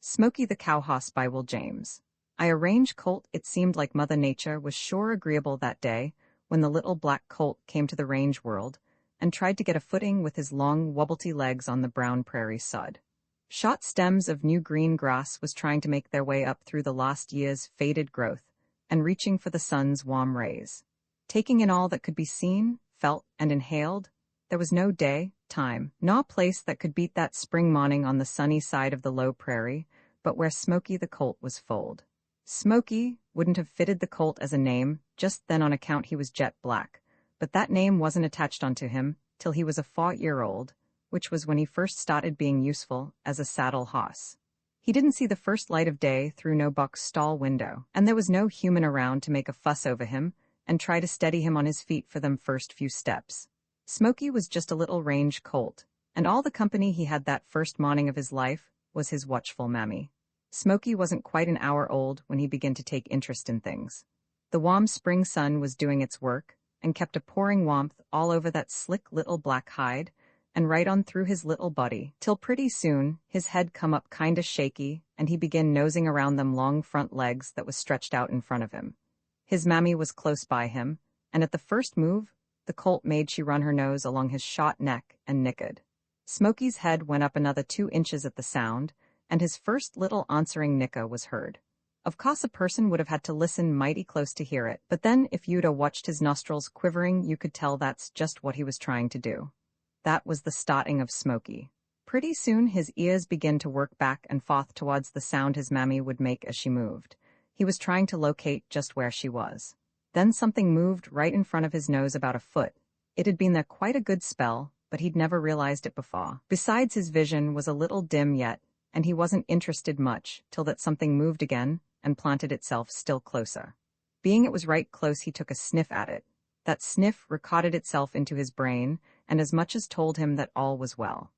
Smoky the Cowhorse by Will James. A range colt. It seemed like Mother Nature was sure agreeable that day when the little black colt came to the range world and tried to get a footing with his long, wobbly legs on the brown prairie sod. Short stems of new green grass was trying to make their way up through the last year's faded growth and reaching for the sun's warm rays. Taking in all that could be seen, felt, and inhaled, there was no day, time, nor place that could beat that spring morning on the sunny side of the low prairie, but where Smoky the colt was foaled. Smoky wouldn't have fitted the colt as a name just then on account he was jet black, but that name wasn't attached onto him till he was a 4-year-old, which was when he first started being useful as a saddle horse. He didn't see the first light of day through no box stall window, and there was no human around to make a fuss over him and try to steady him on his feet for them first few steps. Smoky was just a little range colt, and all the company he had that first morning of his life was his watchful mammy. Smoky wasn't quite an hour old when he began to take interest in things. The warm spring sun was doing its work and kept a pouring warmth all over that slick little black hide and right on through his little body, till pretty soon his head come up kinda shaky and he began nosing around them long front legs that was stretched out in front of him. His mammy was close by him, and at the first move, the colt made she run her nose along his short neck and nickered. Smoky's head went up another 2 inches at the sound, and his first little answering nicker was heard. Of course a person would have had to listen mighty close to hear it, but then if you'd watched his nostrils quivering you could tell that's just what he was trying to do. That was the starting of Smoky. Pretty soon his ears began to work back and forth towards the sound his mammy would make as she moved. He was trying to locate just where she was. Then something moved right in front of his nose about a foot. It had been there quite a good spell, but he'd never realized it before. Besides, his vision was a little dim yet, and he wasn't interested much till that something moved again and planted itself still closer. Being it was right close, he took a sniff at it. That sniff recorded itself into his brain and as much as told him that all was well.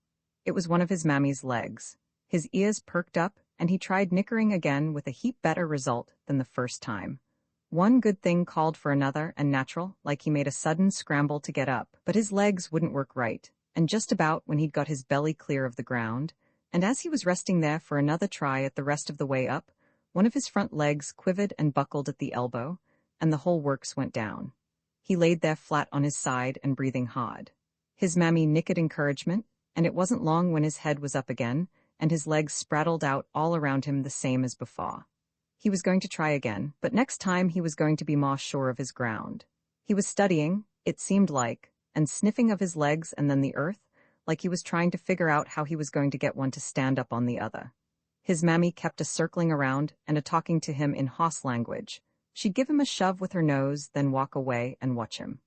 It was one of his mammy's legs. His ears perked up, and he tried nickering again with a heap better result than the first time. One good thing called for another, and natural, like he made a sudden scramble to get up, but his legs wouldn't work right, and just about when he'd got his belly clear of the ground, and as he was resting there for another try at the rest of the way up, one of his front legs quivered and buckled at the elbow, and the whole works went down. He laid there flat on his side and breathing hard. His mammy nickered encouragement, and it wasn't long when his head was up again, and his legs spraddled out all around him the same as before. He was going to try again, but next time he was going to be more sure of his ground. He was studying, it seemed like, and sniffing of his legs and then the earth, like he was trying to figure out how he was going to get one to stand up on the other. His mammy kept a circling around and a talking to him in horse language. She'd give him a shove with her nose, then walk away and watch him.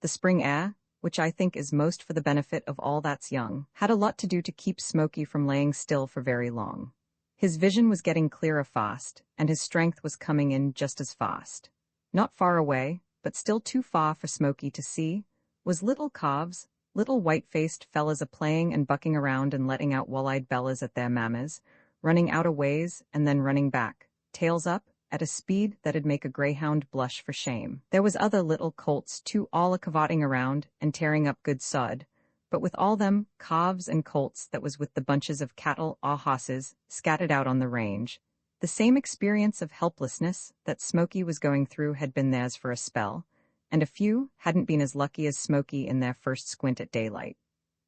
The spring air, which I think is most for the benefit of all that's young, had a lot to do to keep Smoky from laying still for very long. His vision was getting clearer fast, and his strength was coming in just as fast. Not far away, but still too far for Smoky to see, was little calves, little white-faced fellas a-playing and bucking around and letting out wall-eyed bellas at their mammas, running out a ways and then running back, tails up, at a speed that'd make a greyhound blush for shame. There was other little colts too, all a-cavorting around and tearing up good sod, but with all them calves and colts that was with the bunches of cattle or hosses scattered out on the range. The same experience of helplessness that Smoky was going through had been theirs for a spell, and a few hadn't been as lucky as Smoky in their first squint at daylight.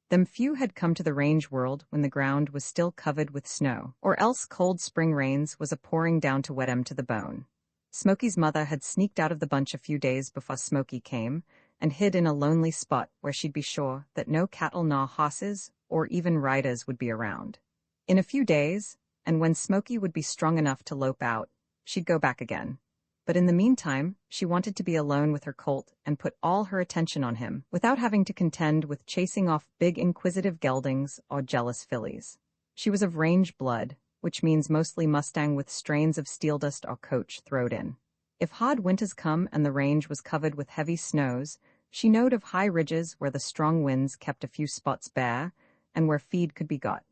Them few had come to the range world when the ground was still covered with snow, or else cold spring rains was a-pouring down to wet 'em to the bone. Smoky's mother had sneaked out of the bunch a few days before Smoky came, and hid in a lonely spot where she'd be sure that no cattle nor hosses or even riders would be around. In a few days, and when Smoky would be strong enough to lope out, she'd go back again. But in the meantime, she wanted to be alone with her colt and put all her attention on him, without having to contend with chasing off big inquisitive geldings or jealous fillies. She was of range blood, which means mostly Mustang with strains of steel dust or coach throwed in. If hard winters come and the range was covered with heavy snows, she knowed of high ridges where the strong winds kept a few spots bare, and where feed could be got.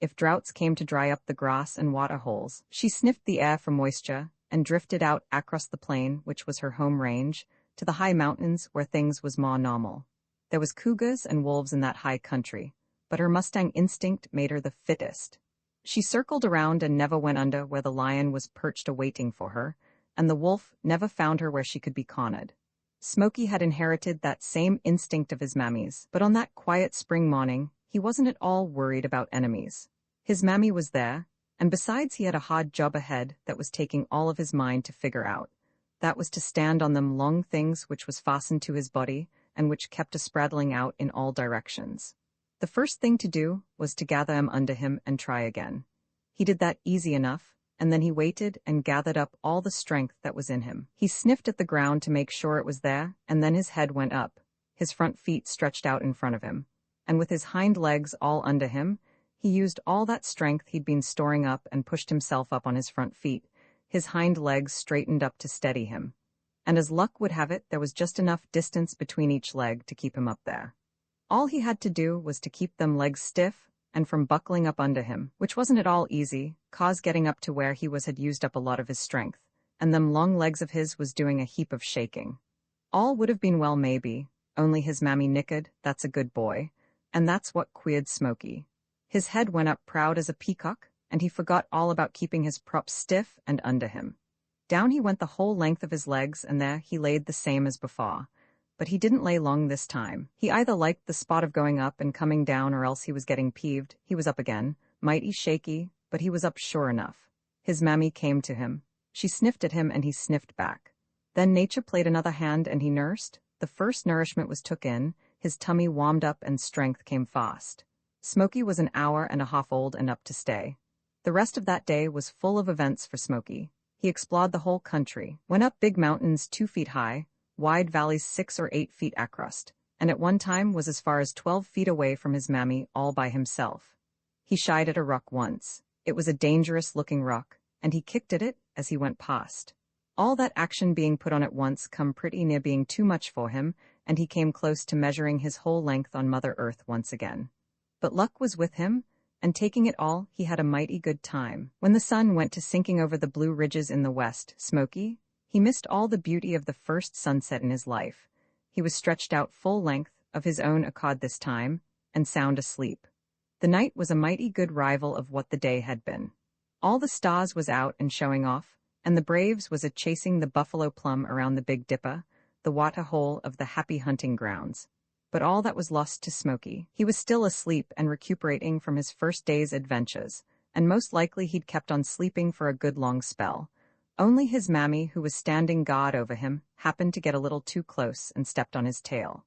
If droughts came to dry up the grass and water holes, she sniffed the air for moisture, and drifted out across the plain, which was her home range, to the high mountains where things was more normal. There was cougars and wolves in that high country, but her Mustang instinct made her the fittest. She circled around and never went under where the lion was perched awaiting for her, and the wolf never found her where she could be cornered. Smoky had inherited that same instinct of his mammy's, but on that quiet spring morning, he wasn't at all worried about enemies. His mammy was there, and besides he had a hard job ahead that was taking all of his mind to figure out. That was to stand on them long things which was fastened to his body, and which kept a spraddling out in all directions. The first thing to do was to gather him under him and try again. He did that easy enough, and then he waited and gathered up all the strength that was in him. He sniffed at the ground to make sure it was there, and then his head went up, his front feet stretched out in front of him, and with his hind legs all under him, he used all that strength he'd been storing up and pushed himself up on his front feet, his hind legs straightened up to steady him. And as luck would have it, there was just enough distance between each leg to keep him up there. All he had to do was to keep them legs stiff, and from buckling up under him, which wasn't at all easy, cause getting up to where he was had used up a lot of his strength, and them long legs of his was doing a heap of shaking. All would have been well maybe, only his mammy nickered, "That's a good boy," and that's what queered Smoky. His head went up proud as a peacock, and he forgot all about keeping his props stiff and under him. Down he went the whole length of his legs, and there he laid the same as before. But he didn't lay long this time. He either liked the spot of going up and coming down, or else he was getting peeved. He was up again, mighty shaky, but he was up sure enough. His mammy came to him. She sniffed at him and he sniffed back. Then nature played another hand and he nursed. The first nourishment was took in, his tummy warmed up and strength came fast. Smoky was an hour and a half old and up to stay. The rest of that day was full of events for Smoky. He explored the whole country, went up big mountains 2 feet high, wide valleys 6 or 8 feet across, and at one time was as far as 12 feet away from his mammy all by himself. He shied at a rock once. It was a dangerous-looking rock, and he kicked at it as he went past. All that action being put on at once come pretty near being too much for him, and he came close to measuring his whole length on Mother Earth once again. But luck was with him, and taking it all, he had a mighty good time. When the sun went to sinking over the blue ridges in the west, Smoky, he missed all the beauty of the first sunset in his life. He was stretched out full length, of his own accord this time, and sound asleep. The night was a mighty good rival of what the day had been. All the stars was out and showing off, and the braves was a-chasing the buffalo plum around the Big Dipper, the water hole of the happy hunting grounds. But all that was lost to Smoky. He was still asleep and recuperating from his first day's adventures, and most likely he'd kept on sleeping for a good long spell. Only his mammy, who was standing guard over him, happened to get a little too close and stepped on his tail.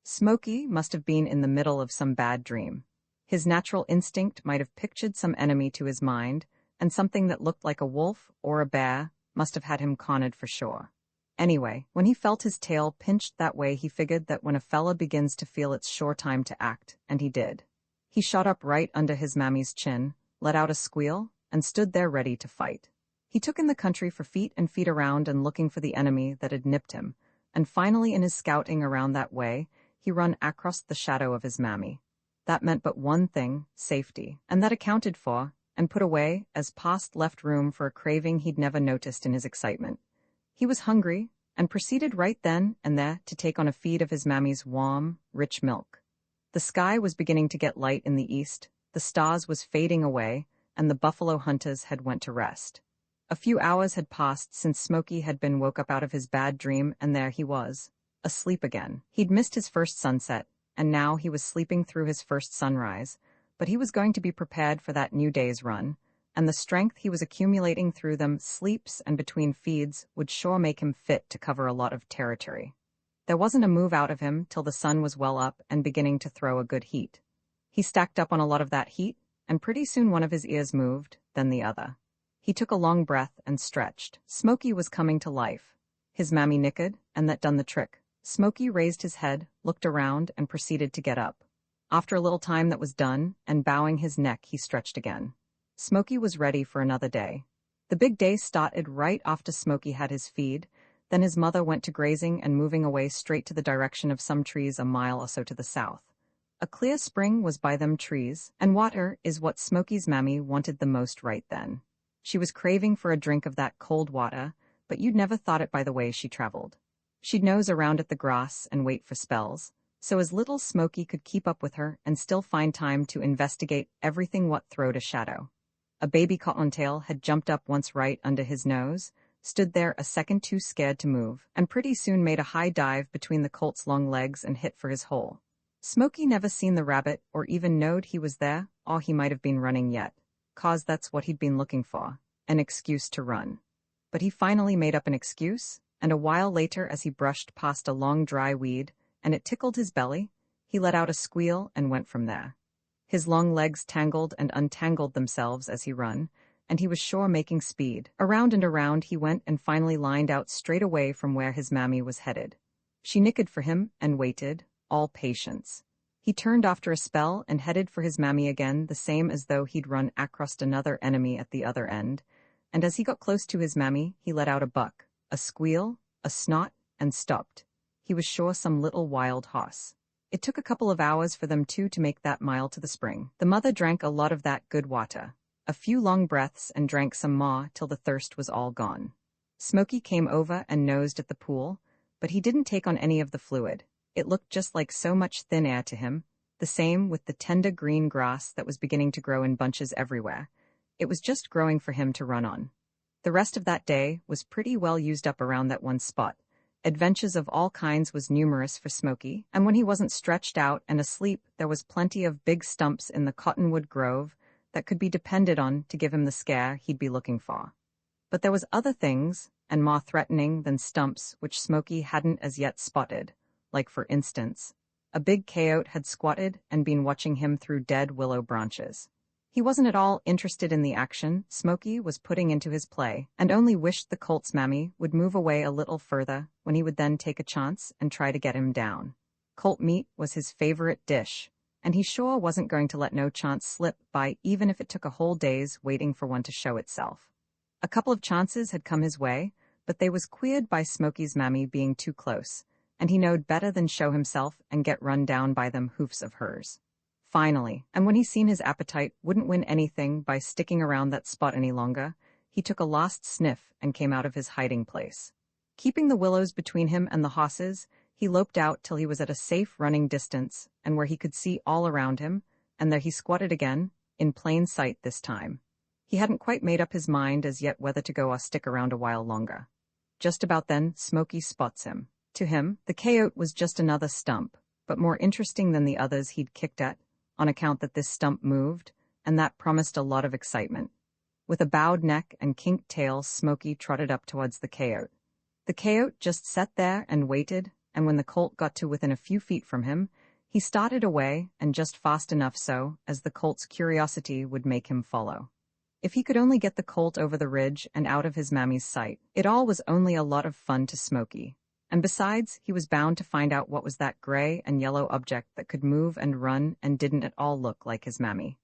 Smoky must have been in the middle of some bad dream. His natural instinct might have pictured some enemy to his mind, and something that looked like a wolf or a bear must have had him cornered for sure. Anyway, when he felt his tail pinched that way, he figured that when a fella begins to feel it's sure time to act, and he did. He shot up right under his mammy's chin, let out a squeal, and stood there ready to fight. He took in the country for feet and feet around and looking for the enemy that had nipped him, and finally in his scouting around that way, he run across the shadow of his mammy. That meant but one thing, safety, and that accounted for, and put away, as past left room for a craving he'd never noticed in his excitement. He was hungry, and proceeded right then and there to take on a feed of his mammy's warm, rich milk. The sky was beginning to get light in the east, the stars was fading away, and the buffalo hunters had went to rest. A few hours had passed since Smoky had been woke up out of his bad dream, and there he was, asleep again. He'd missed his first sunset, and now he was sleeping through his first sunrise, but he was going to be prepared for that new day's run, and the strength he was accumulating through them sleeps and between feeds would sure make him fit to cover a lot of territory. There wasn't a move out of him till the sun was well up and beginning to throw a good heat. He stacked up on a lot of that heat, and pretty soon one of his ears moved, then the other. He took a long breath and stretched. Smoky was coming to life. His mammy nickered, and that done the trick. Smoky raised his head, looked around, and proceeded to get up. After a little time that was done, and bowing his neck, he stretched again. Smoky was ready for another day. The big day started right after Smoky had his feed, then his mother went to grazing and moving away straight to the direction of some trees a mile or so to the south. A clear spring was by them trees, and water is what Smoky's mammy wanted the most right then. She was craving for a drink of that cold water, but you'd never thought it by the way she traveled. She'd nose around at the grass and wait for spells, so as little Smoky could keep up with her and still find time to investigate everything what throwed a shadow. A baby cottontail had jumped up once right under his nose, stood there a second too scared to move, and pretty soon made a high dive between the colt's long legs and hit for his hole. Smoky never seen the rabbit or even knowed he was there, or he might have been running yet, 'cause that's what he'd been looking for, an excuse to run. But he finally made up an excuse, and a while later as he brushed past a long dry weed, and it tickled his belly, he let out a squeal and went from there. His long legs tangled and untangled themselves as he run, and he was sure making speed. Around and around he went and finally lined out straight away from where his mammy was headed. She nickered for him and waited, all patience. He turned after a spell and headed for his mammy again, the same as though he'd run across another enemy at the other end, and as he got close to his mammy, he let out a buck, a squeal, a snot, and stopped. He was sure some little wild hoss. It took a couple of hours for them two to make that mile to the spring. The mother drank a lot of that good water, a few long breaths, and drank some more till the thirst was all gone. Smoky came over and nosed at the pool, but he didn't take on any of the fluid. It looked just like so much thin air to him, the same with the tender green grass that was beginning to grow in bunches everywhere. It was just growing for him to run on. The rest of that day was pretty well used up around that one spot. Adventures of all kinds was numerous for Smoky, and when he wasn't stretched out and asleep, there was plenty of big stumps in the cottonwood grove that could be depended on to give him the scare he'd be looking for. But there was other things, and more threatening than stumps, which Smoky hadn't as yet spotted, like for instance, a big coyote had squatted and been watching him through dead willow branches. He wasn't at all interested in the action Smoky was putting into his play, and only wished the colt's mammy would move away a little further, when he would then take a chance and try to get him down. Colt meat was his favorite dish, and he sure wasn't going to let no chance slip by, even if it took a whole day's waiting for one to show itself. A couple of chances had come his way, but they was queered by Smoky's mammy being too close, and he knowed better than show himself and get run down by them hoofs of hers. Finally, and when he seen his appetite wouldn't win anything by sticking around that spot any longer, he took a last sniff and came out of his hiding place. Keeping the willows between him and the hosses, he loped out till he was at a safe running distance and where he could see all around him, and there he squatted again, in plain sight this time. He hadn't quite made up his mind as yet whether to go or stick around a while longer. Just about then, Smoky spots him. To him, the coyote was just another stump, but more interesting than the others he'd kicked at, on account that this stump moved, and that promised a lot of excitement. With a bowed neck and kinked tail, Smoky trotted up towards the coyote. The coyote just sat there and waited, and when the colt got to within a few feet from him, he started away, and just fast enough so as the colt's curiosity would make him follow. If he could only get the colt over the ridge and out of his mammy's sight, it all was only a lot of fun to Smoky. And besides, he was bound to find out what was that gray and yellow object that could move and run and didn't at all look like his mammy.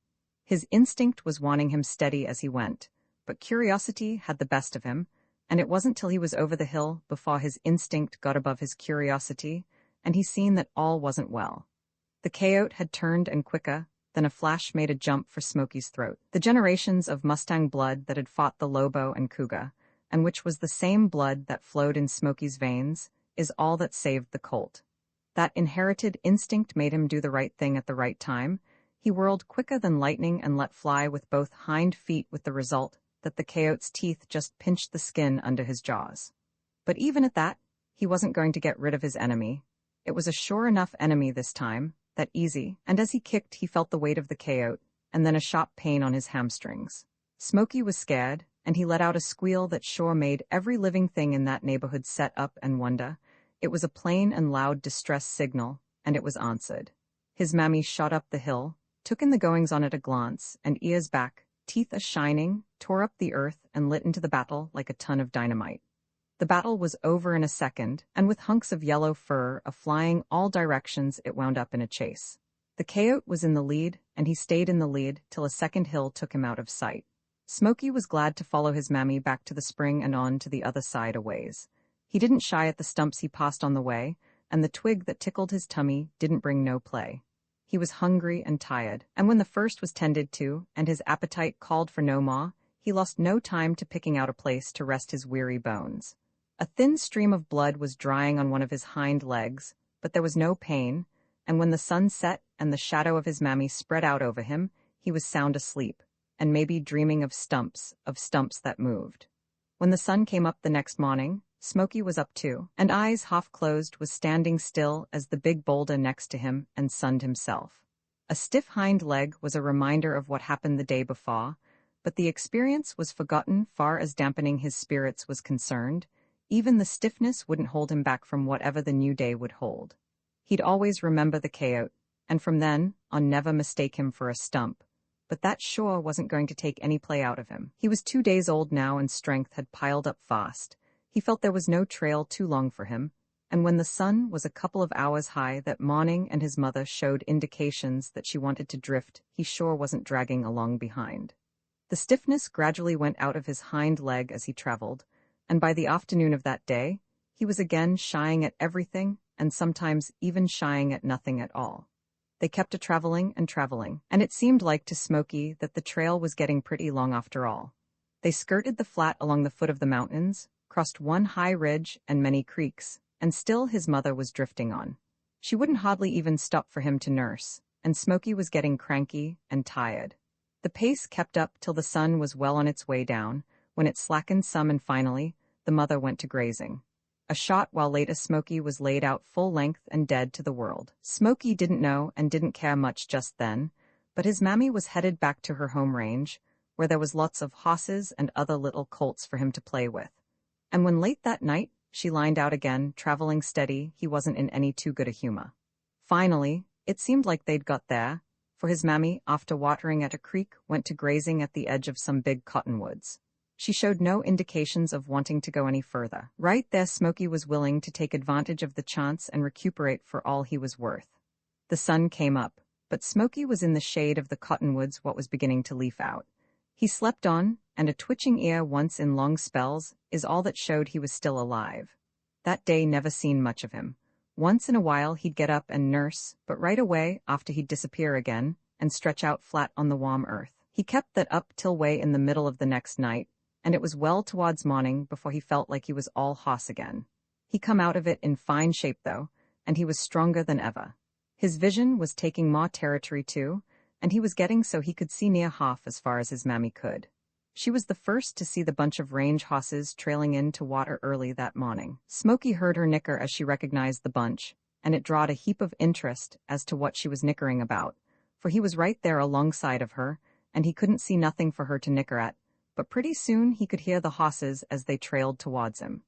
His instinct was wanting him steady as he went, but curiosity had the best of him, and it wasn't till he was over the hill before his instinct got above his curiosity, and he seen that all wasn't well. The coyote had turned, and quicker than a flash made a jump for Smoky's throat. The generations of Mustang blood that had fought the Lobo and Cougar, and which was the same blood that flowed in Smoky's veins, is all that saved the colt. That inherited instinct made him do the right thing at the right time. He whirled quicker than lightning and let fly with both hind feet, with the result that the coyote's teeth just pinched the skin under his jaws. But even at that, he wasn't going to get rid of his enemy. It was a sure enough enemy this time, that easy, and as he kicked he felt the weight of the coyote, and then a sharp pain on his hamstrings. Smoky was scared, and he let out a squeal that sure made every living thing in that neighborhood set up and wonder. It was a plain and loud distress signal, and it was answered. His mammy shot up the hill, took in the goings on at a glance, and ears back, teeth a-shining, tore up the earth and lit into the battle like a ton of dynamite. The battle was over in a second, and with hunks of yellow fur a-flying all directions it wound up in a chase. The coyote was in the lead, and he stayed in the lead till a second hill took him out of sight. Smoky was glad to follow his mammy back to the spring and on to the other side a ways. He didn't shy at the stumps he passed on the way, and the twig that tickled his tummy didn't bring no play. He was hungry and tired, and when the first was tended to, and his appetite called for no more, he lost no time to picking out a place to rest his weary bones. A thin stream of blood was drying on one of his hind legs, but there was no pain, and when the sun set and the shadow of his mammy spread out over him, he was sound asleep, and maybe dreaming of stumps that moved. When the sun came up the next morning, Smoky was up too, and eyes half closed was standing still as the big boulder next to him and sunned himself. A stiff hind leg was a reminder of what happened the day before, but the experience was forgotten far as dampening his spirits was concerned. Even the stiffness wouldn't hold him back from whatever the new day would hold. He'd always remember the coyote, and from then on never mistake him for a stump. But that sure wasn't going to take any play out of him. He was 2 days old now and strength had piled up fast. He felt there was no trail too long for him, and when the sun was a couple of hours high that morning and his mother showed indications that she wanted to drift, he sure wasn't dragging along behind. The stiffness gradually went out of his hind leg as he traveled, and by the afternoon of that day, he was again shying at everything and sometimes even shying at nothing at all. They kept traveling, and it seemed like to Smoky that the trail was getting pretty long after all. They skirted the flat along the foot of the mountains, crossed one high ridge and many creeks, and still his mother was drifting on. She wouldn't hardly even stop for him to nurse, and Smoky was getting cranky and tired. The pace kept up till the sun was well on its way down, when it slackened some and finally, the mother went to grazing. A shot while later Smoky was laid out full length and dead to the world. Smoky didn't know and didn't care much just then, but his mammy was headed back to her home range, where there was lots of hosses and other little colts for him to play with. And when late that night, she lined out again, traveling steady, he wasn't in any too good a humor. Finally, it seemed like they'd got there, for his mammy, after watering at a creek, went to grazing at the edge of some big cottonwoods. She showed no indications of wanting to go any further. Right there Smoky was willing to take advantage of the chance and recuperate for all he was worth. The sun came up, but Smoky was in the shade of the cottonwoods what was beginning to leaf out. He slept on, and a twitching ear once in long spells is all that showed he was still alive. That day never seen much of him. Once in a while he'd get up and nurse, but right away after he'd disappear again and stretch out flat on the warm earth. He kept that up till way in the middle of the next night, and it was well towards morning before he felt like he was all hoss again. He come out of it in fine shape though, and he was stronger than ever. His vision was taking more territory too, and he was getting so he could see near half as far as his mammy could. She was the first to see the bunch of range hosses trailing in to water early that morning. Smoky heard her nicker as she recognized the bunch, and it drawed a heap of interest as to what she was nickering about, for he was right there alongside of her, and he couldn't see nothing for her to nicker at, but pretty soon he could hear the hosses as they trailed towards him.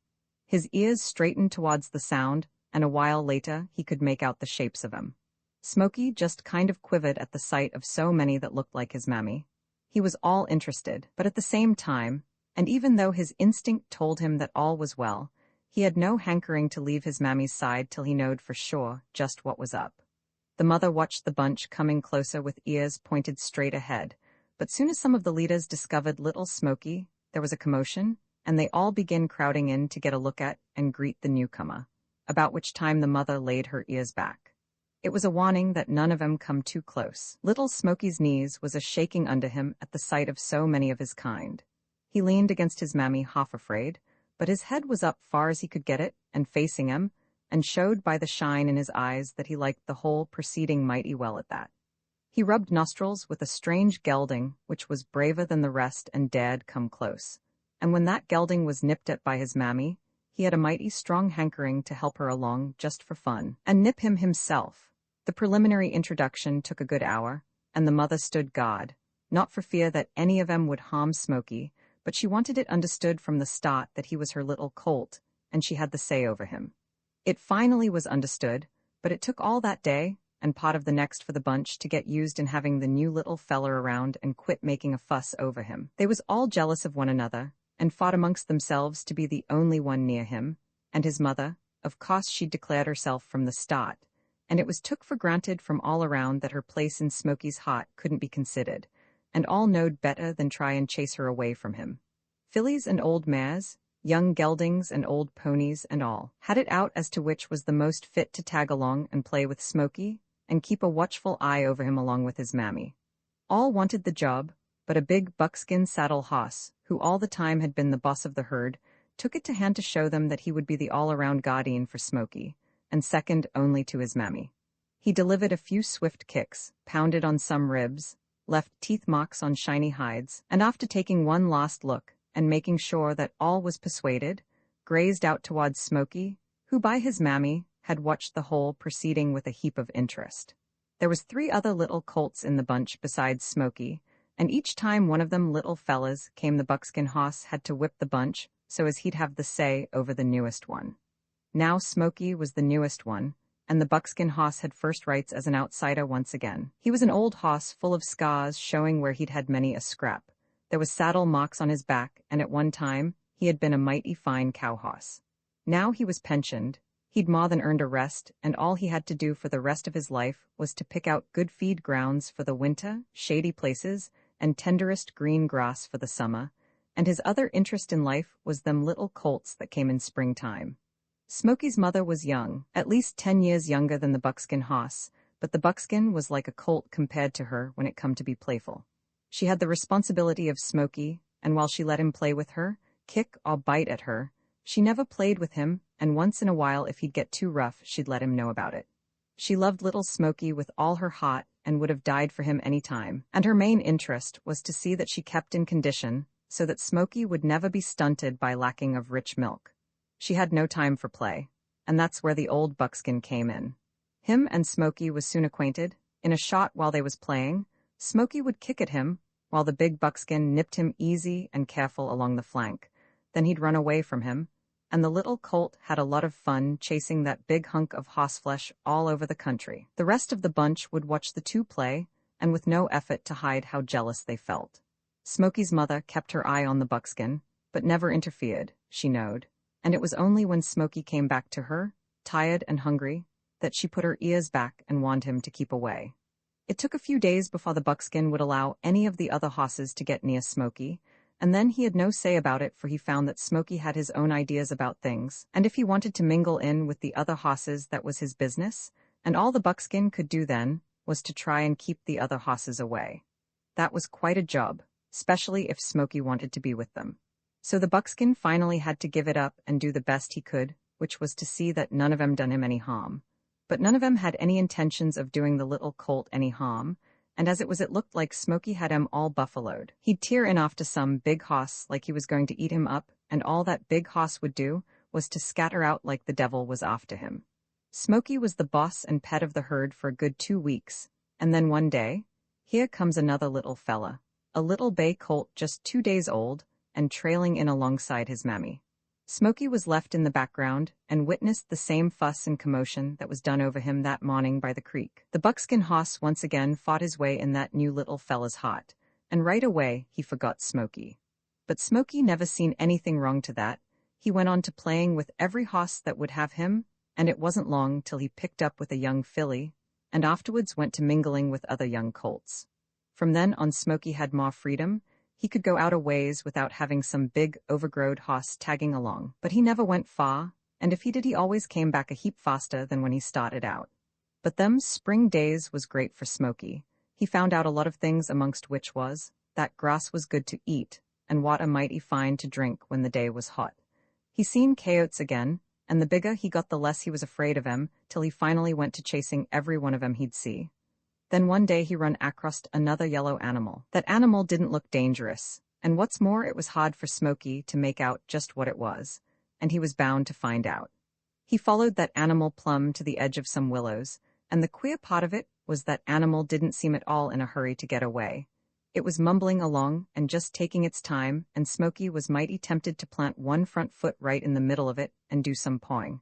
His ears straightened towards the sound, and a while later he could make out the shapes of them. Smoky just kind of quivered at the sight of so many that looked like his mammy. He was all interested, but at the same time, and even though his instinct told him that all was well, he had no hankering to leave his mammy's side till he knowed for sure just what was up. The mother watched the bunch coming closer with ears pointed straight ahead, but soon as some of the leaders discovered little Smoky, there was a commotion, and they all began crowding in to get a look at and greet the newcomer, about which time the mother laid her ears back. It was a warning that none of 'em come too close. Little Smoky's knees was a-shaking under him at the sight of so many of his kind. He leaned against his mammy half afraid, but his head was up far as he could get it and facing him, and showed by the shine in his eyes that he liked the whole proceeding mighty well at that. He rubbed nostrils with a strange gelding which was braver than the rest and dared come close, and when that gelding was nipped at by his mammy, he had a mighty strong hankering to help her along just for fun, and nip him himself. The preliminary introduction took a good hour, and the mother stood guard, not for fear that any of 'em would harm Smoky, but she wanted it understood from the start that he was her little colt, and she had the say over him. It finally was understood, but it took all that day, and part of the next for the bunch to get used in having the new little feller around and quit making a fuss over him. They was all jealous of one another, and fought amongst themselves to be the only one near him, and his mother, of course she'd declared herself from the start, and it was took for granted from all around that her place in Smoky's heart couldn't be considered, and all knowed better than try and chase her away from him. Fillies and old mares, young geldings and old ponies and all, had it out as to which was the most fit to tag along and play with Smoky, and keep a watchful eye over him along with his mammy. All wanted the job, but a big buckskin saddle hoss, who all the time had been the boss of the herd, took it to hand to show them that he would be the all-around guardian for Smoky, and second only to his mammy. He delivered a few swift kicks, pounded on some ribs, left teeth marks on shiny hides, and after taking one last look and making sure that all was persuaded, grazed out towards Smoky, who by his mammy had watched the whole proceeding with a heap of interest. There was 3 other little colts in the bunch besides Smoky, and each time one of them little fellas came the buckskin hoss had to whip the bunch so as he'd have the say over the newest one. Now Smoky was the newest one, and the buckskin hoss had first rights as an outsider once again. He was an old hoss full of scars showing where he'd had many a scrap. There was saddle marks on his back, and at one time he had been a mighty fine cow hoss. Now he was pensioned. He'd more than earned a rest, and all he had to do for the rest of his life was to pick out good feed grounds for the winter, shady places, and tenderest green grass for the summer, and his other interest in life was them little colts that came in springtime. Smoky's mother was young, at least 10 years younger than the buckskin hoss, but the buckskin was like a colt compared to her when it come to be playful. She had the responsibility of Smoky, and while she let him play with her, kick or bite at her, she never played with him, and once in a while if he'd get too rough, she'd let him know about it. She loved little Smoky with all her heart and would have died for him any time, and her main interest was to see that she kept in condition so that Smoky would never be stunted by lacking of rich milk. She had no time for play, and that's where the old buckskin came in. Him and Smoky was soon acquainted. In a shot while they was playing, Smoky would kick at him, while the big buckskin nipped him easy and careful along the flank. Then he'd run away from him, and the little colt had a lot of fun chasing that big hunk of horseflesh all over the country. The rest of the bunch would watch the two play, and with no effort to hide how jealous they felt. Smoky's mother kept her eye on the buckskin, but never interfered, she knowed, and it was only when Smoky came back to her, tired and hungry, that she put her ears back and warned him to keep away. It took a few days before the buckskin would allow any of the other hosses to get near Smoky, and then he had no say about it, for he found that Smoky had his own ideas about things, and if he wanted to mingle in with the other hosses, that was his business, and all the buckskin could do then was to try and keep the other hosses away. That was quite a job, especially if Smoky wanted to be with them. So the buckskin finally had to give it up and do the best he could, which was to see that none of them done him any harm. But none of them had any intentions of doing the little colt any harm, and as it looked like Smoky had him all buffaloed. He'd tear in off to some big hoss like he was going to eat him up, and all that big hoss would do was to scatter out like the devil was after him. Smoky was the boss and pet of the herd for a good 2 weeks, and then one day, here comes another little fella, a little bay colt just 2 days old, and trailing in alongside his mammy. Smoky was left in the background and witnessed the same fuss and commotion that was done over him that morning by the creek. The buckskin hoss once again fought his way in that new little fella's heart, and right away he forgot Smoky. But Smoky never seen anything wrong to that. He went on to playing with every hoss that would have him, and it wasn't long till he picked up with a young filly, and afterwards went to mingling with other young colts. From then on Smoky had more freedom. He could go out a ways without having some big, overgrowed hoss tagging along. But he never went far, and if he did he always came back a heap faster than when he started out. But them spring days was great for Smoky. He found out a lot of things, amongst which was that grass was good to eat, and water mighty fine to drink when the day was hot. He seen coyotes again, and the bigger he got the less he was afraid of 'em, till he finally went to chasing every one of 'em he'd see. Then one day he run across another yellow animal. That animal didn't look dangerous, and what's more, it was hard for Smoky to make out just what it was, and he was bound to find out. He followed that animal plumb to the edge of some willows, and the queer part of it was that animal didn't seem at all in a hurry to get away. It was mumbling along and just taking its time, and Smoky was mighty tempted to plant one front foot right in the middle of it and do some pawing.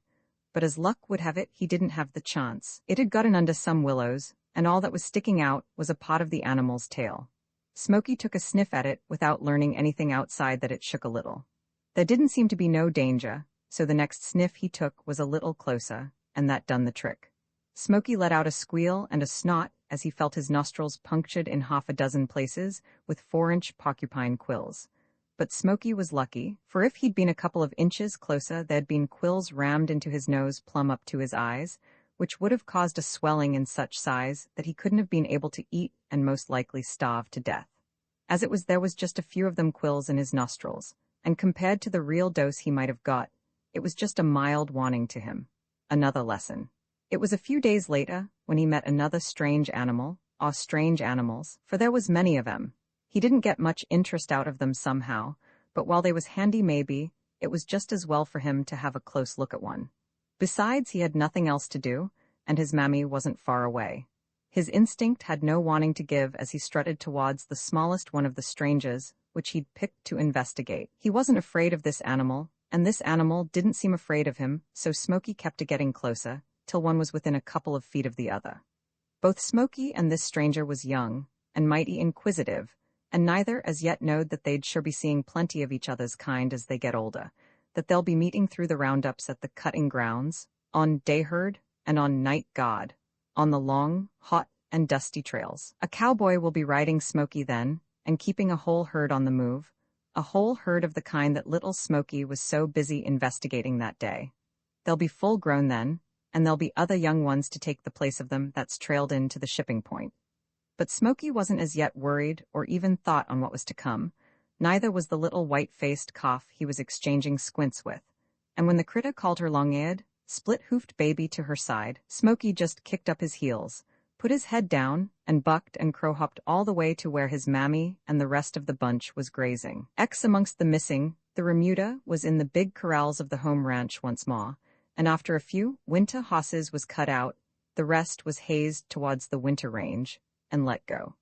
But as luck would have it, he didn't have the chance. It had gotten under some willows, and all that was sticking out was a part of the animal's tail. Smoky took a sniff at it without learning anything outside that it shook a little. There didn't seem to be no danger, so the next sniff he took was a little closer, and that done the trick. Smoky let out a squeal and a snot as he felt his nostrils punctured in half a dozen places with 4-inch porcupine quills. But Smoky was lucky, for if he'd been a couple of inches closer, there'd been quills rammed into his nose plumb up to his eyes, which would have caused a swelling in such size that he couldn't have been able to eat and most likely starve to death. As it was, there was just a few of them quills in his nostrils, and compared to the real dose he might have got, it was just a mild warning to him. Another lesson. It was a few days later when he met another strange animal, aw strange animals, for there was many of 'em. He didn't get much interest out of them somehow, but while they was handy maybe, it was just as well for him to have a close look at one. Besides, he had nothing else to do, and his mammy wasn't far away. His instinct had no wanting to give as he strutted towards the smallest one of the strangers, which he'd picked to investigate. He wasn't afraid of this animal, and this animal didn't seem afraid of him, so Smoky kept getting closer, till one was within a couple of feet of the other. Both Smoky and this stranger was young, and mighty inquisitive, and neither as yet knowed that they'd sure be seeing plenty of each other's kind as they get older, that they'll be meeting through the roundups at the cutting grounds, on day herd, and on night guard, on the long, hot, and dusty trails. A cowboy will be riding Smoky then, and keeping a whole herd on the move, a whole herd of the kind that little Smoky was so busy investigating that day. They'll be full grown then, and there'll be other young ones to take the place of them that's trailed in to the shipping point. But Smoky wasn't as yet worried or even thought on what was to come, neither was the little white-faced cough he was exchanging squints with, and when the critter called her long-eared, split-hoofed baby to her side, Smoky just kicked up his heels, put his head down, and bucked and crow-hopped all the way to where his mammy and the rest of the bunch was grazing. Amongst the missing, the remuda was in the big corrals of the home ranch once more, and after a few winter hosses was cut out, the rest was hazed towards the winter range, and let go.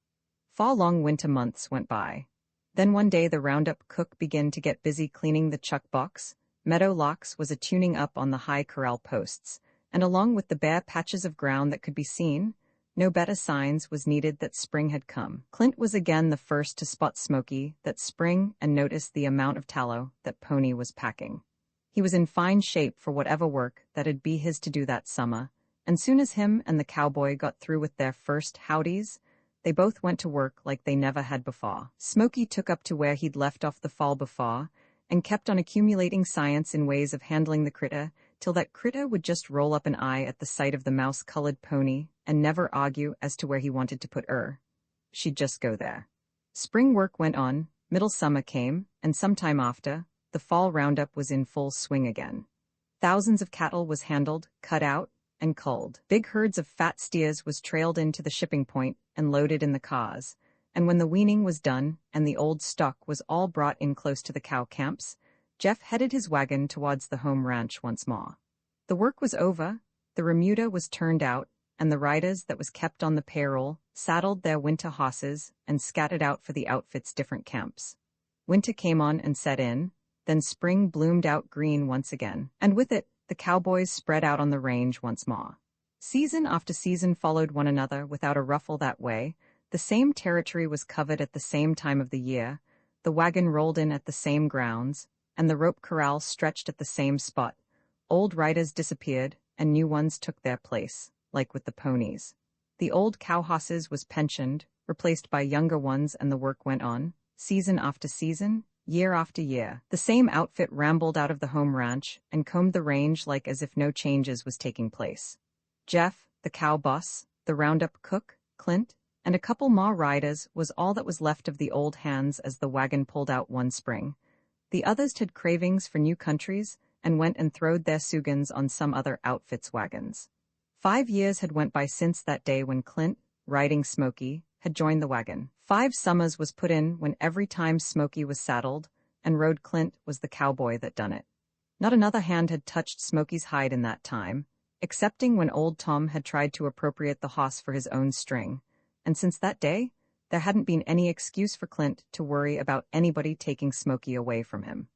4 long winter months went by. Then one day the roundup cook began to get busy cleaning the chuck box. Meadow Locks was tuning up on the high corral posts, and along with the bare patches of ground that could be seen, no better signs was needed that spring had come. Clint was again the first to spot Smoky that spring and notice the amount of tallow that Pony was packing. He was in fine shape for whatever work that'd be his to do that summer, and soon as him and the cowboy got through with their first howdies, they both went to work like they never had before. Smoky took up to where he'd left off the fall before, and kept on accumulating science in ways of handling the critter, till that critter would just roll up an eye at the sight of the mouse-colored pony and never argue as to where he wanted to put her. She'd just go there. Spring work went on, middle summer came, and sometime after, the fall roundup was in full swing again. Thousands of cattle was handled, cut out, and culled. Big herds of fat steers was trailed into the shipping point and loaded in the cars, and when the weaning was done and the old stock was all brought in close to the cow camps, Jeff headed his wagon towards the home ranch once more. The work was over, the remuda was turned out, and the riders that was kept on the payroll saddled their winter hosses and scattered out for the outfit's different camps. Winter came on and set in, then spring bloomed out green once again, and with it, the cowboys spread out on the range once more. Season after season followed one another without a ruffle that way. The same territory was covered at the same time of the year, the wagon rolled in at the same grounds, and the rope corral stretched at the same spot. Old riders disappeared, and new ones took their place, like with the ponies. The old cow hosses was pensioned, replaced by younger ones, and the work went on, season after season, year after year. The same outfit rambled out of the home ranch and combed the range like as if no changes was taking place. Jeff, the cow boss, the roundup cook, Clint, and a couple more riders was all that was left of the old hands as the wagon pulled out one spring. The others had cravings for new countries and went and throwed their sugans on some other outfit's wagons. 5 years had went by since that day when Clint, riding Smoky, had joined the wagon. 5 summers was put in when every time Smoky was saddled and rode Clint was the cowboy that done it. Not another hand had touched Smoky's hide in that time, excepting when old Tom had tried to appropriate the hoss for his own string, and since that day, there hadn't been any excuse for Clint to worry about anybody taking Smoky away from him.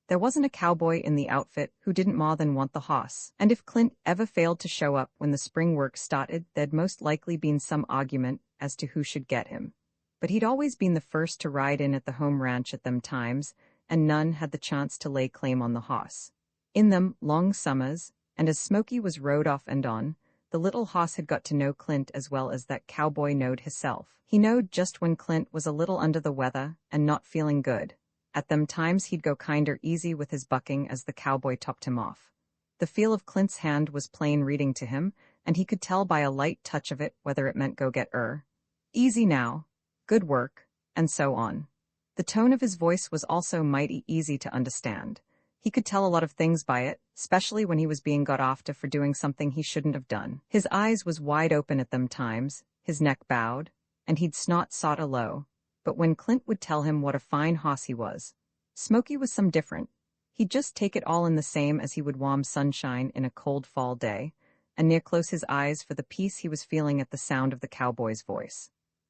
There wasn't a cowboy in the outfit who didn't more than want the hoss, and if Clint ever failed to show up when the spring work started, there'd most likely been some argument as to who should get him. But he'd always been the first to ride in at the home ranch at them times, and none had the chance to lay claim on the hoss. In them long summers, and as Smoky was rode off and on, the little hoss had got to know Clint as well as that cowboy knowed hisself. He knowed just when Clint was a little under the weather and not feeling good. At them times he'd go kinder easy with his bucking as the cowboy topped him off. The feel of Clint's hand was plain reading to him, and he could tell by a light touch of it whether it meant go get easy now, good work, and so on. The tone of his voice was also mighty easy to understand. He could tell a lot of things by it, especially when he was being got after for doing something he shouldn't have done. His eyes was wide open at them times, his neck bowed, and he'd snot-sought a low. But when Clint would tell him what a fine hoss he was, Smoky was some different. He'd just take it all in the same as he would warm sunshine in a cold fall day, and near close his eyes for the peace he was feeling at the sound of the cowboy's voice.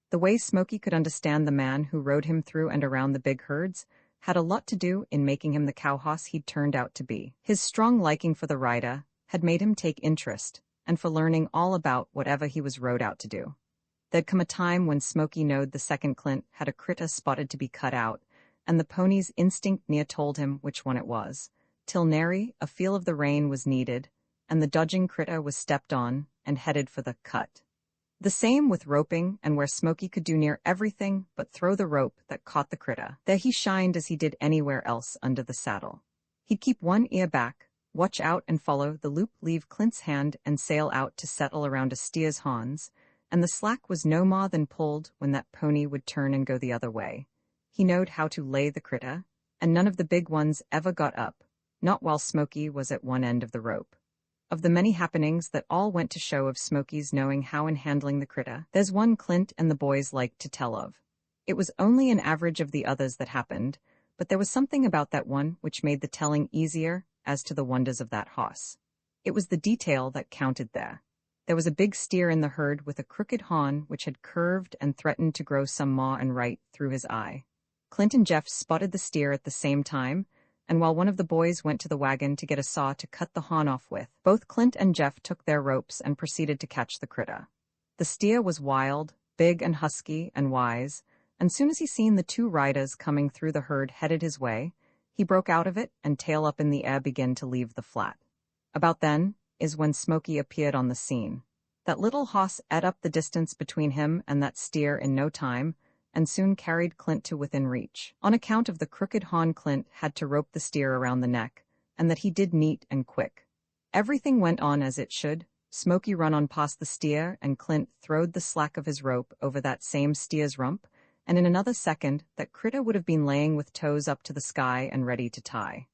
The way Smoky could understand the man who rode him through and around the big herds had a lot to do in making him the cow hoss he'd turned out to be. His strong liking for the rider had made him take interest, and for learning all about whatever he was rode out to do. There'd come a time when Smoky knowed the second Clint had a critter spotted to be cut out, and the pony's instinct near told him which one it was, till nary a feel of the rein was needed, and the dodging critter was stepped on and headed for the cut. The same with roping, and where Smoky could do near everything but throw the rope that caught the critter, there he shined as he did anywhere else under the saddle. He'd keep one ear back, watch out and follow the loop leave Clint's hand and sail out to settle around a steer's horns, and the slack was no more than pulled when that pony would turn and go the other way. He knowed how to lay the critter, and none of the big ones ever got up, not while Smoky was at one end of the rope. Of the many happenings that all went to show of Smoky's knowing how in handling the critter, there's one Clint and the boys liked to tell of. It was only an average of the others that happened, but there was something about that one which made the telling easier as to the wonders of that hoss. It was the detail that counted there. There was a big steer in the herd with a crooked horn which had curved and threatened to grow some maw and right through his eye. Clint and Jeff spotted the steer at the same time, and while one of the boys went to the wagon to get a saw to cut the horn off with, both Clint and Jeff took their ropes and proceeded to catch the critter. The steer was wild, big and husky and wise, and soon as he seen the two riders coming through the herd headed his way, he broke out of it and tail up in the air began to leave the flat. About then is when Smoky appeared on the scene. That little hoss ate up the distance between him and that steer in no time, and soon carried Clint to within reach. On account of the crooked horn, Clint had to rope the steer around the neck, and that he did neat and quick. Everything went on as it should. Smoky run on past the steer, and Clint throwed the slack of his rope over that same steer's rump, and in another second that critter would have been laying with toes up to the sky and ready to tie.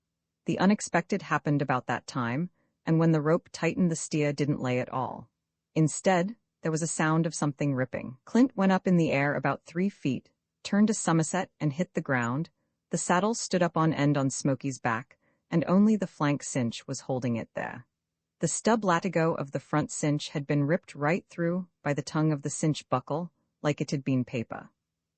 The unexpected happened about that time, and when the rope tightened the steer didn't lay at all. Instead, there was a sound of something ripping. Clint went up in the air about 3 feet, turned a somerset and hit the ground. The saddle stood up on end on Smoky's back, and only the flank cinch was holding it there. The stub latigo of the front cinch had been ripped right through by the tongue of the cinch buckle, like it had been paper.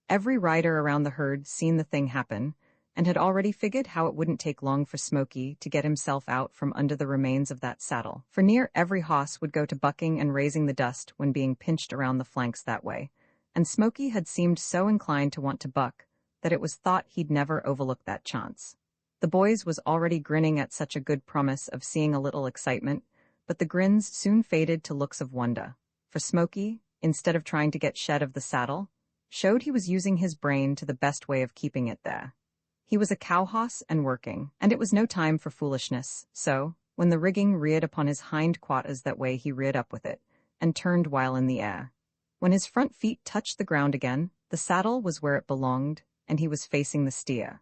Every rider around the herd seen the thing happen, and had already figured how it wouldn't take long for Smoky to get himself out from under the remains of that saddle, for near every hoss would go to bucking and raising the dust when being pinched around the flanks that way, and Smoky had seemed so inclined to want to buck that it was thought he'd never overlook that chance. The boys was already grinning at such a good promise of seeing a little excitement, but the grins soon faded to looks of wonder, for Smoky, instead of trying to get shed of the saddle, showed he was using his brain to the best way of keeping it there. He was a cow hoss and working, and it was no time for foolishness, so, when the rigging reared upon his hind quarters that way he reared up with it, and turned while in the air. When his front feet touched the ground again, the saddle was where it belonged, and he was facing the steer.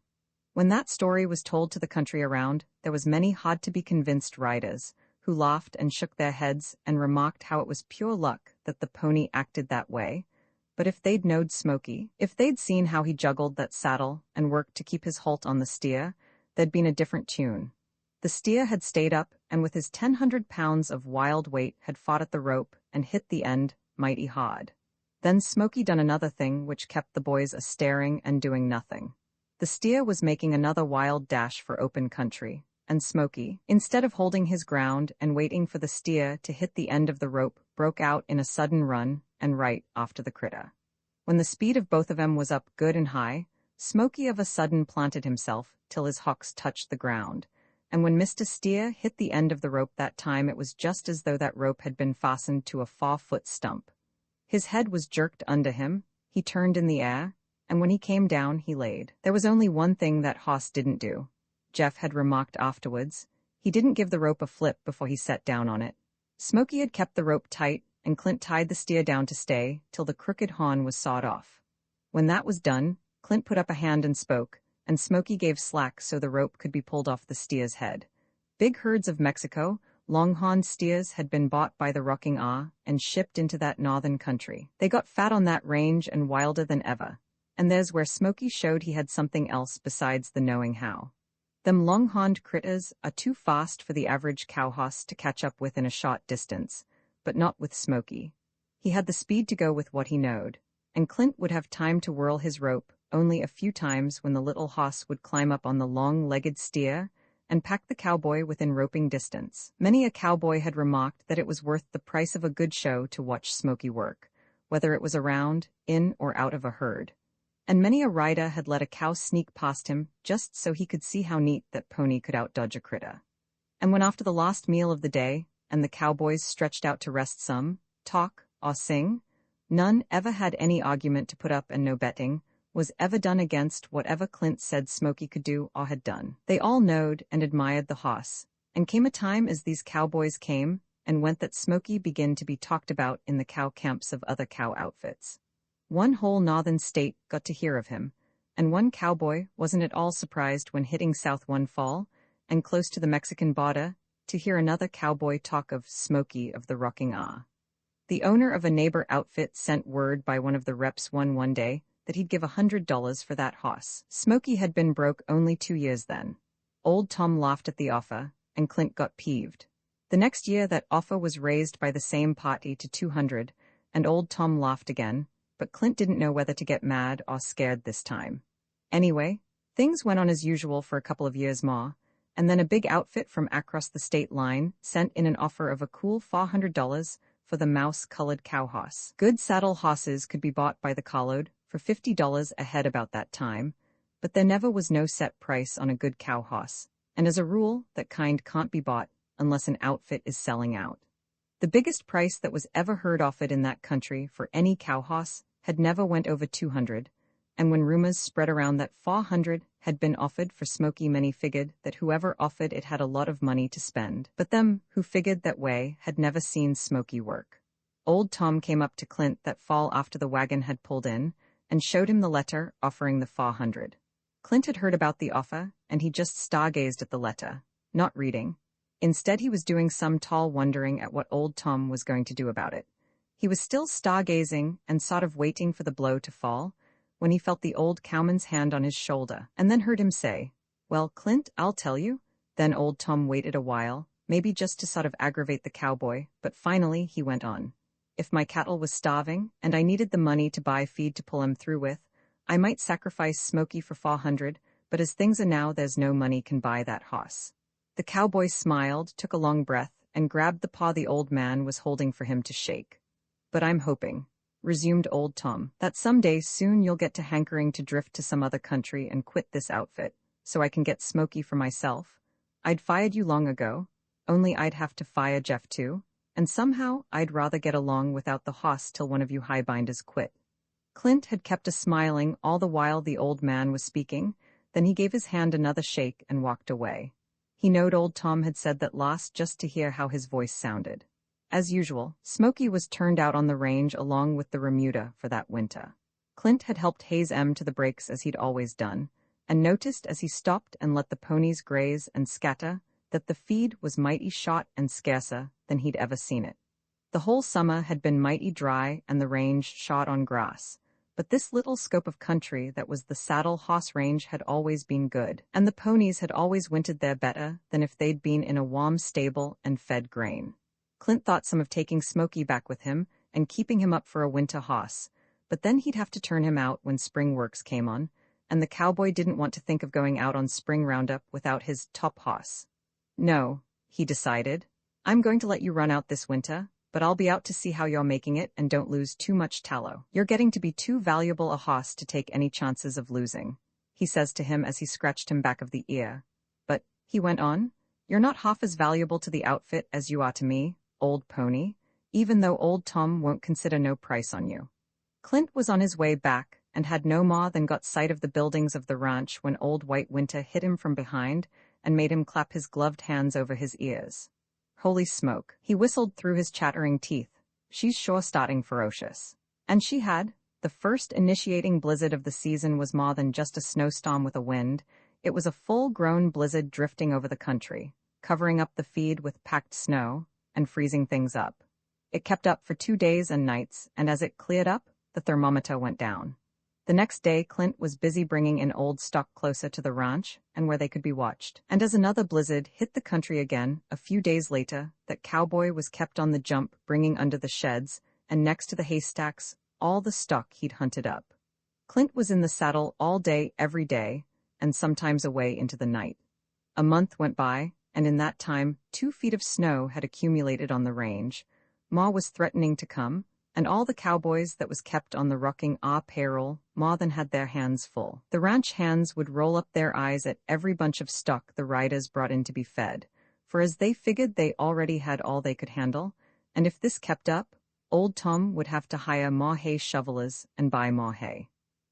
When that story was told to the country around, there was many hard-to-be-convinced riders, who laughed and shook their heads and remarked how it was pure luck that the pony acted that way. But if they'd knowed Smoky, if they'd seen how he juggled that saddle and worked to keep his holt on the steer, there'd been a different tune. The steer had stayed up, and with his 1,000 pounds of wild weight had fought at the rope and hit the end mighty hard. Then Smoky done another thing which kept the boys a-staring and doing nothing. The steer was making another wild dash for open country, and Smoky, instead of holding his ground and waiting for the steer to hit the end of the rope, broke out in a sudden run and right after the critter. When the speed of both of 'em was up good and high, Smoky of a sudden planted himself till his hocks touched the ground, and when Mr. Steer hit the end of the rope that time it was just as though that rope had been fastened to a 4-foot stump. His head was jerked under him, he turned in the air, and when he came down he laid. There was only one thing that hoss didn't do. Jeff had remarked afterwards. He didn't give the rope a flip before he sat down on it. Smoky had kept the rope tight, and Clint tied the steer down to stay till the crooked horn was sawed off. When that was done, Clint put up a hand and spoke, and Smoky gave slack so the rope could be pulled off the steer's head. Big herds of Mexico, longhorn steers had been bought by the Rocking R and shipped into that northern country. They got fat on that range and wilder than ever, and there's where Smoky showed he had something else besides the knowing how. Them longhorned critters are too fast for the average cowhorse to catch up with in a short distance, but not with Smoky. He had the speed to go with what he knowed, and Clint would have time to whirl his rope only a few times when the little hoss would climb up on the long-legged steer and pack the cowboy within roping distance. Many a cowboy had remarked that it was worth the price of a good show to watch Smoky work, whether it was around, in, or out of a herd. And many a rider had let a cow sneak past him just so he could see how neat that pony could outdodge a critter. And when after the last meal of the day, and the cowboys stretched out to rest some, talk, or sing, none ever had any argument to put up and no betting was ever done against whatever Clint said Smoky could do or had done. They all knowed and admired the hoss, and came a time as these cowboys came and went that Smoky began to be talked about in the cow camps of other cow outfits. One whole northern state got to hear of him, and one cowboy wasn't at all surprised when hitting south one fall, and close to the Mexican border, to hear another cowboy talk of Smoky of the Rocking R. The owner of a neighbor outfit sent word by one of the reps one day that he'd give $100 for that hoss. Smoky had been broke only 2 years then. Old Tom laughed at the offer, and Clint got peeved. The next year that offer was raised by the same party to $200, and old Tom laughed again, but Clint didn't know whether to get mad or scared this time. Anyway, things went on as usual for a couple of years more, and then a big outfit from across the state line sent in an offer of a cool $400 for the mouse-colored cow hoss. Good saddle hosses could be bought by the carload for $50 a head about that time, but there never was no set price on a good cow hoss, and as a rule, that kind can't be bought unless an outfit is selling out. The biggest price that was ever heard offered in that country for any cow hoss had never went over $200, and when rumors spread around that $400 had been offered for Smoky, many figured that whoever offered it had a lot of money to spend, but them who figured that way had never seen Smoky work. Old Tom came up to Clint that fall after the wagon had pulled in, and showed him the letter offering the $400. Clint had heard about the offer, and he just stargazed at the letter, not reading. Instead, he was doing some tall wondering at what old Tom was going to do about it. He was still stargazing and sort of waiting for the blow to fall, when he felt the old cowman's hand on his shoulder, and then heard him say, "Well, Clint, I'll tell you." Then old Tom waited a while, maybe just to sort of aggravate the cowboy, but finally he went on. "If my cattle was starving, and I needed the money to buy feed to pull 'em through with, I might sacrifice Smoky for $400, but as things are now, there's no money can buy that hoss." The cowboy smiled, took a long breath, and grabbed the paw the old man was holding for him to shake. "But I'm hoping," resumed old Tom, "that someday soon you'll get to hankering to drift to some other country and quit this outfit, so I can get Smoky for myself. I'd fired you long ago, only I'd have to fire Jeff too. And somehow I'd rather get along without the hoss till one of you highbinders quit." Clint had kept a smiling all the while the old man was speaking, then he gave his hand another shake and walked away. He knowed old Tom had said that last just to hear how his voice sounded. As usual, Smoky was turned out on the range along with the remuda for that winter. Clint had helped haze em to the brakes as he'd always done, and noticed as he stopped and let the ponies graze and scatter that the feed was mighty short and scarcer than he'd ever seen it. The whole summer had been mighty dry and the range shot on grass, but this little scope of country that was the saddle hoss range had always been good, and the ponies had always wintered there better than if they'd been in a warm stable and fed grain. Clint thought some of taking Smoky back with him and keeping him up for a winter hoss, but then he'd have to turn him out when spring works came on, and the cowboy didn't want to think of going out on spring roundup without his top hoss. "No," he decided, "I'm going to let you run out this winter, but I'll be out to see how you're making it and don't lose too much tallow. You're getting to be too valuable a hoss to take any chances of losing," he says to him as he scratched him back of the ear. "But," he went on, "you're not half as valuable to the outfit as you are to me, old pony, even though old Tom won't consider no price on you." Clint was on his way back and had no more than got sight of the buildings of the ranch when old White Winter hit him from behind and made him clap his gloved hands over his ears. "Holy smoke," he whistled through his chattering teeth. "She's sure starting ferocious." And she had. The first initiating blizzard of the season was more than just a snowstorm with a wind. It was a full-grown blizzard drifting over the country. covering up the feed with packed snow and freezing things up. It kept up for 2 days and nights, and as it cleared up, the thermometer went down. The next day, Clint was busy bringing in old stock closer to the ranch and where they could be watched. And as another blizzard hit the country again, a few days later, that cowboy was kept on the jump, bringing under the sheds and next to the haystacks all the stock he'd hunted up. Clint was in the saddle all day, every day, and sometimes away into the night. A month went by, and in that time, 2 feet of snow had accumulated on the range. Ma was threatening to come, and all the cowboys that was kept on the rocking payroll more than had their hands full. The ranch hands would roll up their eyes at every bunch of stock the riders brought in to be fed, for as they figured they already had all they could handle, and if this kept up, old Tom would have to hire more hay shovelers and buy more hay.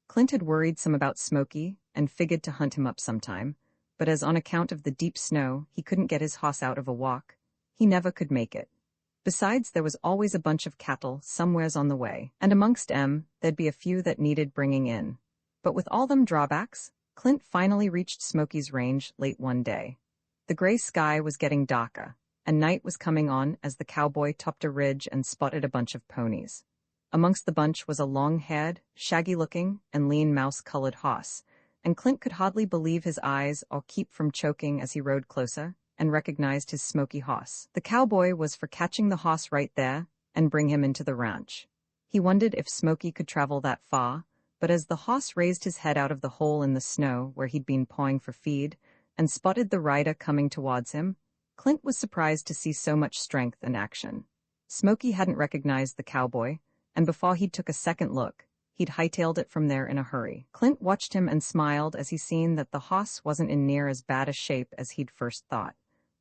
Clint had worried some about Smoky and figured to hunt him up sometime, but as on account of the deep snow he couldn't get his hoss out of a walk, he never could make it. Besides, there was always a bunch of cattle somewheres on the way, and amongst 'em, there'd be a few that needed bringing in. But with all them drawbacks, Clint finally reached Smoky's range late one day. The gray sky was getting darker, and night was coming on as the cowboy topped a ridge and spotted a bunch of ponies. Amongst the bunch was a long-haired, shaggy-looking, and lean mouse-colored hoss, and Clint could hardly believe his eyes or keep from choking as he rode closer and recognized his Smoky hoss. The cowboy was for catching the hoss right there and bring him into the ranch. He wondered if Smoky could travel that far, but as the hoss raised his head out of the hole in the snow where he'd been pawing for feed and spotted the rider coming towards him, Clint was surprised to see so much strength and action. Smoky hadn't recognized the cowboy, and before he took a second look, he'd hightailed it from there in a hurry. Clint watched him and smiled as he seen that the hoss wasn't in near as bad a shape as he'd first thought.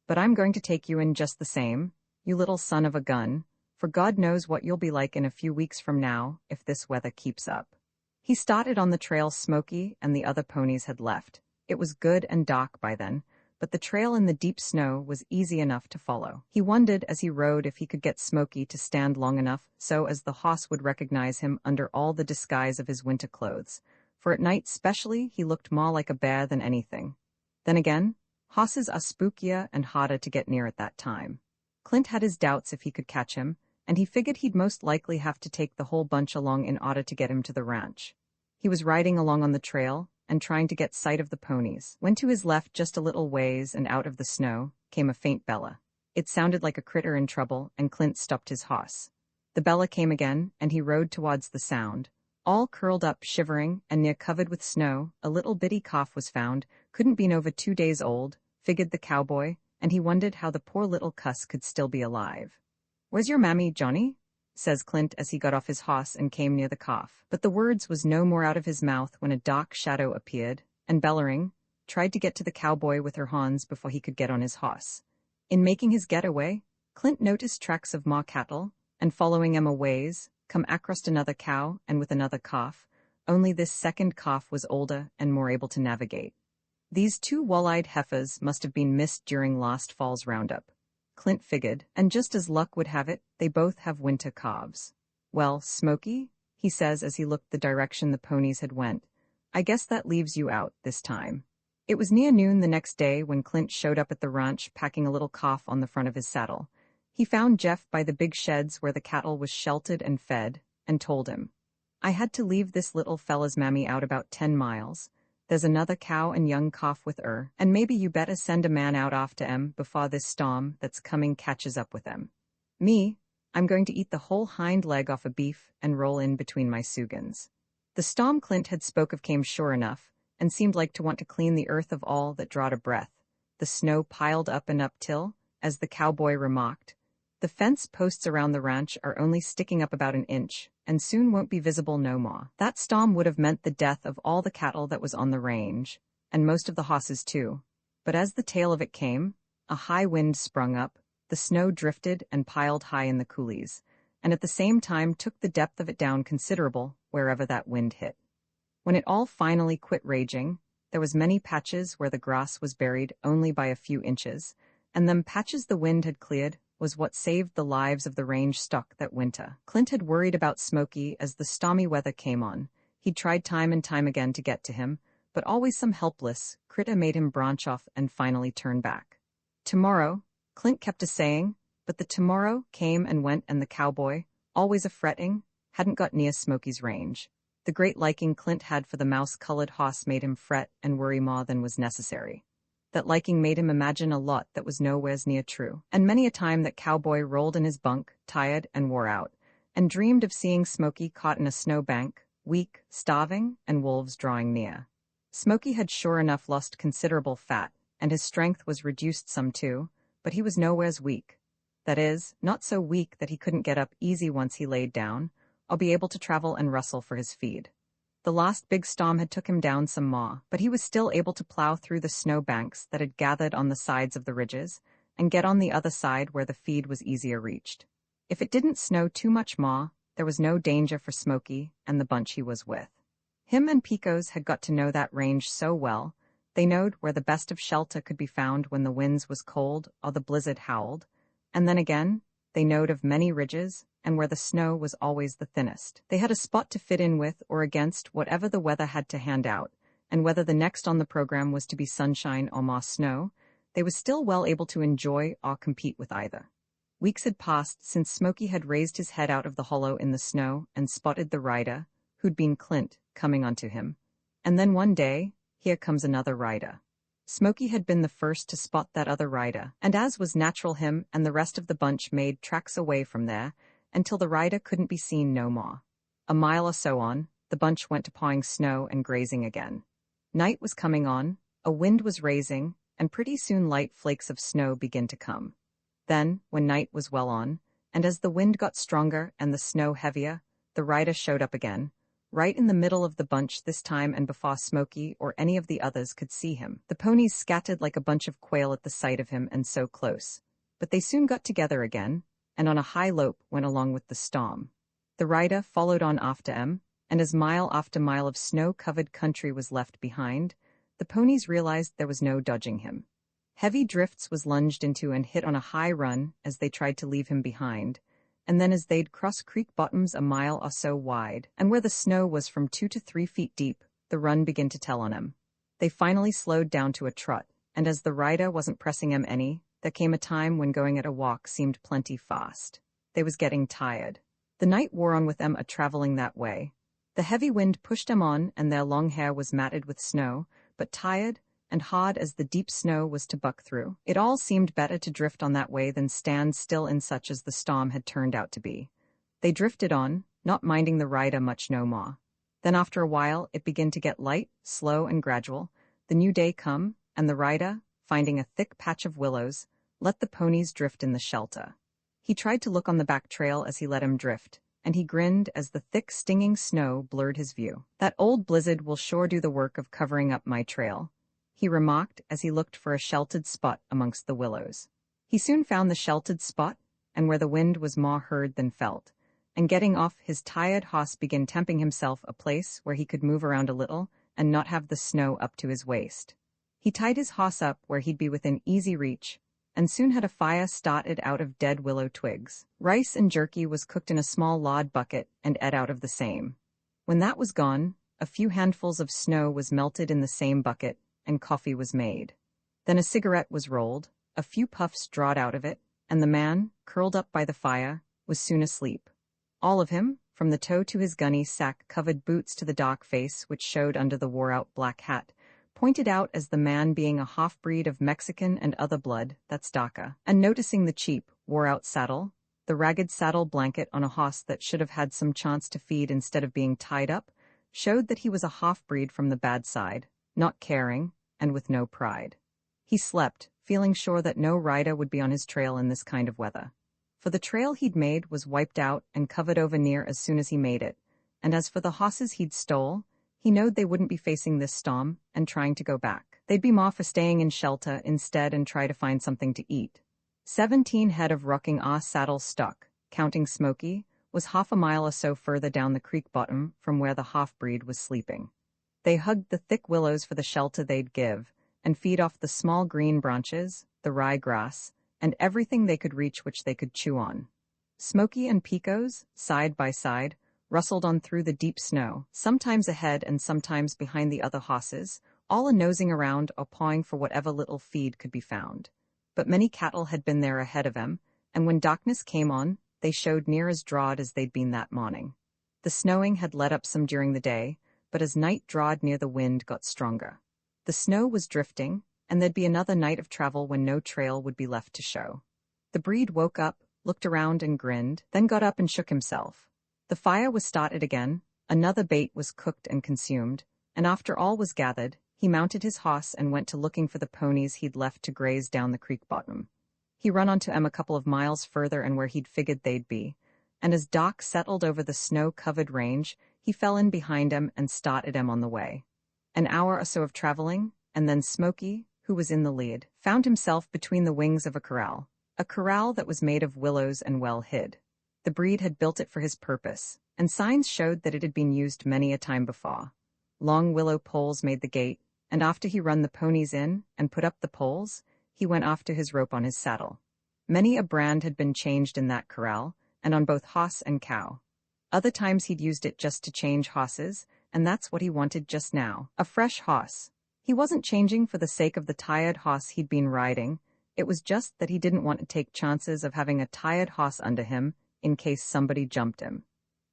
"But I'm going to take you in just the same, you little son of a gun, for God knows what you'll be like in a few weeks from now if this weather keeps up." He started on the trail Smoky and the other ponies had left. It was good and dark by then, but the trail in the deep snow was easy enough to follow. He wondered as he rode if he could get Smoky to stand long enough so as the hoss would recognize him under all the disguise of his winter clothes, for at night specially he looked more like a bear than anything. Then again, hosses are spookier and harder to get near at that time. Clint had his doubts if he could catch him, and he figured he'd most likely have to take the whole bunch along in order to get him to the ranch. He was riding along on the trail and trying to get sight of the ponies, when to his left just a little ways and out of the snow came a faint bella. It sounded like a critter in trouble, and Clint stopped his hoss. The bella came again, and he rode towards the sound. All curled up, shivering, and near covered with snow, a little bitty calf was found, couldn't been over 2 days old, figured the cowboy, and he wondered how the poor little cuss could still be alive. "Where's your mammy, Johnny?" says Clint as he got off his hoss and came near the calf. But the words was no more out of his mouth when a dark shadow appeared, and bellering, tried to get to the cowboy with her horns before he could get on his hoss. In making his getaway, Clint noticed tracks of more cattle, and following 'em a ways, come across another cow and with another calf, only this second calf was older and more able to navigate. These 2 wall-eyed heifers must have been missed during last fall's roundup, Clint figured, and just as luck would have it, they both have winter calves. "Well, Smoky," he says as he looked the direction the ponies had went, "I guess that leaves you out this time." It was near noon the next day when Clint showed up at the ranch packing a little calf on the front of his saddle. He found Jeff by the big sheds where the cattle was sheltered and fed, and told him, "I had to leave this little fella's mammy out about 10 miles. There's another cow and young calf with her, and maybe you better send a man out after 'em before this storm that's coming catches up with 'em. Me, I'm going to eat the whole hind leg off a beef and roll in between my Sugans." The storm Clint had spoke of came sure enough, and seemed like to want to clean the earth of all that drawed a breath. The snow piled up and up till, as the cowboy remarked, "The fence posts around the ranch are only sticking up about an inch, and soon won't be visible no more." That storm would have meant the death of all the cattle that was on the range, and most of the hosses too. But as the tail of it came, a high wind sprung up, the snow drifted and piled high in the coulees, and at the same time took the depth of it down considerable wherever that wind hit. When it all finally quit raging, there was many patches where the grass was buried only by a few inches, and them patches the wind had cleared was what saved the lives of the range stock that winter. Clint had worried about Smoky as the stormy weather came on. He'd tried time and time again to get to him, but always some helpless critter made him branch off and finally turn back. Tomorrow, Clint kept saying, but the tomorrow came and went, and the cowboy, always a fretting, hadn't got near Smoky's range. The great liking Clint had for the mouse-colored hoss made him fret and worry more than was necessary. That liking made him imagine a lot that was nowheres near true. And many a time that cowboy rolled in his bunk, tired and wore out, and dreamed of seeing Smoky caught in a snowbank, weak, starving, and wolves drawing near. Smoky had sure enough lost considerable fat, and his strength was reduced some too, but he was nowheres weak. That is, not so weak that he couldn't get up easy once he laid down, or be able to travel and rustle for his feed. The last big storm had took him down some more, but he was still able to plow through the snow banks that had gathered on the sides of the ridges, and get on the other side where the feed was easier reached. If it didn't snow too much more, there was no danger for Smoky and the bunch he was with. Him and Picos had got to know that range so well, they knowed where the best of shelter could be found when the winds was cold or the blizzard howled, and then again, they knowed of many ridges, and where the snow was always the thinnest. They had a spot to fit in with or against whatever the weather had to hand out, and whether the next on the program was to be sunshine or more snow, they was still well able to enjoy or compete with either. Weeks had passed since Smoky had raised his head out of the hollow in the snow and spotted the rider, who'd been Clint, coming onto him. And then one day, here comes another rider. Smoky had been the first to spot that other rider, and as was natural, him and the rest of the bunch made tracks away from there, until the rider couldn't be seen no more. A mile or so on, the bunch went to pawing snow and grazing again. Night was coming on, a wind was raising, and pretty soon light flakes of snow began to come. Then, when night was well on, and as the wind got stronger and the snow heavier, the rider showed up again, right in the middle of the bunch this time, and before Smoky or any of the others could see him. The ponies scattered like a bunch of quail at the sight of him, and so close. But they soon got together again, and on a high lope went along with the storm. The rider followed on after him, and as mile after mile of snow-covered country was left behind, the ponies realized there was no dodging him. Heavy drifts was lunged into and hit on a high run as they tried to leave him behind, and then as they'd cross creek bottoms a mile or so wide, and where the snow was from 2 to 3 feet deep, the run began to tell on him. They finally slowed down to a trot, and as the rider wasn't pressing him any, there came a time when going at a walk seemed plenty fast. They was getting tired. The night wore on with them a-traveling that way. The heavy wind pushed them on, and their long hair was matted with snow, but tired and hard as the deep snow was to buck through, it all seemed better to drift on that way than stand still in such as the storm had turned out to be. They drifted on, not minding the rider much no more. Then after a while it began to get light, slow, and gradual. The new day come, and the rider, finding a thick patch of willows, let the ponies drift in the shelter. He tried to look on the back trail as he let him drift, and he grinned as the thick stinging snow blurred his view. "That old blizzard will sure do the work of covering up my trail," he remarked as he looked for a sheltered spot amongst the willows. He soon found the sheltered spot, and where the wind was more heard than felt, and getting off his tired hoss began tempting himself a place where he could move around a little and not have the snow up to his waist. He tied his hoss up where he'd be within easy reach, and soon had a fire started out of dead willow twigs. Rice and jerky was cooked in a small lard bucket and ate out of the same. When that was gone, a few handfuls of snow was melted in the same bucket, and coffee was made. Then a cigarette was rolled, a few puffs drawed out of it, and the man, curled up by the fire, was soon asleep. All of him, from the toe to his gunny sack-covered boots to the dark face which showed under the wore-out black hat, pointed out as the man being a half-breed of Mexican and other blood, that's DACA, and noticing the cheap, wore-out saddle, the ragged saddle blanket on a hoss that should have had some chance to feed instead of being tied up, showed that he was a half-breed from the bad side, not caring, and with no pride. He slept, feeling sure that no rider would be on his trail in this kind of weather. For the trail he'd made was wiped out and covered over near as soon as he made it, and as for the hosses he'd stole, he knowed they wouldn't be facing this storm and trying to go back. They'd be more for staying in shelter instead and try to find something to eat. 17 head of rocking saddle stock, counting Smoky, was half a mile or so further down the creek bottom from where the half-breed was sleeping. They hugged the thick willows for the shelter they'd give, and feed off the small green branches, the rye grass, and everything they could reach which they could chew on. Smoky and Picos, side by side, rustled on through the deep snow, sometimes ahead and sometimes behind the other hosses, all a-nosing around or pawing for whatever little feed could be found. but many cattle had been there ahead of him, and when darkness came on, they showed near as drawed as they'd been that morning. The snowing had let up some during the day, but as night drawed near the wind got stronger. The snow was drifting, and there'd be another night of travel when no trail would be left to show. The breed woke up, looked around and grinned, then got up and shook himself. The fire was started again, another bait was cooked and consumed, and after all was gathered, he mounted his horse and went to looking for the ponies he'd left to graze down the creek bottom. He run onto 'em a couple of miles further and where he'd figured they'd be, and as Doc settled over the snow-covered range, he fell in behind him and started him on the way. An hour or so of traveling, and then Smoky, who was in the lead, found himself between the wings of a corral that was made of willows and well hid. The breed had built it for his purpose, and signs showed that it had been used many a time before. Long willow poles made the gate, and after he run the ponies in and put up the poles, he went off to his rope on his saddle. Many a brand had been changed in that corral, and on both hoss and cow. Other times he'd used it just to change hosses, and that's what he wanted just now, a fresh hoss. He wasn't changing for the sake of the tired hoss he'd been riding, it was just that he didn't want to take chances of having a tired hoss under him in case somebody jumped him.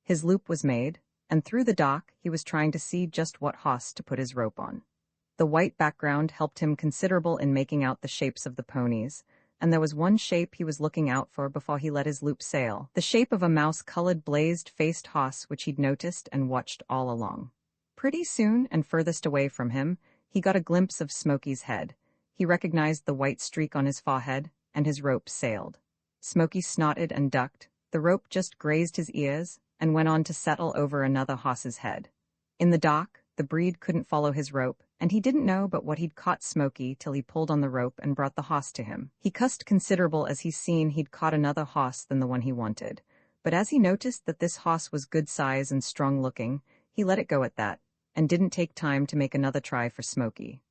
His loop was made, and through the dock he was trying to see just what hoss to put his rope on. The white background helped him considerable in making out the shapes of the ponies, and there was one shape he was looking out for before he let his loop sail, the shape of a mouse-colored blazed-faced hoss which he'd noticed and watched all along. Pretty soon, and furthest away from him, he got a glimpse of Smoky's head. He recognized the white streak on his forehead, and his rope sailed. Smoky snorted and ducked, the rope just grazed his ears, and went on to settle over another hoss's head. In the dock, the breed couldn't follow his rope, and he didn't know but what he'd caught Smoky till he pulled on the rope and brought the hoss to him. He cussed considerable as he seen he'd caught another hoss than the one he wanted, but as he noticed that this hoss was good size and strong-looking, he let it go at that, and didn't take time to make another try for Smoky.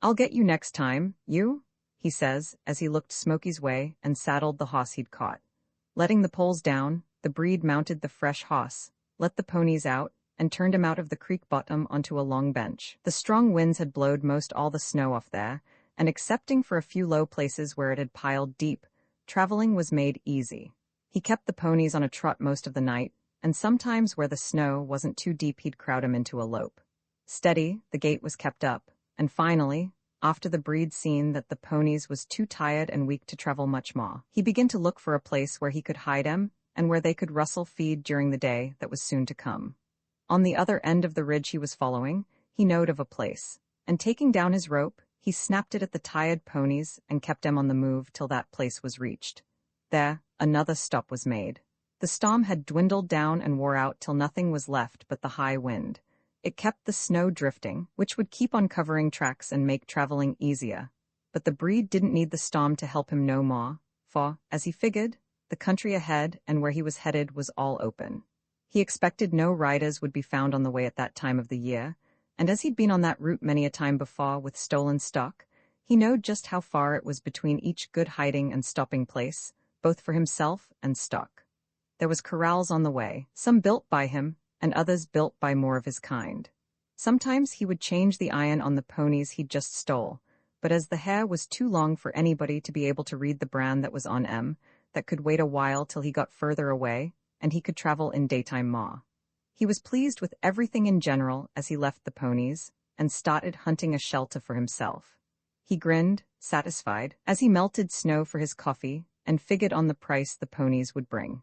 "I'll get you next time, you," he says, as he looked Smoky's way and saddled the hoss he'd caught. Letting the poles down, the breed mounted the fresh hoss, let the ponies out, and turned him out of the creek bottom onto a long bench. The strong winds had blowed most all the snow off there, and excepting for a few low places where it had piled deep, traveling was made easy. He kept the ponies on a trot most of the night, and sometimes where the snow wasn't too deep he'd crowd 'em into a lope. Steady, the gait was kept up, and finally, after the breed seen that the ponies was too tired and weak to travel much more, he began to look for a place where he could hide 'em and where they could rustle feed during the day that was soon to come. On the other end of the ridge he was following, he knowed of a place, and taking down his rope, he snapped it at the tired ponies and kept them on the move till that place was reached. There, another stop was made. The storm had dwindled down and wore out till nothing was left but the high wind. It kept the snow drifting, which would keep on covering tracks and make traveling easier. But the breed didn't need the storm to help him no more, for, as he figured, the country ahead and where he was headed was all open. He expected no riders would be found on the way at that time of the year, and as he'd been on that route many a time before with stolen stock, he knowed just how far it was between each good hiding and stopping place, both for himself and stock. There was corrals on the way, some built by him, and others built by more of his kind. Sometimes he would change the iron on the ponies he'd just stole, but as the hair was too long for anybody to be able to read the brand that was on em, that could wait a while till he got further away, and he could travel in daytime more. He was pleased with everything in general as he left the ponies, and started hunting a shelter for himself. He grinned, satisfied, as he melted snow for his coffee, and figured on the price the ponies would bring.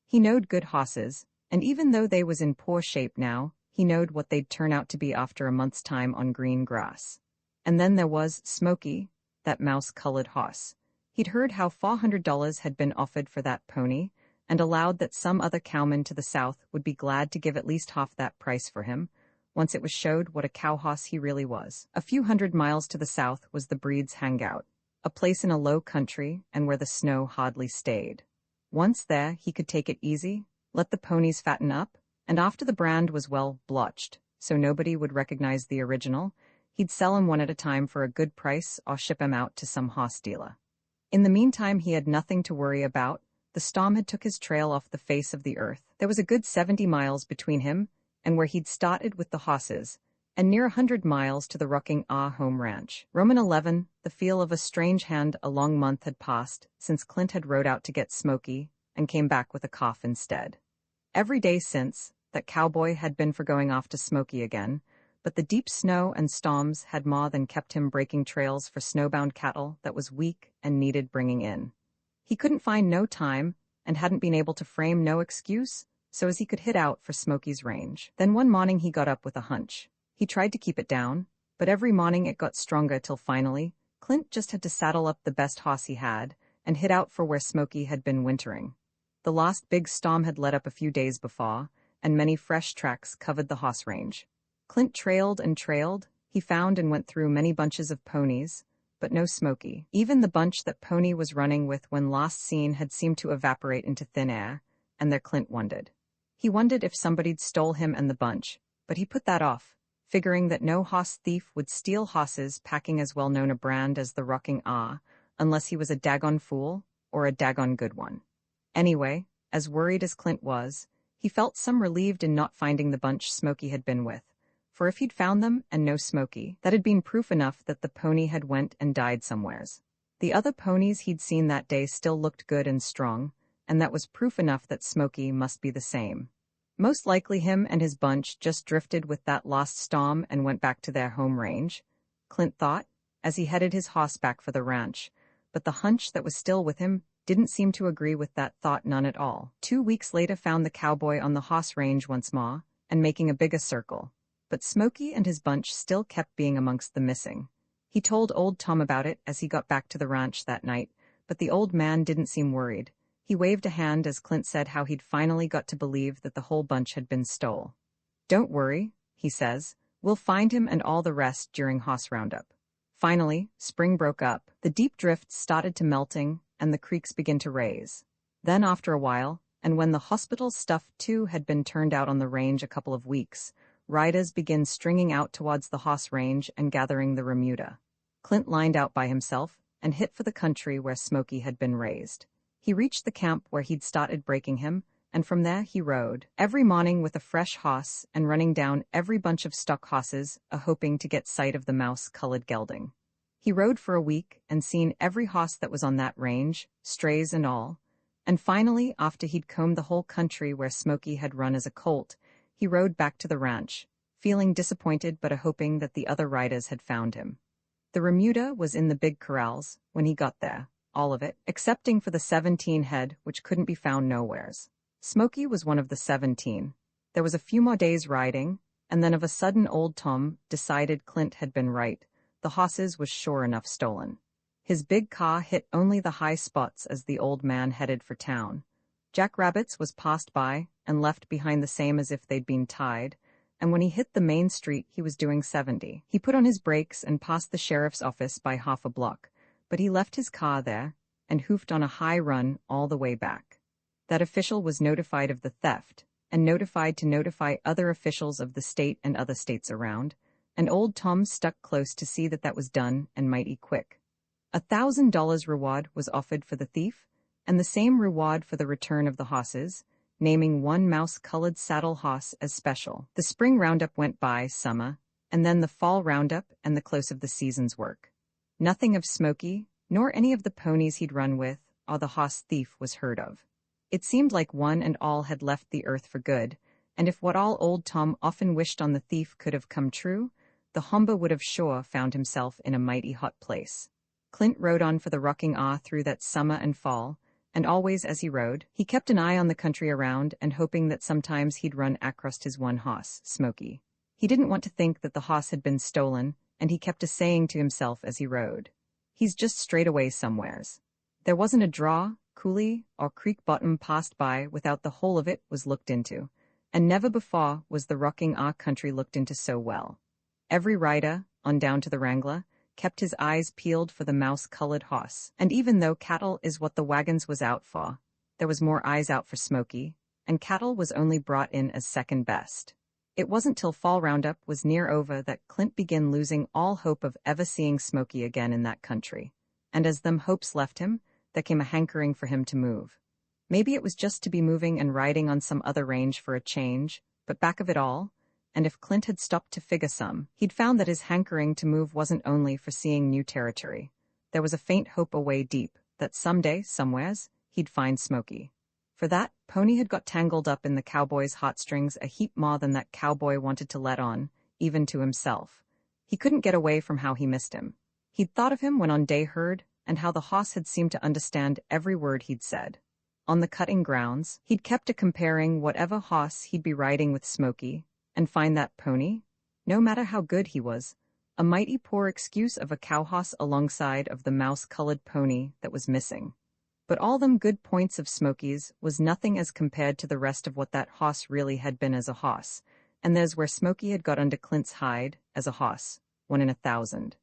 He knowed good hosses, and even though they was in poor shape now, he knowed what they'd turn out to be after a month's time on green grass. And then there was Smoky, that mouse-colored hoss. He'd heard how $400 had been offered for that pony, and allowed that some other cowman to the south would be glad to give at least half that price for him, once it was showed what a cow hoss he really was. A few hundred miles to the south was the breed's hangout, a place in a low country and where the snow hardly stayed. Once there, he could take it easy, let the ponies fatten up, and after the brand was well blotched, so nobody would recognize the original, he'd sell 'em one at a time for a good price or ship 'em out to some hoss dealer. In the meantime he had nothing to worry about. The storm had took his trail off the face of the earth. There was a good 70 miles between him and where he'd started with the hosses, and near 100 miles to the rocking home ranch. Roman 11, the feel of a strange hand. A long month had passed since Clint had rode out to get Smoky and came back with a cough instead. Every day since, that cowboy had been for going off to Smoky again, but the deep snow and storms had more than kept him breaking trails for snowbound cattle that was weak and needed bringing in. He couldn't find no time and hadn't been able to frame no excuse so as he could hit out for Smoky's range. Then one morning he got up with a hunch. He tried to keep it down, but every morning it got stronger till finally, Clint just had to saddle up the best hoss he had and hit out for where Smoky had been wintering. The last big storm had let up a few days before, and many fresh tracks covered the hoss range. Clint trailed and trailed. He found and went through many bunches of ponies, but no Smoky. Even the bunch that Pony was running with when last seen had seemed to evaporate into thin air, and there Clint wondered. He wondered if somebody'd stole him and the bunch, but he put that off, figuring that no hoss thief would steal hosses packing as well-known a brand as the Rocking unless he was a daggone fool, or a daggone good one. Anyway, as worried as Clint was, he felt some relieved in not finding the bunch Smoky had been with, for if he'd found them and no Smoky, that had been proof enough that the pony had went and died somewheres. The other ponies he'd seen that day still looked good and strong, and that was proof enough that Smoky must be the same. Most likely him and his bunch just drifted with that lost storm and went back to their home range, Clint thought, as he headed his hoss back for the ranch, but the hunch that was still with him didn't seem to agree with that thought none at all. 2 weeks later found the cowboy on the hoss range once more, and making a bigger circle, but Smoky and his bunch still kept being amongst the missing. He told old Tom about it as he got back to the ranch that night, but the old man didn't seem worried. He waved a hand as Clint said how he'd finally got to believe that the whole bunch had been stole. "Don't worry," he says, "we'll find him and all the rest during hoss roundup." Finally, spring broke up, the deep drifts started to melting, and the creeks began to raise. Then after a while, and when the hospital stuff too had been turned out on the range a couple of weeks, riders began stringing out towards the hoss range and gathering the remuda. Clint lined out by himself and hit for the country where Smoky had been raised. He reached the camp where he'd started breaking him, and from there he rode, every morning with a fresh hoss and running down every bunch of stock hosses, hoping to get sight of the mouse-colored gelding. He rode for a week and seen every hoss that was on that range, strays and all, and finally, after he'd combed the whole country where Smoky had run as a colt, he rode back to the ranch, feeling disappointed but hoping that the other riders had found him. The remuda was in the big corrals when he got there, all of it, excepting for the 17 head which couldn't be found nowheres. Smoky was one of the 17. There was a few more days riding, and then of a sudden old Tom decided Clint had been right. The hosses was sure enough stolen. His big car hit only the high spots as the old man headed for town. Jackrabbits was passed by and left behind the same as if they'd been tied, and when he hit the main street he was doing 70. He put on his brakes and passed the sheriff's office by half a block, but he left his car there and hoofed on a high run all the way back. That official was notified of the theft, and notified to notify other officials of the state and other states around, and old Tom stuck close to see that that was done and mighty quick. $1,000 reward was offered for the thief, and the same reward for the return of the hosses, naming one mouse-colored saddle hoss as special. The spring roundup went by, summer, and then the fall roundup and the close of the season's work. Nothing of Smoky, nor any of the ponies he'd run with, or the hoss thief was heard of. It seemed like one and all had left the earth for good, and if what all old Tom often wished on the thief could have come true, the Humber would have sure found himself in a mighty hot place. Clint rode on for the rocking through that summer and fall, and always as he rode, he kept an eye on the country around and hoping that sometimes he'd run across his one hoss, Smoky. He didn't want to think that the hoss had been stolen, and he kept a saying to himself as he rode, "He's just straight away somewheres." There wasn't a draw, coulee, or creek bottom passed by without the whole of it was looked into, and never before was the rocking country looked into so well. Every rider, on down to the wrangler, kept his eyes peeled for the mouse-colored hoss, and even though cattle is what the wagons was out for, there was more eyes out for Smoky, and cattle was only brought in as second best. It wasn't till fall roundup was near over that Clint began losing all hope of ever seeing Smoky again in that country, and as them hopes left him, there came a hankering for him to move. Maybe it was just to be moving and riding on some other range for a change, but back of it all, and if Clint had stopped to figure some, he'd found that his hankering to move wasn't only for seeing new territory. There was a faint hope away deep that someday, somewheres, he'd find Smoky. For that, Pony had got tangled up in the cowboy's heartstrings a heap more than that cowboy wanted to let on, even to himself. He couldn't get away from how he missed him. He'd thought of him when on day herd, and how the hoss had seemed to understand every word he'd said. On the cutting grounds, he'd kept a comparing whatever hoss he'd be riding with Smoky, and find that Pony, no matter how good he was, a mighty poor excuse of a cow hoss alongside of the mouse-colored pony that was missing. But all them good points of Smoky's was nothing as compared to the rest of what that hoss really had been as a hoss, and there's where Smoky had got under Clint's hide as a hoss, 1 in 1,000.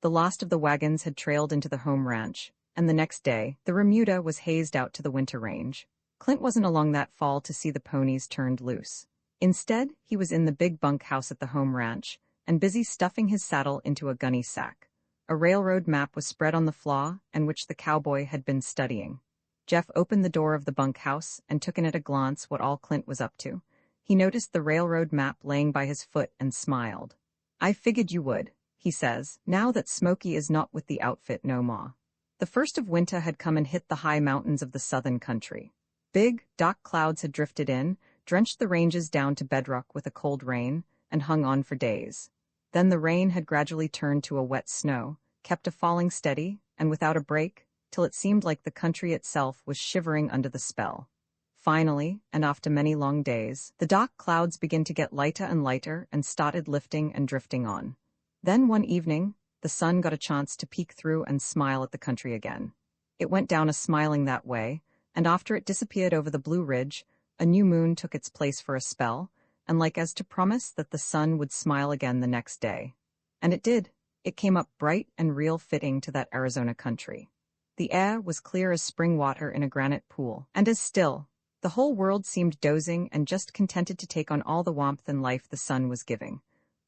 The last of the wagons had trailed into the home ranch, and the next day, the remuda was hazed out to the winter range. Clint wasn't along that fall to see the ponies turned loose. Instead, he was in the big bunkhouse at the home ranch, and busy stuffing his saddle into a gunny sack. A railroad map was spread on the floor, and which the cowboy had been studying. Jeff opened the door of the bunkhouse and took in at a glance what all Clint was up to. He noticed the railroad map laying by his foot and smiled. "I figured you would," he says, "now that Smoky is not with the outfit no more." The first of winter had come and hit the high mountains of the southern country. Big, dark clouds had drifted in, drenched the ranges down to bedrock with a cold rain, and hung on for days. Then the rain had gradually turned to a wet snow, kept a-falling steady, and without a break, till it seemed like the country itself was shivering under the spell. Finally, and after many long days, the dark clouds began to get lighter and lighter and started lifting and drifting on. Then one evening, the sun got a chance to peek through and smile at the country again. It went down a-smiling that way, and after it disappeared over the Blue Ridge, a new moon took its place for a spell, and like as to promise that the sun would smile again the next day. And it did. It came up bright and real fitting to that Arizona country. The air was clear as spring water in a granite pool, and as still. The whole world seemed dozing and just contented to take on all the warmth and life the sun was giving.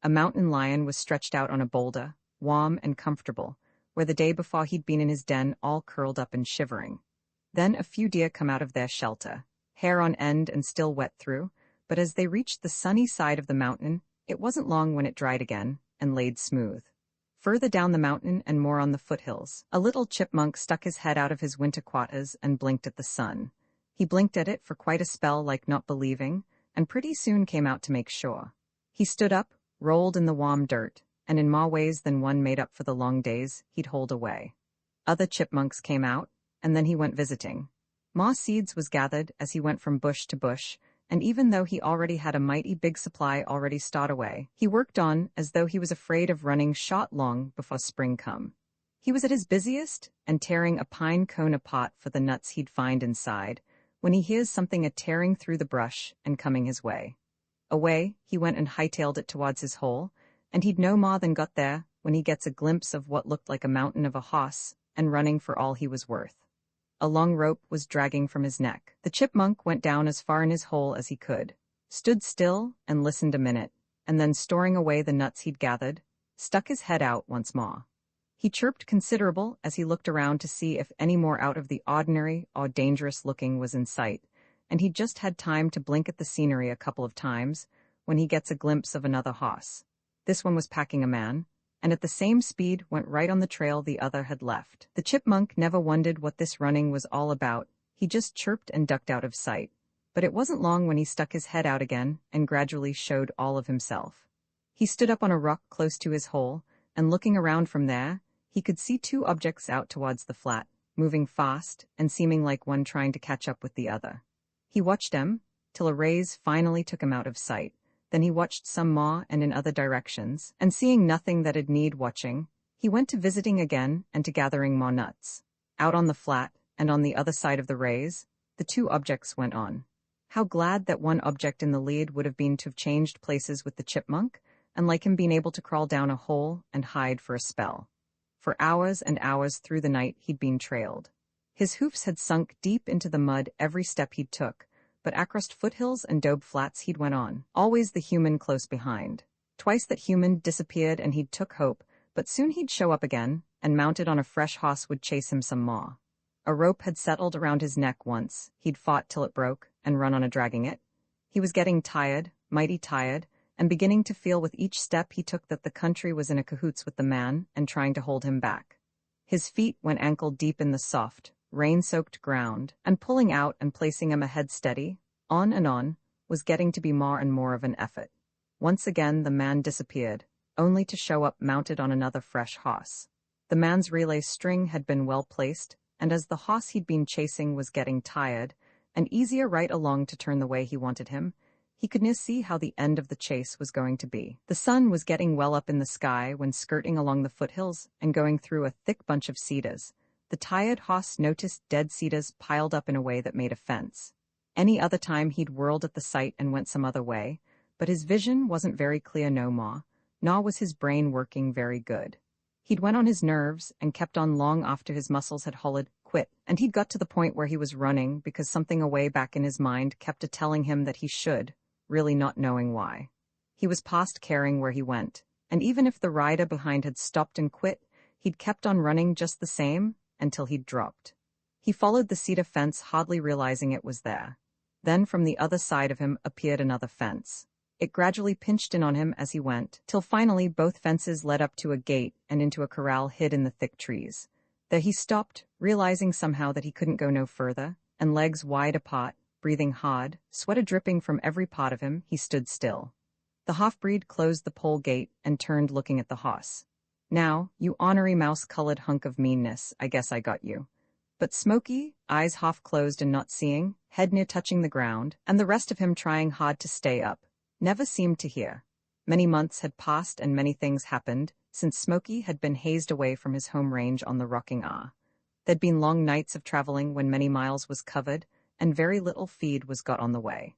A mountain lion was stretched out on a boulder, warm and comfortable, where the day before he'd been in his den all curled up and shivering. Then a few deer come out of their shelter, hair on end and still wet through, but as they reached the sunny side of the mountain, it wasn't long when it dried again and laid smooth. Further down the mountain and more on the foothills, a little chipmunk stuck his head out of his winter quarters and blinked at the sun. He blinked at it for quite a spell like not believing, and pretty soon came out to make sure. He stood up, rolled in the warm dirt, and in more ways than one made up for the long days he'd holed away. Other chipmunks came out, and then he went visiting. More seeds was gathered as he went from bush to bush, and even though he already had a mighty big supply already stored away, he worked on as though he was afraid of running short long before spring come. He was at his busiest and tearing a pine cone apart for the nuts he'd find inside, when he hears something a-tearing through the brush and coming his way. Away, he went and hightailed it towards his hole, and he'd no more than got there when he gets a glimpse of what looked like a mountain of a hoss and running for all he was worth. A long rope was dragging from his neck. The chipmunk went down as far in his hole as he could, stood still and listened a minute, and then storing away the nuts he'd gathered, stuck his head out once more. He chirped considerable as he looked around to see if any more out of the ordinary or dangerous looking was in sight, and he'd just had time to blink at the scenery a couple of times when he gets a glimpse of another hoss. This one was packing a man, and at the same speed went right on the trail the other had left. The chipmunk never wondered what this running was all about. He just chirped and ducked out of sight. But it wasn't long when he stuck his head out again and gradually showed all of himself. He stood up on a rock close to his hole, and looking around from there, he could see two objects out towards the flat, moving fast and seeming like one trying to catch up with the other. He watched them, till a raise finally took him out of sight. Then he watched some more and in other directions, and seeing nothing that'd need watching, he went to visiting again and to gathering more nuts. Out on the flat, and on the other side of the raise, the two objects went on. How glad that one object in the lead would have been to have changed places with the chipmunk, and like him being able to crawl down a hole and hide for a spell. For hours and hours through the night he'd been trailed. His hoofs had sunk deep into the mud every step he took, but across foothills and dobe flats he'd went on, always the human close behind. Twice that human disappeared and he'd took hope, but soon he'd show up again, and mounted on a fresh hoss would chase him some more. A rope had settled around his neck once, he'd fought till it broke, and run on a dragging it. He was getting tired, mighty tired, and beginning to feel with each step he took that the country was in a cahoots with the man and trying to hold him back. His feet went ankle-deep in the soft, rain-soaked ground, and pulling out and placing him ahead steady, on and on, was getting to be more and more of an effort. Once again the man disappeared, only to show up mounted on another fresh hoss. The man's relay string had been well placed, and as the hoss he'd been chasing was getting tired, and easier right along to turn the way he wanted him, he could near see how the end of the chase was going to be. The sun was getting well up in the sky when skirting along the foothills and going through a thick bunch of cedars. The tired hoss noticed dead cedars piled up in a way that made a fence. Any other time he'd whirled at the sight and went some other way, but his vision wasn't very clear no more, nor was his brain working very good. He'd went on his nerves and kept on long after his muscles had hollered, quit, and he'd got to the point where he was running because something away back in his mind kept a-telling him that he should, really not knowing why. He was past caring where he went, and even if the rider behind had stopped and quit, he'd kept on running just the same until he'd dropped. He followed the cedar fence, hardly realizing it was there. Then from the other side of him appeared another fence. It gradually pinched in on him as he went, till finally both fences led up to a gate and into a corral hid in the thick trees. There he stopped, realizing somehow that he couldn't go no further, and legs wide apart, breathing hard, sweat dripping from every part of him, he stood still. The half-breed closed the pole gate and turned looking at the hoss. Now, you ornery mouse-colored hunk of meanness, I guess I got you. But Smoky, eyes half-closed and not seeing, head near touching the ground, and the rest of him trying hard to stay up, never seemed to hear. Many months had passed and many things happened since Smoky had been hazed away from his home range on the Rocking Ah. There'd been long nights of traveling when many miles was covered, and very little feed was got on the way.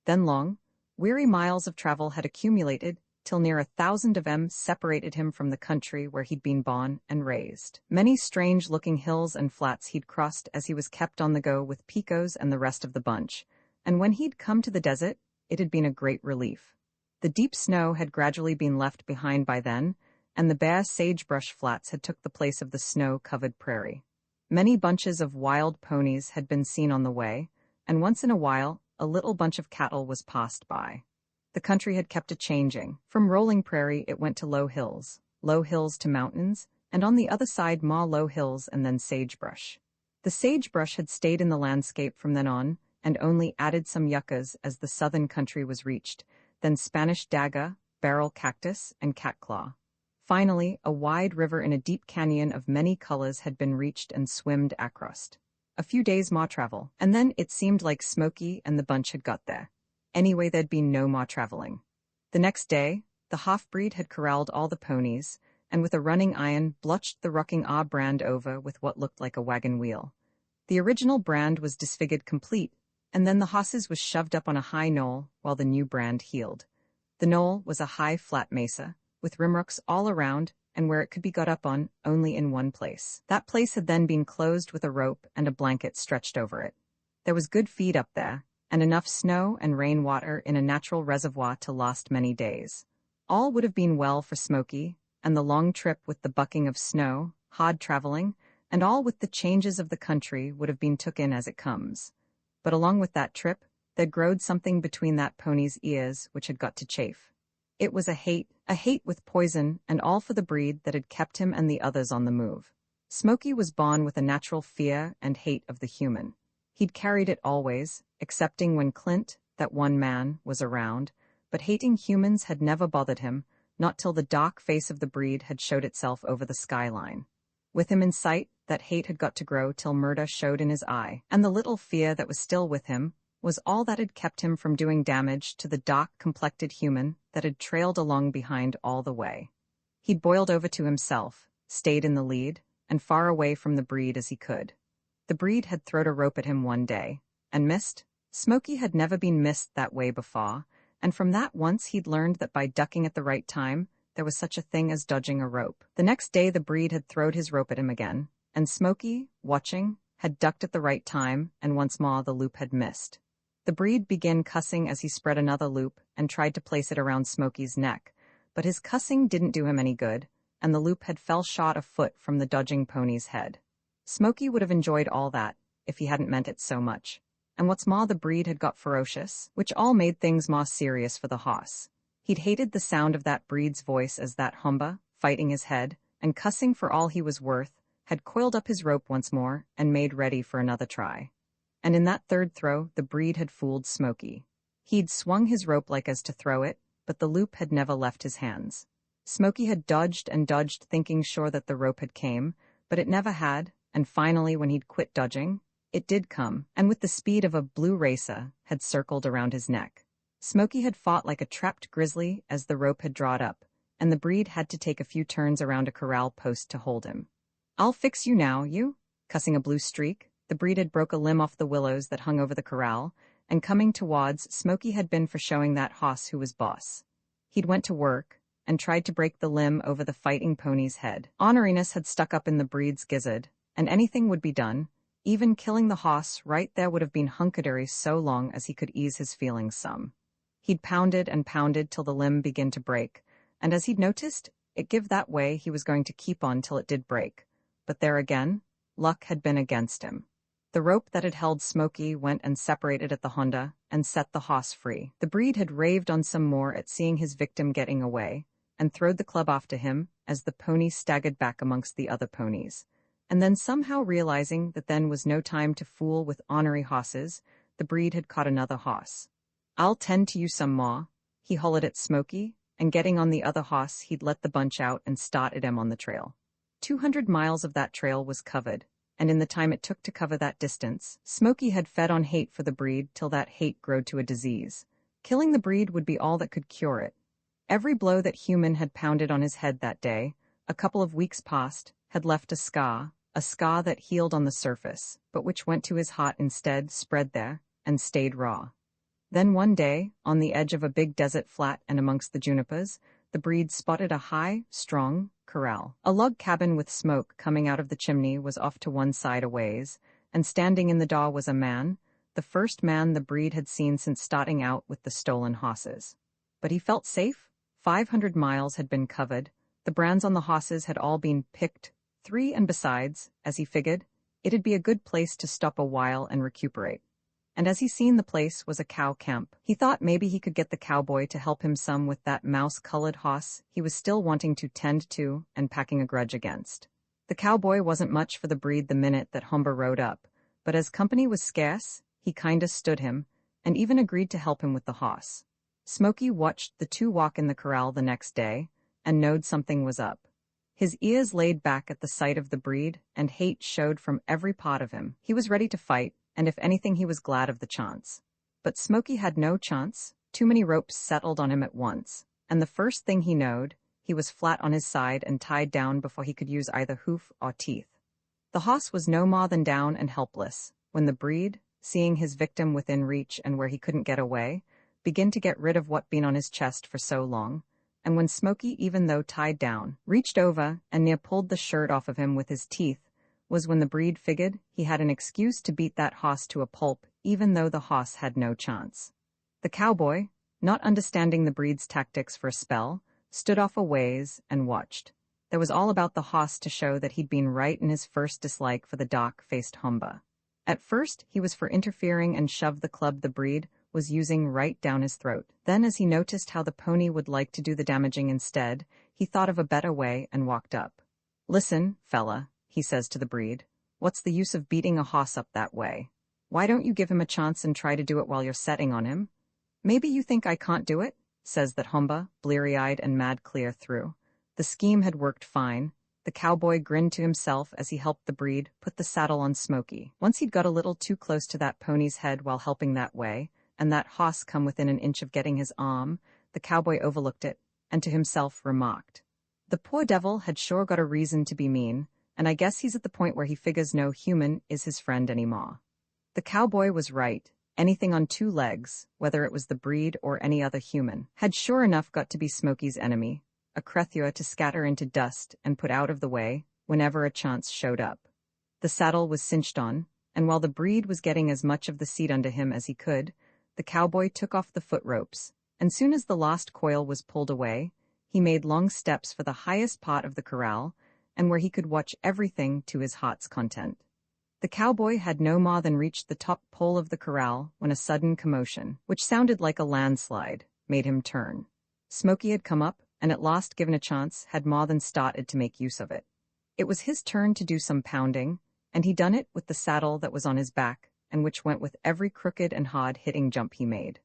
Then long, weary miles of travel had accumulated till near 1,000 of them separated him from the country where he'd been born and raised. Many strange-looking hills and flats he'd crossed as he was kept on the go with Picos and the rest of the bunch, and when he'd come to the desert, it had been a great relief. The deep snow had gradually been left behind by then, and the bare sagebrush flats had took the place of the snow-covered prairie. Many bunches of wild ponies had been seen on the way, and once in a while, a little bunch of cattle was passed by. The country had kept a-changing. From rolling prairie it went to low hills to mountains, and on the other side more low hills and then sagebrush. The sagebrush had stayed in the landscape from then on, and only added some yuccas as the southern country was reached, then Spanish dagga, barrel cactus, and catclaw. Finally, a wide river in a deep canyon of many colors had been reached and swimmed across. A few days more travel, and then it seemed like Smoky and the bunch had got there. Anyway, there'd been no more traveling. The next day, the half-breed had corralled all the ponies, and with a running iron blotched the Rocking Ah brand over with what looked like a wagon wheel. The original brand was disfigured complete, and then the hosses was shoved up on a high knoll while the new brand healed. The knoll was a high flat mesa, with rimrocks all around, and where it could be got up on, only in one place. That place had then been closed with a rope and a blanket stretched over it. There was good feed up there, and enough snow and rainwater in a natural reservoir to last many days. All would have been well for Smoky, and the long trip with the bucking of snow, hard traveling, and all with the changes of the country would have been took in as it comes. But along with that trip, there'd growed something between that pony's ears which had got to chafe. It was a hate with poison, and all for the breed that had kept him and the others on the move. Smoky was born with a natural fear and hate of the human. He'd carried it always, excepting when Clint, that one man, was around, but hating humans had never bothered him, not till the dark face of the breed had showed itself over the skyline. With him in sight, that hate had got to grow till murder showed in his eye, and the little fear that was still with him was all that had kept him from doing damage to the dark-complected human that had trailed along behind all the way. He'd boiled over to himself, stayed in the lead, and far away from the breed as he could. The breed had thrown a rope at him one day, and missed. Smoky had never been missed that way before, and from that once he'd learned that by ducking at the right time, there was such a thing as dodging a rope. The next day the breed had thrown his rope at him again, and Smoky, watching, had ducked at the right time, and once more the loop had missed. The breed began cussing as he spread another loop and tried to place it around Smoky's neck, but his cussing didn't do him any good, and the loop had fell short a foot from the dodging pony's head. Smoky would have enjoyed all that, if he hadn't meant it so much. And what's more, the breed had got ferocious, which all made things more serious for the hoss. He'd hated the sound of that breed's voice as that Humba, fighting his head, and cussing for all he was worth, had coiled up his rope once more and made ready for another try. And in that third throw, the breed had fooled Smoky. He'd swung his rope like as to throw it, but the loop had never left his hands. Smoky had dodged and dodged, thinking sure that the rope had came, but it never had, and finally when he'd quit dodging, it did come, and with the speed of a blue racer, had circled around his neck. Smoky had fought like a trapped grizzly as the rope had drawed up, and the breed had to take a few turns around a corral post to hold him. "I'll fix you now, you," cussing a blue streak. The breed had broke a limb off the willows that hung over the corral, and coming towards Smoky had been for showing that hoss who was boss. He'd went to work, and tried to break the limb over the fighting pony's head. Orneriness had stuck up in the breed's gizzard, and anything would be done. Even killing the hoss right there would have been hunkadory so long as he could ease his feelings some. He'd pounded and pounded till the limb began to break, and as he'd noticed, it give that way he was going to keep on till it did break. But there again, luck had been against him. The rope that had held Smoky went and separated at the Honda and set the hoss free. The breed had raved on some more at seeing his victim getting away, and throwed the club after him as the pony staggered back amongst the other ponies. And then somehow realizing that then was no time to fool with ornery hosses, the breed had caught another hoss. "I'll tend to you some more," he hollered at Smoky, and getting on the other hoss he'd let the bunch out and started him on the trail. 200 miles of that trail was covered, and in the time it took to cover that distance, Smoky had fed on hate for the breed till that hate growed to a disease. Killing the breed would be all that could cure it. Every blow that human had pounded on his head that day, a couple of weeks past, had left a scar that healed on the surface, but which went to his heart instead, spread there, and stayed raw. Then one day, on the edge of a big desert flat and amongst the junipers, the breed spotted a high, strong corral. A log cabin with smoke coming out of the chimney was off to one side a ways, and standing in the door was a man, the first man the breed had seen since starting out with the stolen hosses. But he felt safe. 500 miles had been covered, the brands on the hosses had all been picked, 3, and besides, as he figured, it'd be a good place to stop a while and recuperate. And as he seen the place was a cow camp, he thought maybe he could get the cowboy to help him some with that mouse-colored hoss he was still wanting to tend to and packing a grudge against. The cowboy wasn't much for the breed the minute that Humber rode up, but as company was scarce, he kinda stood him, and even agreed to help him with the hoss. Smoky watched the two walk in the corral the next day, and knowed something was up. His ears laid back at the sight of the breed, and hate showed from every part of him. He was ready to fight, and if anything he was glad of the chance. But Smoky had no chance, too many ropes settled on him at once, and the first thing he knowed, he was flat on his side and tied down before he could use either hoof or teeth. The hoss was no more than down and helpless, when the breed, seeing his victim within reach and where he couldn't get away, began to get rid of what been on his chest for so long, and when Smoky, even though tied down, reached over and near pulled the shirt off of him with his teeth, was when the breed figured he had an excuse to beat that hoss to a pulp, even though the hoss had no chance. The cowboy, not understanding the breed's tactics for a spell, stood off a ways and watched. There was all about the hoss to show that he'd been right in his first dislike for the dark-faced Humba. At first, he was for interfering and shoved the club the breed was using right down his throat. Then as he noticed how the pony would like to do the damaging instead, he thought of a better way and walked up. "Listen, fella," he says to the breed, "what's the use of beating a hoss up that way? Why don't you give him a chance and try to do it while you're setting on him?" "Maybe you think I can't do it?" says that Humba, bleary-eyed and mad clear through. The scheme had worked fine. The cowboy grinned to himself as he helped the breed put the saddle on Smoky. Once he'd got a little too close to that pony's head while helping that way, and that hoss come within an inch of getting his arm, the cowboy overlooked it, and to himself remarked, "The poor devil had sure got a reason to be mean, and I guess he's at the point where he figures no human is his friend anymore." The cowboy was right. Anything on two legs, whether it was the breed or any other human, had sure enough got to be Smoky's enemy, a creature to scatter into dust and put out of the way whenever a chance showed up. The saddle was cinched on, and while the breed was getting as much of the seat under him as he could, the cowboy took off the foot ropes, and soon as the last coil was pulled away, he made long steps for the highest part of the corral, and where he could watch everything to his heart's content. The cowboy had no more than reached the top pole of the corral when a sudden commotion, which sounded like a landslide, made him turn. Smoky had come up, and at last given a chance, had more than started to make use of it. It was his turn to do some pounding, and he done it with the saddle that was on his back, and which went with every crooked and hard-hitting jump he made.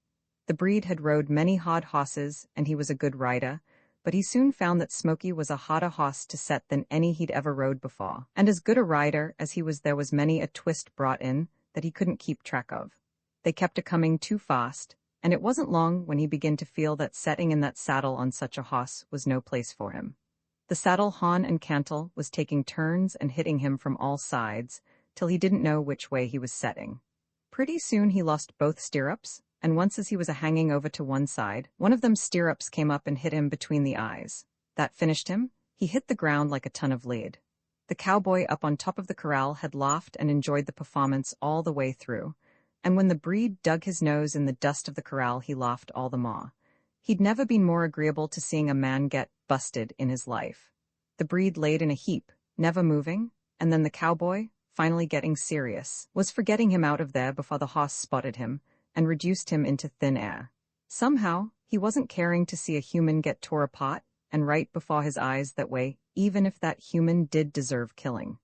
The breed had rode many hard hosses, and he was a good rider, but he soon found that Smoky was a harder hoss to set than any he'd ever rode before, and as good a rider as he was there was many a twist brought in that he couldn't keep track of. They kept a-coming too fast, and it wasn't long when he began to feel that setting in that saddle on such a hoss was no place for him. The saddle horn and cantle was taking turns and hitting him from all sides, till he didn't know which way he was setting. Pretty soon he lost both stirrups, and once as he was a-hanging over to one side, one of them stirrups came up and hit him between the eyes. That finished him. He hit the ground like a ton of lead. The cowboy up on top of the corral had laughed and enjoyed the performance all the way through, and when the breed dug his nose in the dust of the corral he laughed all the more. He'd never been more agreeable to seeing a man get busted in his life. The breed laid in a heap, never moving, and then the cowboy, finally getting serious, was for getting him out of there before the hoss spotted him and reduced him into thin air. Somehow, he wasn't caring to see a human get tore apart and right before his eyes that way, even if that human did deserve killing.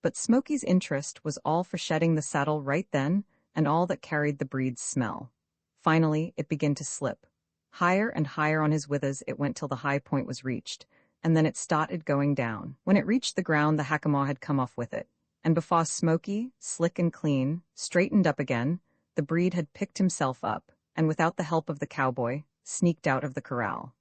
But Smoky's interest was all for shedding the saddle right then and all that carried the breed's smell. Finally, it began to slip. Higher and higher on his withers it went till the high point was reached, and then it started going down. When it reached the ground, the hackamore had come off with it, and before Smoky, slick and clean, straightened up again, the breed had picked himself up, and without the help of the cowboy, sneaked out of the corral.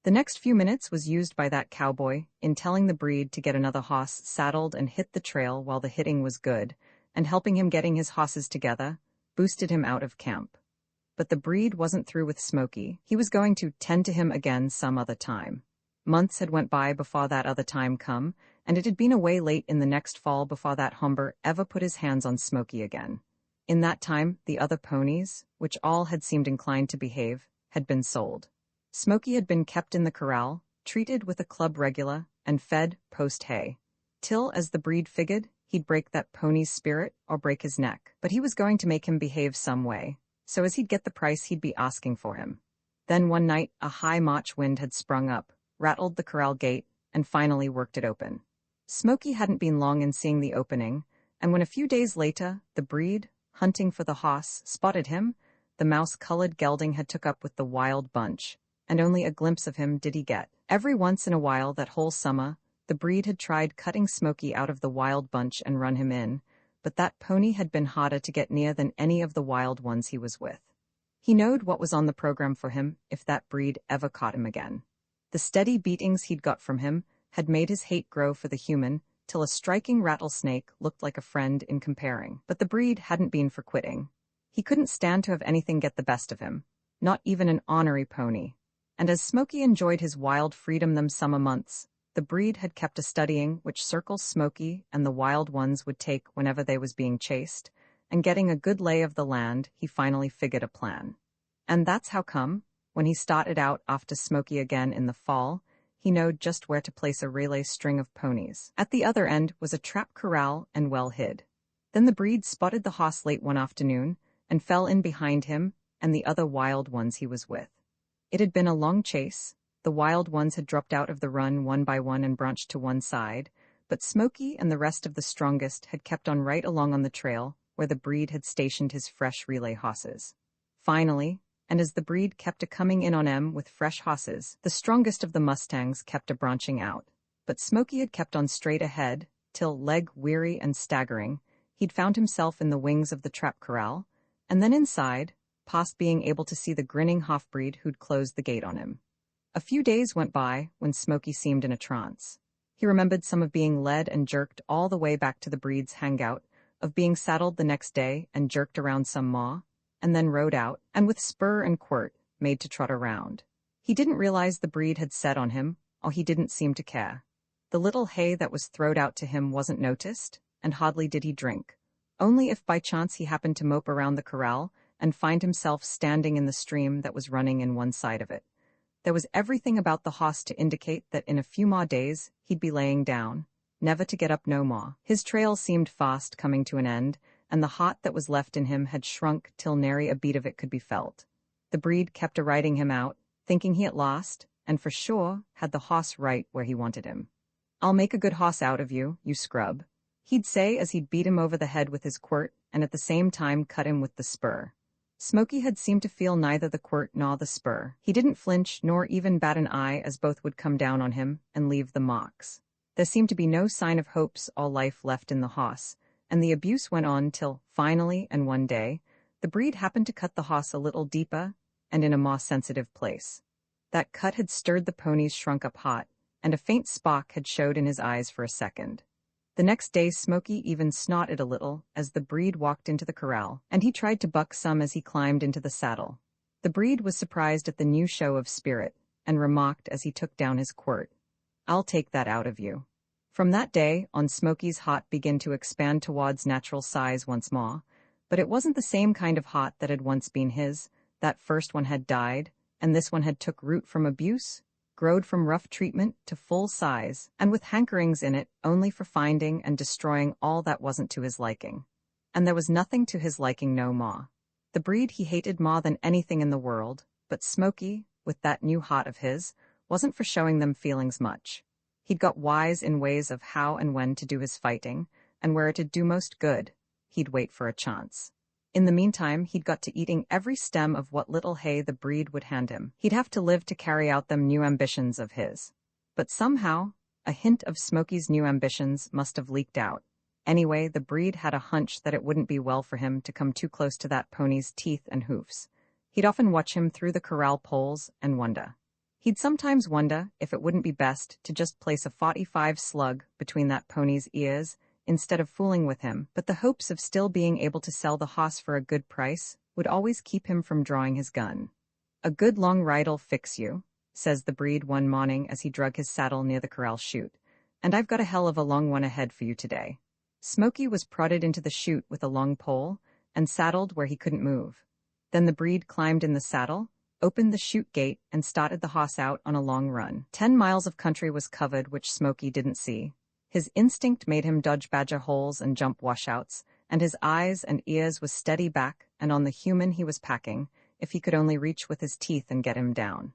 The next few minutes was used by that cowboy in telling the breed to get another hoss saddled and hit the trail while the hitting was good, and helping him getting his hosses together, boosted him out of camp. But the breed wasn't through with Smoky. He was going to tend to him again some other time. Months had went by before that other time come, and it had been away late in the next fall before that humber ever put his hands on Smoky again. In that time, the other ponies, which all had seemed inclined to behave, had been sold. Smoky had been kept in the corral, treated with a club regular, and fed post-hay. Till, as the breed figured, he'd break that pony's spirit or break his neck, but he was going to make him behave some way, so as he'd get the price he'd be asking for him. Then one night, a high March wind had sprung up, rattled the corral gate, and finally worked it open. Smoky hadn't been long in seeing the opening, and when a few days later, the breed, hunting for the hoss, spotted him, the mouse-colored gelding had took up with the wild bunch, and only a glimpse of him did he get. Every once in a while that whole summer, the breed had tried cutting Smoky out of the wild bunch and run him in, but that pony had been harder to get near than any of the wild ones he was with. He knowed what was on the program for him if that breed ever caught him again. The steady beatings he'd got from him had made his hate grow for the human, till a striking rattlesnake looked like a friend in comparing. But the breed hadn't been for quitting. He couldn't stand to have anything get the best of him, not even an ornery pony. And as Smoky enjoyed his wild freedom them summer months, the breed had kept a studying which circles Smoky and the wild ones would take whenever they was being chased, and getting a good lay of the land, he finally figured a plan. And that's how come, when he started out after Smoky again in the fall, he knowed just where to place a relay string of ponies. At the other end was a trap corral and well hid. Then the breed spotted the hoss late one afternoon and fell in behind him and the other wild ones he was with. It had been a long chase. The wild ones had dropped out of the run one by one and branched to one side, but Smoky and the rest of the strongest had kept on right along on the trail where the breed had stationed his fresh relay hosses. Finally, and as the breed kept a-coming in on em with fresh hosses, the strongest of the mustangs kept a-branching out. But Smoky had kept on straight ahead, till, leg-weary and staggering, he'd found himself in the wings of the trap corral, and then inside, past being able to see the grinning half-breed who'd closed the gate on him. A few days went by when Smoky seemed in a trance. He remembered some of being led and jerked all the way back to the breed's hangout, of being saddled the next day and jerked around some maw, and then rode out, and with spur and quirt, made to trot around. He didn't realize the breed had set on him, or he didn't seem to care. The little hay that was throwed out to him wasn't noticed, and hardly did he drink. Only if by chance he happened to mope around the corral and find himself standing in the stream that was running in one side of it. There was everything about the hoss to indicate that in a few more days he'd be laying down, never to get up no more. His trail seemed fast coming to an end, and the heart that was left in him had shrunk till nary a beat of it could be felt. The breed kept a-riding him out, thinking he at last, and for sure, had the hoss right where he wanted him. "I'll make a good hoss out of you, you scrub," he'd say as he'd beat him over the head with his quirt and at the same time cut him with the spur. Smoky had seemed to feel neither the quirt nor the spur. He didn't flinch nor even bat an eye as both would come down on him and leave the marks. There seemed to be no sign of hopes or life left in the hoss, and the abuse went on till, finally and one day, the breed happened to cut the hoss a little deeper and in a more sensitive place. That cut had stirred the pony's shrunk-up heart, and a faint spark had showed in his eyes for a second. The next day Smoky even snorted a little as the breed walked into the corral, and he tried to buck some as he climbed into the saddle. The breed was surprised at the new show of spirit, and remarked as he took down his quirt, "I'll take that out of you." From that day on, Smoky's heart began to expand towards natural size once more, but it wasn't the same kind of heart that had once been his. That first one had died, and this one had took root from abuse, growed from rough treatment to full size, and with hankerings in it only for finding and destroying all that wasn't to his liking. And there was nothing to his liking no more. The breed he hated more than anything in the world, but Smoky, with that new heart of his, wasn't for showing them feelings much. He'd got wise in ways of how and when to do his fighting, and where it'd do most good, he'd wait for a chance. In the meantime, he'd got to eating every stem of what little hay the breed would hand him. He'd have to live to carry out them new ambitions of his. But somehow, a hint of Smoky's new ambitions must have leaked out. Anyway, the breed had a hunch that it wouldn't be well for him to come too close to that pony's teeth and hoofs. He'd often watch him through the corral poles and wonder. He'd sometimes wonder if it wouldn't be best to just place a .45 slug between that pony's ears instead of fooling with him, but the hopes of still being able to sell the hoss for a good price would always keep him from drawing his gun. "A good long ride'll fix you," says the breed one morning as he drug his saddle near the corral chute, "and I've got a hell of a long one ahead for you today." Smoky was prodded into the chute with a long pole and saddled where he couldn't move. Then the breed climbed in the saddle, opened the chute gate, and started the hoss out on a long run. 10 miles of country was covered which Smoky didn't see. His instinct made him dodge badger holes and jump washouts, and his eyes and ears was steady back and on the human he was packing, if he could only reach with his teeth and get him down.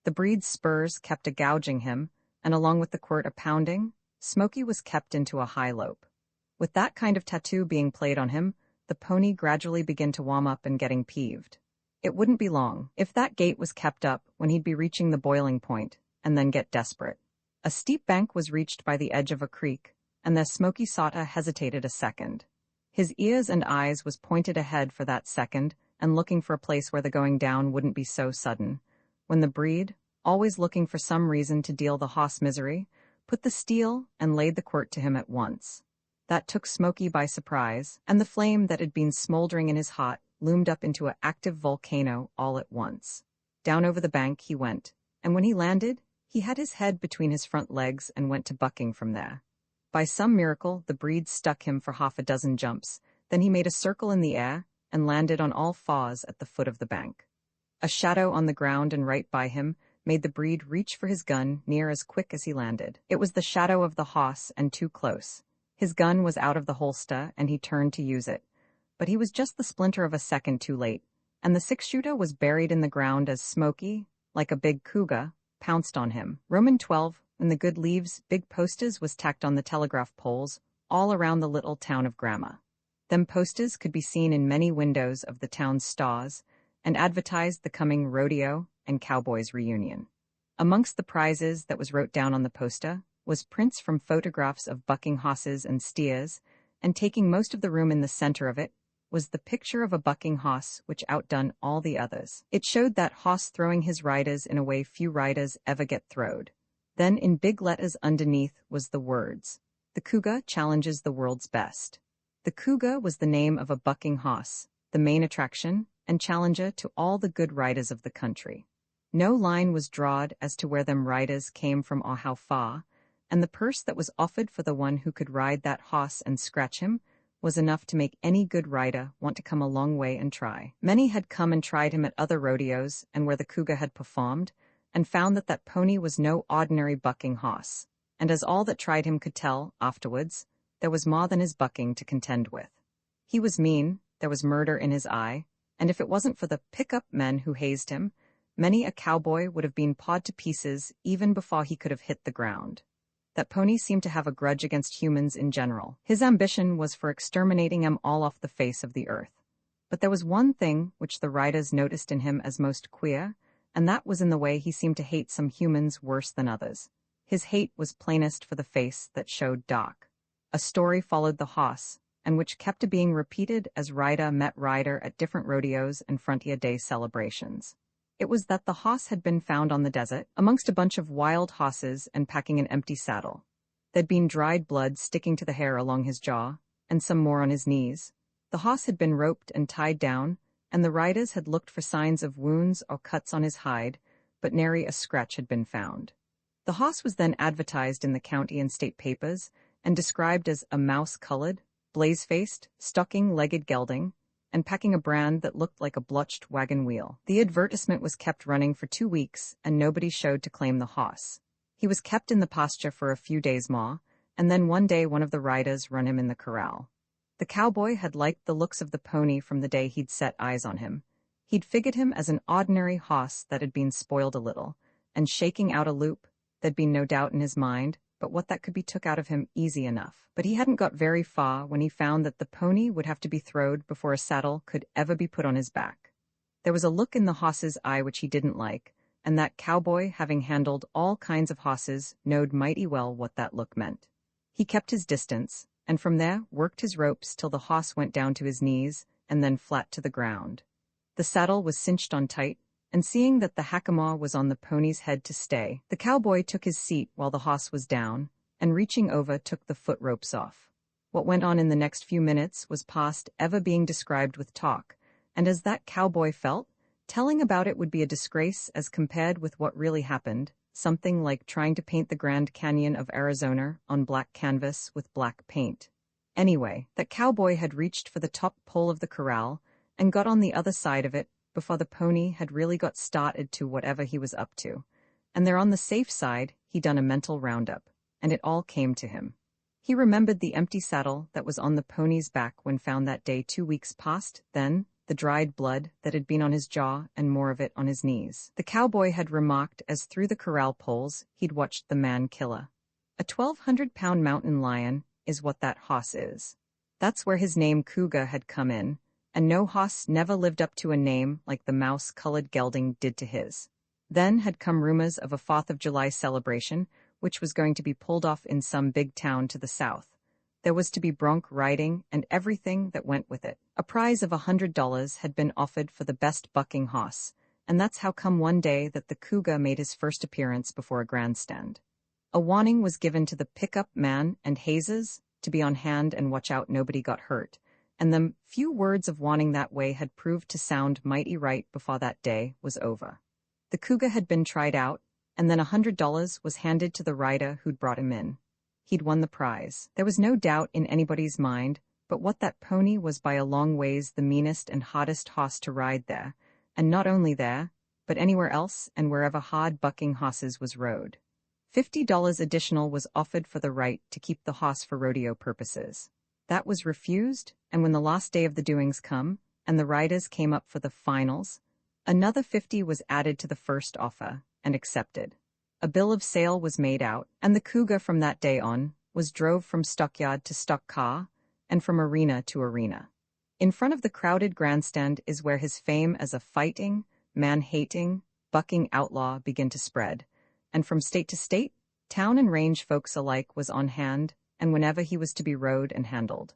The breed's spurs kept a-gouging him, and along with the quirt a-pounding, Smoky was kept into a high lope. With that kind of tattoo being played on him, the pony gradually began to warm up and getting peeved. It wouldn't be long, if that gait was kept up, when he'd be reaching the boiling point, and then get desperate. A steep bank was reached by the edge of a creek, and there Smoky Sota hesitated a second. His ears and eyes was pointed ahead for that second, and looking for a place where the going down wouldn't be so sudden, when the breed, always looking for some reason to deal the hoss misery, put the steel and laid the quirt to him at once. That took Smoky by surprise, and the flame that had been smoldering in his heart loomed up into an active volcano all at once. Down over the bank he went, and when he landed, he had his head between his front legs and went to bucking from there. By some miracle, the breed stuck him for half a dozen jumps, then he made a circle in the air and landed on all fours at the foot of the bank. A shadow on the ground and right by him made the breed reach for his gun near as quick as he landed. It was the shadow of the hoss and too close. His gun was out of the holster and he turned to use it. But he was just the splinter of a second too late, and the six-shooter was buried in the ground as Smoky, like a big cougar, pounced on him. Roman 12, when the good leaves, big posters was tacked on the telegraph poles all around the little town of Gramma. Them posters could be seen in many windows of the town's stores and advertised the coming rodeo and cowboys reunion. Amongst the prizes that was wrote down on the poster was prints from photographs of bucking hosses and steers, and taking most of the room in the center of it was the picture of a bucking hoss which outdone all the others. It showed that hoss throwing his riders in a way few riders ever get throwed. Then in big letters underneath was the words, "The cougar challenges the world's best." The cougar was the name of a bucking hoss, the main attraction and challenger to all the good riders of the country. No line was drawed as to where them riders came from or how far, and the purse that was offered for the one who could ride that hoss and scratch him was enough to make any good rider want to come a long way and try. Many had come and tried him at other rodeos and where the cougar had performed, and found that that pony was no ordinary bucking hoss, and as all that tried him could tell afterwards, there was more than his bucking to contend with. He was mean, there was murder in his eye, and if it wasn't for the pick-up men who hazed him, Many a cowboy would have been pawed to pieces even before he could have hit the ground. That pony seemed to have a grudge against humans in general. His ambition was for exterminating them all off the face of the earth. But there was one thing which the riders noticed in him as most queer, and that was in the way he seemed to hate some humans worse than others. His hate was plainest for the face that showed dark. A story followed the hoss, and which kept being repeated as rider met rider at different rodeos and Frontier Day celebrations. It was that the hoss had been found on the desert, amongst a bunch of wild hosses and packing an empty saddle. There'd been dried blood sticking to the hair along his jaw, and some more on his knees. The hoss had been roped and tied down, and the riders had looked for signs of wounds or cuts on his hide, but nary a scratch had been found. The hoss was then advertised in the county and state papers, and described as a mouse-colored, blaze-faced, stocking-legged gelding, and packing a brand that looked like a blotched wagon wheel. The advertisement was kept running for 2 weeks, and nobody showed to claim the hoss. He was kept in the pasture for a few days more, and then one day one of the riders run him in the corral. The cowboy had liked the looks of the pony from the day he'd set eyes on him. He'd figured him as an ordinary hoss that had been spoiled a little, and shaking out a loop, there'd been no doubt in his mind, but what that could be took out of him easy enough. But he hadn't got very far when he found that the pony would have to be throwed before a saddle could ever be put on his back. There was a look in the hoss's eye which he didn't like, and that cowboy, having handled all kinds of hosses, knowed mighty well what that look meant. He kept his distance, and from there worked his ropes till the hoss went down to his knees and then flat to the ground. The saddle was cinched on tight, and seeing that the hackamore was on the pony's head to stay, the cowboy took his seat while the hoss was down, and reaching over took the foot ropes off. What went on in the next few minutes was past ever being described with talk, and as that cowboy felt, telling about it would be a disgrace as compared with what really happened, something like trying to paint the Grand Canyon of Arizona on black canvas with black paint. Anyway, that cowboy had reached for the top pole of the corral and got on the other side of it before the pony had really got started to whatever he was up to. And there on the safe side, he done a mental roundup, and it all came to him. He remembered the empty saddle that was on the pony's back when found that day 2 weeks past, then the dried blood that had been on his jaw and more of it on his knees. The cowboy had remarked as through the corral poles he'd watched the man killer. A 1,200-pound mountain lion is what that hoss is. That's where his name Cougar had come in, and no hoss never lived up to a name like the mouse-colored gelding did to his. Then had come rumors of a 4th of July celebration, which was going to be pulled off in some big town to the south. There was to be bronc riding and everything that went with it. A prize of $100 had been offered for the best bucking hoss, and that's how come one day that the Cougar made his first appearance before a grandstand. A warning was given to the pickup man and hazes to be on hand and watch out nobody got hurt, and the few words of warning that way had proved to sound mighty right before that day was over. The Cougar had been tried out, and then $100 was handed to the rider who'd brought him in. He'd won the prize. There was no doubt in anybody's mind but what that pony was by a long ways the meanest and hottest hoss to ride there, and not only there, but anywhere else and wherever hard bucking hosses was rode. $50 additional was offered for the right to keep the hoss for rodeo purposes. That was refused, and when the last day of the doings come, and the riders came up for the finals, another $50 was added to the first offer, and accepted. A bill of sale was made out, and the Cougar from that day on was drove from stockyard to stock car, and from arena to arena. In front of the crowded grandstand is where his fame as a fighting, man-hating, bucking outlaw began to spread, and from state to state, town and range folks alike was on hand, and whenever he was to be rode and handled.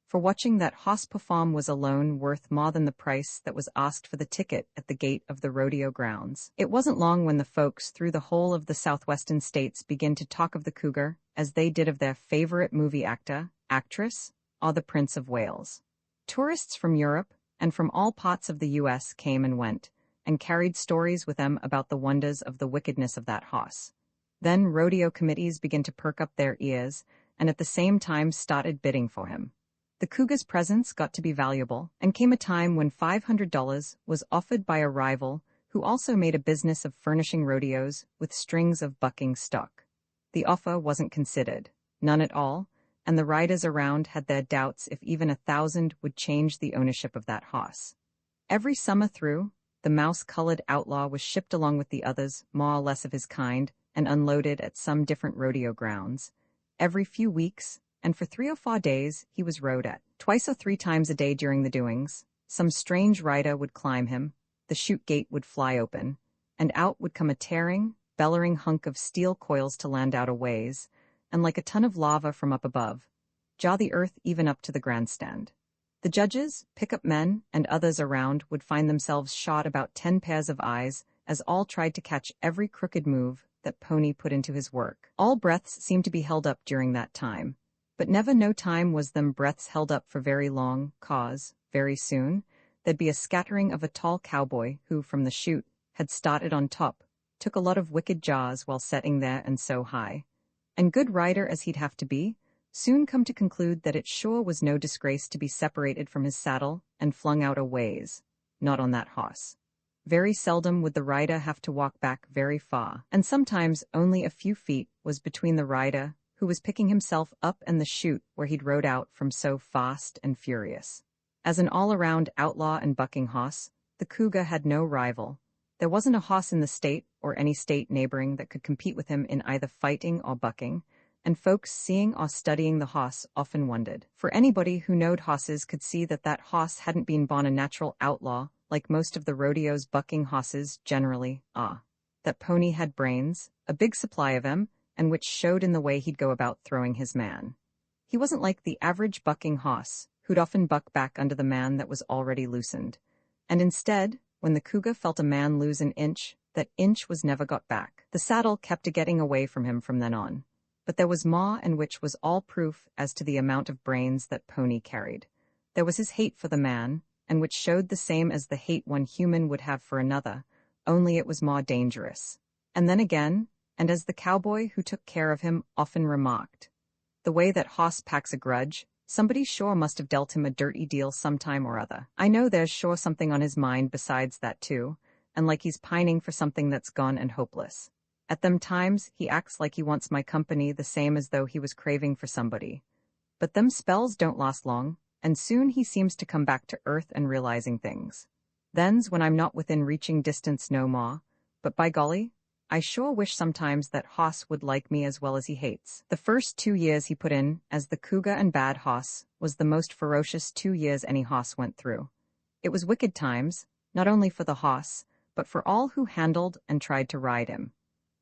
For watching that hoss perform was alone worth more than the price that was asked for the ticket at the gate of the rodeo grounds. It wasn't long when the folks through the whole of the southwestern states began to talk of the Cougar as they did of their favorite movie actor, actress, or the Prince of Wales. Tourists from Europe and from all parts of the U.S. came and went, and carried stories with them about the wonders of the wickedness of that hoss. Then rodeo committees began to perk up their ears, and at the same time started bidding for him. The Cougar's presence got to be valuable, and came a time when $500 was offered by a rival who also made a business of furnishing rodeos with strings of bucking stock. The offer wasn't considered, none at all, and the riders around had their doubts if even 1,000 would change the ownership of that hoss. Every summer through, the mouse-colored outlaw was shipped along with the others, more or less of his kind, and unloaded at some different rodeo grounds. Every few weeks, and for 3 or 4 days, he was rode at. 2 or 3 times a day during the doings, some strange rider would climb him, the chute gate would fly open, and out would come a tearing, bellowing hunk of steel coils to land out a ways, and like a ton of lava from up above, jaw the earth even up to the grandstand. The judges, pick-up men, and others around would find themselves shot about 10 pairs of eyes as all tried to catch every crooked move that Pony put into his work. All breaths seemed to be held up during that time, but never no time was them breaths held up for very long, cause, very soon, there'd be a scattering of a tall cowboy who, from the chute, had started on top, took a lot of wicked jaws while setting there and so high, and good rider as he'd have to be, soon come to conclude that it sure was no disgrace to be separated from his saddle and flung out a ways, not on that hoss. Very seldom would the rider have to walk back very far, and sometimes only a few feet was between the rider, who was picking himself up, and the chute where he'd rode out from so fast and furious. As an all-around outlaw and bucking hoss, the cougar had no rival. There wasn't a hoss in the state, or any state neighboring, that could compete with him in either fighting or bucking, and folks seeing or studying the hoss often wondered. For anybody who knowed hosses could see that that hoss hadn't been born a natural outlaw, like most of the rodeo's bucking hosses generally are. That Pony had brains, a big supply of them, and which showed in the way he'd go about throwing his man. He wasn't like the average bucking hoss, who'd often buck back under the man that was already loosened. And instead, when the cougar felt a man lose an inch, that inch was never got back. The saddle kept a getting away from him from then on. But there was more, and which was all proof as to the amount of brains that Pony carried. There was his hate for the man, and which showed the same as the hate one human would have for another, only it was more dangerous. And then again, and as the cowboy who took care of him often remarked, the way that hoss packs a grudge, somebody sure must have dealt him a dirty deal sometime or other. I know there's sure something on his mind besides that too, and like he's pining for something that's gone and hopeless. At them times, he acts like he wants my company the same as though he was craving for somebody. But them spells don't last long, and soon he seems to come back to earth and realizing things. Then's when I'm not within reaching distance no more, but by golly, I sure wish sometimes that hoss would like me as well as he hates. The first 2 years he put in as the cougar and bad hoss was the most ferocious 2 years any hoss went through. It was wicked times, not only for the hoss, but for all who handled and tried to ride him.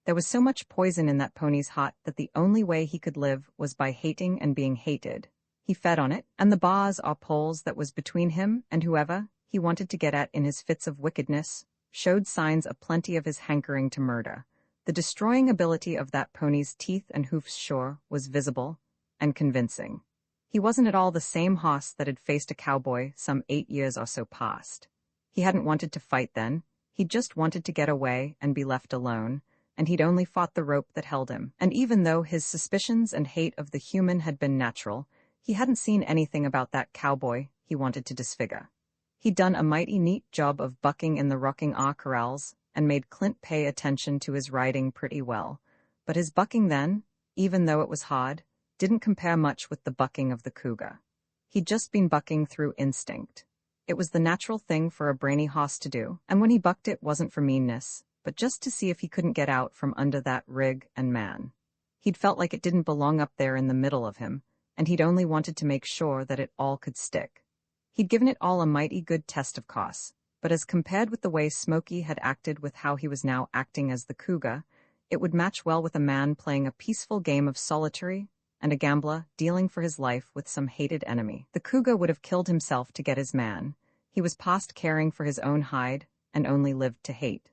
There was so much poison in that pony's heart that the only way he could live was by hating and being hated. He fed on it, and the bars or poles that was between him and whoever he wanted to get at in his fits of wickedness showed signs of plenty of his hankering to murder. The destroying ability of that pony's teeth and hoofs sure was visible and convincing. He wasn't at all the same hoss that had faced a cowboy some 8 years or so past. He hadn't wanted to fight then, he'd just wanted to get away and be left alone, and he'd only fought the rope that held him. And even though his suspicions and hate of the human had been natural, he hadn't seen anything about that cowboy he wanted to disfigure. He'd done a mighty neat job of bucking in the rocking R corrals and made Clint pay attention to his riding pretty well, but his bucking then, even though it was hard, didn't compare much with the bucking of the cougar. He'd just been bucking through instinct. It was the natural thing for a brainy hoss to do, and when he bucked it wasn't for meanness, but just to see if he couldn't get out from under that rig and man. He'd felt like it didn't belong up there in the middle of him, and he'd only wanted to make sure that it all could stick. He'd given it all a mighty good test of course, but as compared with the way Smoky had acted with how he was now acting as the cougar, it would match well with a man playing a peaceful game of solitary and a gambler dealing for his life with some hated enemy. The cougar would have killed himself to get his man. He was past caring for his own hide and only lived to hate.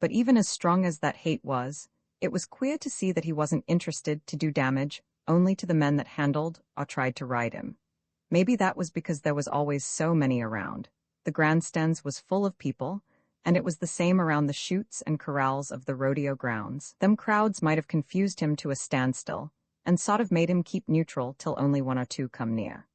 But even as strong as that hate was, it was queer to see that he wasn't interested to do damage only to the men that handled or tried to ride him. Maybe that was because there was always so many around. The grandstands was full of people, and it was the same around the chutes and corrals of the rodeo grounds. Them crowds might have confused him to a standstill, and sort of made him keep neutral till only 1 or 2 come near.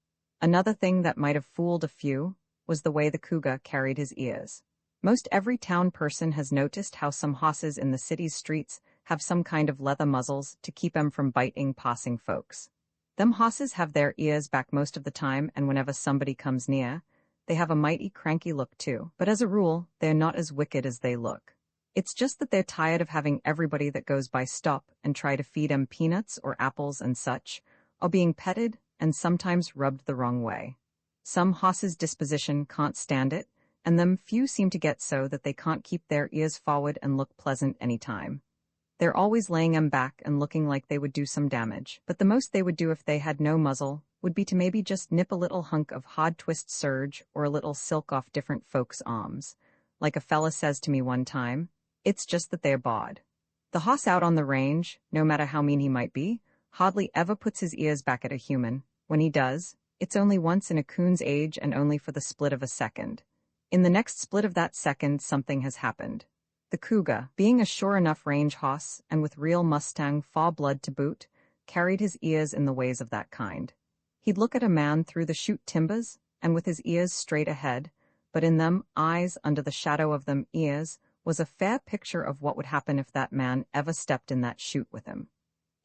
Another thing that might have fooled a few was the way the cougar carried his ears. Most every town person has noticed how some hosses in the city's streets have some kind of leather muzzles to keep them from biting passing folks. Them hosses have their ears back most of the time, and whenever somebody comes near, they have a mighty cranky look too, but as a rule, they're not as wicked as they look. It's just that they're tired of having everybody that goes by stop and try to feed 'em peanuts or apples and such, or being petted and sometimes rubbed the wrong way. Some hosses' disposition can't stand it, and them few seem to get so that they can't keep their ears forward and look pleasant any time. They're always laying 'em back and looking like they would do some damage, but the most they would do if they had no muzzle would be to maybe just nip a little hunk of hard twist serge or a little silk off different folks' arms. Like a fella says to me one time, it's just that they're bawd. The hoss out on the range, no matter how mean he might be, hardly ever puts his ears back at a human. When he does, it's only once in a coon's age and only for the split of a second. In the next split of that second, something has happened. The cougar, being a sure enough range hoss and with real Mustang faw blood to boot, carried his ears in the ways of that kind. He'd look at a man through the chute timbers and with his ears straight ahead, but in them eyes under the shadow of them ears was a fair picture of what would happen if that man ever stepped in that chute with him.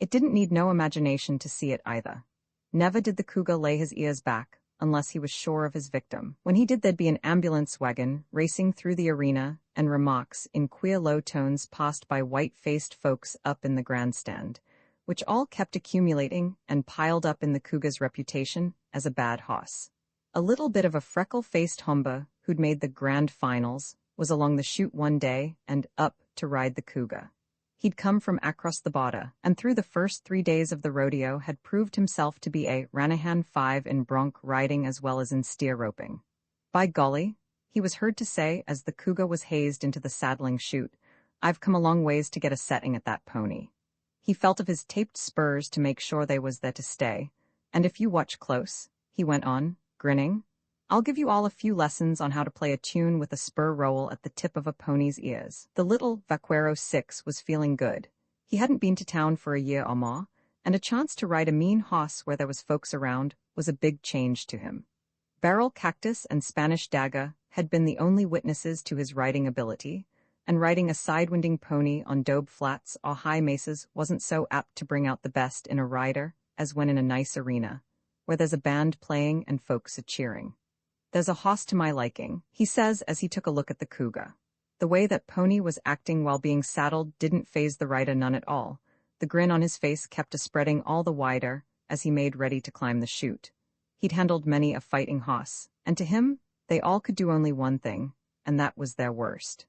It didn't need no imagination to see it either. Never did the cougar lay his ears back, unless he was sure of his victim. When he did, there'd be an ambulance wagon racing through the arena, and remarks in queer low tones passed by white-faced folks up in the grandstand, which all kept accumulating and piled up in the cougar's reputation as a bad hoss. A little bit of a freckle-faced humba who'd made the grand finals was along the chute one day and up to ride the cougar. He'd come from across the border, and through the first 3 days of the rodeo had proved himself to be a Ranahan 5 in bronc riding as well as in steer roping. By golly, he was heard to say as the cougar was hazed into the saddling chute, I've come a long ways to get a setting at that pony. He felt of his taped spurs to make sure they was there to stay, and if you watch close, he went on, grinning, I'll give you all a few lessons on how to play a tune with a spur roll at the tip of a pony's ears. The little Vaquero 6 was feeling good. He hadn't been to town for a year or more, and a chance to ride a mean hoss where there was folks around was a big change to him. Barrel Cactus and Spanish Dagger had been the only witnesses to his riding ability, and riding a sidewinding pony on dobe flats or high mesas wasn't so apt to bring out the best in a rider as when in a nice arena, where there's a band playing and folks a-cheering. There's a hoss to my liking, he says as he took a look at the cougar. The way that pony was acting while being saddled didn't faze the rider none at all. The grin on his face kept a-spreading all the wider as he made ready to climb the chute. He'd handled many a fighting hoss, and to him, they all could do only one thing, and that was their worst.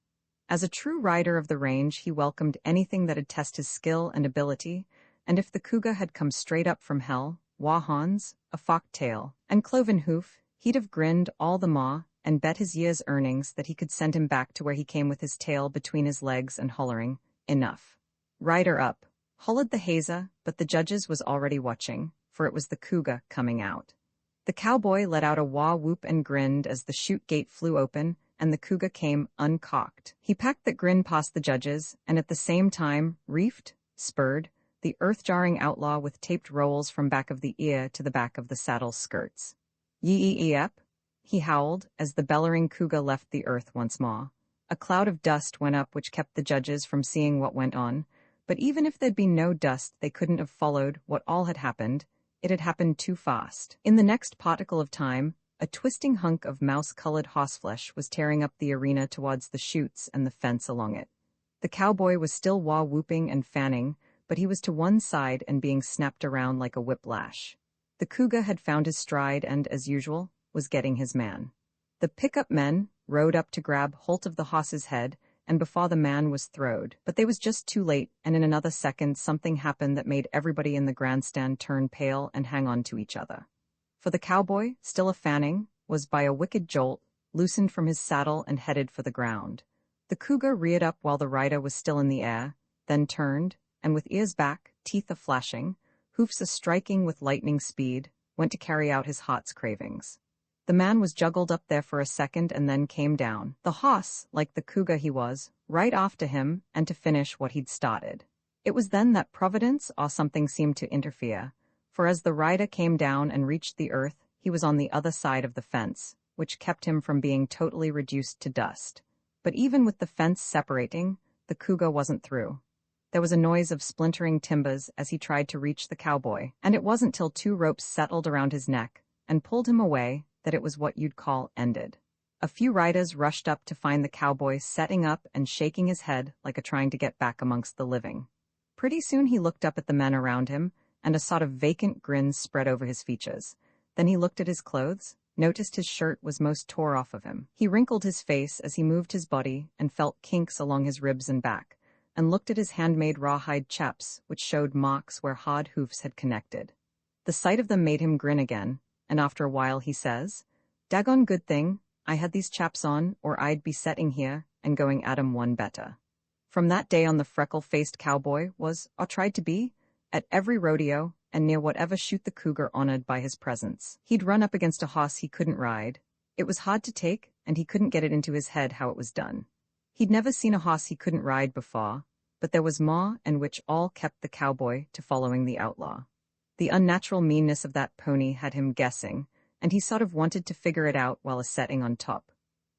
As a true rider of the range, he welcomed anything that'd test his skill and ability, and if the cougar had come straight up from hell, wah-horns, a forked tail, and cloven hoof, he'd have grinned all the maw and bet his year's earnings that he could send him back to where he came with his tail between his legs and hollering, enough. Rider up, hollered the hazer, but the judges was already watching, for it was the cougar coming out. The cowboy let out a wah-whoop and grinned as the chute gate flew open, and the cougar came uncocked. He packed that grin past the judges, and at the same time, reefed, spurred, the earth-jarring outlaw with taped rolls from back of the ear to the back of the saddle's skirts. Yee-yep, he howled as the bellowing cougar left the earth once more. A cloud of dust went up which kept the judges from seeing what went on, but even if there'd been no dust they couldn't have followed what all had happened. It had happened too fast. In the next particle of time, a twisting hunk of mouse-colored horseflesh was tearing up the arena towards the chutes and the fence along it. The cowboy was still wah-whooping and fanning, but he was to one side and being snapped around like a whiplash. The cougar had found his stride and, as usual, was getting his man. The pickup men rode up to grab holt of the hoss's head, and before the man was throwed, but they was just too late, and in another second something happened that made everybody in the grandstand turn pale and hang on to each other. For the cowboy, still a fanning, was by a wicked jolt, loosened from his saddle and headed for the ground. The cougar reared up while the rider was still in the air, then turned, and with ears back, teeth a-flashing, hoofs a-striking with lightning speed, went to carry out his heart's cravings. The man was juggled up there for a second and then came down. The hoss, like the cougar he was, right after him and to finish what he'd started. It was then that Providence or something seemed to interfere, for as the rider came down and reached the earth, he was on the other side of the fence, which kept him from being totally reduced to dust. But even with the fence separating, the cougar wasn't through. There was a noise of splintering timbers as he tried to reach the cowboy, and it wasn't till 2 ropes settled around his neck and pulled him away that it was what you'd call ended. A few riders rushed up to find the cowboy setting up and shaking his head like a trying to get back amongst the living. Pretty soon he looked up at the men around him, and a sort of vacant grin spread over his features. Then he looked at his clothes, noticed his shirt was most tore off of him. He wrinkled his face as he moved his body and felt kinks along his ribs and back, and looked at his handmade rawhide chaps, which showed marks where hard hoofs had connected. The sight of them made him grin again, and after a while he says, "Daggone good thing I had these chaps on, or I'd be setting here and going at 'em one better." From that day on, the freckle-faced cowboy was, or tried to be, at every rodeo and near whatever shoot the cougar honored by his presence. He'd run up against a hoss he couldn't ride. It was hard to take, and he couldn't get it into his head how it was done. He'd never seen a hoss he couldn't ride before, but there was more, and which all kept the cowboy to following the outlaw. The unnatural meanness of that pony had him guessing, and he sort of wanted to figure it out while setting on top.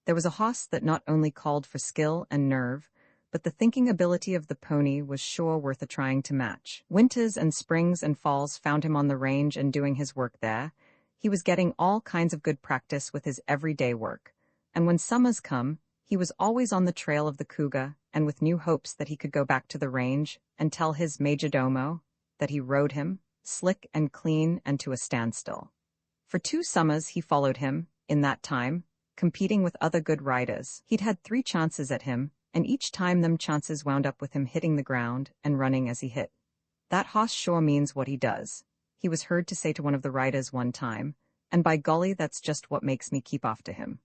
There was a hoss that not only called for skill and nerve, but the thinking ability of the pony was sure worth a trying to match. Winters and springs and falls found him on the range and doing his work there. He was getting all kinds of good practice with his everyday work, and when summers come, he was always on the trail of the cougar and with new hopes that he could go back to the range and tell his majordomo that he rode him, slick and clean and to a standstill. For 2 summers he followed him, in that time, competing with other good riders. He'd had 3 chances at him, and each time them chances wound up with him hitting the ground and running as he hit. "That hoss sure means what he does," he was heard to say to one of the riders one time, "and by golly, that's just what makes me keep after him."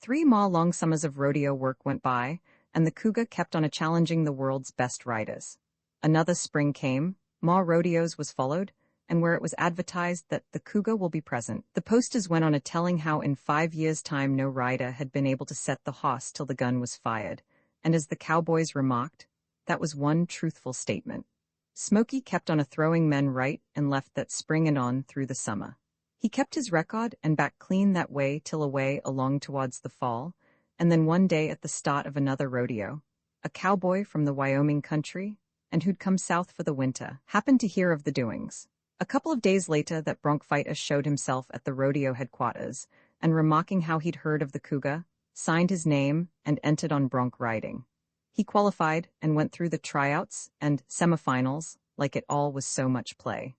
3 more long summers of rodeo work went by, and the cougar kept on challenging the world's best riders. Another spring came, more rodeos was followed, and where it was advertised that the cougar will be present, the posters went on telling how in 5 years' time no rider had been able to set the hoss till the gun was fired, and as the cowboys remarked, that was one truthful statement. Smoky kept on throwing men right and left that spring and on through the summer. He kept his record and back clean that way till away along towards the fall, and then one day at the start of another rodeo, a cowboy from the Wyoming country, and who'd come south for the winter, happened to hear of the doings. A couple of days later that bronchitis showed himself at the rodeo headquarters, and remarking how he'd heard of the cougar, signed his name, and entered on bronc riding. He qualified and went through the tryouts and semifinals like it all was so much play.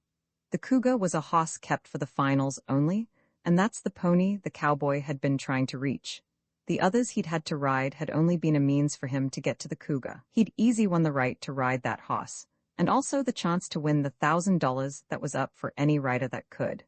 The cougar was a hoss kept for the finals only, and that's the pony the cowboy had been trying to reach. The others he'd had to ride had only been a means for him to get to the cougar. He'd easy won the right to ride that hoss, and also the chance to win the $1,000 that was up for any rider that could.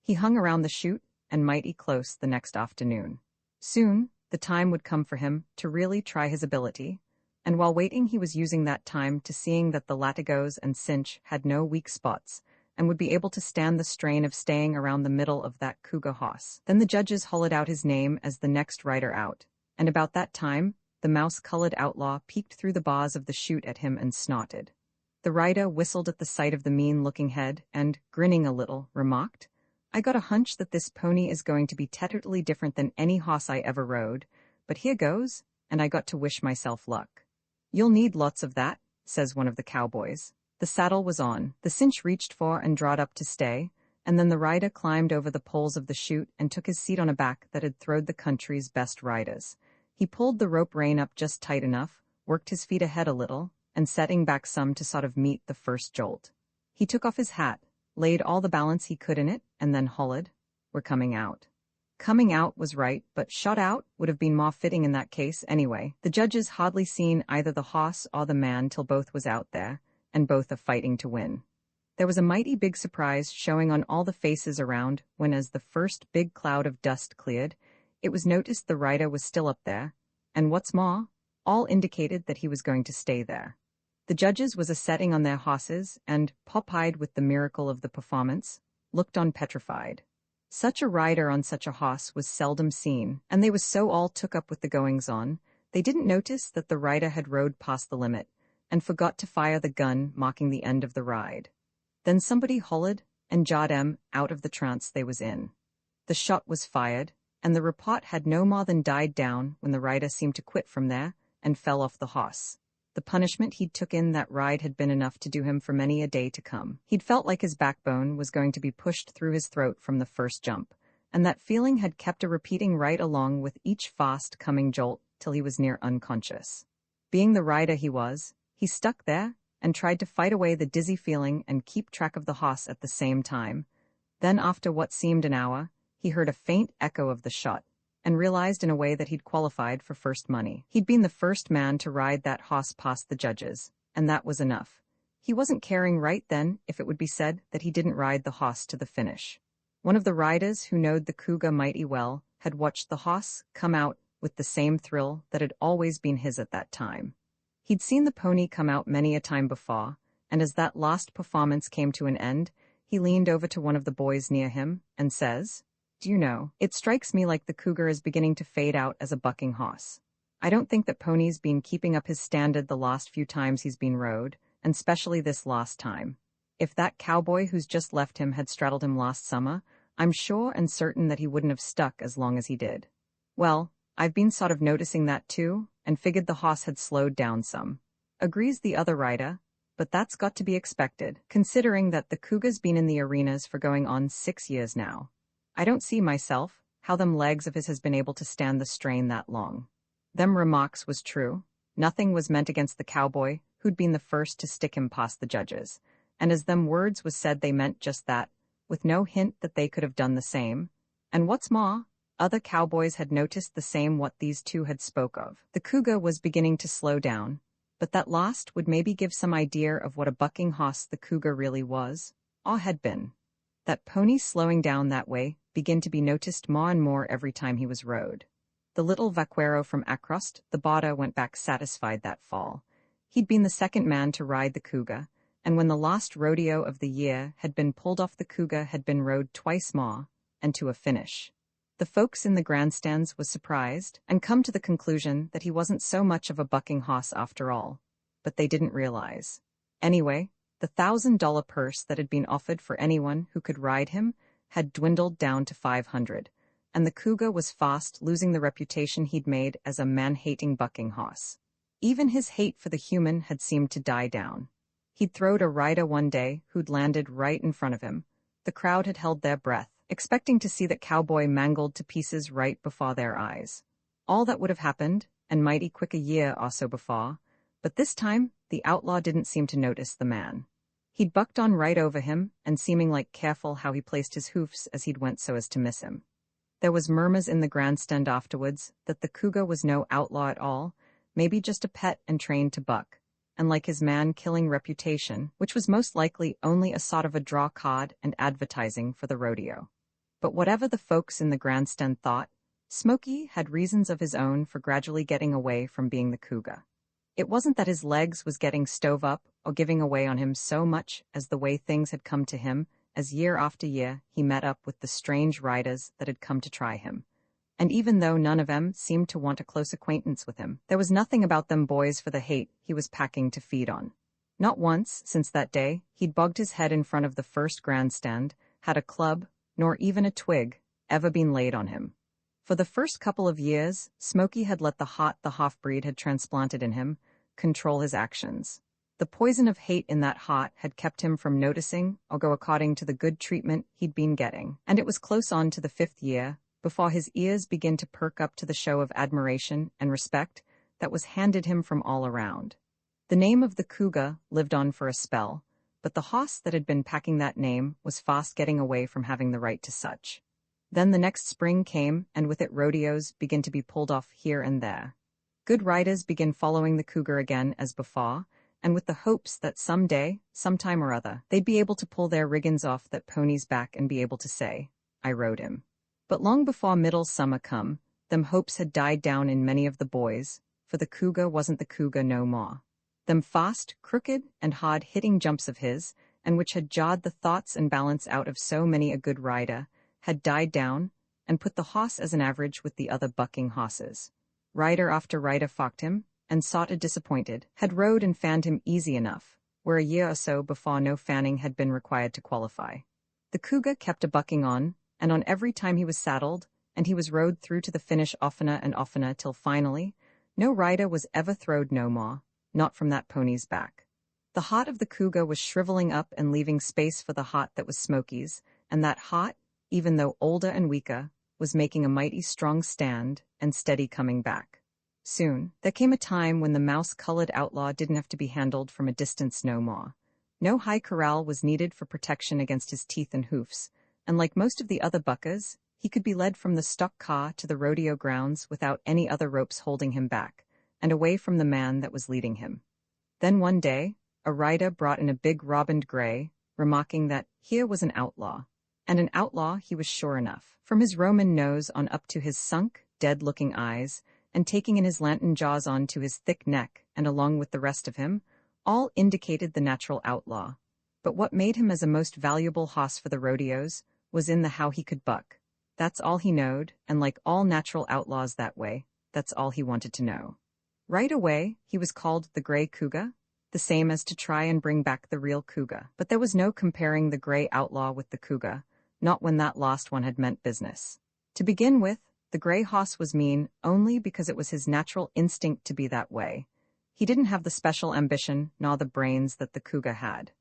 He hung around the chute, and mighty close the next afternoon. Soon, the time would come for him to really try his ability, and while waiting he was using that time to seeing that the latigos and cinch had no weak spots, and would be able to stand the strain of staying around the middle of that cougar hoss. Then the judges hollered out his name as the next rider out, and about that time, the mouse-colored outlaw peeked through the bars of the chute at him and snorted. The rider whistled at the sight of the mean-looking head and, grinning a little, remarked, "I got a hunch that this pony is going to be totally different than any hoss I ever rode, but here goes, and I got to wish myself luck." "You'll need lots of that," says one of the cowboys. The saddle was on, the cinch reached for and drawed up to stay, and then the rider climbed over the poles of the chute and took his seat on a back that had throwed the country's best riders. He pulled the rope rein up just tight enough, worked his feet ahead a little, and setting back some to sort of meet the first jolt. He took off his hat, laid all the balance he could in it, and then hollered, "We're coming out." Coming out was right, but shot out would have been more fitting in that case anyway. The judges hardly seen either the hoss or the man till both was out there, and both a fighting to win. There was a mighty big surprise showing on all the faces around when as the first big cloud of dust cleared, it was noticed the rider was still up there, and what's more, all indicated that he was going to stay there. The judges was a-setting on their hosses and, pop-eyed with the miracle of the performance, looked on petrified. Such a rider on such a hoss was seldom seen, and they was so all took up with the goings-on, they didn't notice that the rider had rode past the limit, and forgot to fire the gun marking the end of the ride. Then somebody hollered and jawed 'em out of the trance they was in. The shot was fired, and the report had no more than died down when the rider seemed to quit from there and fell off the hoss. The punishment he'd took in that ride had been enough to do him for many a day to come. He'd felt like his backbone was going to be pushed through his throat from the first jump, and that feeling had kept a repeating right along with each fast-coming jolt till he was near unconscious. Being the rider he was, he stuck there and tried to fight away the dizzy feeling and keep track of the hoss at the same time. Then after what seemed an hour, he heard a faint echo of the shot, and realized in a way that he'd qualified for first money. He'd been the first man to ride that hoss past the judges, and that was enough. He wasn't caring right then if it would be said that he didn't ride the hoss to the finish. One of the riders who knowed the cougar mighty well had watched the hoss come out with the same thrill that had always been his at that time. He'd seen the pony come out many a time before, and as that last performance came to an end, he leaned over to one of the boys near him and says, "Do you know, it strikes me like the cougar is beginning to fade out as a bucking hoss. I don't think that pony's been keeping up his standard the last few times he's been rode, and especially this last time. If that cowboy who's just left him had straddled him last summer, I'm sure and certain that he wouldn't have stuck as long as he did. Well, I've been sort of noticing that too, and figured the hoss had slowed down some," agrees the other rider, but that's got to be expected, considering that the cougar's been in the arenas for going on 6 years now. I don't see myself how them legs of his has been able to stand the strain that long. Them remarks was true. Nothing was meant against the cowboy who'd been the first to stick him past the judges, and as them words was said they meant just that, with no hint that they could have done the same. And what's more, other cowboys had noticed the same what these two had spoke of. The cougar was beginning to slow down, but that last would maybe give some idea of what a bucking hoss the cougar really was, or had been. That pony slowing down that way began to be noticed more and more every time he was rode. The little vaquero from Acrost, the border, went back satisfied that fall. He'd been the second man to ride the cougar, and when the last rodeo of the year had been pulled off, the cougar had been rode twice more, and to a finish. The folks in the grandstands was surprised and come to the conclusion that he wasn't so much of a bucking hoss after all, but they didn't realize. Anyway, the $1,000 purse that had been offered for anyone who could ride him had dwindled down to $500, and the cougar was fast losing the reputation he'd made as a man-hating bucking hoss. Even his hate for the human had seemed to die down. He'd throwed a rider one day who'd landed right in front of him. The crowd had held their breath, expecting to see that cowboy mangled to pieces right before their eyes. All that would have happened, and mighty quick a year or so before, but this time the outlaw didn't seem to notice the man. He'd bucked on right over him, and seeming like careful how he placed his hoofs as he'd went so as to miss him. There was murmurs in the grandstand afterwards that the cougar was no outlaw at all, maybe just a pet and trained to buck, and like his man-killing reputation, which was most likely only a sort of a draw card and advertising for the rodeo. But whatever the folks in the grandstand thought, Smoky had reasons of his own for gradually getting away from being the cougar. It wasn't that his legs was getting stove up or giving away on him so much as the way things had come to him as year after year he met up with the strange riders that had come to try him. And even though none of them seemed to want a close acquaintance with him, there was nothing about them boys for the hate he was packing to feed on. Not once, since that day, he'd bogged his head in front of the first grandstand, had a club, nor even a twig, ever been laid on him. For the first couple of years, Smoky had let the heart the half-breed had transplanted in him control his actions. The poison of hate in that heart had kept him from noticing or go according to the good treatment he'd been getting, and it was close on to the 5th year before his ears began to perk up to the show of admiration and respect that was handed him from all around. The name of the cougar lived on for a spell, but the hoss that had been packing that name was fast getting away from having the right to such. Then the next spring came, and with it rodeos began to be pulled off here and there. Good riders began following the cougar again as before, and with the hopes that some day, sometime or other, they'd be able to pull their riggins off that pony's back and be able to say, "I rode him." But long before middle summer come, them hopes had died down in many of the boys, for the cougar wasn't the cougar no more. Them fast, crooked, and hard-hitting jumps of his, and which had jarred the thoughts and balance out of so many a good rider, had died down, and put the hoss as an average with the other bucking hosses. Rider after rider focked him, and sought a disappointed, had rode and fanned him easy enough, where a year or so before no fanning had been required to qualify. The cougar kept a bucking on, and on every time he was saddled, and he was rode through to the finish oftener and oftener till finally, no rider was ever throwed no more, not from that pony's back. The heart of the cougar was shriveling up and leaving space for the heart that was Smoky's, and that heart, even though older and weaker, was making a mighty strong stand and steady coming back. Soon, there came a time when the mouse-colored outlaw didn't have to be handled from a distance no more. No high corral was needed for protection against his teeth and hoofs, and like most of the other buckers, he could be led from the stock car to the rodeo grounds without any other ropes holding him back, and away from the man that was leading him. Then one day, a rider brought in a big robined gray, remarking that here was an outlaw. And an outlaw he was sure enough, from his Roman nose on up to his sunk, dead-looking eyes, and taking in his lantern jaws on to his thick neck, and along with the rest of him, all indicated the natural outlaw. But what made him as a most valuable hoss for the rodeos was in the how he could buck. That's all he knowed, and like all natural outlaws that way, that's all he wanted to know. Right away, he was called the Gray Cougar, the same as to try and bring back the real cougar. But there was no comparing the gray outlaw with the cougar, not when that lost one had meant business. To begin with, the gray hoss was mean only because it was his natural instinct to be that way. He didn't have the special ambition nor the brains that the cougar had.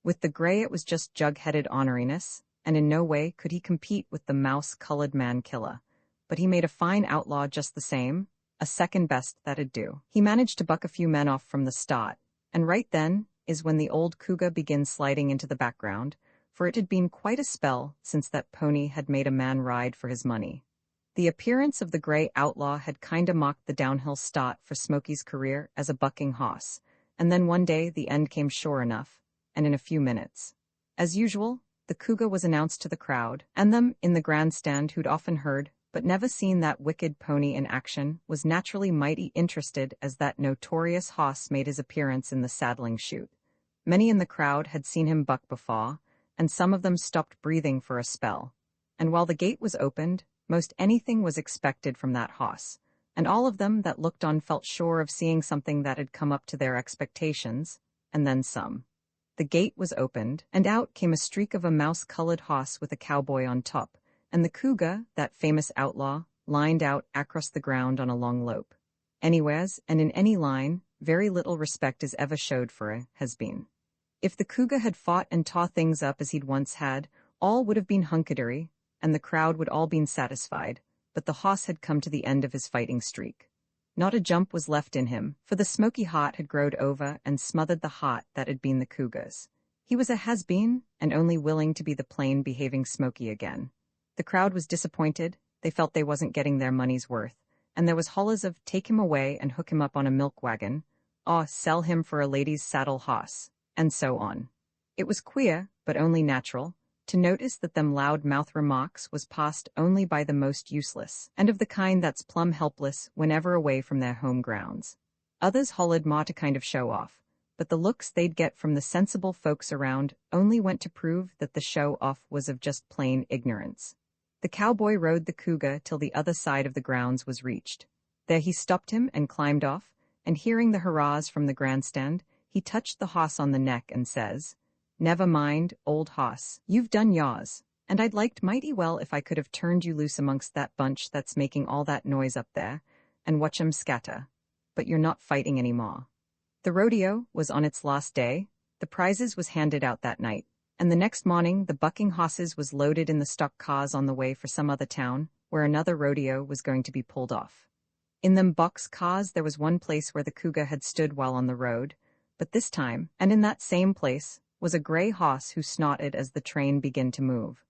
With the gray it was just jug-headed orneriness, and in no way could he compete with the mouse-colored man-killer. But he made a fine outlaw just the same, a second best that'd do. He managed to buck a few men off from the start, and right then is when the old cougar begins sliding into the background, for it had been quite a spell since that pony had made a man ride for his money. The appearance of the gray outlaw had kinda mocked the downhill start for Smoky's career as a bucking hoss, and then one day the end came sure enough, and in a few minutes. As usual, the cougar was announced to the crowd, and them in the grandstand who'd often heard but never seen that wicked pony in action was naturally mighty interested as that notorious hoss made his appearance in the saddling chute. Many in the crowd had seen him buck before, and some of them stopped breathing for a spell. And while the gate was opened, most anything was expected from that hoss, and all of them that looked on felt sure of seeing something that had come up to their expectations, and then some. The gate was opened, and out came a streak of a mouse-colored hoss with a cowboy on top, and the cougar, that famous outlaw, lined out across the ground on a long lope. Anywheres, and in any line, very little respect is ever showed for a has-been. If the cougar had fought and tore things up as he'd once had, all would have been hunkadory, and the crowd would all been satisfied, but the hoss had come to the end of his fighting streak. Not a jump was left in him, for the Smoky heart had growed over and smothered the heart that had been the cougar's. He was a has-been, and only willing to be the plain-behaving Smoky again. The crowd was disappointed, they felt they wasn't getting their money's worth, and there was hollers of take him away and hook him up on a milk wagon, or sell him for a lady's saddle hoss, and so on. It was queer, but only natural, to notice that them loud-mouth remarks was passed only by the most useless, and of the kind that's plumb helpless whenever away from their home grounds. Others hollered more to kind of show off, but the looks they'd get from the sensible folks around only went to prove that the show-off was of just plain ignorance. The cowboy rode the cougar till the other side of the grounds was reached. There he stopped him and climbed off, and hearing the hurrahs from the grandstand, he touched the hoss on the neck and says, "Never mind, old hoss, you've done yours, and I'd liked mighty well if I could have turned you loose amongst that bunch that's making all that noise up there, and watch 'em scatter. But you're not fighting any more." The rodeo was on its last day, the prizes was handed out that night, and the next morning the bucking hosses was loaded in the stock cars on the way for some other town, where another rodeo was going to be pulled off. In them box cars there was one place where the cougar had stood while on the road, but this time, and in that same place, was a gray hoss who snorted as the train began to move.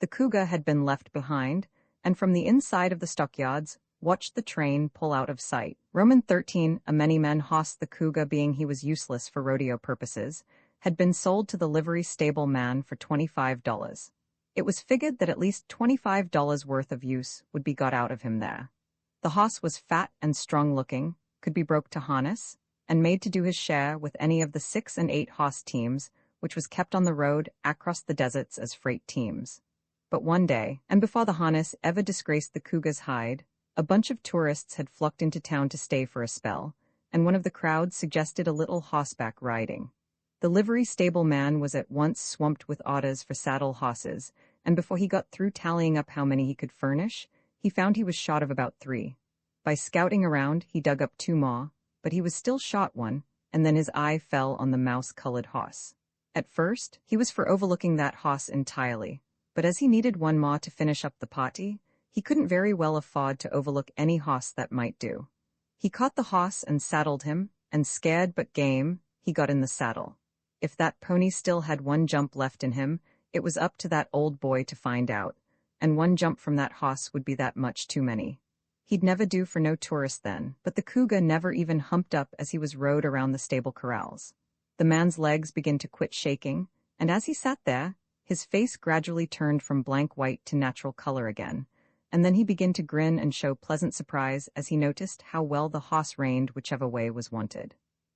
The cougar had been left behind, and from the inside of the stockyards, watched the train pull out of sight. Roman 13, a many-men hoss, the cougar being he was useless for rodeo purposes, had been sold to the livery stable man for $25. It was figured that at least $25 worth of use would be got out of him there. The hoss was fat and strong-looking, could be broke to harness, and made to do his share with any of the 6 and 8 hoss teams, which was kept on the road across the deserts as freight teams. But one day, and before the harness ever disgraced the cougar's hide, a bunch of tourists had flocked into town to stay for a spell, and one of the crowd suggested a little horseback riding. The livery stable man was at once swamped with orders for saddle hosses, and before he got through tallying up how many he could furnish, he found he was short of about 3. By scouting around, he dug up 2 more, but he was still short one, and then his eye fell on the mouse-colored hoss. At first, he was for overlooking that hoss entirely, But as he needed one more to finish up the party, he couldn't very well afford to overlook any hoss that might do. He caught the hoss and saddled him, and scared but game, he got in the saddle. If that pony still had one jump left in him, it was up to that old boy to find out, and one jump from that hoss would be that much too many. He'd never do for no tourist then, but the cougar never even humped up as he was rode around the stable corrals. The man's legs began to quit shaking, and as he sat there, his face gradually turned from blank white to natural color again, and then he began to grin and show pleasant surprise as he noticed how well the hoss reined whichever way was wanted.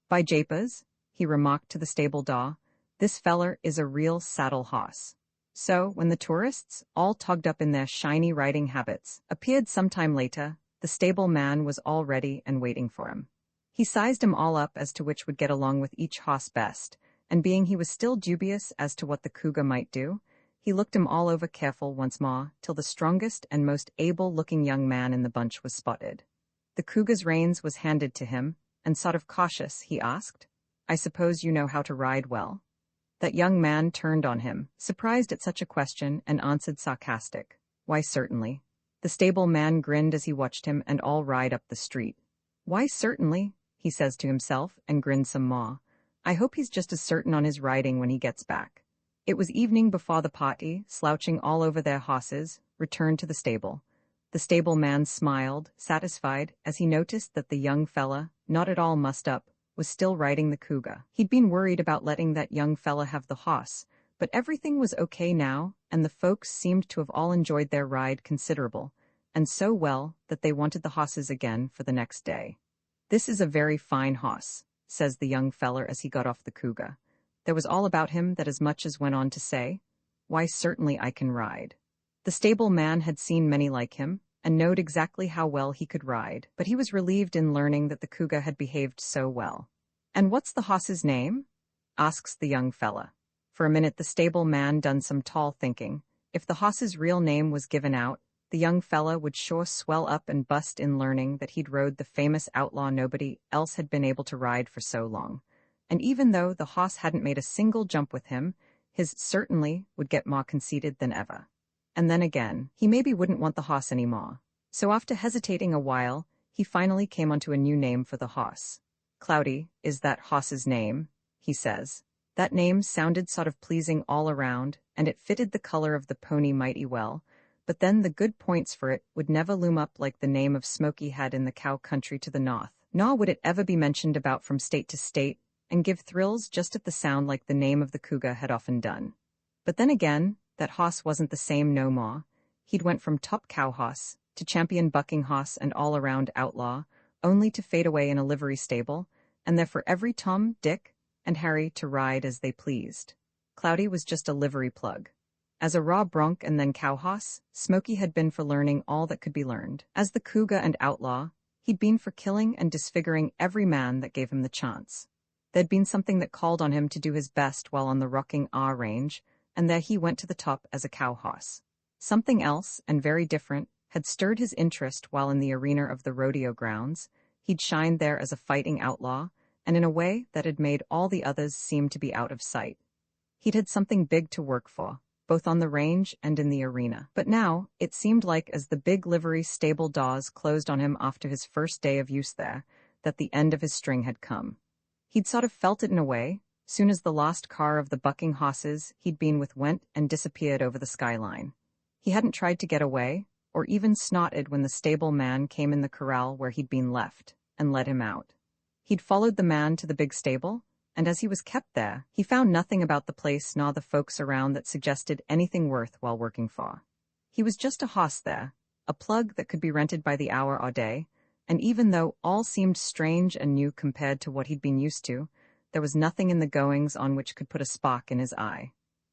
"By japers," he remarked to the stable door, "this feller is a real saddle hoss." So, when the tourists, all togged up in their shiny riding habits, appeared sometime later, the stable man was all ready and waiting for him. He sized 'em all up as to which would get along with each hoss best, and being he was still dubious as to what the cougar might do, he looked 'em all over careful once more, till the strongest and most able-looking young man in the bunch was spotted. The cougar's reins was handed to him, and sort of cautious, he asked, "I suppose you know how to ride well?" That young man turned on him, surprised at such a question, and answered sarcastic, "Why, certainly." The stable man grinned as he watched him and all ride up the street. "Why, certainly," he says to himself, and grinned some more. "I hope he's just as certain on his riding when he gets back." It was evening before the party, slouching all over their hosses, returned to the stable. The stable man smiled, satisfied, as he noticed that the young fella, not at all mussed up, was still riding the cougar. He'd been worried about letting that young fella have the hoss, but everything was okay now, and the folks seemed to have all enjoyed their ride considerable, and so well that they wanted the hosses again for the next day. "This is a very fine hoss," says the young feller as he got off the cougar. There was all about him that as much as went on to say, "Why, certainly I can ride." The stable man had seen many like him, and knowed exactly how well he could ride, but he was relieved in learning that the cougar had behaved so well. "And what's the hoss's name?" asks the young fella. For a minute the stable man done some tall thinking. If the hoss's real name was given out, the young fella would sure swell up and bust in learning that he'd rode the famous outlaw nobody else had been able to ride for so long. And even though the hoss hadn't made a single jump with him, his certainly would get more conceited than ever. And then again, he maybe wouldn't want the hoss any more. So after hesitating a while, he finally came onto a new name for the hoss. "Cloudy is that hoss's name," he says. That name sounded sort of pleasing all around, and it fitted the color of the pony mighty well, but then the good points for it would never loom up like the name of Smoky had in the cow country to the north, nor would it ever be mentioned about from state to state, and give thrills just at the sound like the name of the cougar had often done. But then again, that hoss wasn't the same no more. He'd went from top cow hoss to champion bucking hoss and all-around outlaw, only to fade away in a livery stable, and there for every Tom, Dick, and Harry to ride as they pleased. Cloudy was just a livery plug. As a raw bronc and then cow hoss, Smoky had been for learning all that could be learned. As the cougar and outlaw, he'd been for killing and disfiguring every man that gave him the chance. There'd been something that called on him to do his best while on the rocking R range, and there he went to the top as a cow hoss. Something else, and very different, had stirred his interest while in the arena of the rodeo grounds. He'd shined there as a fighting outlaw, and in a way that had made all the others seem to be out of sight. He'd had something big to work for, both on the range and in the arena. But now, it seemed like as the big livery stable doors closed on him after his first day of use there, that the end of his string had come. He'd sort of felt it in a way, soon as the lost car of the bucking hosses he'd been with went and disappeared over the skyline. He hadn't tried to get away, or even snorted when the stable man came in the corral where he'd been left, and let him out. He'd followed the man to the big stable, and as he was kept there, he found nothing about the place nor the folks around that suggested anything worth while working for. He was just a hoss there, a plug that could be rented by the hour or day, and even though all seemed strange and new compared to what he'd been used to, there was nothing in the goings on which could put a spark in his eye.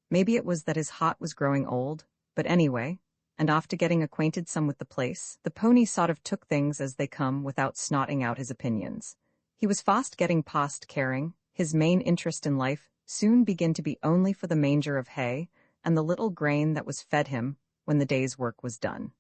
Maybe it was that his heart was growing old, but anyway, and after getting acquainted some with the place, the pony sort of took things as they come without snotting out his opinions. He was fast getting past caring. His main interest in life soon began to be only for the manger of hay and the little grain that was fed him when the day's work was done.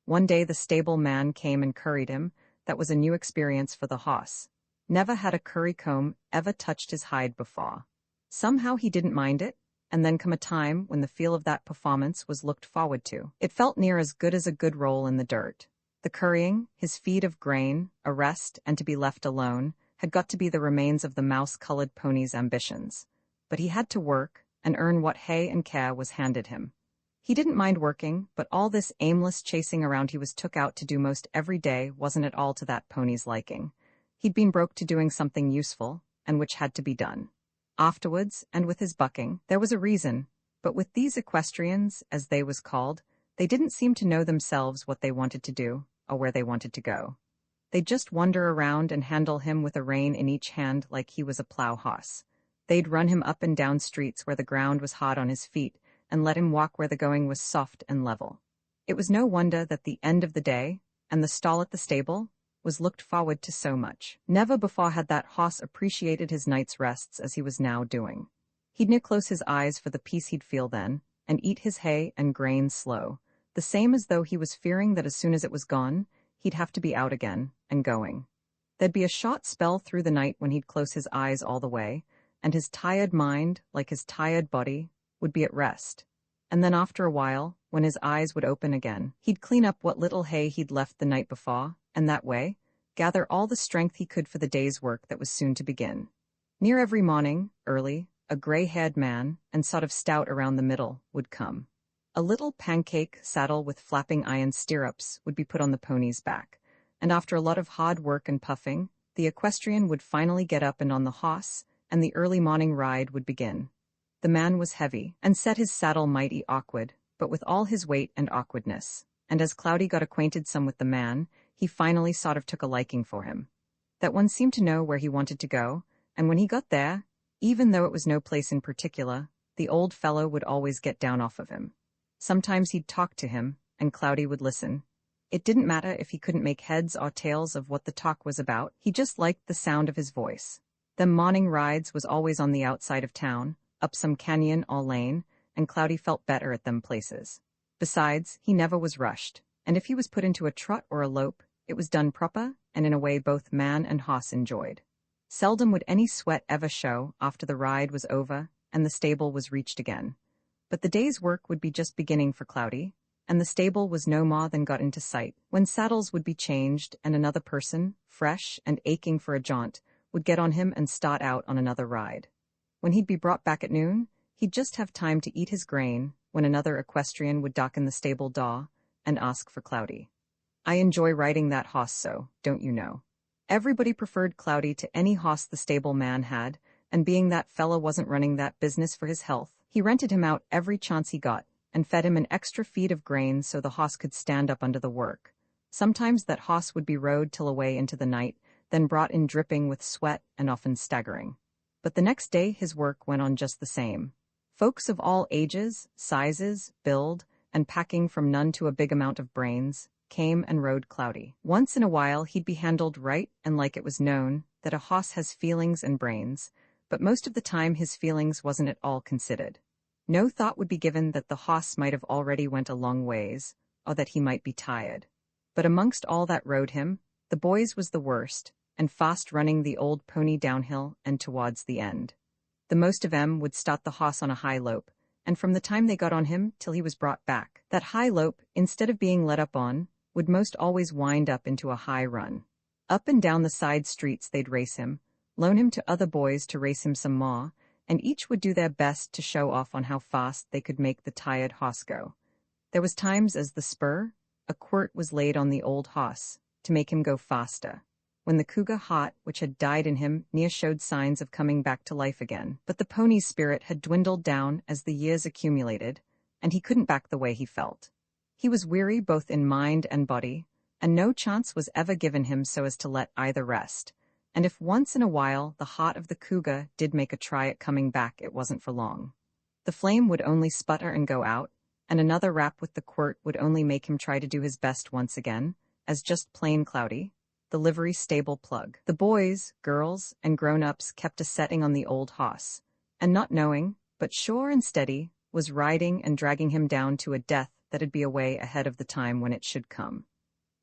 One day the stable man came and curried him. That was a new experience for the hoss. Never had a curry comb ever touched his hide before. Somehow he didn't mind it, and then come a time when the feel of that performance was looked forward to. It felt near as good as a good roll in the dirt. The currying, his feed of grain, a rest, and to be left alone, had got to be the remains of the mouse-colored pony's ambitions. But he had to work and earn what hay and care was handed him. He didn't mind working, but all this aimless chasing around he was took out to do most every day wasn't at all to that pony's liking. He'd been broke to doing something useful, and which had to be done. Afterwards, and with his bucking, there was a reason, but with these equestrians, as they was called, they didn't seem to know themselves what they wanted to do, or where they wanted to go. They'd just wander around and handle him with a rein in each hand like he was a plow horse. They'd run him up and down streets where the ground was hard on his feet, and let him walk where the going was soft and level. It was no wonder that the end of the day, and the stall at the stable, was looked forward to so much. Never before had that hoss appreciated his night's rests as he was now doing. He'd near close his eyes for the peace he'd feel then, and eat his hay and grain slow, the same as though he was fearing that as soon as it was gone, he'd have to be out again, and going. There'd be a short spell through the night when he'd close his eyes all the way, and his tired mind, like his tired body, would be at rest. And then after a while, when his eyes would open again, he'd clean up what little hay he'd left the night before, and that way, gather all the strength he could for the day's work that was soon to begin. Near every morning, early, a gray-haired man, and sort of stout around the middle, would come. A little pancake saddle with flapping iron stirrups would be put on the pony's back, and after a lot of hard work and puffing, the equestrian would finally get up and on the hoss, and the early morning ride would begin. The man was heavy, and set his saddle mighty awkward, but with all his weight and awkwardness, and as Cloudy got acquainted some with the man, he finally sort of took a liking for him. That one seemed to know where he wanted to go, and when he got there, even though it was no place in particular, the old fellow would always get down off of him. Sometimes he'd talk to him, and Cloudy would listen. It didn't matter if he couldn't make heads or tails of what the talk was about, he just liked the sound of his voice. Them morning rides was always on the outside of town, up some canyon or lane, and Cloudy felt better at them places. Besides, he never was rushed, and if he was put into a trot or a lope, it was done proper, and in a way both man and hoss enjoyed. Seldom would any sweat ever show after the ride was over and the stable was reached again. But the day's work would be just beginning for Cloudy, and the stable was no more than got into sight, when saddles would be changed and another person, fresh and aching for a jaunt, would get on him and start out on another ride. When he'd be brought back at noon, he'd just have time to eat his grain, when another equestrian would dock in the stable door and ask for Cloudy. I enjoy riding that hoss so, don't you know? Everybody preferred Cloudy to any hoss the stable man had, and being that fella wasn't running that business for his health, he rented him out every chance he got, and fed him an extra feed of grain so the hoss could stand up under the work. Sometimes that hoss would be rode till away into the night, then brought in dripping with sweat and often staggering. But the next day his work went on just the same. Folks of all ages, sizes, build, and packing from none to a big amount of brains, came and rode Cloudy. Once in a while he'd be handled right and like it was known that a hoss has feelings and brains, but most of the time his feelings wasn't at all considered. No thought would be given that the hoss might have already went a long ways, or that he might be tired. But amongst all that rode him, the boys was the worst, and fast running the old pony downhill and towards the end. The most of 'em would start the hoss on a high lope, and from the time they got on him till he was brought back, that high lope, instead of being let up on, would most always wind up into a high run. Up and down the side streets they'd race him, loan him to other boys to race him some more, and each would do their best to show off on how fast they could make the tired hoss go. There was times as the spur, a quirt was laid on the old hoss, to make him go faster, when the cougar heart which had died in him near showed signs of coming back to life again. But the pony's spirit had dwindled down as the years accumulated, and he couldn't back the way he felt. He was weary both in mind and body, and no chance was ever given him so as to let either rest. And if once in a while the heart of the cougar did make a try at coming back, it wasn't for long. The flame would only sputter and go out, and another rap with the quirt would only make him try to do his best once again, as just plain Cloudy, the livery stable plug. The boys, girls, and grown-ups kept a setting on the old hoss, and not knowing, but sure and steady, was riding and dragging him down to a death that'd be away ahead of the time when it should come.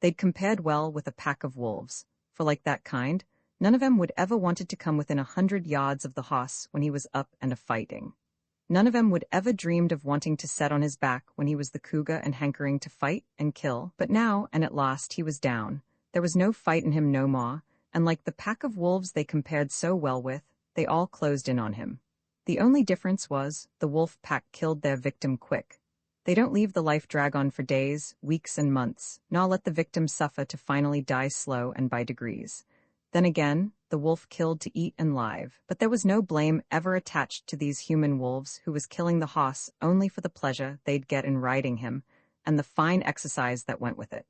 They'd compared well with a pack of wolves, for like that kind, none of 'em would ever wanted to come within 100 yards of the hoss when he was up and a-fighting. None of 'em would ever dreamed of wanting to set on his back when he was the cougar and hankering to fight and kill, but now, and at last, he was down. There was no fight in him no more, and like the pack of wolves they compared so well with, they all closed in on him. The only difference was, the wolf pack killed their victim quick. They don't leave the life drag on for days, weeks and months, nor let the victim suffer to finally die slow and by degrees. Then again, the wolf killed to eat and live, but there was no blame ever attached to these human wolves who was killing the hoss only for the pleasure they'd get in riding him, and the fine exercise that went with it.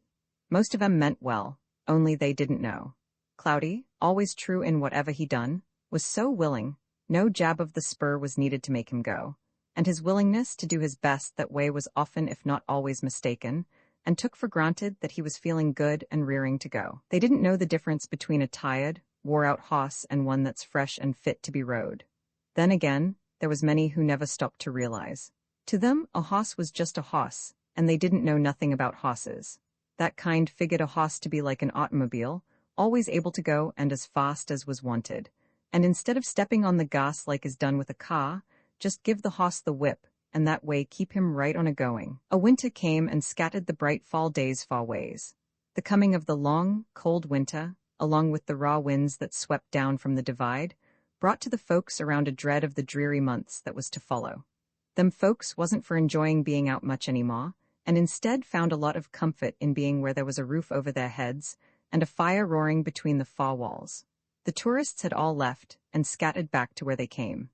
Most of 'em meant well, only they didn't know. Cloudy, always true in whatever he done, was so willing, no jab of the spur was needed to make him go, and his willingness to do his best that way was often if not always mistaken, and took for granted that he was feeling good and rearing to go. They didn't know the difference between a tired, wore-out hoss and one that's fresh and fit to be rode. Then again, there was many who never stopped to realize. To them, a hoss was just a hoss, and they didn't know nothing about hosses. That kind figured a hoss to be like an automobile, always able to go and as fast as was wanted. And instead of stepping on the gas like is done with a car, just give the hoss the whip, and that way keep him right on a-going. A winter came and scattered the bright fall days far ways. The coming of the long, cold winter, along with the raw winds that swept down from the divide, brought to the folks around a dread of the dreary months that was to follow. Them folks wasn't for enjoying being out much anymore, and instead found a lot of comfort in being where there was a roof over their heads and a fire roaring between the far walls. The tourists had all left and scattered back to where they came.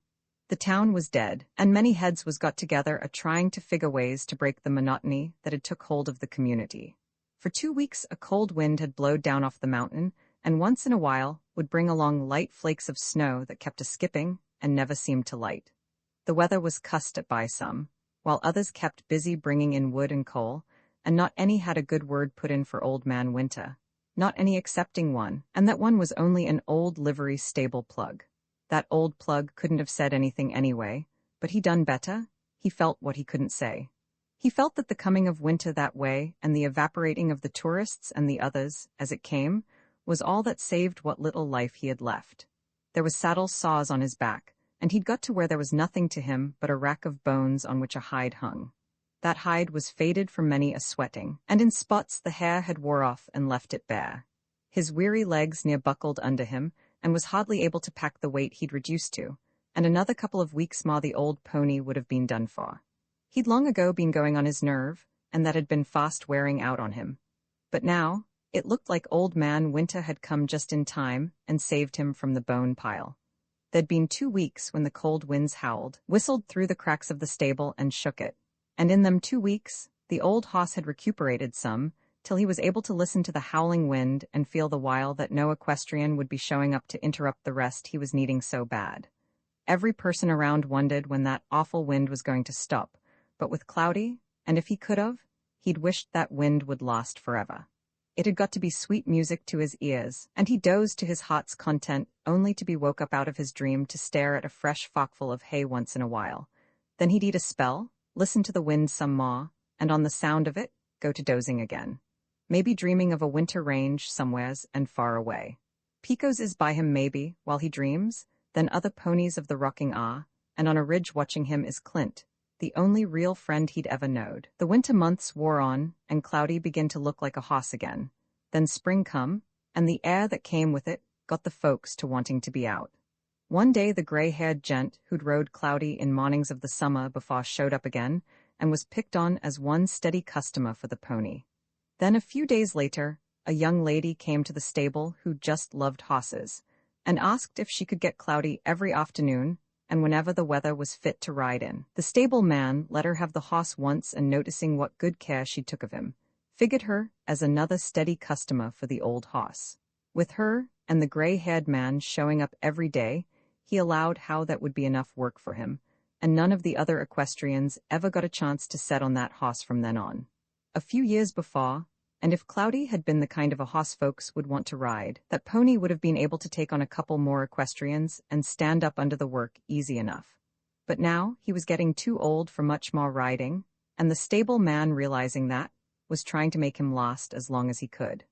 The town was dead, and many heads was got together a-trying to figure ways to break the monotony that had took hold of the community. For 2 weeks a cold wind had blowed down off the mountain, and once in a while would bring along light flakes of snow that kept a-skipping and never seemed to light. The weather was cussed at by some, while others kept busy bringing in wood and coal, and not any had a good word put in for Old Man Winter. Not any excepting one, and that one was only an old livery stable plug. That old plug couldn't have said anything anyway, but he done better. He felt what he couldn't say. He felt that the coming of winter that way and the evaporating of the tourists and the others, as it came, was all that saved what little life he had left. There was saddle saws on his back, and he'd got to where there was nothing to him but a rack of bones on which a hide hung. That hide was faded from many a sweating, and in spots the hair had wore off and left it bare. His weary legs near buckled under him, and was hardly able to pack the weight he'd reduced to, and another couple of weeks more the old pony would have been done for. He'd long ago been going on his nerve, and that had been fast wearing out on him. But now, it looked like Old Man Winter had come just in time and saved him from the bone pile. There'd been 2 weeks when the cold winds howled, whistled through the cracks of the stable and shook it. And in them 2 weeks, the old hoss had recuperated some, till he was able to listen to the howling wind and feel the while that no equestrian would be showing up to interrupt the rest he was needing so bad. Every person around wondered when that awful wind was going to stop, but with Cloudy, and if he could have, he'd wished that wind would last forever. It had got to be sweet music to his ears, and he dozed to his heart's content only to be woke up out of his dream to stare at a fresh forkful of hay once in a while. Then he'd eat a spell, listen to the wind some more, and on the sound of it, go to dozing again. Maybe dreaming of a winter range somewheres and far away. Pecos is by him maybe, while he dreams, then other ponies of the rocking are, and on a ridge watching him is Clint, the only real friend he'd ever knowed. The winter months wore on, and Cloudy began to look like a hoss again. Then spring come, and the air that came with it got the folks to wanting to be out. One day the gray-haired gent who'd rode Cloudy in mornings of the summer before showed up again, and was picked on as one steady customer for the pony. Then a few days later, a young lady came to the stable who just loved hosses, and asked if she could get Cloudy every afternoon and whenever the weather was fit to ride in. The stable man let her have the hoss once, and noticing what good care she took of him, figured her as another steady customer for the old hoss. With her and the gray-haired man showing up every day, he allowed how that would be enough work for him, and none of the other equestrians ever got a chance to set on that hoss from then on. A few years before, and if Cloudy had been the kind of a hoss folks would want to ride, that pony would have been able to take on a couple more equestrians and stand up under the work easy enough. But now he was getting too old for much more riding, and the stable man, realizing that, was trying to make him last as long as he could.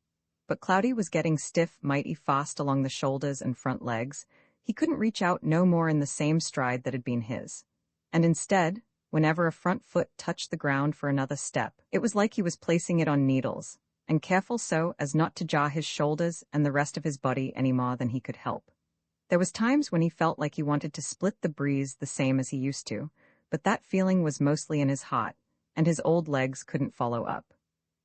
But Cloudy was getting stiff mighty fast along the shoulders and front legs. He couldn't reach out no more in the same stride that had been his. And instead, whenever a front foot touched the ground for another step, it was like he was placing it on needles, and careful so as not to jar his shoulders and the rest of his body any more than he could help. There was times when he felt like he wanted to split the breeze the same as he used to, but that feeling was mostly in his heart, and his old legs couldn't follow up.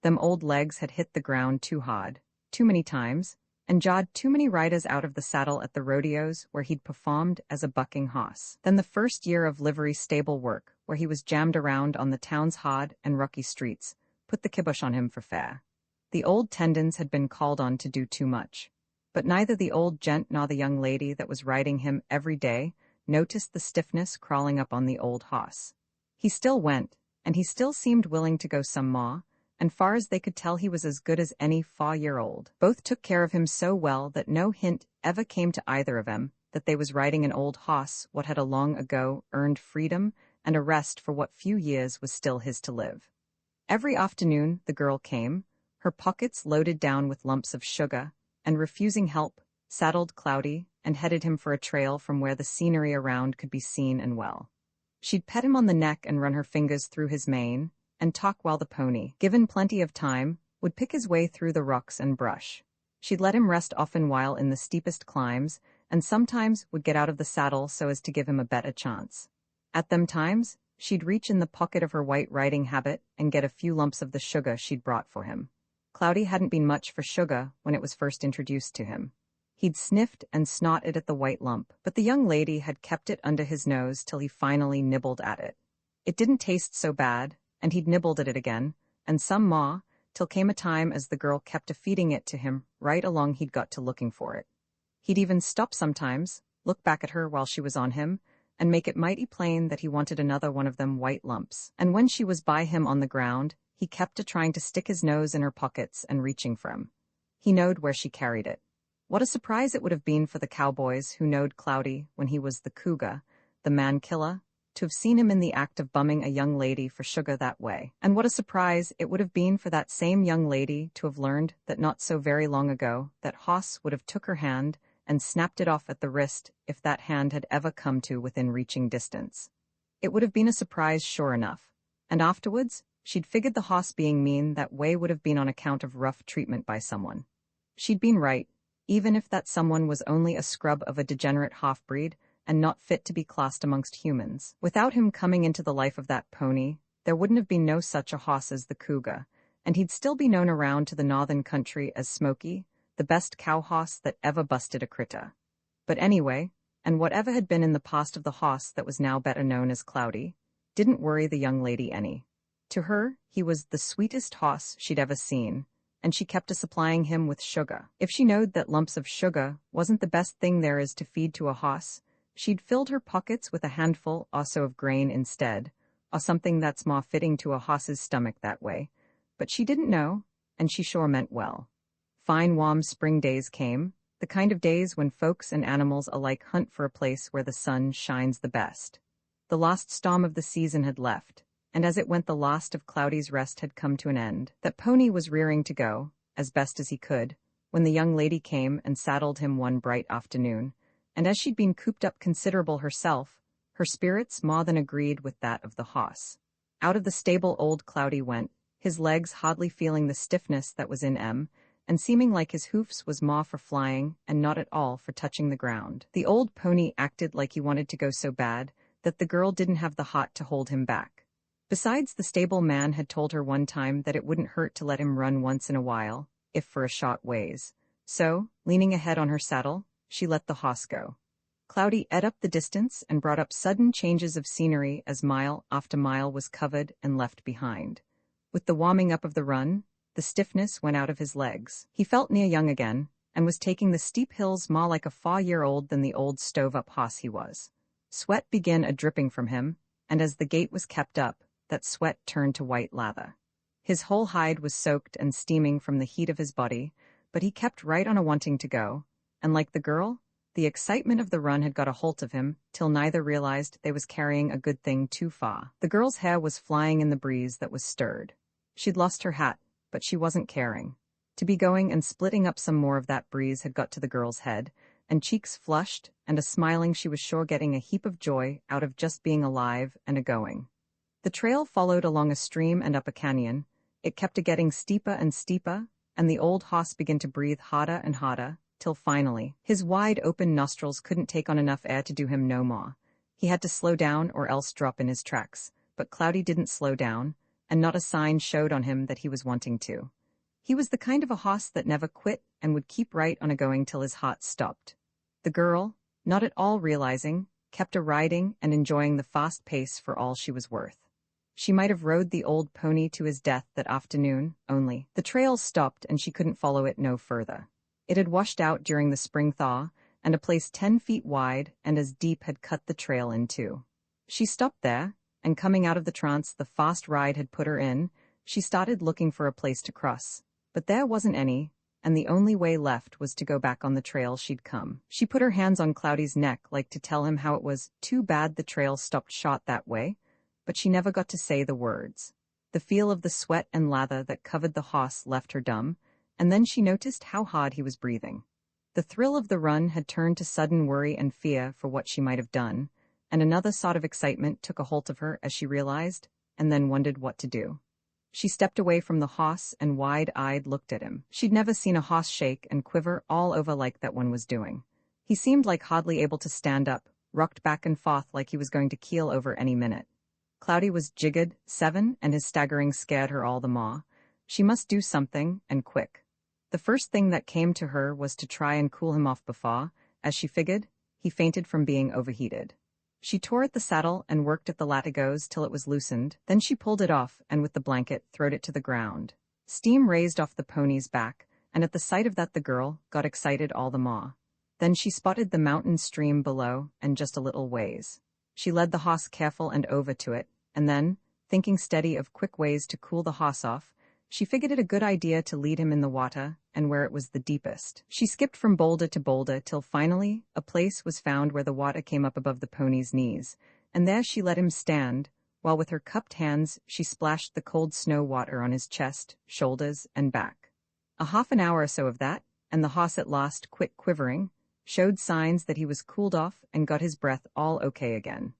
Them old legs had hit the ground too hard, too many times, and jawed too many riders out of the saddle at the rodeos where he'd performed as a bucking hoss. Then the first year of livery stable work, where he was jammed around on the town's hard and rocky streets, put the kibosh on him for fair. The old tendons had been called on to do too much. But neither the old gent nor the young lady that was riding him every day noticed the stiffness crawling up on the old hoss. He still went, and he still seemed willing to go some more, and far as they could tell he was as good as any 4-year-old. Both took care of him so well that no hint ever came to either of them that they was riding an old hoss what had a long ago earned freedom and a rest for what few years was still his to live. Every afternoon the girl came, her pockets loaded down with lumps of sugar, and refusing help, saddled Cloudy and headed him for a trail from where the scenery around could be seen and well. She'd pet him on the neck and run her fingers through his mane, and talk while the pony, given plenty of time, would pick his way through the rocks and brush. She'd let him rest often while in the steepest climbs, and sometimes would get out of the saddle so as to give him a better chance. At them times, she'd reach in the pocket of her white riding habit and get a few lumps of the sugar she'd brought for him. Cloudy hadn't been much for sugar when it was first introduced to him. He'd sniffed and snotted at the white lump, but the young lady had kept it under his nose till he finally nibbled at it. It didn't taste so bad, and he'd nibbled at it again, and some more, till came a time as the girl kept a-feeding it to him right along he'd got to looking for it. He'd even stop sometimes, look back at her while she was on him, and make it mighty plain that he wanted another one of them white lumps. And when she was by him on the ground, he kept a-trying to stick his nose in her pockets and reaching for 'em. He knowed where she carried it. What a surprise it would have been for the cowboys who knowed Cloudy when he was the cougar, the man-killer, to have seen him in the act of bumming a young lady for sugar that way. And what a surprise it would have been for that same young lady to have learned that not so very long ago that hoss would have took her hand and snapped it off at the wrist if that hand had ever come to within reaching distance. It would have been a surprise sure enough, and afterwards, she'd figured the hoss being mean that way would have been on account of rough treatment by someone. She'd been right, even if that someone was only a scrub of a degenerate half-breed and not fit to be classed amongst humans. Without him coming into the life of that pony, there wouldn't have been no such a hoss as the cougar, and he'd still be known around to the northern country as Smoky, the best cow hoss that ever busted a critter. But anyway, and whatever had been in the past of the hoss that was now better known as Cloudy, didn't worry the young lady any. To her, he was the sweetest hoss she'd ever seen, and she kept supplying him with sugar. If she knowed that lumps of sugar wasn't the best thing there is to feed to a hoss, she'd filled her pockets with a handful also of grain instead, or something that's more fitting to a hoss's stomach that way. But she didn't know, and she sure meant well. Fine warm spring days came, the kind of days when folks and animals alike hunt for a place where the sun shines the best. The last storm of the season had left, and as it went the last of Cloudy's rest had come to an end. That pony was rearing to go, as best as he could, when the young lady came and saddled him one bright afternoon, and as she'd been cooped up considerable herself, her spirits more than agreed with that of the hoss. Out of the stable old Cloudy went, his legs hardly feeling the stiffness that was in 'em, and seeming like his hoofs was more for flying and not at all for touching the ground. The old pony acted like he wanted to go so bad that the girl didn't have the heart to hold him back. Besides, the stable man had told her one time that it wouldn't hurt to let him run once in a while, if for a short ways. So, leaning ahead on her saddle, she let the hoss go. Cloudy ate up the distance and brought up sudden changes of scenery as mile after mile was covered and left behind. With the warming up of the run, the stiffness went out of his legs. He felt near young again, and was taking the steep hills more like a 4-year-old than the old stove-up hoss he was. Sweat began a-dripping from him, and as the gait was kept up, that sweat turned to white lather. His whole hide was soaked and steaming from the heat of his body, but he kept right on a-wanting to go, and like the girl, the excitement of the run had got a holt of him, till neither realized they was carrying a good thing too far. The girl's hair was flying in the breeze that was stirred. She'd lost her hat, but she wasn't caring. To be going and splitting up some more of that breeze had got to the girl's head, and cheeks flushed, and a smiling she was sure getting a heap of joy out of just being alive and a-going. The trail followed along a stream and up a canyon. It kept a-getting steeper and steeper, and the old hoss began to breathe harder and harder, till finally, his wide-open nostrils couldn't take on enough air to do him no more. He had to slow down or else drop in his tracks, but Cloudy didn't slow down, and not a sign showed on him that he was wanting to. He was the kind of a hoss that never quit and would keep right on a-going till his heart stopped. The girl, not at all realizing, kept a-riding and enjoying the fast pace for all she was worth. She might have rode the old pony to his death that afternoon, only the trail stopped and she couldn't follow it no further. It had washed out during the spring thaw, and a place 10 feet wide and as deep had cut the trail in two. She stopped there, and coming out of the trance the fast ride had put her in, she started looking for a place to cross. But there wasn't any, and the only way left was to go back on the trail she'd come. She put her hands on Cloudy's neck like to tell him how it was too bad the trail stopped short that way, but she never got to say the words. The feel of the sweat and lather that covered the hoss left her dumb, and then she noticed how hard he was breathing. The thrill of the run had turned to sudden worry and fear for what she might have done, and another sort of excitement took a hold of her as she realized, and then wondered what to do. She stepped away from the hoss and wide-eyed looked at him. She'd never seen a hoss shake and quiver all over like that one was doing. He seemed like hardly able to stand up, rocked back and forth like he was going to keel over any minute. Cloudy was jiggered, 7, and his staggering scared her all the more. She must do something, and quick. The first thing that came to her was to try and cool him off before, as she figured, he fainted from being overheated. She tore at the saddle and worked at the latigos till it was loosened, then she pulled it off and with the blanket throwed it to the ground. Steam raised off the pony's back, and at the sight of that the girl got excited all the more. Then she spotted the mountain stream below and just a little ways. She led the hoss careful and over to it, and then, thinking steady of quick ways to cool the hoss off, she figured it a good idea to lead him in the water and where it was the deepest. She skipped from boulder to boulder till finally a place was found where the water came up above the pony's knees, and there she let him stand, while with her cupped hands she splashed the cold snow water on his chest, shoulders, and back. A half an hour or so of that, and the hoss at last quit quivering, showed signs that he was cooled off and got his breath all okay again.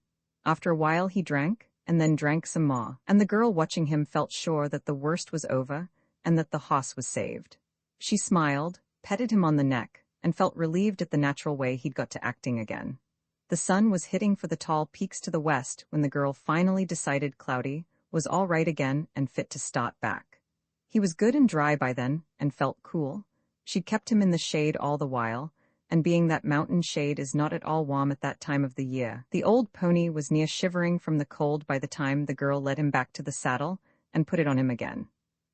After a while he drank, and then drank some more, and the girl watching him felt sure that the worst was over and that the hoss was saved. She smiled, petted him on the neck, and felt relieved at the natural way he'd got to acting again. The sun was hitting for the tall peaks to the west when the girl finally decided Cloudy was all right again and fit to start back. He was good and dry by then and felt cool. She'd kept him in the shade all the while, and being that mountain shade is not at all warm at that time of the year, the old pony was near shivering from the cold by the time the girl led him back to the saddle and put it on him again.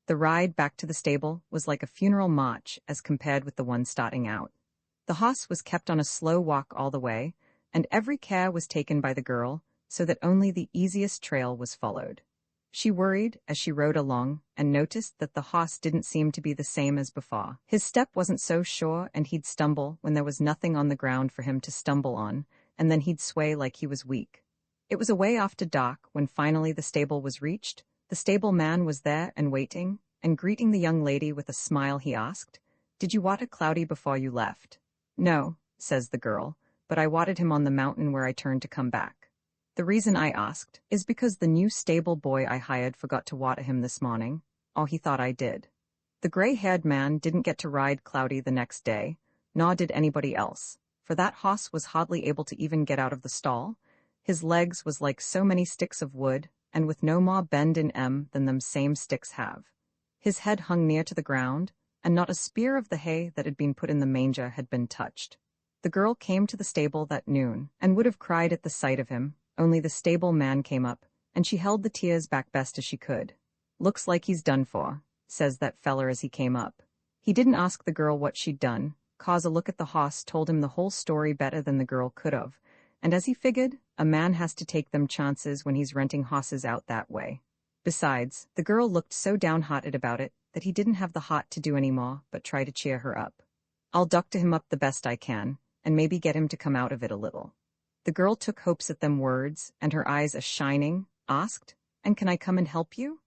The ride back to the stable was like a funeral march as compared with the one starting out. The hoss was kept on a slow walk all the way, and every care was taken by the girl so that only the easiest trail was followed. She worried as she rode along and noticed that the hoss didn't seem to be the same as before. His step wasn't so sure and he'd stumble when there was nothing on the ground for him to stumble on, and then he'd sway like he was weak. It was a way after dark when finally the stable was reached. The stable man was there and waiting, and greeting the young lady with a smile he asked, "Did you water Cloudy before you left?" "No," says the girl, "but I watered him on the mountain where I turned to come back. The reason I asked is because the new stable boy I hired forgot to water him this morning, or he thought I did." The gray-haired man didn't get to ride Cloudy the next day, nor did anybody else, for that hoss was hardly able to even get out of the stall. His legs was like so many sticks of wood, and with no more bend in 'em than them same sticks have. His head hung near to the ground, and not a spear of the hay that had been put in the manger had been touched. The girl came to the stable that noon, and would have cried at the sight of him, only the stable man came up, and she held the tears back best as she could. "Looks like he's done for," says that feller as he came up. He didn't ask the girl what she'd done, 'cause a look at the hoss told him the whole story better than the girl could have, and as he figured, a man has to take them chances when he's renting hosses out that way. Besides, the girl looked so downhearted about it that he didn't have the heart to do any more but try to cheer her up. "I'll doctor him up the best I can, and maybe get him to come out of it a little." The girl took hopes at them words, and her eyes a-shining, asked, "And can I come and help you?"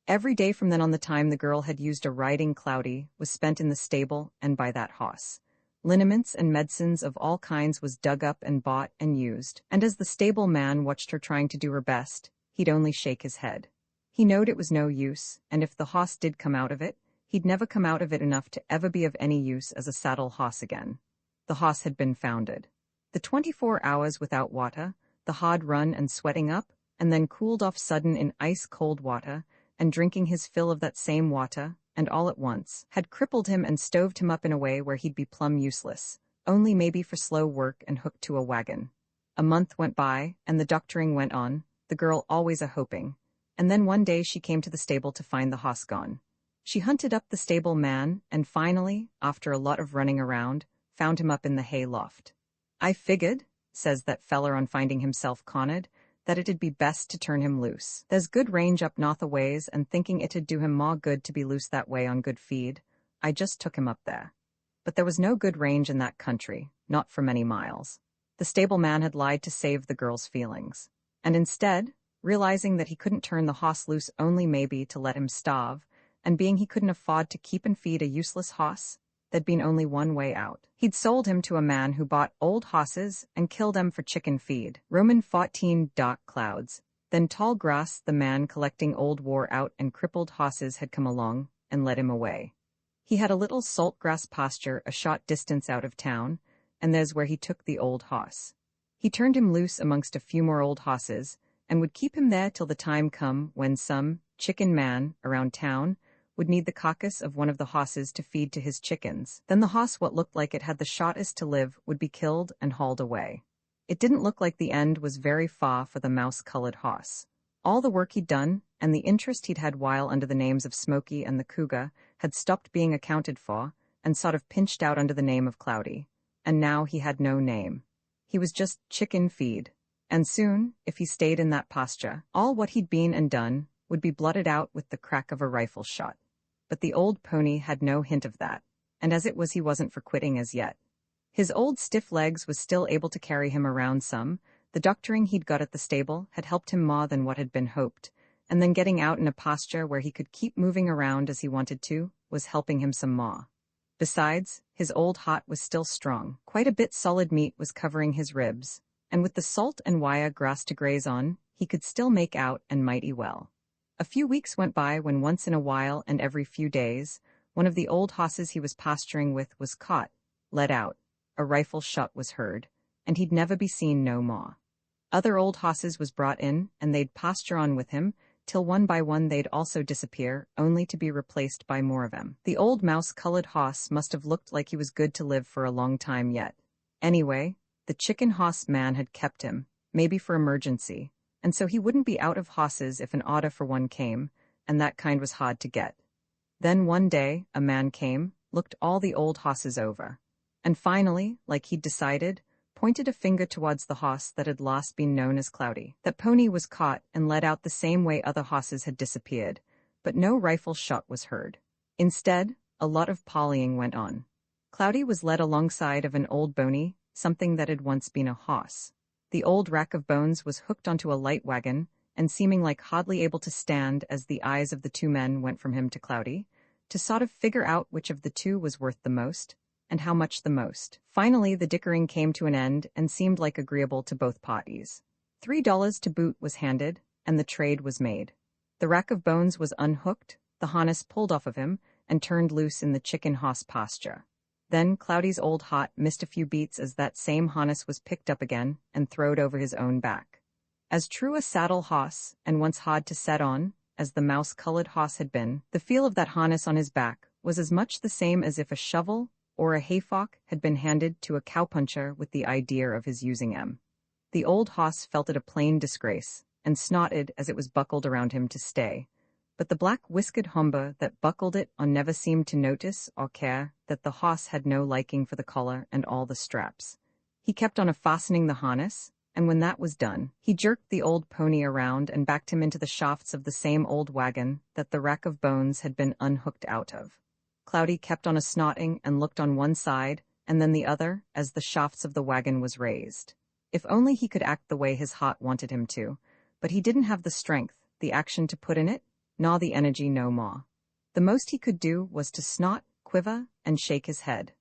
Every day from then on the time the girl had used a riding Cloudy was spent in the stable and by that hoss. Liniments and medicines of all kinds was dug up and bought and used, and as the stable man watched her trying to do her best, he'd only shake his head. He knowed it was no use, and if the hoss did come out of it, he'd never come out of it enough to ever be of any use as a saddle hoss again. The hoss had been founded. The 24 hours without water, the hard run and sweating up, and then cooled off sudden in ice-cold water, and drinking his fill of that same water, and all at once, had crippled him and stoved him up in a way where he'd be plumb useless, only maybe for slow work and hooked to a wagon. A month went by, and the doctoring went on, the girl always a-hoping, and then one day she came to the stable to find the hoss gone. She hunted up the stable man, and finally, after a lot of running around, found him up in the hay loft. "I figured," says that feller on finding himself cornered, "that it'd be best to turn him loose. There's good range up north a ways, and thinking it'd do him more good to be loose that way on good feed, I just took him up there." But there was no good range in that country, not for many miles. The stable man had lied to save the girl's feelings. And instead, realizing that he couldn't turn the hoss loose only maybe to let him starve, and being he couldn't afford to keep and feed a useless hoss, there'd been only one way out. He'd sold him to a man who bought old hosses and killed them for chicken feed. Roman 14 dark clouds. Then tall grass, the man collecting old wore-out and crippled hosses had come along and led him away. He had a little saltgrass pasture a short distance out of town, and there's where he took the old hoss. He turned him loose amongst a few more old hosses, and would keep him there till the time come when some chicken man around town would need the carcass of one of the hosses to feed to his chickens. Then the hoss what looked like it had the shortest to live would be killed and hauled away. It didn't look like the end was very far for the mouse-colored hoss. All the work he'd done, and the interest he'd had while under the names of Smoky and the Cougar, had stopped being accounted for, and sort of pinched out under the name of Cloudy. And now he had no name. He was just chicken feed. And soon, if he stayed in that pasture, all what he'd been and done would be blotted out with the crack of a rifle shot. But the old pony had no hint of that, and as it was he wasn't for quitting as yet. His old stiff legs was still able to carry him around some, the doctoring he'd got at the stable had helped him more than what had been hoped, and then getting out in a pasture where he could keep moving around as he wanted to was helping him some more. Besides, his old heart was still strong. Quite a bit solid meat was covering his ribs, and with the salt and wire grass to graze on, he could still make out and mighty well. A few weeks went by when once in a while and every few days, one of the old hosses he was pasturing with was caught, let out, a rifle shot was heard, and he'd never be seen no more. Other old hosses was brought in, and they'd pasture on with him, till one by one they'd also disappear, only to be replaced by more of 'em. The old mouse-colored hoss must have looked like he was good to live for a long time yet. Anyway, the chicken hoss man had kept him, maybe for emergency, and so he wouldn't be out of hosses if an order for one came, and that kind was hard to get. Then one day, a man came, looked all the old hosses over, and finally, like he'd decided, pointed a finger towards the hoss that had last been known as Cloudy. That pony was caught and led out the same way other hosses had disappeared, but no rifle shot was heard. Instead, a lot of polying went on. Cloudy was led alongside of an old bony, something that had once been a hoss. The old rack of bones was hooked onto a light wagon, and seeming like hardly able to stand as the eyes of the two men went from him to Cloudy, to sort of figure out which of the two was worth the most, and how much the most. Finally, the dickering came to an end and seemed like agreeable to both parties. $3 to boot was handed, and the trade was made. The rack of bones was unhooked, the harness pulled off of him, and turned loose in the chicken hoss pasture. Then Cloudy's old hot missed a few beats as that same harness was picked up again and throwed over his own back. As true a saddle hoss, and once hard to set on, as the mouse-colored hoss had been, the feel of that harness on his back was as much the same as if a shovel or a hayfork had been handed to a cowpuncher with the idea of his using 'em. The old hoss felt it a plain disgrace, and snorted as it was buckled around him to stay. But the black-whiskered humber that buckled it on never seemed to notice or care that the hoss had no liking for the collar and all the straps. He kept on fastening the harness, and when that was done, he jerked the old pony around and backed him into the shafts of the same old wagon that the rack of bones had been unhooked out of. Cloudy kept on snorting and looked on one side and then the other as the shafts of the wagon was raised. If only he could act the way his heart wanted him to, but he didn't have the strength, the action to put in it, nor the energy no more. The most he could do was to snort, quiver, and shake his head.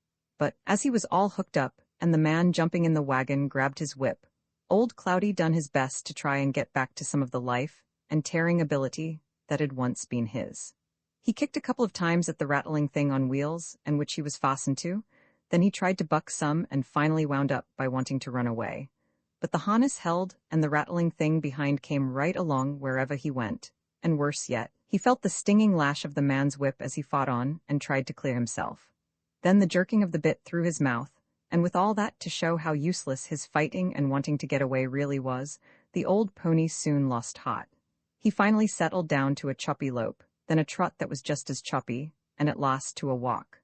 But, as he was all hooked up, and the man jumping in the wagon grabbed his whip, old Cloudy done his best to try and get back to some of the life and tearing ability that had once been his. He kicked a couple of times at the rattling thing on wheels and which he was fastened to, then he tried to buck some and finally wound up by wanting to run away. But the harness held, and the rattling thing behind came right along wherever he went, and worse yet, he felt the stinging lash of the man's whip as he fought on and tried to clear himself. Then the jerking of the bit through his mouth, and with all that to show how useless his fighting and wanting to get away really was, the old pony soon lost heart. He finally settled down to a choppy lope, then a trot that was just as choppy, and at last to a walk.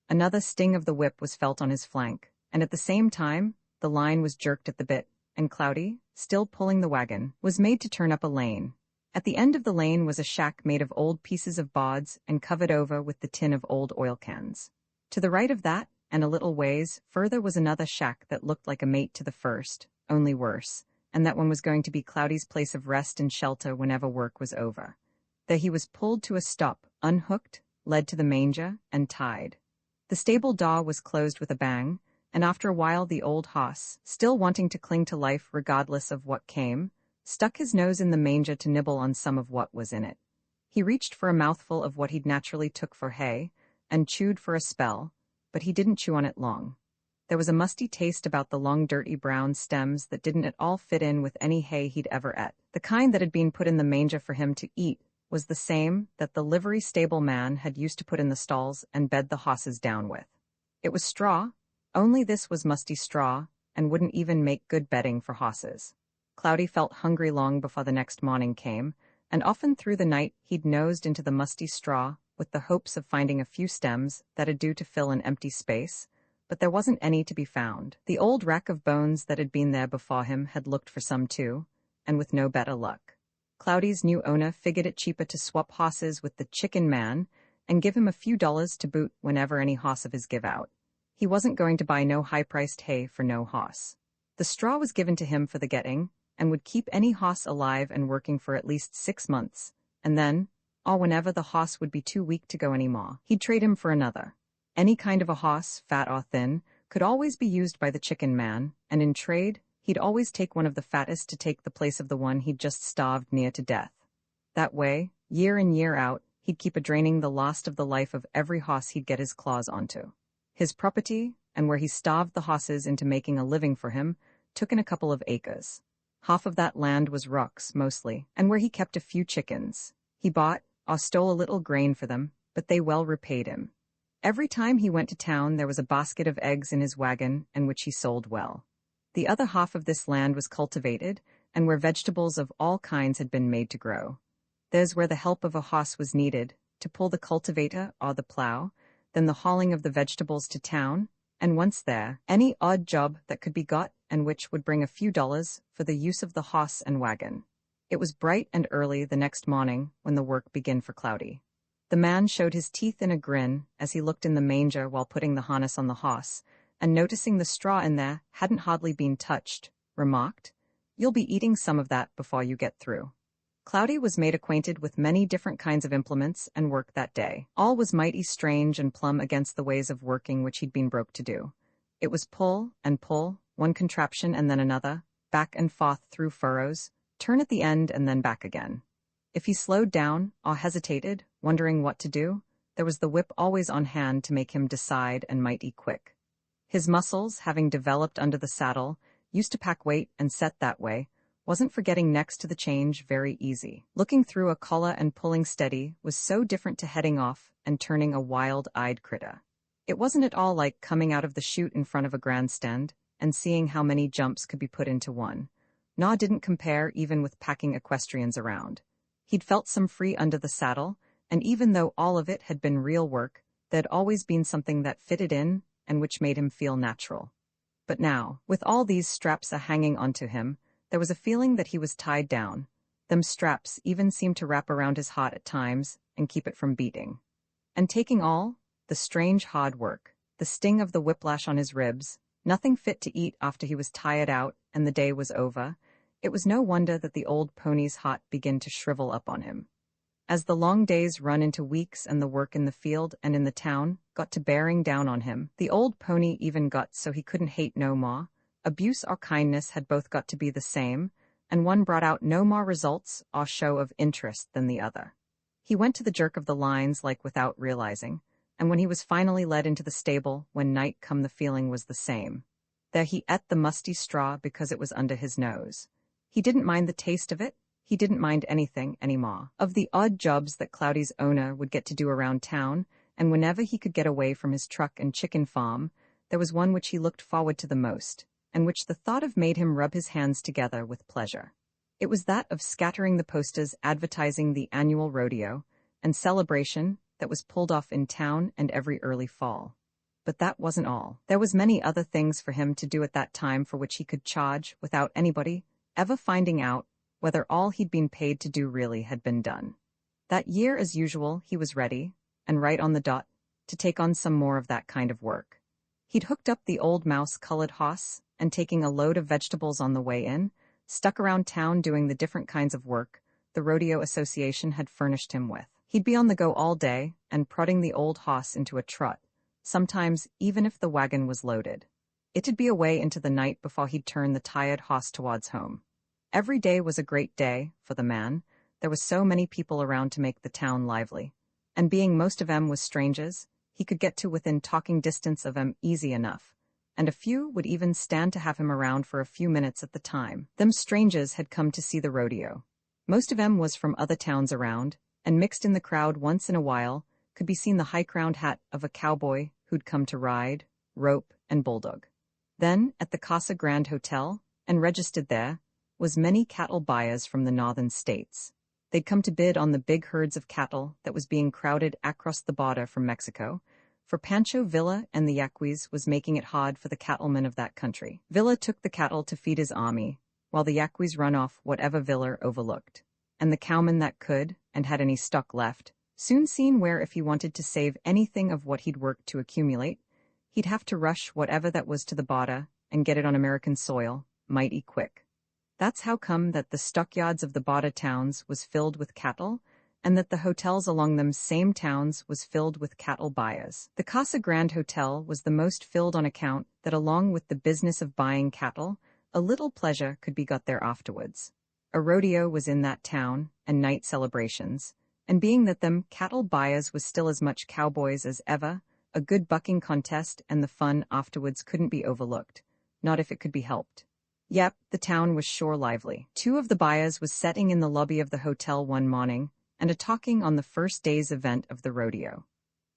Another sting of the whip was felt on his flank, and at the same time, the line was jerked at the bit, and Cloudy, still pulling the wagon, was made to turn up a lane. At the end of the lane was a shack made of old pieces of boards and covered over with the tin of old oil cans. To the right of that, and a little ways further, was another shack that looked like a mate to the first, only worse, and that one was going to be Cloudy's place of rest and shelter whenever work was over. There he was pulled to a stop, unhooked, led to the manger, and tied. The stable door was closed with a bang, and after a while the old hoss, still wanting to cling to life regardless of what came, stuck his nose in the manger to nibble on some of what was in it. He reached for a mouthful of what he'd naturally took for hay, and chewed for a spell, but he didn't chew on it long. There was a musty taste about the long dirty brown stems that didn't at all fit in with any hay he'd ever ate. The kind that had been put in the manger for him to eat was the same that the livery stable man had used to put in the stalls and bed the hosses down with. It was straw, only this was musty straw, and wouldn't even make good bedding for hosses. Cloudy felt hungry long before the next morning came, and often through the night he'd nosed into the musty straw with the hopes of finding a few stems that'd do to fill an empty space, but there wasn't any to be found. The old rack of bones that had been there before him had looked for some too, and with no better luck. Cloudy's new owner figured it cheaper to swap hosses with the chicken man and give him a few dollars to boot whenever any hoss of his give out. He wasn't going to buy no high-priced hay for no hoss. The straw was given to him for the getting, and would keep any hoss alive and working for at least 6 months, and then, whenever the hoss would be too weak to go any more, he'd trade him for another. Any kind of a hoss, fat or thin, could always be used by the chicken man, and in trade, he'd always take one of the fattest to take the place of the one he'd just starved near to death. That way, year in year out, he'd keep a-draining the last of the life of every hoss he'd get his claws onto. His property, and where he starved the hosses into making a living for him, took in a couple of acres. Half of that land was rocks, mostly, and where he kept a few chickens. He bought, or stole a little grain for them, but they well repaid him. Every time he went to town there was a basket of eggs in his wagon, and which he sold well. The other half of this land was cultivated, and where vegetables of all kinds had been made to grow. There's where the help of a hoss was needed, to pull the cultivator or the plow, then the hauling of the vegetables to town, and once there, any odd job that could be got and which would bring a few dollars for the use of the hoss and wagon. It was bright and early the next morning when the work began for Cloudy. The man showed his teeth in a grin as he looked in the manger while putting the harness on the hoss, and noticing the straw in there hadn't hardly been touched, remarked, "You'll be eating some of that before you get through." Cloudy was made acquainted with many different kinds of implements and work that day. All was mighty strange and plumb against the ways of working which he'd been broke to do. It was pull and pull, one contraption and then another, back and forth through furrows, turn at the end and then back again. If he slowed down or hesitated, wondering what to do, there was the whip always on hand to make him decide and mighty quick. His muscles, having developed under the saddle, used to pack weight and set that way, wasn't for getting next to the change very easy. Looking through a collar and pulling steady was so different to heading off and turning a wild-eyed critter. It wasn't at all like coming out of the chute in front of a grandstand and seeing how many jumps could be put into one. Naw didn't compare even with packing equestrians around. He'd felt some free under the saddle, and even though all of it had been real work, there'd always been something that fitted in and which made him feel natural. But now, with all these straps hanging onto him, there was a feeling that he was tied down. Them straps even seemed to wrap around his heart at times and keep it from beating. And taking all, the strange hard work, the sting of the whiplash on his ribs, nothing fit to eat after he was tired out and the day was over, it was no wonder that the old pony's heart began to shrivel up on him. As the long days run into weeks and the work in the field and in the town got to bearing down on him, the old pony even got so he couldn't hate no more. Abuse or kindness had both got to be the same, and one brought out no more results or show of interest than the other. He went to the jerk of the lines like without realizing, and when he was finally led into the stable when night come the feeling was the same. There he ate the musty straw because it was under his nose. He didn't mind the taste of it, he didn't mind anything anymore. Of the odd jobs that Cloudy's owner would get to do around town, and whenever he could get away from his truck and chicken farm, there was one which he looked forward to the most, and which the thought of made him rub his hands together with pleasure. It was that of scattering the posters advertising the annual rodeo and celebration that was pulled off in town and every early fall. But that wasn't all. There was many other things for him to do at that time for which he could charge without anybody ever finding out whether all he'd been paid to do really had been done. That year, as usual, he was ready, and right on the dot, to take on some more of that kind of work. He'd hooked up the old mouse-colored hoss, and taking a load of vegetables on the way in, stuck around town doing the different kinds of work the Rodeo Association had furnished him with. He'd be on the go all day, and prodding the old hoss into a trot, sometimes even if the wagon was loaded. It'd be away into the night before he'd turn the tired hoss towards home. Every day was a great day for the man. There was so many people around to make the town lively, and being most of 'em was strangers, he could get to within talking distance of 'em easy enough, and a few would even stand to have him around for a few minutes at the time. Them strangers had come to see the rodeo. Most of 'em was from other towns around, and mixed in the crowd once in a while could be seen the high-crowned hat of a cowboy who'd come to ride, rope, and bulldog. Then, at the Casa Grande Hotel, and registered there, was many cattle buyers from the northern states. They'd come to bid on the big herds of cattle that was being crowded across the border from Mexico, for Pancho Villa and the Yaquis was making it hard for the cattlemen of that country. Villa took the cattle to feed his army, while the Yaquis run off whatever Villa overlooked. And the cowman that could, and had any stock left, soon seen where if he wanted to save anything of what he'd worked to accumulate, he'd have to rush whatever that was to the border and get it on American soil, mighty quick. That's how come that the stockyards of the border towns was filled with cattle, and that the hotels along them same towns was filled with cattle buyers. The Casa Grande Hotel was the most filled on account that along with the business of buying cattle, a little pleasure could be got there afterwards. A rodeo was in that town, and night celebrations, and being that them cattle buyers was still as much cowboys as ever, a good bucking contest and the fun afterwards couldn't be overlooked, not if it could be helped. Yep, the town was sure lively. Two of the buyers was setting in the lobby of the hotel one morning, and a-talking on the first day's event of the rodeo.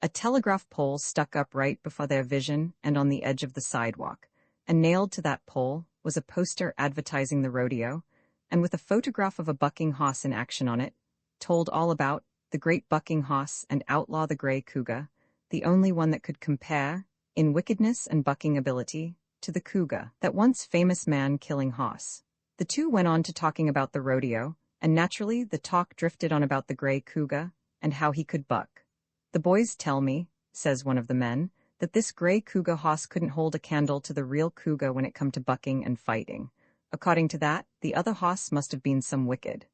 A telegraph pole stuck up right before their vision and on the edge of the sidewalk, and nailed to that pole was a poster advertising the rodeo, and with a photograph of a bucking hoss in action on it, told all about the great bucking hoss and outlaw the gray cougar, the only one that could compare, in wickedness and bucking ability, to the cougar, that once famous man-killing hoss. The two went on to talking about the rodeo, and naturally the talk drifted on about the gray cougar and how he could buck. The boys tell me, says one of the men, that this gray cougar hoss couldn't hold a candle to the real cougar when it come to bucking and fighting. According to that, the other hoss must have been some wicked.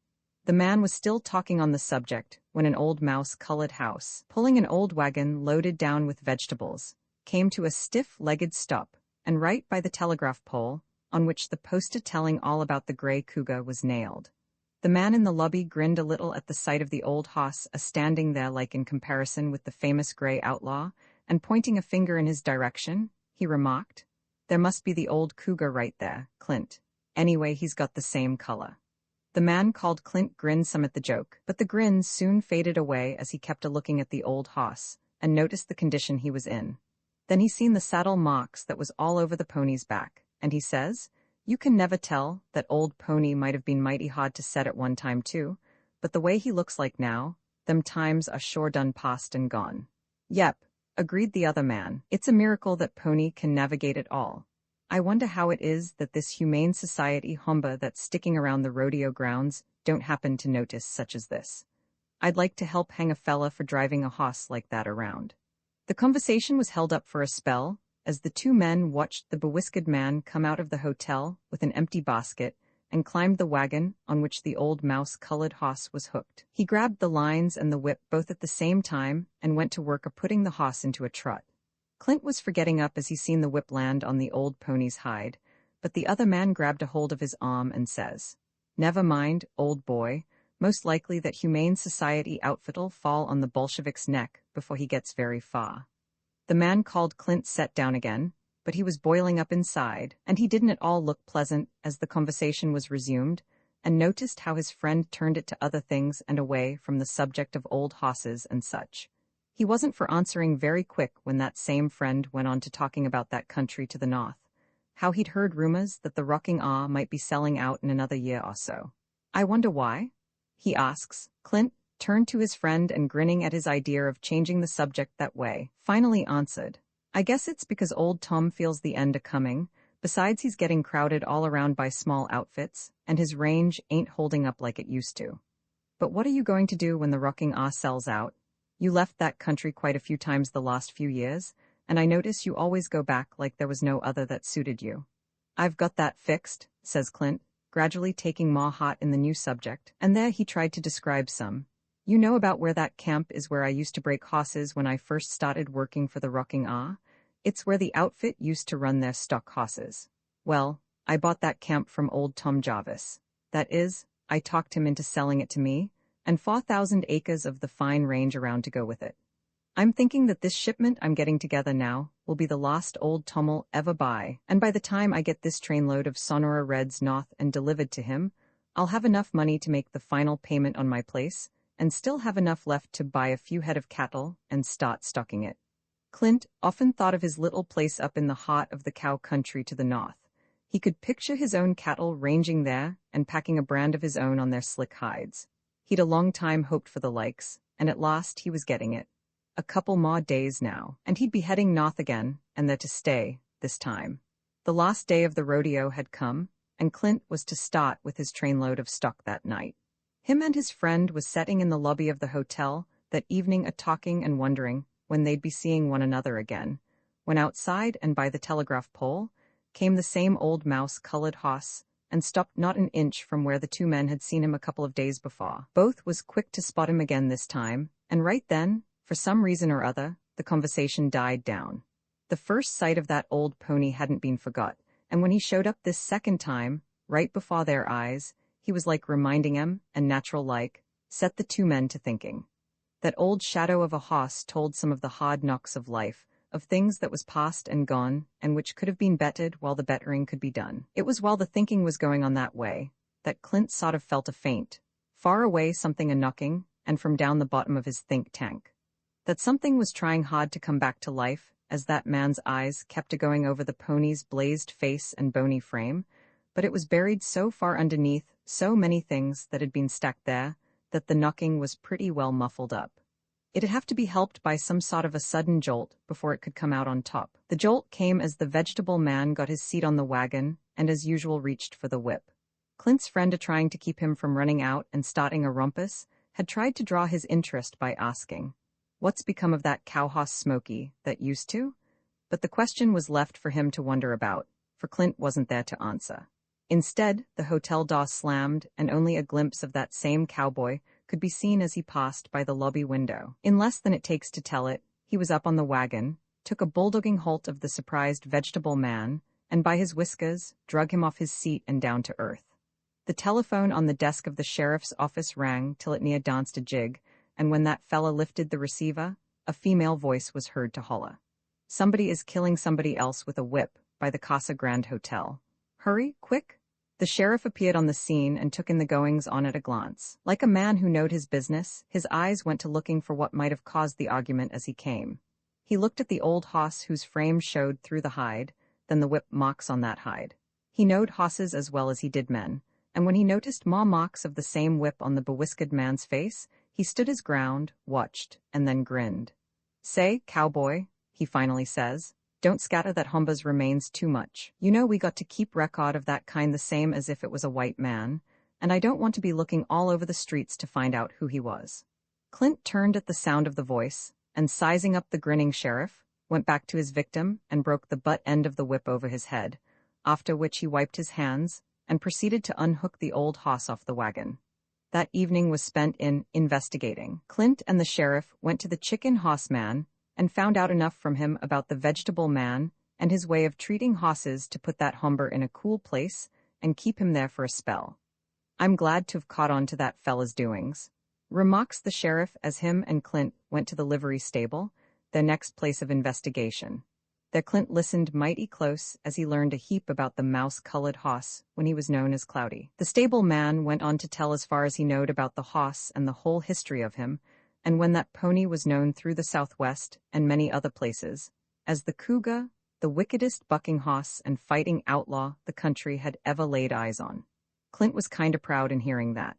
The man was still talking on the subject when an old mouse-colored house, pulling an old wagon loaded down with vegetables, came to a stiff-legged stop, and right by the telegraph pole, on which the poster telling all about the gray cougar was nailed. The man in the lobby grinned a little at the sight of the old hoss a-standing there like in comparison with the famous gray outlaw, and pointing a finger in his direction, he remarked, "There must be the old cougar right there, Clint. Anyway, he's got the same color." The man called Clint grinned some at the joke, but the grin soon faded away as he kept a-looking at the old hoss, and noticed the condition he was in. Then he seen the saddle marks that was all over the pony's back, and he says, "You can never tell, that old pony might have been mighty hard to set at one time too, but the way he looks like now, them times are sure done past and gone." "Yep," agreed the other man. "It's a miracle that pony can navigate it all. I wonder how it is that this humane society humba that's sticking around the rodeo grounds don't happen to notice such as this. I'd like to help hang a fella for driving a hoss like that around." The conversation was held up for a spell, as the two men watched the bewhiskered man come out of the hotel with an empty basket and climbed the wagon on which the old mouse-colored hoss was hooked. He grabbed the lines and the whip both at the same time and went to work putting the hoss into a trot. Clint was for getting up as he seen the whip land on the old pony's hide, but the other man grabbed a hold of his arm and says, "Never mind, old boy. Most likely that Humane Society outfit'll fall on the Bolshevik's neck before he gets very far." The man called Clint set down again, but he was boiling up inside, and he didn't at all look pleasant as the conversation was resumed, and noticed how his friend turned it to other things and away from the subject of old hosses and such. He wasn't for answering very quick when that same friend went on to talking about that country to the north, how he'd heard rumors that the Rocking R might be selling out in another year or so. "I wonder why?" he asks. Clint turned to his friend and, grinning at his idea of changing the subject that way, finally answered, "I guess it's because old Tom feels the end a-coming. Besides, he's getting crowded all around by small outfits, and his range ain't holding up like it used to." "But what are you going to do when the Rocking R sells out? You left that country quite a few times the last few years, and I notice you always go back like there was no other that suited you." "I've got that fixed," says Clint, gradually taking more heart in the new subject, and there he tried to describe some. "You know about where that camp is where I used to break hosses when I first started working for the Rocking R? It's where the outfit used to run their stock hosses. Well, I bought that camp from old Tom Jarvis. That is, I talked him into selling it to me, and 4,000 acres of the fine range around to go with it. I'm thinking that this shipment I'm getting together now will be the last old Tom'll ever buy, and by the time I get this trainload of Sonora Reds north and delivered to him, I'll have enough money to make the final payment on my place, and still have enough left to buy a few head of cattle and start stocking it." Clint often thought of his little place up in the heart of the cow country to the north. He could picture his own cattle ranging there and packing a brand of his own on their slick hides. He'd a long time hoped for the likes, and at last he was getting it. A couple more days now, and he'd be heading north again, and there to stay, this time. The last day of the rodeo had come, and Clint was to start with his trainload of stock that night. Him and his friend was sitting in the lobby of the hotel that evening a-talking and wondering when they'd be seeing one another again, when outside and by the telegraph pole came the same old mouse-colored hoss, and stopped not an inch from where the two men had seen him a couple of days before. Both was quick to spot him again this time, and right then, for some reason or other, the conversation died down. The first sight of that old pony hadn't been forgot, and when he showed up this second time, right before their eyes, he was like reminding 'em, and natural-like, set the two men to thinking. That old shadow of a hoss told some of the hard knocks of life, of things that was past and gone, and which could have been bettered while the bettering could be done. It was while the thinking was going on that way, that Clint sort of felt a faint, far away something a-knocking, and from down the bottom of his think tank. That something was trying hard to come back to life, as that man's eyes kept a-going over the pony's blazed face and bony frame, but it was buried so far underneath so many things that had been stacked there, that the knocking was pretty well muffled up. It'd have to be helped by some sort of a sudden jolt before it could come out on top. The jolt came as the vegetable man got his seat on the wagon and as usual reached for the whip. Clint's friend, trying to keep him from running out and starting a rumpus, had tried to draw his interest by asking, "What's become of that cow hoss Smoky that used to?" But the question was left for him to wonder about, for Clint wasn't there to answer. Instead, the hotel door slammed, and only a glimpse of that same cowboy could be seen as he passed by the lobby window. In less than it takes to tell it, he was up on the wagon, took a bulldogging hold of the surprised vegetable man, and by his whiskers, drug him off his seat and down to earth. The telephone on the desk of the sheriff's office rang till it near danced a jig, and when that fella lifted the receiver, a female voice was heard to holler, "Somebody is killing somebody else with a whip by the Casa Grande Hotel. Hurry, quick!" The sheriff appeared on the scene and took in the goings-on at a glance. Like a man who knowed his business, his eyes went to looking for what might have caused the argument as he came. He looked at the old hoss whose frame showed through the hide, then the whip marks on that hide. He knowed hosses as well as he did men, and when he noticed more marks of the same whip on the bewhiskered man's face, he stood his ground, watched, and then grinned. "Say, cowboy," he finally says, "don't scatter that Humba's remains too much. You know we got to keep record of that kind the same as if it was a white man, and I don't want to be looking all over the streets to find out who he was." Clint turned at the sound of the voice, and sizing up the grinning sheriff, went back to his victim and broke the butt end of the whip over his head, after which he wiped his hands, and proceeded to unhook the old hoss off the wagon. That evening was spent in investigating. Clint and the sheriff went to the chicken hoss man and found out enough from him about the vegetable man and his way of treating hosses to put that humber in a cool place and keep him there for a spell. "I'm glad to have caught on to that fella's doings," remarks the sheriff as him and Clint went to the livery stable, their next place of investigation. There Clint listened mighty close as he learned a heap about the mouse-colored hoss when he was known as Cloudy. The stable man went on to tell as far as he knowed about the hoss and the whole history of him, and when that pony was known through the Southwest and many other places as the Cougar, the wickedest bucking hoss and fighting outlaw the country had ever laid eyes on. Clint was kinda proud in hearing that.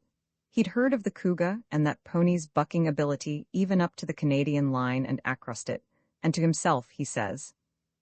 He'd heard of the Cougar and that pony's bucking ability even up to the Canadian line and across it, and to himself he says,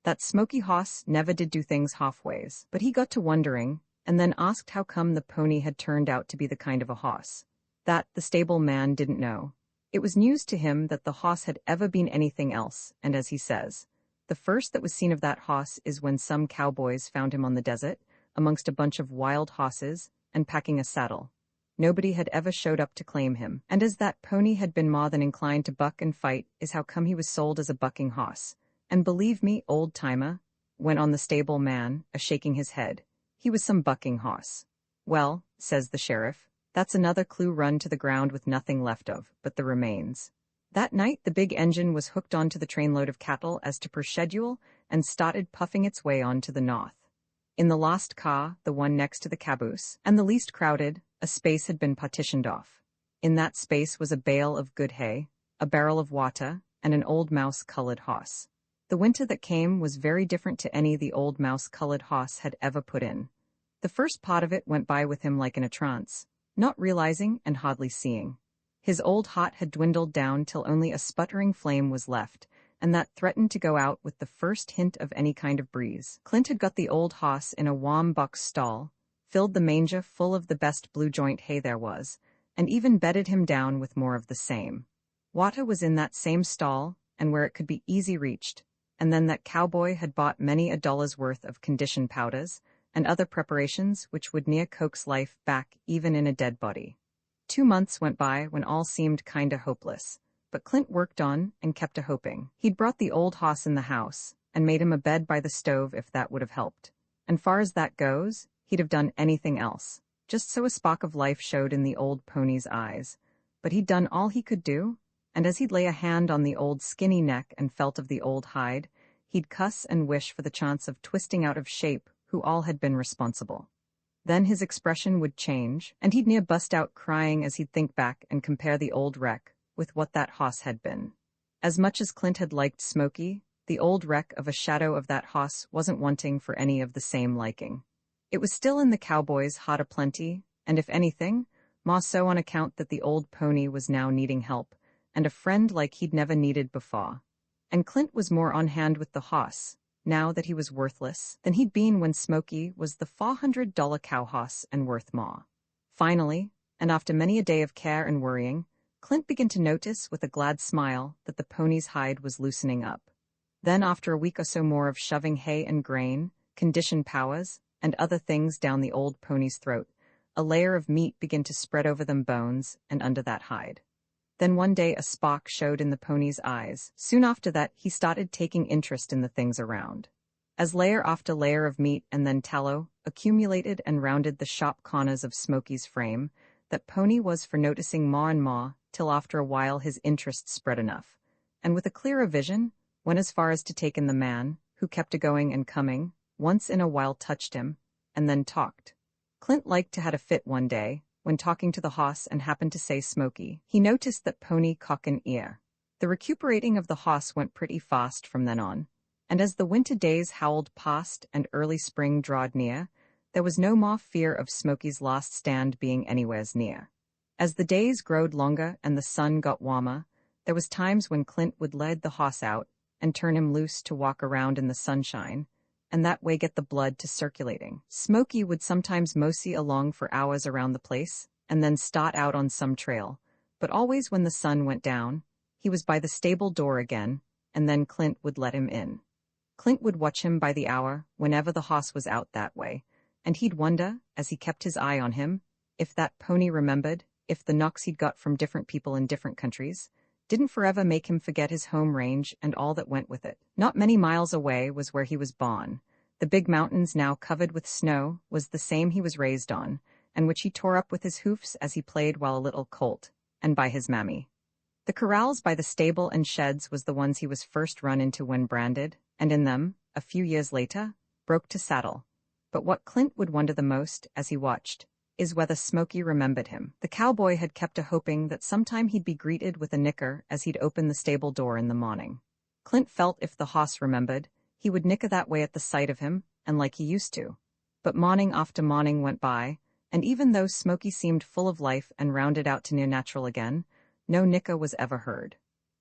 that Smoky hoss never did do things halfways. But he got to wondering, and then asked how come the pony had turned out to be the kind of a hoss. That the stable man didn't know. It was news to him that the hoss had ever been anything else, and as he says, the first that was seen of that hoss is when some cowboys found him on the desert, amongst a bunch of wild hosses, and packing a saddle. Nobody had ever showed up to claim him, and as that pony had been more than inclined to buck and fight is how come he was sold as a bucking hoss. And believe me, old-timer, went on the stable man, shaking his head, he was some bucking hoss. "Well," says the sheriff, "that's another clue run to the ground with nothing left of but the remains." That night the big engine was hooked onto the trainload of cattle as per schedule and started puffing its way on to the north. In the last car, the one next to the caboose, and the least crowded, a space had been partitioned off. In that space was a bale of good hay, a barrel of water, and an old mouse-colored hoss. The winter that came was very different to any the old mouse-colored hoss had ever put in. The first part of it went by with him like in a trance, not realizing and hardly seeing. His old hot had dwindled down till only a sputtering flame was left, and that threatened to go out with the first hint of any kind of breeze. Clint had got the old hoss in a warm box stall, filled the manger full of the best blue-joint hay there was, and even bedded him down with more of the same. Water was in that same stall, and where it could be easy reached, and then that cowboy had bought many a dollar's worth of condition powders and other preparations which would near coax life back even in a dead body. 2 months went by when all seemed kinda hopeless, but Clint worked on and kept a-hoping. He'd brought the old hoss in the house and made him a bed by the stove if that would have helped. And far as that goes, he'd have done anything else, just so a spark of life showed in the old pony's eyes. But he'd done all he could do, and as he'd lay a hand on the old skinny neck and felt of the old hide, he'd cuss and wish for the chance of twisting out of shape who all had been responsible. Then his expression would change, and he'd near bust out crying as he'd think back and compare the old wreck with what that hoss had been. As much as Clint had liked Smoky, the old wreck of a shadow of that hoss wasn't wanting for any of the same liking. It was still in the cowboy's heart a-plenty, and if anything, more so on account that the old pony was now needing help, and a friend like he'd never needed before. And Clint was more on hand with the hoss, now that he was worthless, than he'd been when Smoky was the $400 cow hoss and worth more. Finally, and after many a day of care and worrying, Clint began to notice with a glad smile that the pony's hide was loosening up. Then after a week or so more of shoving hay and grain, condition powers, and other things down the old pony's throat, a layer of meat began to spread over them bones and under that hide. Then one day a spark showed in the pony's eyes. Soon after that he started taking interest in the things around. As layer after layer of meat and then tallow accumulated and rounded the sharp corners of Smoky's frame, that pony was for noticing more and more, till after a while his interest spread enough, and with a clearer vision, went as far as to take in the man, who kept a-going and coming, once in a while touched him, and then talked. Clint liked to had a fit one day, when talking to the hoss and happened to say Smoky. He noticed that pony cock an ear. The recuperating of the hoss went pretty fast from then on, and as the winter days howled past and early spring drawed near, there was no more fear of Smoky's last stand being anywheres near. As the days growed longer and the sun got warmer, there was times when Clint would lead the hoss out and turn him loose to walk around in the sunshine, and that way get the blood to circulating. Smoky would sometimes mosey along for hours around the place, and then start out on some trail, but always when the sun went down, he was by the stable door again, and then Clint would let him in. Clint would watch him by the hour, whenever the hoss was out that way, and he'd wonder, as he kept his eye on him, if that pony remembered, if the knocks he'd got from different people in different countries didn't forever make him forget his home range and all that went with it. Not many miles away was where he was born. The big mountains now covered with snow was the same he was raised on, and which he tore up with his hoofs as he played while a little colt, and by his mammy. The corrals by the stable and sheds was the ones he was first run into when branded, and in them, a few years later, broke to saddle. But what Clint would wonder the most, as he watched, is whether Smoky remembered him. The cowboy had kept a hoping that sometime he'd be greeted with a nicker as he'd open the stable door in the morning. Clint felt if the hoss remembered, he would nicker that way at the sight of him, and like he used to. But morning after morning went by, and even though Smoky seemed full of life and rounded out to near natural again, no nicker was ever heard.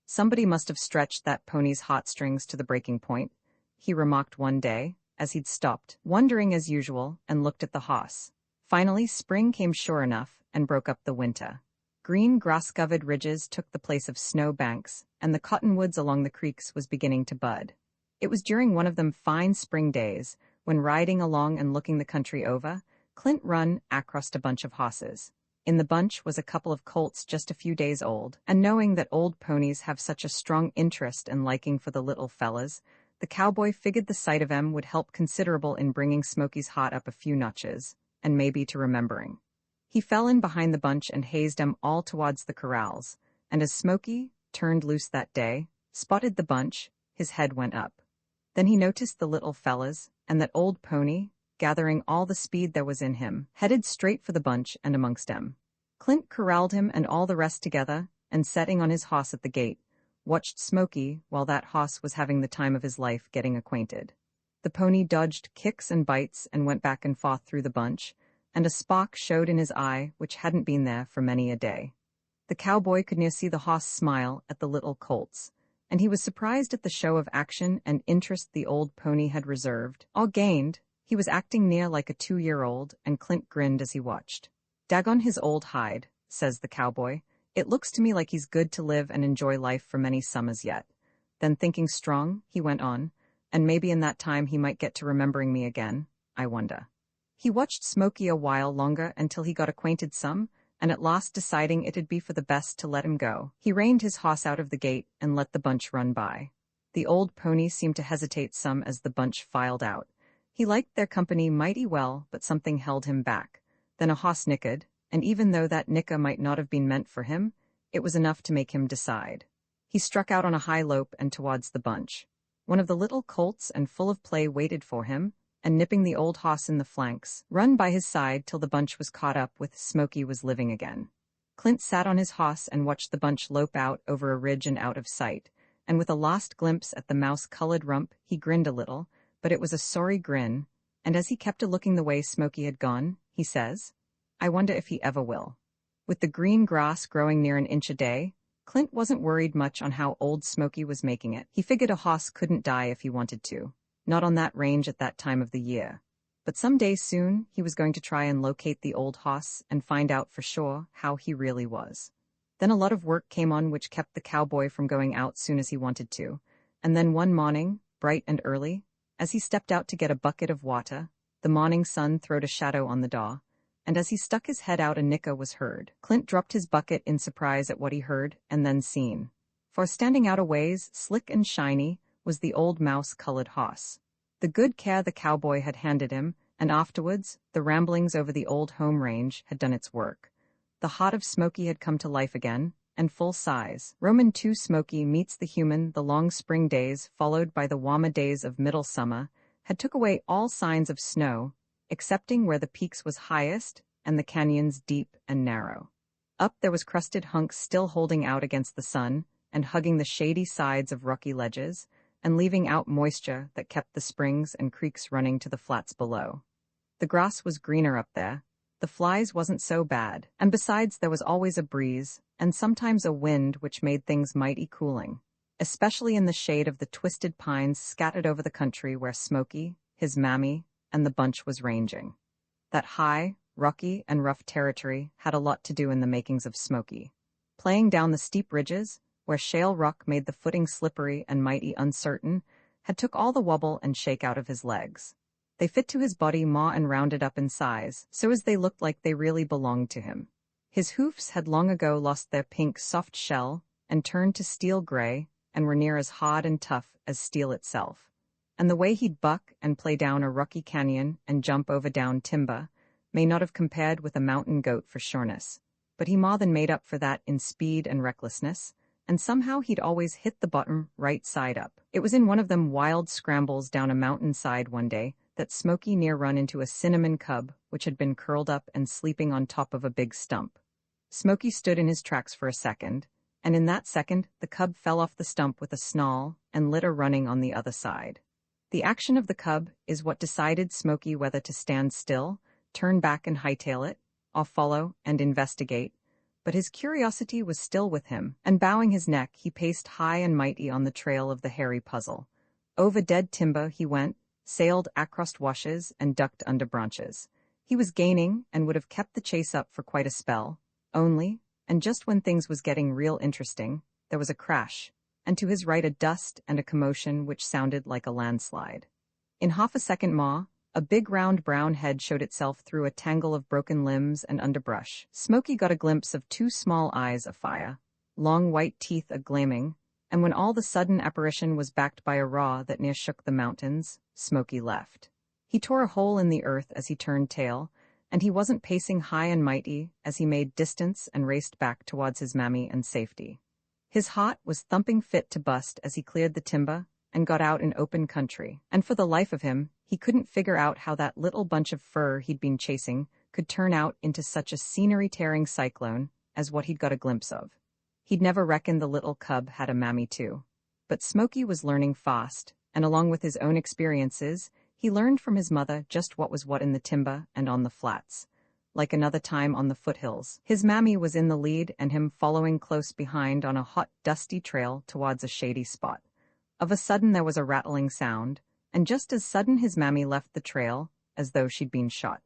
Somebody must have stretched that pony's heartstrings to the breaking point, he remarked one day, as he'd stopped, wondering as usual, and looked at the hoss. Finally, spring came sure enough and broke up the winter. Green grass-covered ridges took the place of snow banks, and the cottonwoods along the creeks was beginning to bud. It was during one of them fine spring days, when riding along and looking the country over, Clint run across a bunch of hosses. In the bunch was a couple of colts just a few days old, and knowing that old ponies have such a strong interest and liking for the little fellas, the cowboy figured the sight of them would help considerable in bringing Smoky's heart up a few notches, and maybe to remembering. He fell in behind the bunch and hazed them all towards the corrals, and as Smoky, turned loose that day, spotted the bunch, his head went up. Then he noticed the little fellas, and that old pony, gathering all the speed there was in him, headed straight for the bunch and amongst them. Clint corralled him and all the rest together, and setting on his hoss at the gate, watched Smoky while that hoss was having the time of his life getting acquainted. The pony dodged kicks and bites and went back and forth through the bunch, and a spark showed in his eye which hadn't been there for many a day. The cowboy could near see the hoss smile at the little colts, and he was surprised at the show of action and interest the old pony had reserved. All gained, he was acting near like a 2-year-old, and Clint grinned as he watched. "Daggone his old hide," says the cowboy. "It looks to me like he's good to live and enjoy life for many summers yet." Then thinking strong, he went on, "And maybe in that time he might get to remembering me again, I wonder." He watched Smoky a while longer until he got acquainted some, and at last deciding it'd be for the best to let him go, he reined his hoss out of the gate and let the bunch run by. The old pony seemed to hesitate some as the bunch filed out. He liked their company mighty well, but something held him back. Then a hoss nickered, and even though that nicker might not have been meant for him, it was enough to make him decide. He struck out on a high lope and towards the bunch. One of the little colts and full of play waited for him, and nipping the old hoss in the flanks, run by his side till the bunch was caught up with Smoky was living again. Clint sat on his hoss and watched the bunch lope out over a ridge and out of sight, and with a last glimpse at the mouse-colored rump, he grinned a little, but it was a sorry grin, and as he kept a-looking the way Smoky had gone, he says, "I wonder if he ever will." With the green grass growing near an inch a day, Clint wasn't worried much on how old Smoky was making it. He figured a hoss couldn't die if he wanted to. Not on that range at that time of the year. But some day soon, he was going to try and locate the old hoss and find out for sure how he really was. Then a lot of work came on which kept the cowboy from going out soon as he wanted to. And then one morning, bright and early, as he stepped out to get a bucket of water, the morning sun throwed a shadow on the door, and as he stuck his head out a nicker was heard. Clint dropped his bucket in surprise at what he heard and then seen. For standing out a ways, slick and shiny, was the old mouse-colored hoss. The good care the cowboy had handed him, and afterwards, the ramblings over the old home range had done its work. The heart of Smoky had come to life again, and full size. Roman II Smoky meets the human. The long spring days, followed by the warmer days of middle summer, had took away all signs of snow, excepting where the peaks was highest and the canyons deep and narrow. Up there was crusted hunks still holding out against the sun and hugging the shady sides of rocky ledges, and leaving out moisture that kept the springs and creeks running to the flats below. The grass was greener up there, the flies wasn't so bad, and besides there was always a breeze, and sometimes a wind which made things mighty cooling, especially in the shade of the twisted pines scattered over the country where Smoky, his mammy, and the bunch was ranging. That high, rocky, and rough territory had a lot to do in the makings of Smoky. Playing down the steep ridges, where shale rock made the footing slippery and mighty uncertain, had took all the wobble and shake out of his legs. They fit to his body maw and rounded up in size, so as they looked like they really belonged to him. His hoofs had long ago lost their pink soft shell and turned to steel gray and were near as hard and tough as steel itself. And the way he'd buck and play down a rocky canyon and jump over down timber may not have compared with a mountain goat for sureness, but he more than made up for that in speed and recklessness, and somehow he'd always hit the bottom right side up. It was in one of them wild scrambles down a mountainside one day that Smoky near run into a cinnamon cub which had been curled up and sleeping on top of a big stump. Smoky stood in his tracks for a second, and in that second the cub fell off the stump with a snarl and lit a running on the other side. The action of the cub is what decided Smoky whether to stand still, turn back and hightail it, or follow and investigate, but his curiosity was still with him, and bowing his neck he paced high and mighty on the trail of the hairy puzzle. Over dead timber he went, sailed across washes and ducked under branches. He was gaining and would have kept the chase up for quite a spell, only, and just when things was getting real interesting, there was a crash, and to his right a dust and a commotion which sounded like a landslide. In half a second more, a big round brown head showed itself through a tangle of broken limbs and underbrush. Smoky got a glimpse of two small eyes afire, long white teeth a-gleaming, and when all the sudden apparition was backed by a roar that near shook the mountains, Smoky left. He tore a hole in the earth as he turned tail, and he wasn't pacing high and mighty as he made distance and raced back towards his mammy and safety. His heart was thumping fit to bust as he cleared the timber and got out in open country, and for the life of him, he couldn't figure out how that little bunch of fur he'd been chasing could turn out into such a scenery-tearing cyclone as what he'd got a glimpse of. He'd never reckoned the little cub had a mammy too. But Smoky was learning fast, and along with his own experiences, he learned from his mother just what was what in the timber and on the flats. Like another time on the foothills, his mammy was in the lead and him following close behind on a hot, dusty trail towards a shady spot. Of a sudden there was a rattling sound, and just as sudden his mammy left the trail, as though she'd been shot.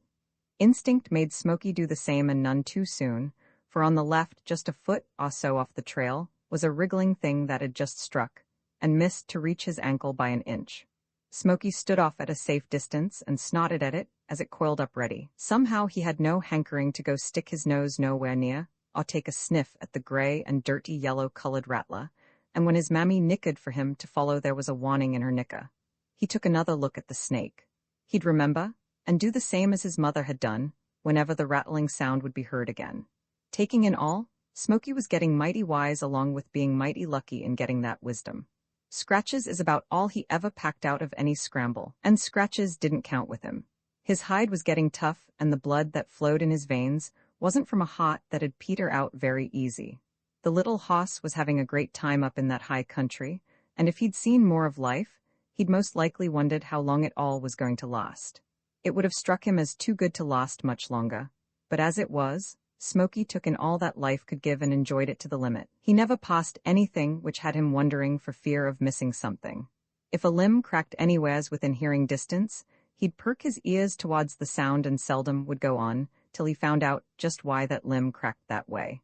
Instinct made Smoky do the same, and none too soon, for on the left, just a foot or so off the trail, was a wriggling thing that had just struck, and missed to reach his ankle by an inch. Smoky stood off at a safe distance and snorted at it as it coiled up ready. Somehow he had no hankering to go stick his nose nowhere near, or take a sniff at the gray and dirty yellow-colored rattler, and when his mammy nickered for him to follow there was a warning in her nicker. He took another look at the snake. He'd remember, and do the same as his mother had done, whenever the rattling sound would be heard again. Taking in all, Smoky was getting mighty wise along with being mighty lucky in getting that wisdom. Scratches is about all he ever packed out of any scramble, and scratches didn't count with him. His hide was getting tough, and the blood that flowed in his veins wasn't from a heart that'd peter out very easy. The little hoss was having a great time up in that high country, and if he'd seen more of life, he'd most likely wondered how long it all was going to last. It would have struck him as too good to last much longer, but as it was, Smoky took in all that life could give and enjoyed it to the limit. He never passed anything which had him wondering for fear of missing something. If a limb cracked anywheres within hearing distance, he'd perk his ears towards the sound and seldom would go on till he found out just why that limb cracked that way.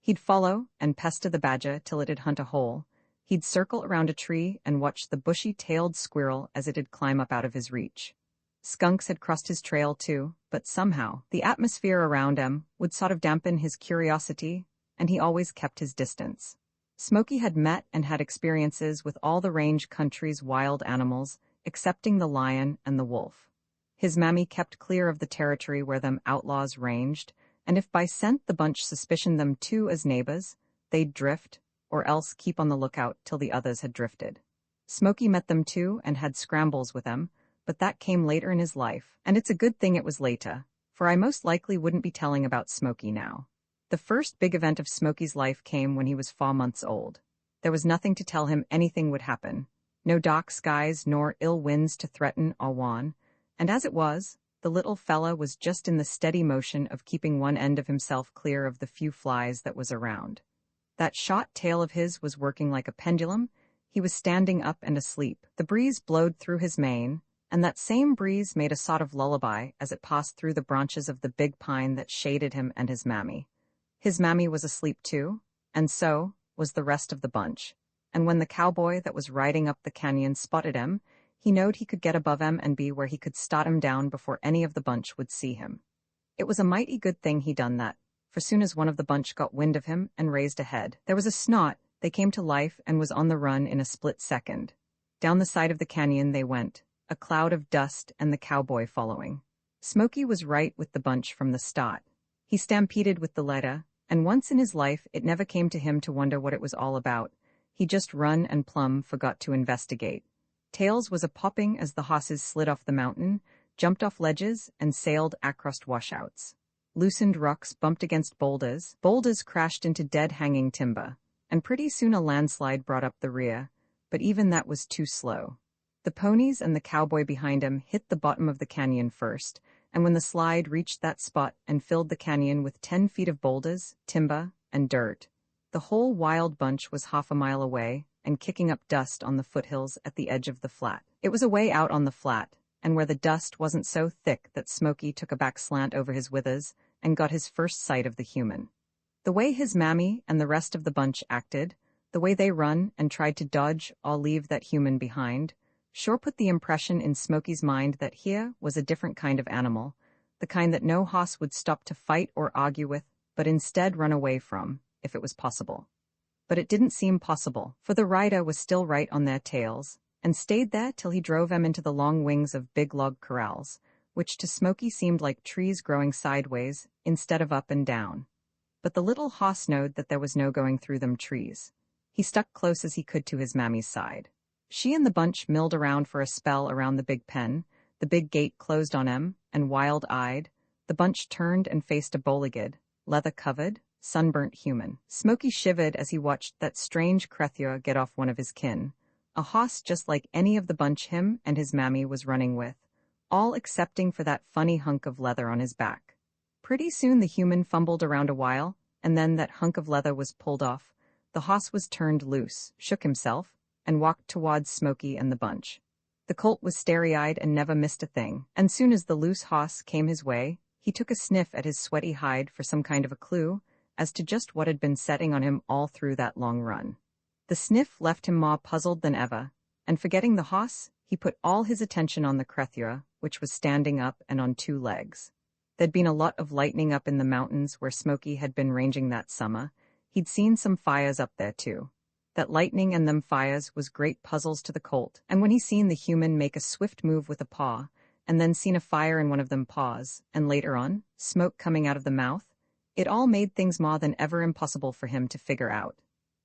He'd follow and pester the badger till it'd hunt a hole. He'd circle around a tree and watch the bushy-tailed squirrel as it'd climb up out of his reach. Skunks had crossed his trail too, but somehow the atmosphere around him would sort of dampen his curiosity, and he always kept his distance. Smoky had met and had experiences with all the range country's wild animals, excepting the lion and the wolf. His mammy kept clear of the territory where them outlaws ranged, and if by scent the bunch suspicioned them too as neighbors, they'd drift, or else keep on the lookout till the others had drifted. Smoky met them too and had scrambles with them, but that came later in his life, and it's a good thing it was later, for I most likely wouldn't be telling about Smoky now. The first big event of Smoky's life came when he was 4 months old. There was nothing to tell him anything would happen, no dark skies nor ill winds to threaten or warn, and as it was, the little fella was just in the steady motion of keeping one end of himself clear of the few flies that was around. That short tail of his was working like a pendulum. He was standing up and asleep. The breeze blowed through his mane, and that same breeze made a sort of lullaby as it passed through the branches of the big pine that shaded him and his mammy. His mammy was asleep too, and so was the rest of the bunch, and when the cowboy that was riding up the canyon spotted him, He knowed he could get above him and be where he could stot him down before any of the bunch would see him. It was a mighty good thing he done that, for soon as one of the bunch got wind of him and raised a head, there was a snot, they came to life and was on the run in a split second. Down the side of the canyon they went, a cloud of dust and the cowboy following. Smoky was right with the bunch from the start. He stampeded with the letter, and once in his life it never came to him to wonder what it was all about. He just run and plumb forgot to investigate. Tails was a-popping as the hosses slid off the mountain, jumped off ledges, and sailed across washouts. Loosened rocks bumped against boulders, boulders crashed into dead hanging timber, and pretty soon a landslide brought up the rear, but even that was too slow. The ponies and the cowboy behind him hit the bottom of the canyon first, and when the slide reached that spot and filled the canyon with 10 feet of boulders, timber, and dirt, the whole wild bunch was half a mile away and kicking up dust on the foothills at the edge of the flat. It was a way out on the flat, and where the dust wasn't so thick that Smoky took a back slant over his withers and got his first sight of the human. The way his mammy and the rest of the bunch acted, the way they run and tried to dodge or leave that human behind, sure put the impression in Smoky's mind that here was a different kind of animal, the kind that no hoss would stop to fight or argue with, but instead run away from, if it was possible. But it didn't seem possible, for the rider was still right on their tails, and stayed there till he drove them into the long wings of big log corrals, which to Smoky seemed like trees growing sideways instead of up and down. But the little hoss knowed that there was no going through them trees. He stuck close as he could to his mammy's side. She and the bunch milled around for a spell around the big pen, the big gate closed on em, and wild-eyed, the bunch turned and faced a bowlegged, leather-covered, sunburnt human. Smoky shivered as he watched that strange creature get off one of his kin, a hoss just like any of the bunch him and his mammy was running with, all excepting for that funny hunk of leather on his back. Pretty soon the human fumbled around a while, and then that hunk of leather was pulled off. The hoss was turned loose, shook himself, and walked towards Smoky and the bunch. The colt was starry-eyed and never missed a thing, and soon as the loose hoss came his way, he took a sniff at his sweaty hide for some kind of a clue as to just what had been setting on him all through that long run. The sniff left him more puzzled than ever, and forgetting the hoss, he put all his attention on the creature, which was standing up and on 2 legs. There'd been a lot of lightning up in the mountains where Smoky had been ranging that summer. He'd seen some fires up there too. That lightning and them fires was great puzzles to the colt, and when he seen the human make a swift move with a paw, and then seen a fire in one of them paws, and later on, smoke coming out of the mouth, it all made things more than ever impossible for him to figure out.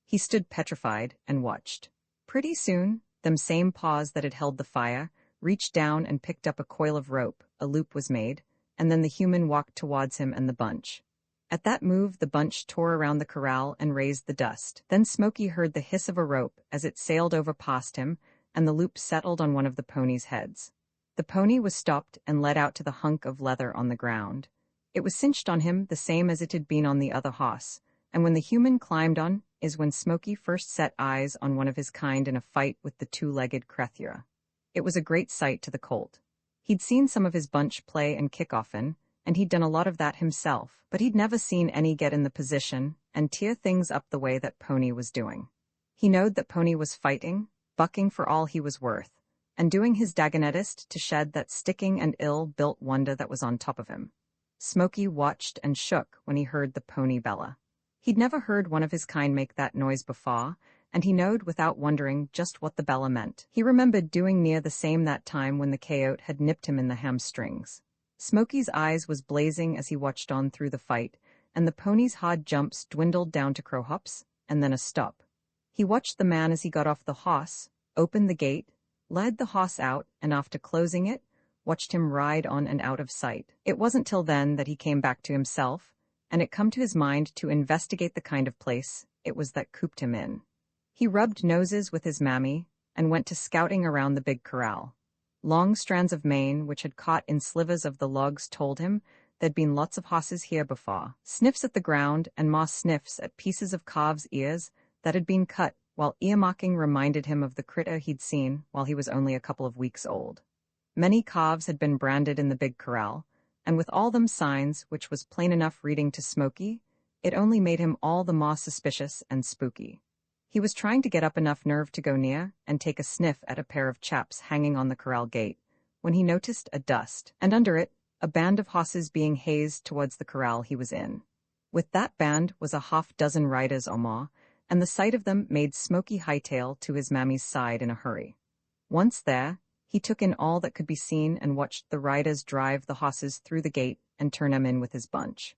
He stood petrified and watched. Pretty soon, them same paws that had held the fire reached down and picked up a coil of rope, a loop was made, and then the human walked towards him and the bunch. At that move the bunch tore around the corral and raised the dust. Then Smoky heard the hiss of a rope as it sailed over past him, and the loop settled on one of the pony's heads. The pony was stopped and led out to the hunk of leather on the ground. It was cinched on him the same as it had been on the other hoss, and when the human climbed on is when Smoky first set eyes on one of his kind in a fight with the 2-legged creature. It was a great sight to the colt. He'd seen some of his bunch play and kick often, and he'd done a lot of that himself, but he'd never seen any get in the position and tear things up the way that Pony was doing. He knowed that Pony was fighting, bucking for all he was worth, and doing his dagonetist to shed that sticking and ill-built wonder that was on top of him. Smoky watched and shook when he heard the pony bella. He'd never heard one of his kind make that noise before, and he knowed without wondering just what the bella meant. He remembered doing near the same that time when the coyote had nipped him in the hamstrings. Smoky's eyes was blazing as he watched on through the fight, and the pony's hard jumps dwindled down to crow hops, and then a stop. He watched the man as he got off the hoss, opened the gate, led the hoss out, and after closing it, watched him ride on and out of sight. It wasn't till then that he came back to himself, and it come to his mind to investigate the kind of place it was that cooped him in. He rubbed noses with his mammy, and went to scouting around the big corral. Long strands of mane which had caught in slivers of the logs told him there'd been lots of hosses here before. Sniffs at the ground and moss sniffs at pieces of calves' ears that had been cut, while earmarking reminded him of the critter he'd seen while he was only a couple of weeks old. Many calves had been branded in the big corral, and with all them signs, which was plain enough reading to Smoky, it only made him all the more suspicious and spooky. He was trying to get up enough nerve to go near and take a sniff at a pair of chaps hanging on the corral gate, when he noticed a dust, and under it, a band of horses being hazed towards the corral he was in. With that band was a half-dozen riders or more, and the sight of them made Smoky hightail to his mammy's side in a hurry. Once there, he took in all that could be seen and watched the riders drive the horses through the gate and turn them in with his bunch.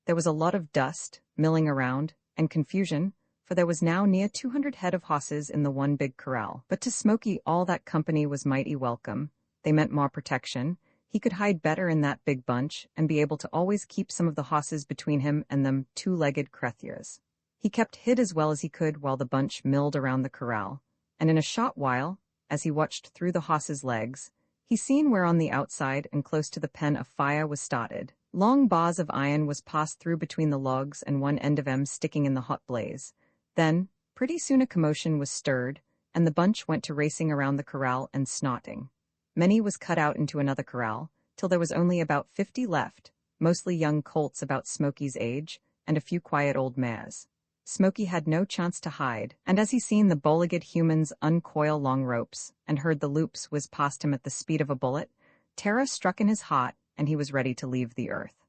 There was a lot of dust, milling around, and confusion, for there was now near 200 head of horses in the one big corral. But to Smoky all that company was mighty welcome. They meant more protection. He could hide better in that big bunch and be able to always keep some of the horses between him and them two-legged creatures. He kept hid as well as he could while the bunch milled around the corral, and in a short while, as he watched through the horses' legs, he seen where on the outside and close to the pen a fire was started. Long bars of iron was passed through between the logs and one end of 'em sticking in the hot blaze. Then, pretty soon a commotion was stirred, and the bunch went to racing around the corral and snorting. Many was cut out into another corral, till there was only about 50 left, mostly young colts about Smoky's age, and a few quiet old mares. Smoky had no chance to hide, and as he seen the bow-legged humans uncoil long ropes, and heard the loops whiz past him at the speed of a bullet, terror struck in his heart, and he was ready to leave the earth.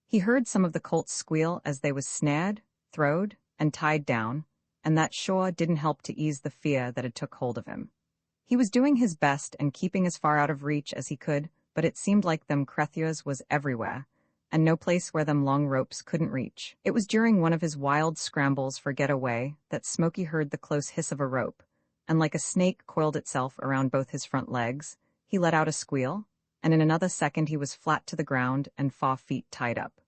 He heard some of the colts squeal as they was snared, throwed, and tied down, and that sure didn't help to ease the fear that had took hold of him. He was doing his best and keeping as far out of reach as he could, but it seemed like them creatures was everywhere, and no place where them long ropes couldn't reach. It was during one of his wild scrambles for getaway that Smoky heard the close hiss of a rope, and like a snake coiled itself around both his front legs, he let out a squeal, and in another second he was flat to the ground and 4 feet tied up.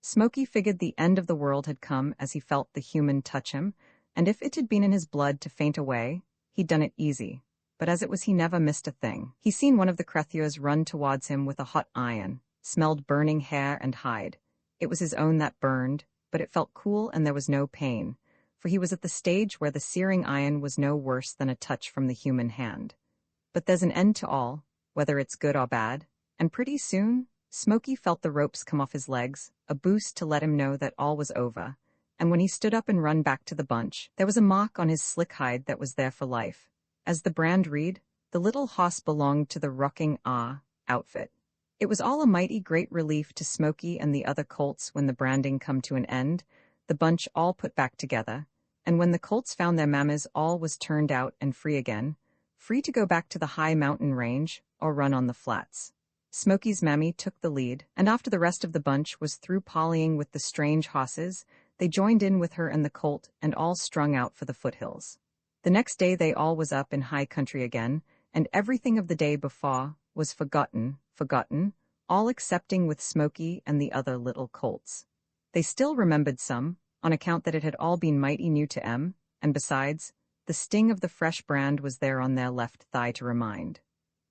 Smoky figured the end of the world had come as he felt the human touch him, and if it had been in his blood to faint away, he'd done it easy. But as it was, he never missed a thing. He seen one of the creatures run towards him with a hot iron, smelled burning hair and hide. It was his own that burned, but it felt cool and there was no pain, for he was at the stage where the searing iron was no worse than a touch from the human hand. But there's an end to all, whether it's good or bad, and pretty soon, Smoky felt the ropes come off his legs, a boost to let him know that all was over, and when he stood up and run back to the bunch, there was a mark on his slick hide that was there for life. As the brand read, the little hoss belonged to the Rocking Ah outfit. It was all a mighty great relief to Smoky and the other colts when the branding come to an end, the bunch all put back together, and when the colts found their mammas all was turned out and free again, free to go back to the high mountain range or run on the flats. Smoky's mammy took the lead, and after the rest of the bunch was through polying with the strange hosses, they joined in with her and the colt and all strung out for the foothills. The next day they all was up in high country again, and everything of the day before was forgotten, all excepting with Smoky and the other little colts. They still remembered some, on account that it had all been mighty new to 'em, and besides, the sting of the fresh brand was there on their left thigh to remind.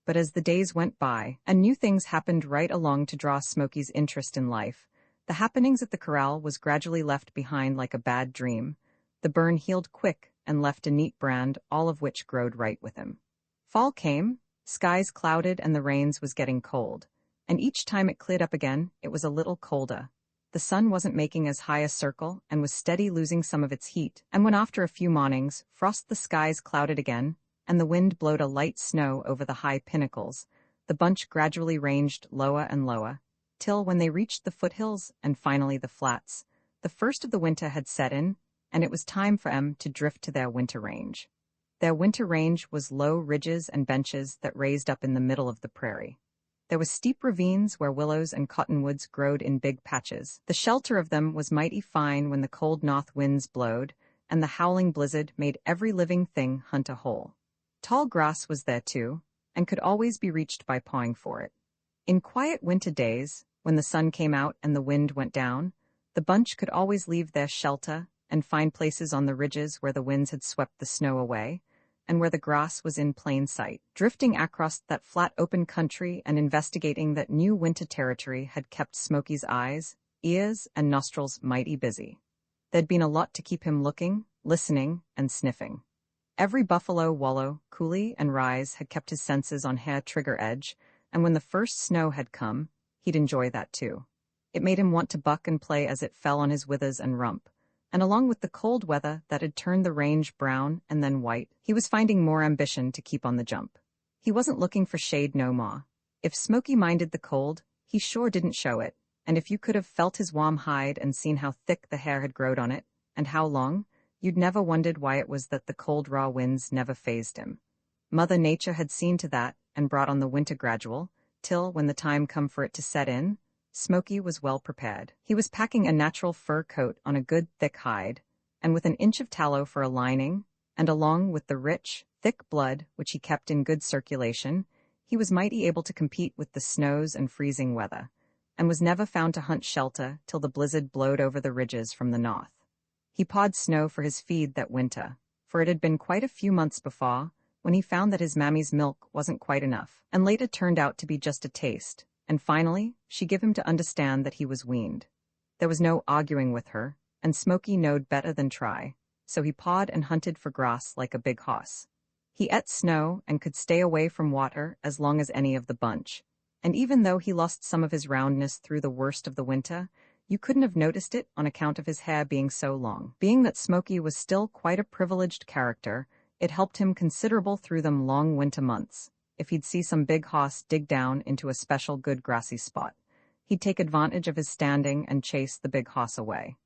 But as the days went by, and new things happened right along to draw Smoky's interest in life, the happenings at the corral was gradually left behind like a bad dream. The burn healed quick and left a neat brand, all of which growed right with him. Fall came, skies clouded and the rains was getting cold, and each time it cleared up again, it was a little colder. The sun wasn't making as high a circle and was steady losing some of its heat, and when after a few mornings, frost the skies clouded again, and the wind blowed a light snow over the high pinnacles, the bunch gradually ranged lower and lower, till when they reached the foothills and finally the flats, the first of the winter had set in, and it was time for 'em to drift to their winter range. Their winter range was low ridges and benches that raised up in the middle of the prairie. There was steep ravines where willows and cottonwoods growed in big patches. The shelter of them was mighty fine when the cold north winds blowed, and the howling blizzard made every living thing hunt a hole. Tall grass was there too, and could always be reached by pawing for it. In quiet winter days, when the sun came out and the wind went down, the bunch could always leave their shelter and find places on the ridges where the winds had swept the snow away, and where the grass was in plain sight. Drifting across that flat open country and investigating that new winter territory had kept Smoky's eyes, ears, and nostrils mighty busy. There'd been a lot to keep him looking, listening, and sniffing. Every buffalo, wallow, coulee, and rise had kept his senses on hair-trigger edge, and when the first snow had come, he'd enjoy that too. It made him want to buck and play as it fell on his withers and rump, And along with the cold weather that had turned the range brown and then white, he was finding more ambition to keep on the jump. He wasn't looking for shade no more. If Smoky minded the cold, he sure didn't show it, and if you could have felt his warm hide and seen how thick the hair had growed on it, and how long, you'd never wondered why it was that the cold raw winds never fazed him. Mother Nature had seen to that and brought on the winter gradual, till, when the time come for it to set in, Smoky was well prepared. He was packing a natural fur coat on a good thick hide, and with an inch of tallow for a lining, and along with the rich, thick blood which he kept in good circulation, he was mighty able to compete with the snows and freezing weather, and was never found to hunt shelter till the blizzard blowed over the ridges from the north. He pawed snow for his feed that winter, for it had been quite a few months before, when he found that his mammy's milk wasn't quite enough, and later turned out to be just a taste, and finally, she give him to understand that he was weaned. There was no arguing with her, and Smoky knowed better than try, so he pawed and hunted for grass like a big hoss. He ate snow and could stay away from water as long as any of the bunch, and even though he lost some of his roundness through the worst of the winter, you couldn't have noticed it on account of his hair being so long. Being that Smoky was still quite a privileged character, it helped him considerable through them long winter months. If he'd see some big hoss dig down into a special good grassy spot, he'd take advantage of his standing and chase the big hoss away.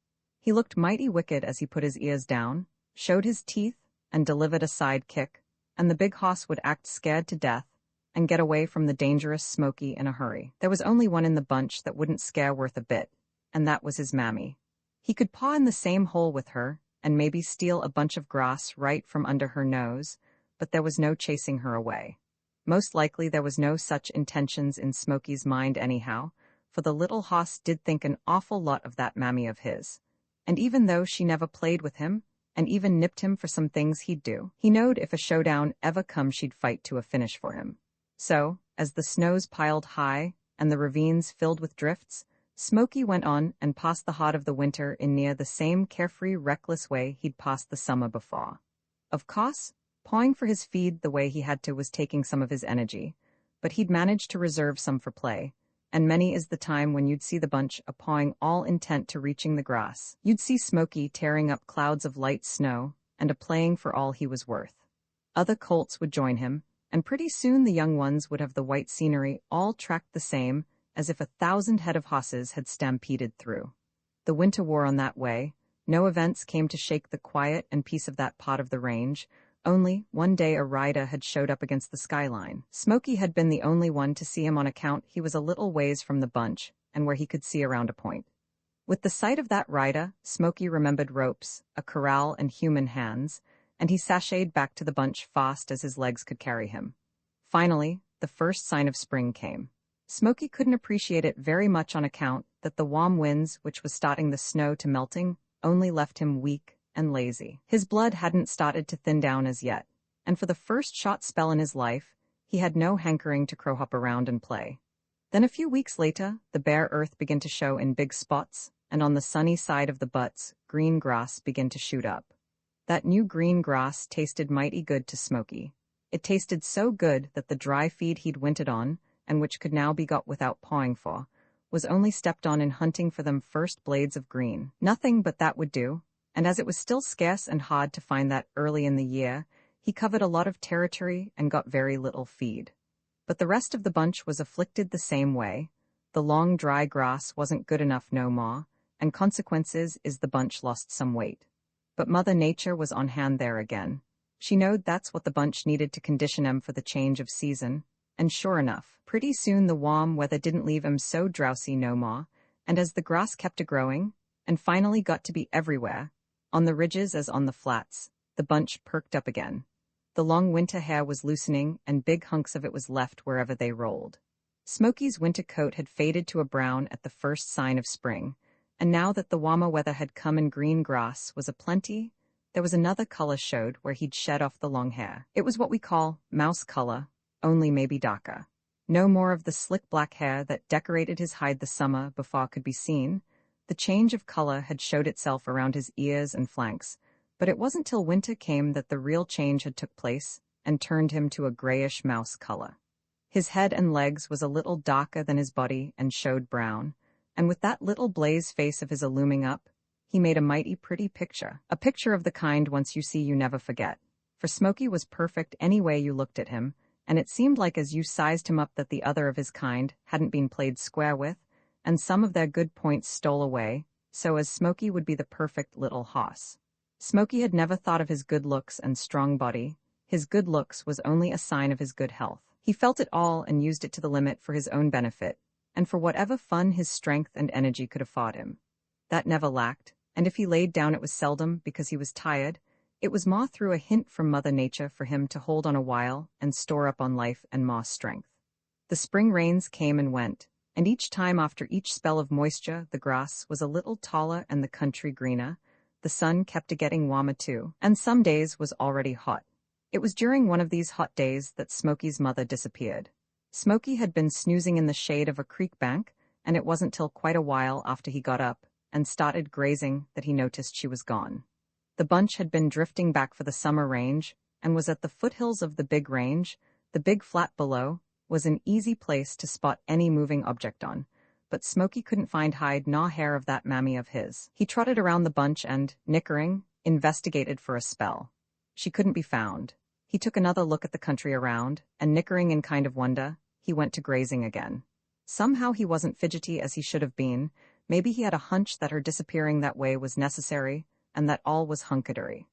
He looked mighty wicked as he put his ears down, showed his teeth, and delivered a side kick, and the big hoss would act scared to death and get away from the dangerous Smoky in a hurry. There was only one in the bunch that wouldn't scare worth a bit, and that was his mammy. He could paw in the same hole with her, and maybe steal a bunch of grass right from under her nose, but there was no chasing her away. Most likely there was no such intentions in Smoky's mind anyhow, for the little hoss did think an awful lot of that mammy of his. And even though she never played with him, and even nipped him for some things he'd do, he knowed if a showdown ever come she'd fight to a finish for him. So, as the snows piled high, and the ravines filled with drifts, Smoky went on and passed the hot of the winter in near the same carefree, reckless way he'd passed the summer before. Of course, pawing for his feed the way he had to was taking some of his energy, but he'd managed to reserve some for play, and many is the time when you'd see the bunch a-pawing all intent to reaching the grass. You'd see Smoky tearing up clouds of light snow and a-playing for all he was worth. Other colts would join him, and pretty soon the young ones would have the white scenery all tracked the same as if 1,000 head of hosses had stampeded through. The winter wore on that way. No events came to shake the quiet and peace of that part of the range. Only, one day a rider had showed up against the skyline. Smoky had been the only one to see him on account he was a little ways from the bunch, and where he could see around a point. With the sight of that rider, Smoky remembered ropes, a corral, and human hands, and he sashayed back to the bunch fast as his legs could carry him. Finally, the first sign of spring came. Smoky couldn't appreciate it very much on account that the warm winds, which was starting the snow to melting, only left him weak and lazy. His blood hadn't started to thin down as yet, and for the first short spell in his life, he had no hankering to crow-hop around and play. Then a few weeks later, the bare earth began to show in big spots, and on the sunny side of the butts, green grass began to shoot up. That new green grass tasted mighty good to Smoky. It tasted so good that the dry feed he'd wintered on, and which could now be got without pawing for, was only stepped on in hunting for them first blades of green. Nothing but that would do, and as it was still scarce and hard to find that early in the year, he covered a lot of territory and got very little feed. But the rest of the bunch was afflicted the same way. The long dry grass wasn't good enough no more, and consequences is the bunch lost some weight. But Mother Nature was on hand there again. She knowed that's what the bunch needed to condition 'em for the change of season, and sure enough, pretty soon the warm weather didn't leave 'em so drowsy no more, and as the grass kept a-growing, and finally got to be everywhere, on the ridges as on the flats, the bunch perked up again. The long winter hair was loosening, and big hunks of it was left wherever they rolled. Smoky's winter coat had faded to a brown at the first sign of spring, and now that the warmer weather had come and green grass was a-plenty, there was another color showed where he'd shed off the long hair. It was what we call mouse color, only maybe darker. No more of the slick black hair that decorated his hide the summer before could be seen. The change of color had showed itself around his ears and flanks, but it wasn't till winter came that the real change had took place and turned him to a grayish mouse color. His head and legs was a little darker than his body and showed brown, and with that little blaze face of his a looming up, he made a mighty pretty picture. A picture of the kind once you see you never forget. For Smoky was perfect any way you looked at him, and it seemed like as you sized him up that the other of his kind hadn't been played square with, and some of their good points stole away, so as Smoky would be the perfect little hoss. Smoky had never thought of his good looks and strong body. His good looks was only a sign of his good health. He felt it all and used it to the limit for his own benefit, and for whatever fun his strength and energy could afford him. That never lacked, and if he laid down it was seldom because he was tired. It was more through a hint from Mother Nature for him to hold on a while and store up on life and more strength. The spring rains came and went, and each time after each spell of moisture the grass was a little taller and the country greener. The sun kept a-getting warmer too, and some days was already hot. It was during one of these hot days that Smoky's mother disappeared. Smoky had been snoozing in the shade of a creek bank, and it wasn't till quite a while after he got up and started grazing that he noticed she was gone. The bunch had been drifting back for the summer range, and was at the foothills of the big range. The big flat below was an easy place to spot any moving object on, but Smoky couldn't find hide nor hair of that mammy of his. He trotted around the bunch and, nickering, investigated for a spell. She couldn't be found. He took another look at the country around, and nickering in kind of wonder, he went to grazing again. Somehow he wasn't fidgety as he should have been. Maybe he had a hunch that her disappearing that way was necessary, and that all was hunkadory.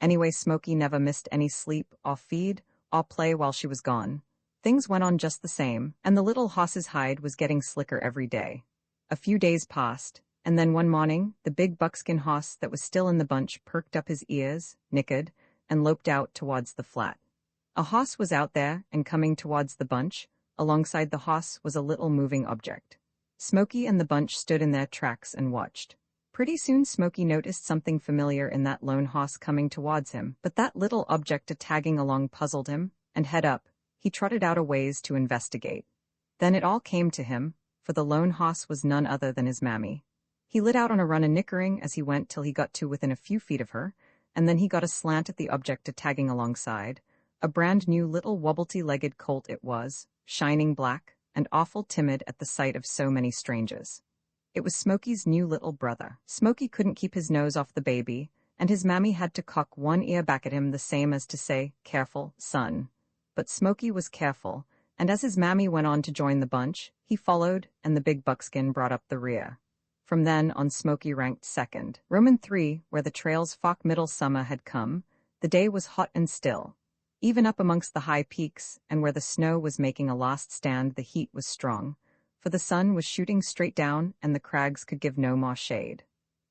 Anyway, Smoky never missed any sleep, or feed, or play while she was gone. Things went on just the same, and the little hoss's hide was getting slicker every day. A few days passed, and then one morning, the big buckskin hoss that was still in the bunch perked up his ears, nickered, and loped out towards the flat. A hoss was out there and coming towards the bunch. Alongside the hoss was a little moving object. Smoky and the bunch stood in their tracks and watched. Pretty soon Smoky noticed something familiar in that lone hoss coming towards him, but that little object a-tagging along puzzled him, and head up, he trotted out a ways to investigate. Then it all came to him, for the lone hoss was none other than his mammy. He lit out on a run a-nickering as he went till he got to within a few feet of her, and then he got a slant at the object a-tagging alongside. A brand new little wobblety-legged colt it was, shining black, and awful timid at the sight of so many strangers. It was Smoky's new little brother. Smoky couldn't keep his nose off the baby, and his mammy had to cock one ear back at him the same as to say, "Careful, son." But Smoky was careful, and as his mammy went on to join the bunch, he followed, and the big buckskin brought up the rear. From then on Smoky ranked second. Roman 3, where the trail's fock middle summer had come, the day was hot and still. Even up amongst the high peaks, and where the snow was making a last stand, the heat was strong, for the sun was shooting straight down and the crags could give no more shade.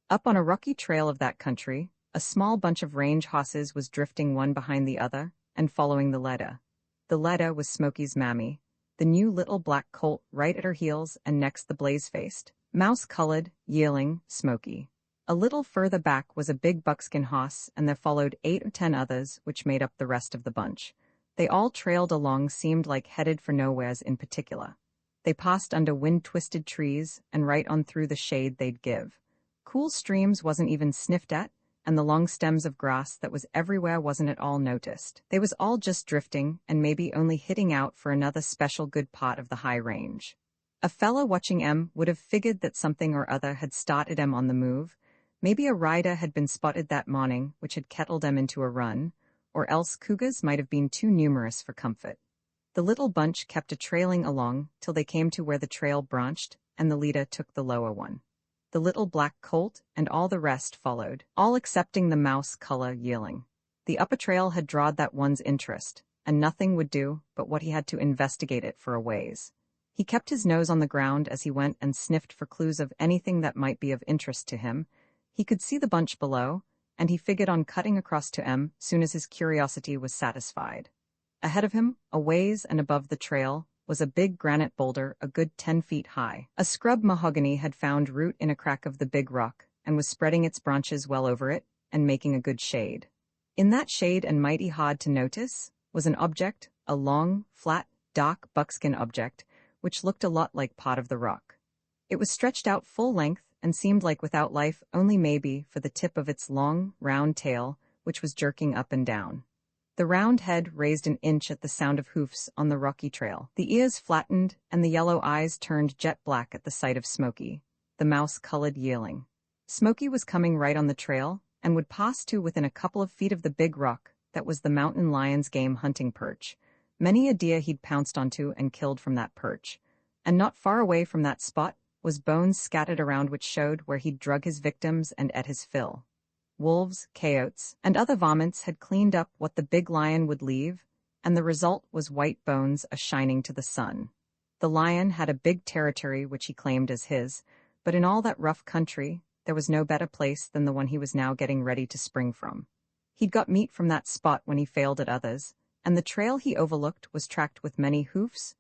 Up on a rocky trail of that country, a small bunch of range hosses was drifting one behind the other and following the leader. The leader was Smoky's mammy, the new little black colt right at her heels, and next the blaze-faced, mouse-colored, yearling Smoky. A little further back was a big buckskin hoss, and there followed 8 or 10 others, which made up the rest of the bunch. They all trailed along, seemed like headed for nowheres in particular. They passed under wind-twisted trees, and right on through the shade they'd give. Cool streams wasn't even sniffed at, and the long stems of grass that was everywhere wasn't at all noticed. They was all just drifting, and maybe only hitting out for another special good part of the high range. A fella watching em would have figured that something or other had started em on the move. Maybe a rider had been spotted that morning, which had kettled em into a run, or else cougars might have been too numerous for comfort. The little bunch kept a-trailing along till they came to where the trail branched, and the leader took the lower one. The little black colt and all the rest followed, all excepting the mouse-color yearling. The upper trail had drawed that one's interest, and nothing would do but what he had to investigate it for a ways. He kept his nose on the ground as he went and sniffed for clues of anything that might be of interest to him. He could see the bunch below, and he figured on cutting across to em soon as his curiosity was satisfied. Ahead of him, a ways and above the trail, was a big granite boulder a good 10 feet high. A scrub mahogany had found root in a crack of the big rock, and was spreading its branches well over it, and making a good shade. In that shade, and mighty hard to notice, was an object, a long, flat, dark buckskin object, which looked a lot like part of the rock. It was stretched out full length, and seemed like without life only maybe for the tip of its long, round tail, which was jerking up and down. The round head raised an inch at the sound of hoofs on the rocky trail. The ears flattened, and the yellow eyes turned jet black at the sight of Smoky, the mouse-colored yearling. Smoky was coming right on the trail, and would pass to within a couple of feet of the big rock that was the mountain lion's game hunting perch. Many a deer he'd pounced onto and killed from that perch. And not far away from that spot was bones scattered around which showed where he'd drug his victims and ate his fill. Wolves, coyotes, and other varmints had cleaned up what the big lion would leave, and the result was white bones a-shining to the sun. The lion had a big territory which he claimed as his, but in all that rough country, there was no better place than the one he was now getting ready to spring from. He'd got meat from that spot when he failed at others, and the trail he overlooked was tracked with many hoofs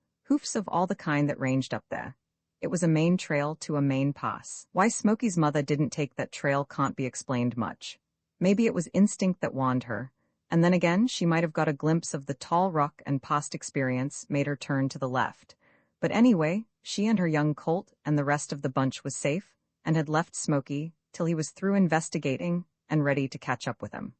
of all the kind that ranged up there. It was a main trail to a main pass. Why Smoky's mother didn't take that trail can't be explained much. Maybe it was instinct that warned her, and then again she might have got a glimpse of the tall rock and past experience made her turn to the left. But anyway, she and her young colt and the rest of the bunch was safe, and had left Smoky till he was through investigating and ready to catch up with him.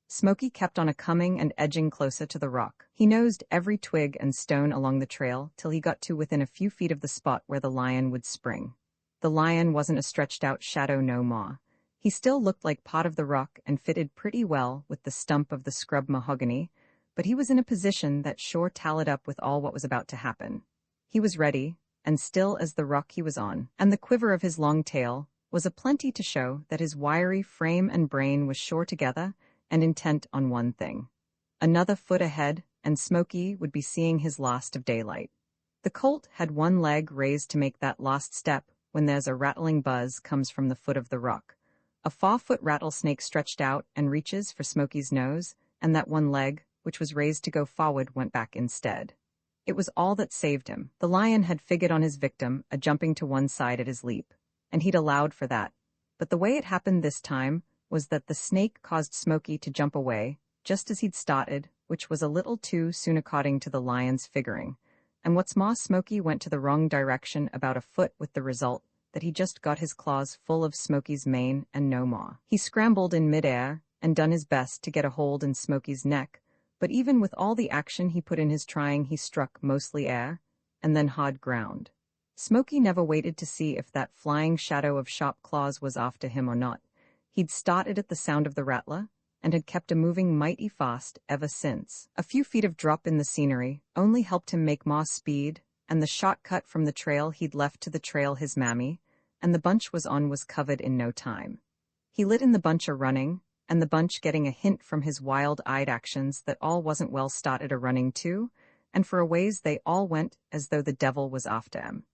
Smoky kept on coming and edging closer to the rock. He nosed every twig and stone along the trail till he got to within a few feet of the spot where the lion would spring. The lion wasn't a stretched-out shadow no more. He still looked like part of the rock and fitted pretty well with the stump of the scrub mahogany, but he was in a position that sure tallied up with all what was about to happen. He was ready, and still as the rock he was on, and the quiver of his long tail was a-plenty to show that his wiry frame and brain was sure together and intent on one thing. Another foot ahead, and Smoky would be seeing his last of daylight. The colt had one leg raised to make that last step when there's a rattling buzz comes from the foot of the rock. A 4-foot rattlesnake stretched out and reaches for Smoky's nose, and that one leg, which was raised to go forward, went back instead. It was all that saved him. The lion had figured on his victim, jumping to one side at his leap, and he'd allowed for that. But the way it happened this time was that the snake caused Smoky to jump away, just as he'd started, which was a little too soon according to the lion's figuring. And what's more, Smoky went to the wrong direction about a foot, with the result that he just got his claws full of Smoky's mane and no more. He scrambled in midair and done his best to get a hold in Smoky's neck, but even with all the action he put in his trying, he struck mostly air and then hard ground. Smoky never waited to see if that flying shadow of sharp claws was after him or not. He'd started at the sound of the rattler, and had kept moving mighty fast ever since. A few feet of drop in the scenery only helped him make more speed, and the shortcut from the trail he'd left to the trail his mammy and the bunch was on was covered in no time. He lit in the bunch running, and the bunch getting a hint from his wild-eyed actions that all wasn't well started running too, and for a ways they all went as though the devil was after him.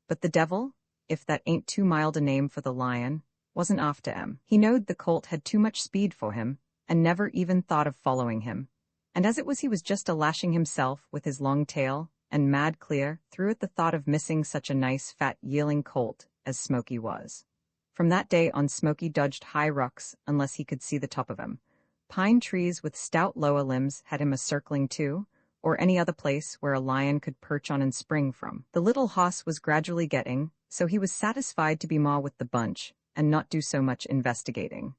But the devil, if that ain't too mild a name for the lion, wasn't after him. He knowed the colt had too much speed for him, and never even thought of following him. And as it was, he was just lashing himself with his long tail, and mad clear through at the thought of missing such a nice, fat, yielding colt as Smoky was. From that day on, Smoky dodged high rocks unless he could see the top of him. Pine trees with stout lower limbs had him circling too, or any other place where a lion could perch on and spring from. The little hoss was gradually getting, so he was satisfied to be more with the bunch, and not do so much investigating.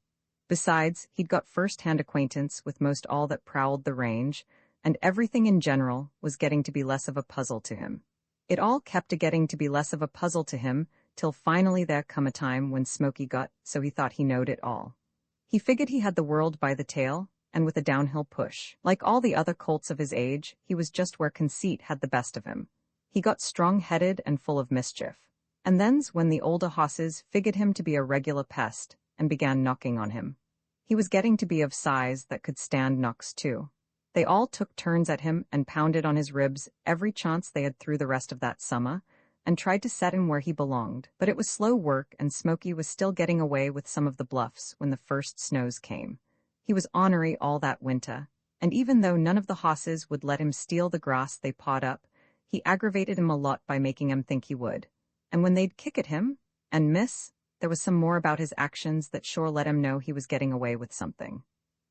Besides, he'd got first-hand acquaintance with most all that prowled the range, and everything in general was getting to be less of a puzzle to him. It all kept getting to be less of a puzzle to him, till finally there come a time when Smoky got so he thought he knowed it all. He figured he had the world by the tail, and with a downhill push. Like all the other colts of his age, he was just where conceit had the best of him. He got strong-headed and full of mischief. And then's when the older hosses figured him to be a regular pest, and began knocking on him. He was getting to be of size that could stand knocks too. They all took turns at him and pounded on his ribs every chance they had through the rest of that summer, and tried to set him where he belonged. But it was slow work, and Smoky was still getting away with some of the bluffs when the first snows came. He was ornery all that winter, and even though none of the hosses would let him steal the grass they pawed up, he aggravated him a lot by making him think he would. And when they'd kick at him and miss, there was some more about his actions that sure let him know he was getting away with something.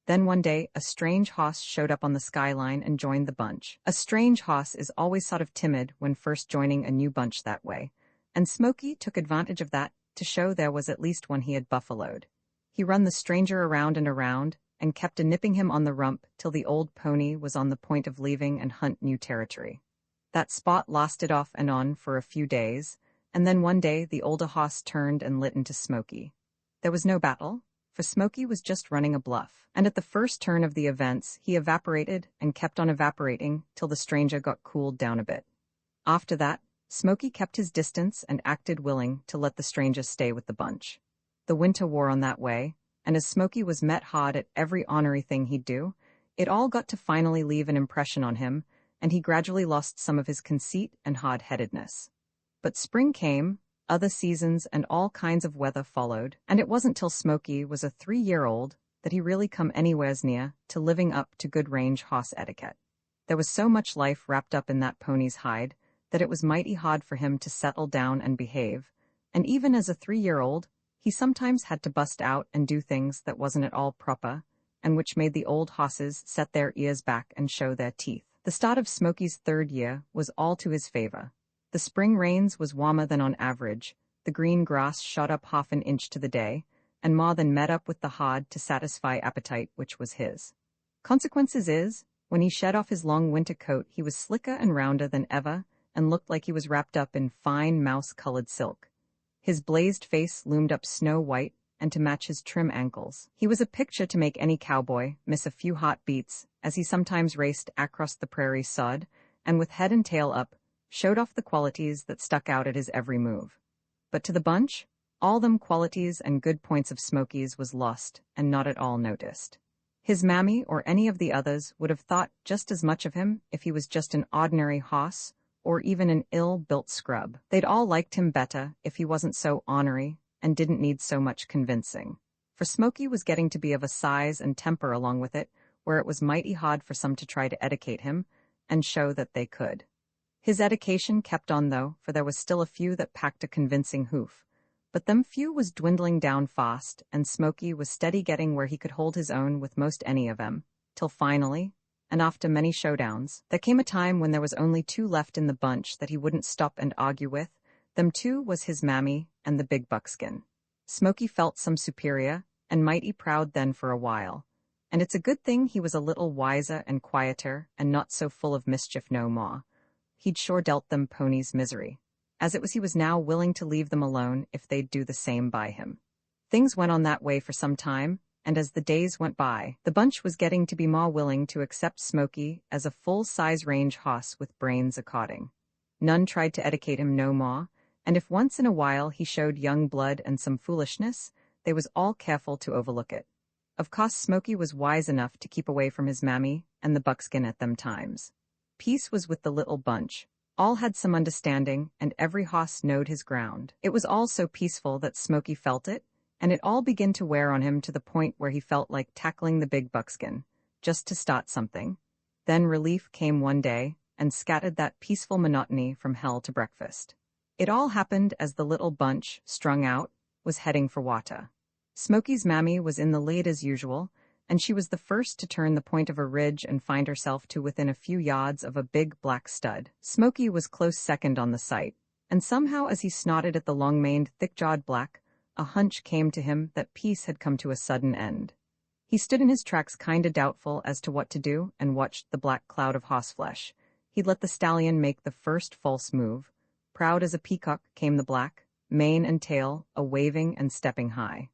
Then one day, a strange hoss showed up on the skyline and joined the bunch. A strange hoss is always sort of timid when first joining a new bunch that way, and Smoky took advantage of that to show there was at least one he had buffaloed. He run the stranger around and kept nipping him on the rump till the old pony was on the point of leaving and hunt new territory. That spot lasted off and on for a few days, and then one day the older hoss turned and lit into Smoky. There was no battle, for Smoky was just running a bluff, and at the first turn of the events he evaporated and kept on evaporating till the stranger got cooled down a bit. After that, Smoky kept his distance and acted willing to let the stranger stay with the bunch. The winter wore on that way, and as Smoky was met hard at every ornery thing he'd do, it all got to finally leave an impression on him, and he gradually lost some of his conceit and hard-headedness. But spring came, other seasons and all kinds of weather followed, and it wasn't till Smoky was a 3-year-old that he really come anywheres near to living up to good range hoss etiquette. There was so much life wrapped up in that pony's hide that it was mighty hard for him to settle down and behave, and even as a 3-year-old, he sometimes had to bust out and do things that wasn't at all proper, and which made the old hosses set their ears back and show their teeth. The start of Smoky's 3rd year was all to his favor. The spring rains was warmer than on average, the green grass shot up half an inch to the day, and more than met up with the hard to satisfy appetite which was his. Consequences is, when he shed off his long winter coat he was slicker and rounder than ever, and looked like he was wrapped up in fine mouse-colored silk. His blazed face loomed up snow-white, and to match his trim ankles, he was a picture to make any cowboy miss a few hot beats, as he sometimes raced across the prairie sod, and with head and tail up, showed off the qualities that stuck out at his every move. But to the bunch, all them qualities and good points of Smoky's was lost, and not at all noticed. His mammy or any of the others would have thought just as much of him if he was just an ordinary hoss, or even an ill-built scrub. They'd all liked him better if he wasn't so ornery and didn't need so much convincing. For Smoky was getting to be of a size and temper along with it, where it was mighty hard for some to try to educate him, and show that they could. His education kept on though, for there was still a few that packed a convincing hoof. But them few was dwindling down fast, and Smoky was steady getting where he could hold his own with most any of them, till finally, and after many showdowns, there came a time when there was only 2 left in the bunch that he wouldn't stop and argue with. Them 2 was his mammy and the big buckskin. Smoky felt some superior, and mighty proud then for a while, and it's a good thing he was a little wiser and quieter and not so full of mischief no more. He'd sure dealt them ponies misery. As it was, he was now willing to leave them alone if they'd do the same by him. Things went on that way for some time, and as the days went by, the bunch was getting to be more willing to accept Smoky as a full-size range hoss with brains according. None tried to educate him no more, and if once in a while he showed young blood and some foolishness, they was all careful to overlook it. Of course Smoky was wise enough to keep away from his mammy and the buckskin at them times. Peace was with the little bunch. All had some understanding, and every hoss knowed his ground. It was all so peaceful that Smoky felt it, and it all began to wear on him to the point where he felt like tackling the big buckskin, just to start something. Then relief came one day, and scattered that peaceful monotony from hell to breakfast. It all happened as the little bunch, strung out, was heading for water. Smoky's mammy was in the lead as usual, and she was the first to turn the point of a ridge and find herself to within a few yards of a big black stud. Smoky was close second on the sight, and somehow as he snotted at the long-maned, thick-jawed black, a hunch came to him that peace had come to a sudden end. He stood in his tracks kinda doubtful as to what to do and watched the black cloud of horseflesh. He'd let the stallion make the first false move. Proud as a peacock came the black, mane and tail, a-waving and stepping high.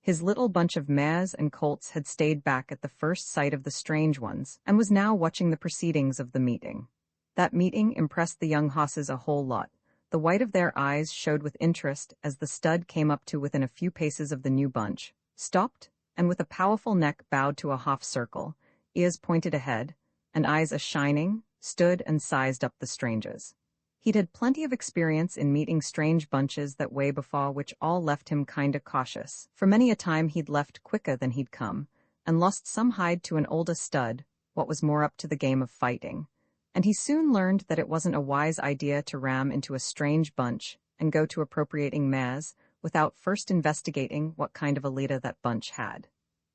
His little bunch of mares and colts had stayed back at the first sight of the strange ones, and was now watching the proceedings of the meeting. That meeting impressed the young hosses a whole lot. The white of their eyes showed with interest as the stud came up to within a few paces of the new bunch, stopped, and with a powerful neck bowed to a half circle, ears pointed ahead, and eyes a-shining, stood and sized up the strangers. He'd had plenty of experience in meeting strange bunches that way before, which all left him kinda cautious. For many a time he'd left quicker than he'd come, and lost some hide to an older stud, what was more up to the game of fighting. And he soon learned that it wasn't a wise idea to ram into a strange bunch and go to appropriating mares without first investigating what kind of a leader that bunch had.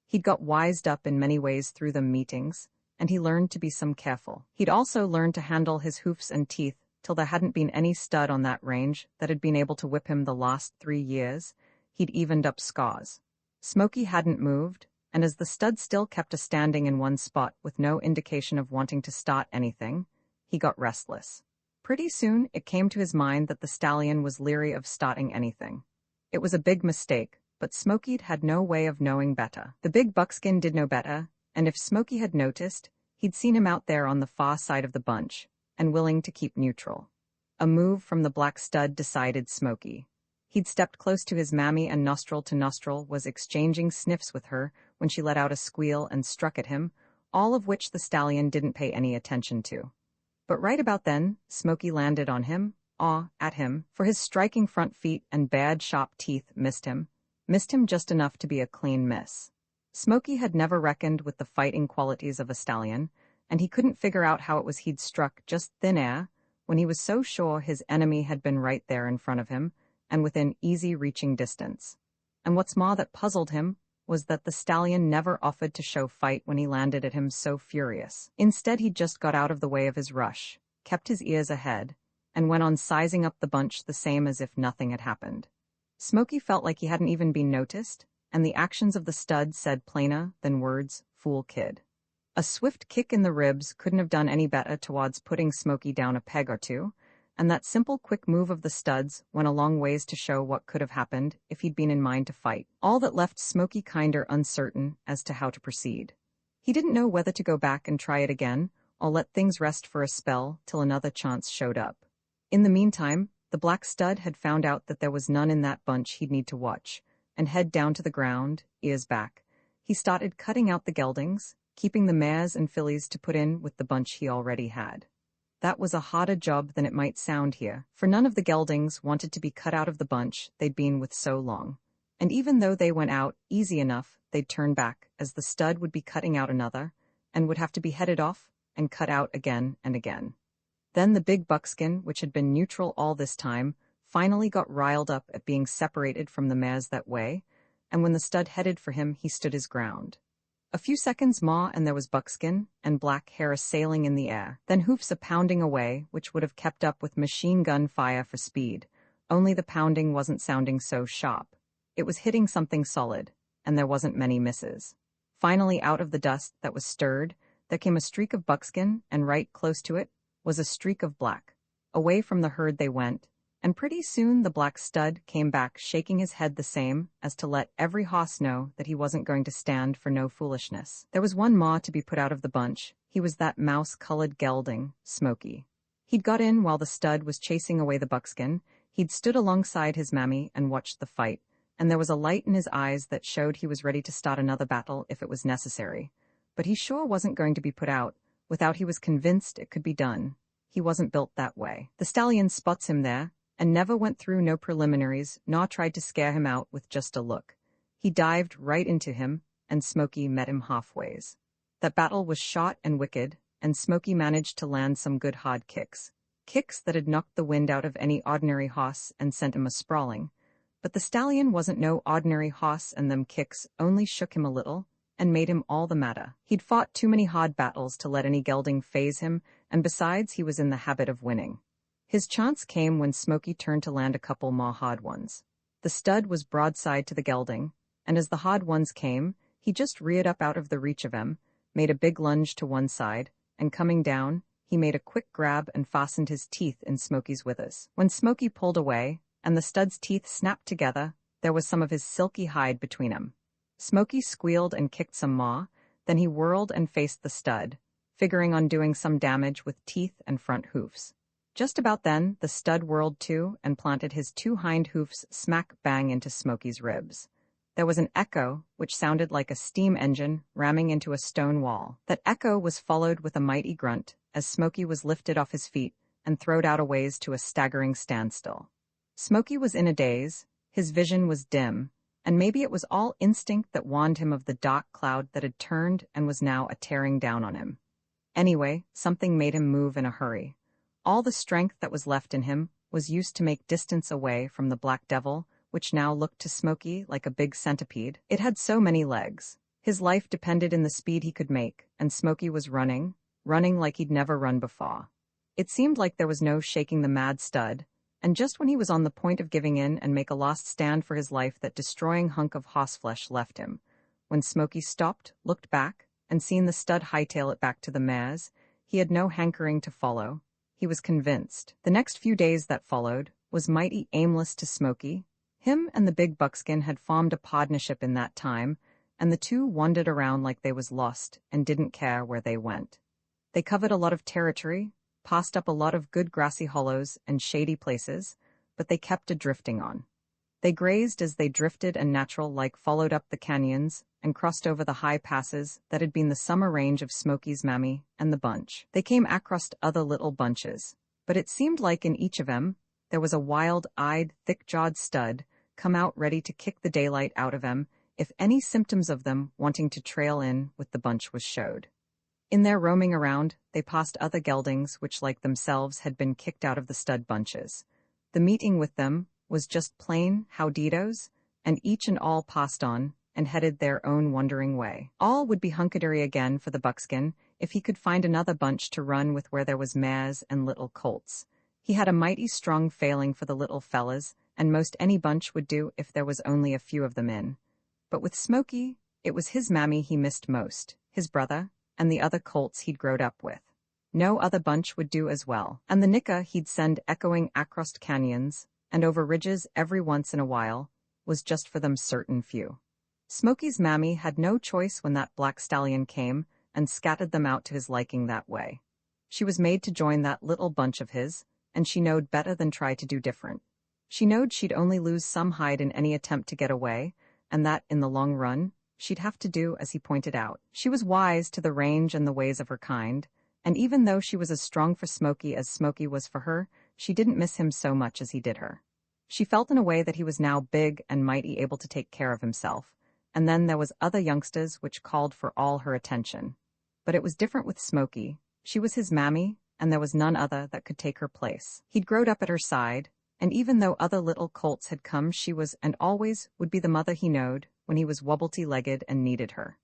He'd got wised up in many ways through them meetings, and he learned to be some careful. He'd also learned to handle his hoofs and teeth till there hadn't been any stud on that range that had been able to whip him the last 3 years. He'd evened up scars. Smoky hadn't moved, and as the stud still kept a standing in one spot with no indication of wanting to start anything, he got restless. Pretty soon it came to his mind that the stallion was leery of starting anything. It was a big mistake, but Smoky had no way of knowing better. The big buckskin did know better, and if Smoky had noticed, he'd seen him out there on the far side of the bunch, and willing to keep neutral. A move from the black stud, decided Smoky. He'd stepped close to his mammy and nostril to nostril was exchanging sniffs with her when she let out a squeal and struck at him, all of which the stallion didn't pay any attention to. But right about then, Smoky landed on him, at him, for his striking front feet and bad sharp teeth missed him just enough to be a clean miss. Smoky had never reckoned with the fighting qualities of a stallion, and he couldn't figure out how it was he'd struck just thin air when he was so sure his enemy had been right there in front of him and within easy reaching distance. And what's more that puzzled him was that the stallion never offered to show fight when he landed at him so furious. Instead, he just got out of the way of his rush, kept his ears ahead, and went on sizing up the bunch the same as if nothing had happened. Smoky felt like he hadn't even been noticed, and the actions of the stud said plainer than words, "Fool kid." A swift kick in the ribs couldn't have done any better towards putting Smoky down a peg or two, and that simple quick move of the studs went a long ways to show what could have happened if he'd been in mind to fight. All that left Smoky kinder uncertain as to how to proceed. He didn't know whether to go back and try it again, or let things rest for a spell till another chance showed up. In the meantime, the black stud had found out that there was none in that bunch he'd need to watch, and head down to the ground, ears back. He started cutting out the geldings, keeping the mares and fillies to put in with the bunch he already had. That was a harder job than it might sound here, for none of the geldings wanted to be cut out of the bunch they'd been with so long. And even though they went out easy enough, they'd turn back, as the stud would be cutting out another, and would have to be headed off and cut out again and again. Then the big buckskin, which had been neutral all this time, finally got riled up at being separated from the mares that way, and when the stud headed for him, he stood his ground. A few seconds more and there was buckskin and black hair sailing in the air, then hoofs a pounding away, which would have kept up with machine gun fire for speed, only the pounding wasn't sounding so sharp. It was hitting something solid, and there wasn't many misses. Finally, out of the dust that was stirred, there came a streak of buckskin, and right close to it was a streak of black. Away from the herd they went, and pretty soon the black stud came back shaking his head the same as to let every hoss know that he wasn't going to stand for no foolishness. There was one more to be put out of the bunch. He was that mouse-colored gelding, Smoky. He'd got in while the stud was chasing away the buckskin. He'd stood alongside his mammy and watched the fight, and there was a light in his eyes that showed he was ready to start another battle if it was necessary. But he sure wasn't going to be put out without he was convinced it could be done. He wasn't built that way. The stallion spots him there, and never went through no preliminaries, nor tried to scare him out with just a look. He dived right into him, and Smoky met him halfways. That battle was short and wicked, and Smoky managed to land some good hard kicks. Kicks that had knocked the wind out of any ordinary hoss and sent him a-sprawling. But the stallion wasn't no ordinary hoss, and them kicks only shook him a little, and made him all the madder. He'd fought too many hard battles to let any gelding faze him, and besides he was in the habit of winning. His chance came when Smoky turned to land a couple more hard ones. The stud was broadside to the gelding, and as the hard ones came, he just reared up out of the reach of them, made a big lunge to one side, and coming down, he made a quick grab and fastened his teeth in Smoky's withers. When Smoky pulled away, and the stud's teeth snapped together, there was some of his silky hide between 'em. Smoky squealed and kicked some more, then he whirled and faced the stud, figuring on doing some damage with teeth and front hoofs. Just about then, the stud whirled too and planted his two hind hoofs smack-bang into Smoky's ribs. There was an echo, which sounded like a steam engine ramming into a stone wall. That echo was followed with a mighty grunt, as Smoky was lifted off his feet and throwed out a ways to a staggering standstill. Smoky was in a daze, his vision was dim, and maybe it was all instinct that warned him of the dark cloud that had turned and was now a-tearing down on him. Anyway, something made him move in a hurry. All the strength that was left in him was used to make distance away from the black devil, which now looked to Smoky like a big centipede. It had so many legs. His life depended in the speed he could make, and Smoky was running like he'd never run before. It seemed like there was no shaking the mad stud, and just when he was on the point of giving in and make a last stand for his life, that destroying hunk of horseflesh left him. When Smoky stopped, looked back, and seen the stud hightail it back to the mares, he had no hankering to follow. He was convinced. The next few days that followed was mighty aimless to Smoky. Him and the big buckskin had formed a partnership in that time, and the two wandered around like they was lost and didn't care where they went. They covered a lot of territory, passed up a lot of good grassy hollows and shady places, but they kept a-drifting on. They grazed as they drifted and natural-like followed up the canyons and crossed over the high passes that had been the summer range of Smoky's mammy and the bunch. They came across other little bunches, but it seemed like in each of them there was a wild-eyed, thick-jawed stud come out ready to kick the daylight out of them if any symptoms of them wanting to trail in with the bunch was showed. In their roaming around, they passed other geldings which like themselves had been kicked out of the stud bunches. The meeting with them was just plain howditos, and each and all passed on and headed their own wandering way. All would be hunkadory again for the buckskin if he could find another bunch to run with where there was mares and little colts. He had a mighty strong failing for the little fellas, and most any bunch would do if there was only a few of them in. But with Smoky, it was his mammy he missed most, his brother, and the other colts he'd growed up with. No other bunch would do as well, and the nicka he'd send echoing across canyons and over ridges every once in a while was just for them certain few. Smoky's mammy had no choice when that black stallion came and scattered them out to his liking that way. She was made to join that little bunch of his, and she knowed better than try to do different. She knowed she'd only lose some hide in any attempt to get away, and that, in the long run, she'd have to do as he pointed out. She was wise to the range and the ways of her kind, and even though she was as strong for Smoky as Smoky was for her, she didn't miss him so much as he did her. She felt in a way that he was now big and mighty able to take care of himself, and then there was other youngsters which called for all her attention. But it was different with Smoky. She was his mammy, and there was none other that could take her place. He'd growed up at her side, and even though other little colts had come, she was and always would be the mother he knowed when he was wobblety-legged and needed her.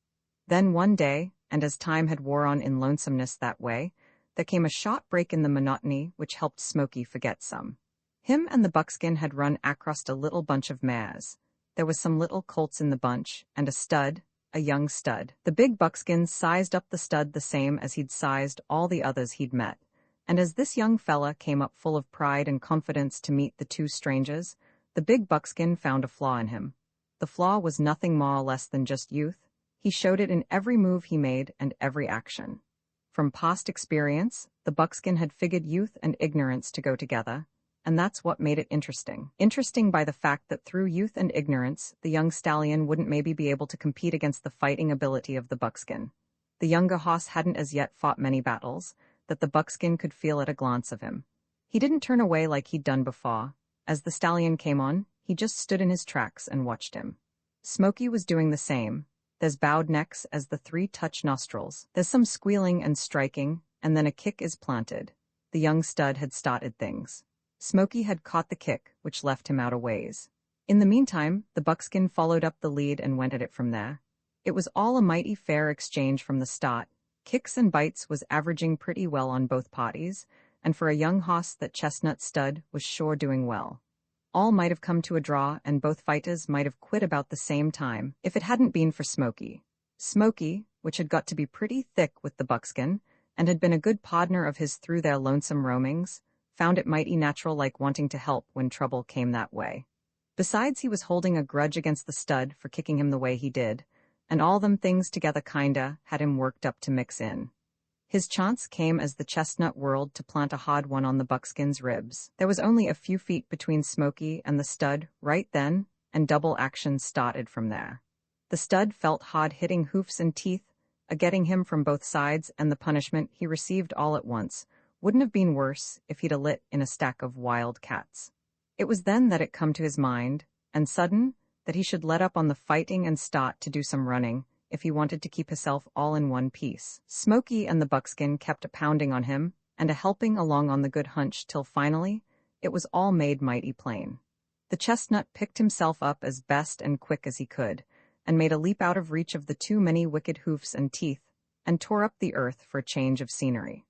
Then one day, and as time had wore on in lonesomeness that way, there came a short break in the monotony which helped Smoky forget some. Him and the buckskin had run across a little bunch of mares. There was some little colts in the bunch, and a stud, a young stud. The big buckskin sized up the stud the same as he'd sized all the others he'd met, and as this young fella came up full of pride and confidence to meet the two strangers, the big buckskin found a flaw in him. The flaw was nothing more or less than just youth. He showed it in every move he made and every action. From past experience, the buckskin had figured youth and ignorance to go together, and that's what made it interesting. Interesting by the fact that through youth and ignorance, the young stallion wouldn't maybe be able to compete against the fighting ability of the buckskin. The younger hoss hadn't as yet fought many battles, that the buckskin could feel at a glance of him. He didn't turn away like he'd done before. As the stallion came on, he just stood in his tracks and watched him. Smoky was doing the same. There's bowed necks as the three touch nostrils. There's some squealing and striking, and then a kick is planted. The young stud had started things. Smoky had caught the kick, which left him out a ways. In the meantime, the buckskin followed up the lead and went at it from there. It was all a mighty fair exchange from the start. Kicks and bites was averaging pretty well on both parties, and for a young hoss that chestnut stud was sure doing well. All might have come to a draw, and both fighters might have quit about the same time if it hadn't been for Smoky. Smoky, which had got to be pretty thick with the buckskin, and had been a good podner of his through their lonesome roamings, found it mighty natural like wanting to help when trouble came that way. Besides, he was holding a grudge against the stud for kicking him the way he did, and all them things together kinda had him worked up to mix in. His chance came as the chestnut whirled to plant a hard one on the buckskin's ribs. There was only a few feet between Smoky and the stud right then, and double action started from there. The stud felt hard hitting hoofs and teeth, getting him from both sides, and the punishment he received all at once wouldn't have been worse if he'd a lit in a stack of wild cats. It was then that it come to his mind, and sudden, that he should let up on the fighting and start to do some running, if he wanted to keep himself all in one piece. Smoky and the buckskin kept a pounding on him, and a helping along on the good hunch till finally, it was all made mighty plain. The chestnut picked himself up as best and quick as he could, and made a leap out of reach of the too many wicked hoofs and teeth, and tore up the earth for a change of scenery.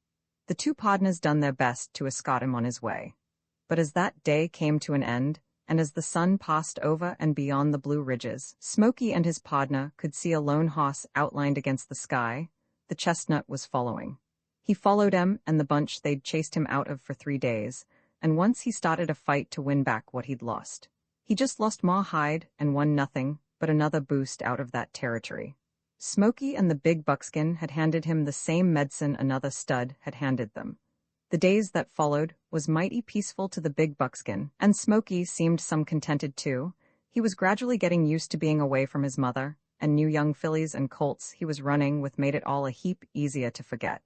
The two podners done their best to escort him on his way. But as that day came to an end, and as the sun passed over and beyond the blue ridges, Smoky and his podner could see a lone hoss outlined against the sky. The chestnut was following. He followed him and the bunch they'd chased him out of for 3 days, and once he started a fight to win back what he'd lost. He just lost more hide and won nothing but another boost out of that territory. Smoky and the big buckskin had handed him the same medicine another stud had handed them. The days that followed was mighty peaceful to the big buckskin, and Smoky seemed some contented too. He was gradually getting used to being away from his mother, and new young fillies and colts he was running with made it all a heap easier to forget.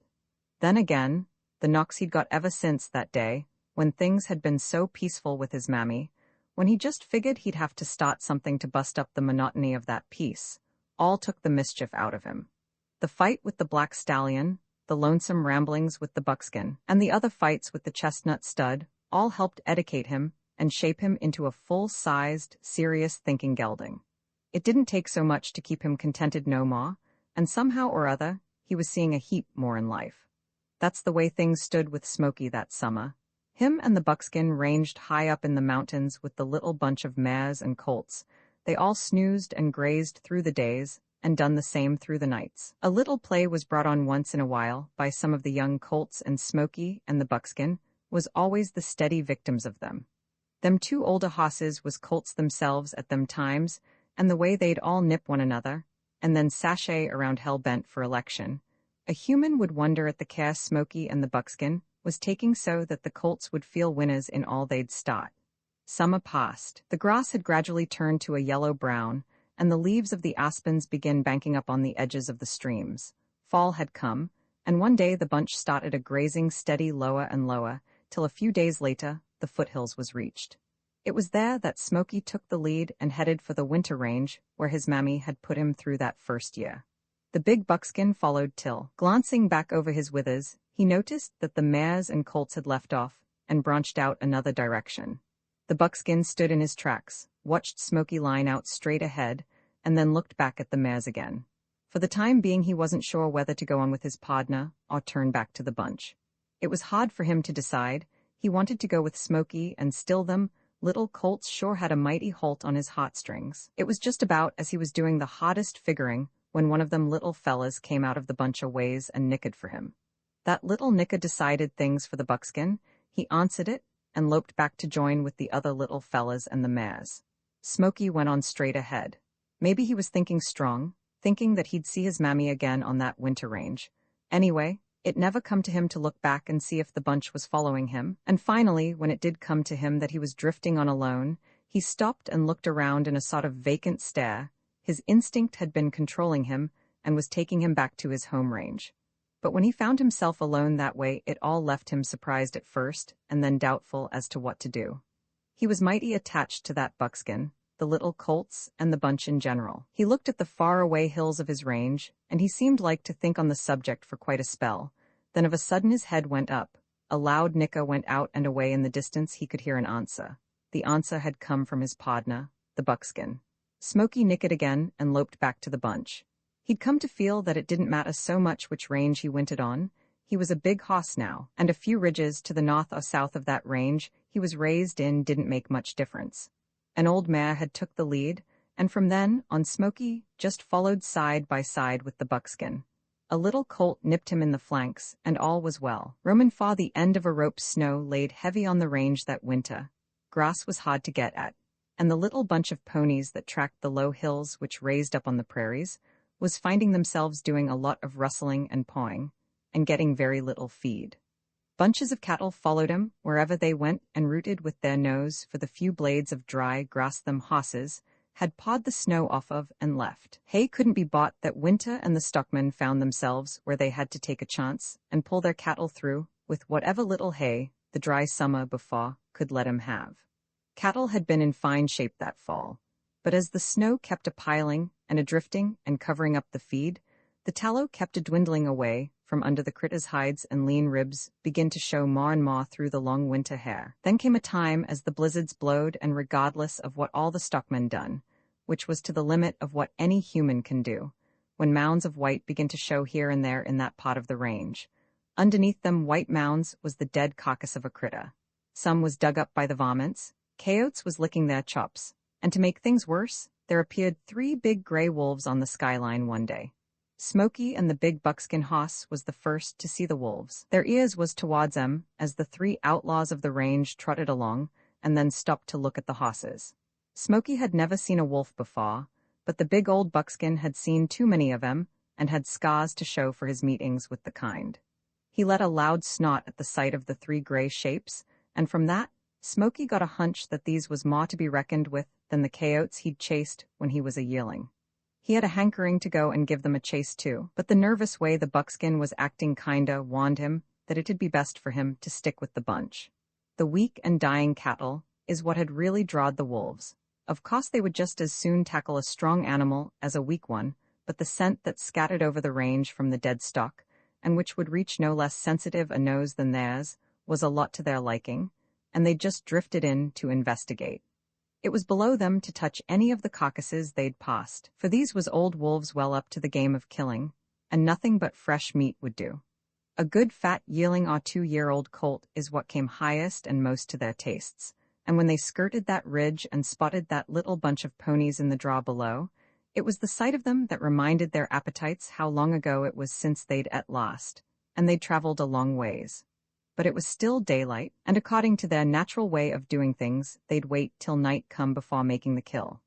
Then again, the knocks he'd got ever since that day, when things had been so peaceful with his mammy, when he just figured he'd have to start something to bust up the monotony of that peace, all took the mischief out of him. The fight with the black stallion, the lonesome ramblings with the buckskin, and the other fights with the chestnut stud, all helped educate him and shape him into a full-sized, serious thinking gelding. It didn't take so much to keep him contented no more, and somehow or other, he was seeing a heap more in life. That's the way things stood with Smoky that summer. Him and the buckskin ranged high up in the mountains with the little bunch of mares and colts. They all snoozed and grazed through the days, and done the same through the nights. A little play was brought on once in a while by some of the young colts, and Smoky and the buckskin was always the steady victims of them. Them two older hosses was colts themselves at them times, and the way they'd all nip one another, and then sashay around hell-bent for election. A human would wonder at the care Smoky and the buckskin was taking so that the colts would feel winners in all they'd start. Summer passed. The grass had gradually turned to a yellow-brown, and the leaves of the aspens began banking up on the edges of the streams. Fall had come, and one day the bunch started a grazing steady lower and lower, till a few days later the foothills was reached. It was there that Smoky took the lead and headed for the winter range where his mammy had put him through that first year. The big buckskin followed till, glancing back over his withers, he noticed that the mares and colts had left off and branched out another direction. The buckskin stood in his tracks, watched Smoky line out straight ahead, and then looked back at the mares again. For the time being he wasn't sure whether to go on with his pardner or turn back to the bunch. It was hard for him to decide. He wanted to go with Smoky and still them little colts sure had a mighty holt on his heartstrings. It was just about as he was doing the hardest figuring when one of them little fellas came out of the bunch a ways and nickered for him. That little nicker decided things for the buckskin. He answered it and loped back to join with the other little fellas and the mares. Smoky went on straight ahead. Maybe he was thinking strong, thinking that he'd see his mammy again on that winter range. Anyway, it never come to him to look back and see if the bunch was following him, and finally, when it did come to him that he was drifting on alone, he stopped and looked around in a sort of vacant stare. His instinct had been controlling him and was taking him back to his home range. But when he found himself alone that way, it all left him surprised at first and then doubtful as to what to do. He was mighty attached to that buckskin, the little colts, and the bunch in general. He looked at the far-away hills of his range, and he seemed like to think on the subject for quite a spell. Then of a sudden his head went up. A loud nicker went out, and away in the distance he could hear an answer. The answer had come from his pardner, the buckskin. Smoky nickered again and loped back to the bunch. He'd come to feel that it didn't matter so much which range he wintered on. He was a big hoss now, and a few ridges to the north or south of that range he was raised in didn't make much difference. An old mare had took the lead, and from then on Smoky just followed side by side with the buckskin. A little colt nipped him in the flanks, and all was well. Roman far the end of a rope's snow laid heavy on the range that winter. Grass was hard to get at, and the little bunch of ponies that tracked the low hills which raised up on the prairies was finding themselves doing a lot of rustling and pawing, and getting very little feed. Bunches of cattle followed him wherever they went and rooted with their nose for the few blades of dry grass them hosses had pawed the snow off of and left. Hay couldn't be bought that winter, and the stockmen found themselves where they had to take a chance and pull their cattle through with whatever little hay the dry summer before could let him have. Cattle had been in fine shape that fall, but as the snow kept a-piling and a-drifting and covering up the feed, the tallow kept a-dwindling away from under the critters' hides, and lean ribs begin to show more and more through the long winter hair. Then came a time as the blizzards blowed, and regardless of what all the stockmen done, which was to the limit of what any human can do, when mounds of white begin to show here and there in that part of the range. Underneath them white mounds was the dead carcass of a critter. Some was dug up by the varmints, coyotes was licking their chops, and to make things worse, there appeared 3 big gray wolves on the skyline one day. Smoky and the big buckskin hoss was the first to see the wolves. Their ears was towards them as the 3 outlaws of the range trotted along, and then stopped to look at the hosses. Smoky had never seen a wolf before, but the big old buckskin had seen too many of them and had scars to show for his meetings with the kind. He let a loud snort at the sight of the three gray shapes, and from that, Smoky got a hunch that these was more to be reckoned with than the coyotes he'd chased when he was a yearling. He had a hankering to go and give them a chase too, but the nervous way the buckskin was acting kinda warned him that it'd be best for him to stick with the bunch. The weak and dying cattle is what had really drawed the wolves. Of course they would just as soon tackle a strong animal as a weak one, but the scent that scattered over the range from the dead stock, and which would reach no less sensitive a nose than theirs, was a lot to their liking, and they just drifted in to investigate. It was below them to touch any of the carcasses they'd passed, for these was old wolves well up to the game of killing, and nothing but fresh meat would do. A good fat yearling or 2-year-old colt is what came highest and most to their tastes, and when they skirted that ridge and spotted that little bunch of ponies in the draw below, it was the sight of them that reminded their appetites how long ago it was since they'd ate last, and they'd traveled a long ways. But it was still daylight, and according to their natural way of doing things, they'd wait till night come before making the kill.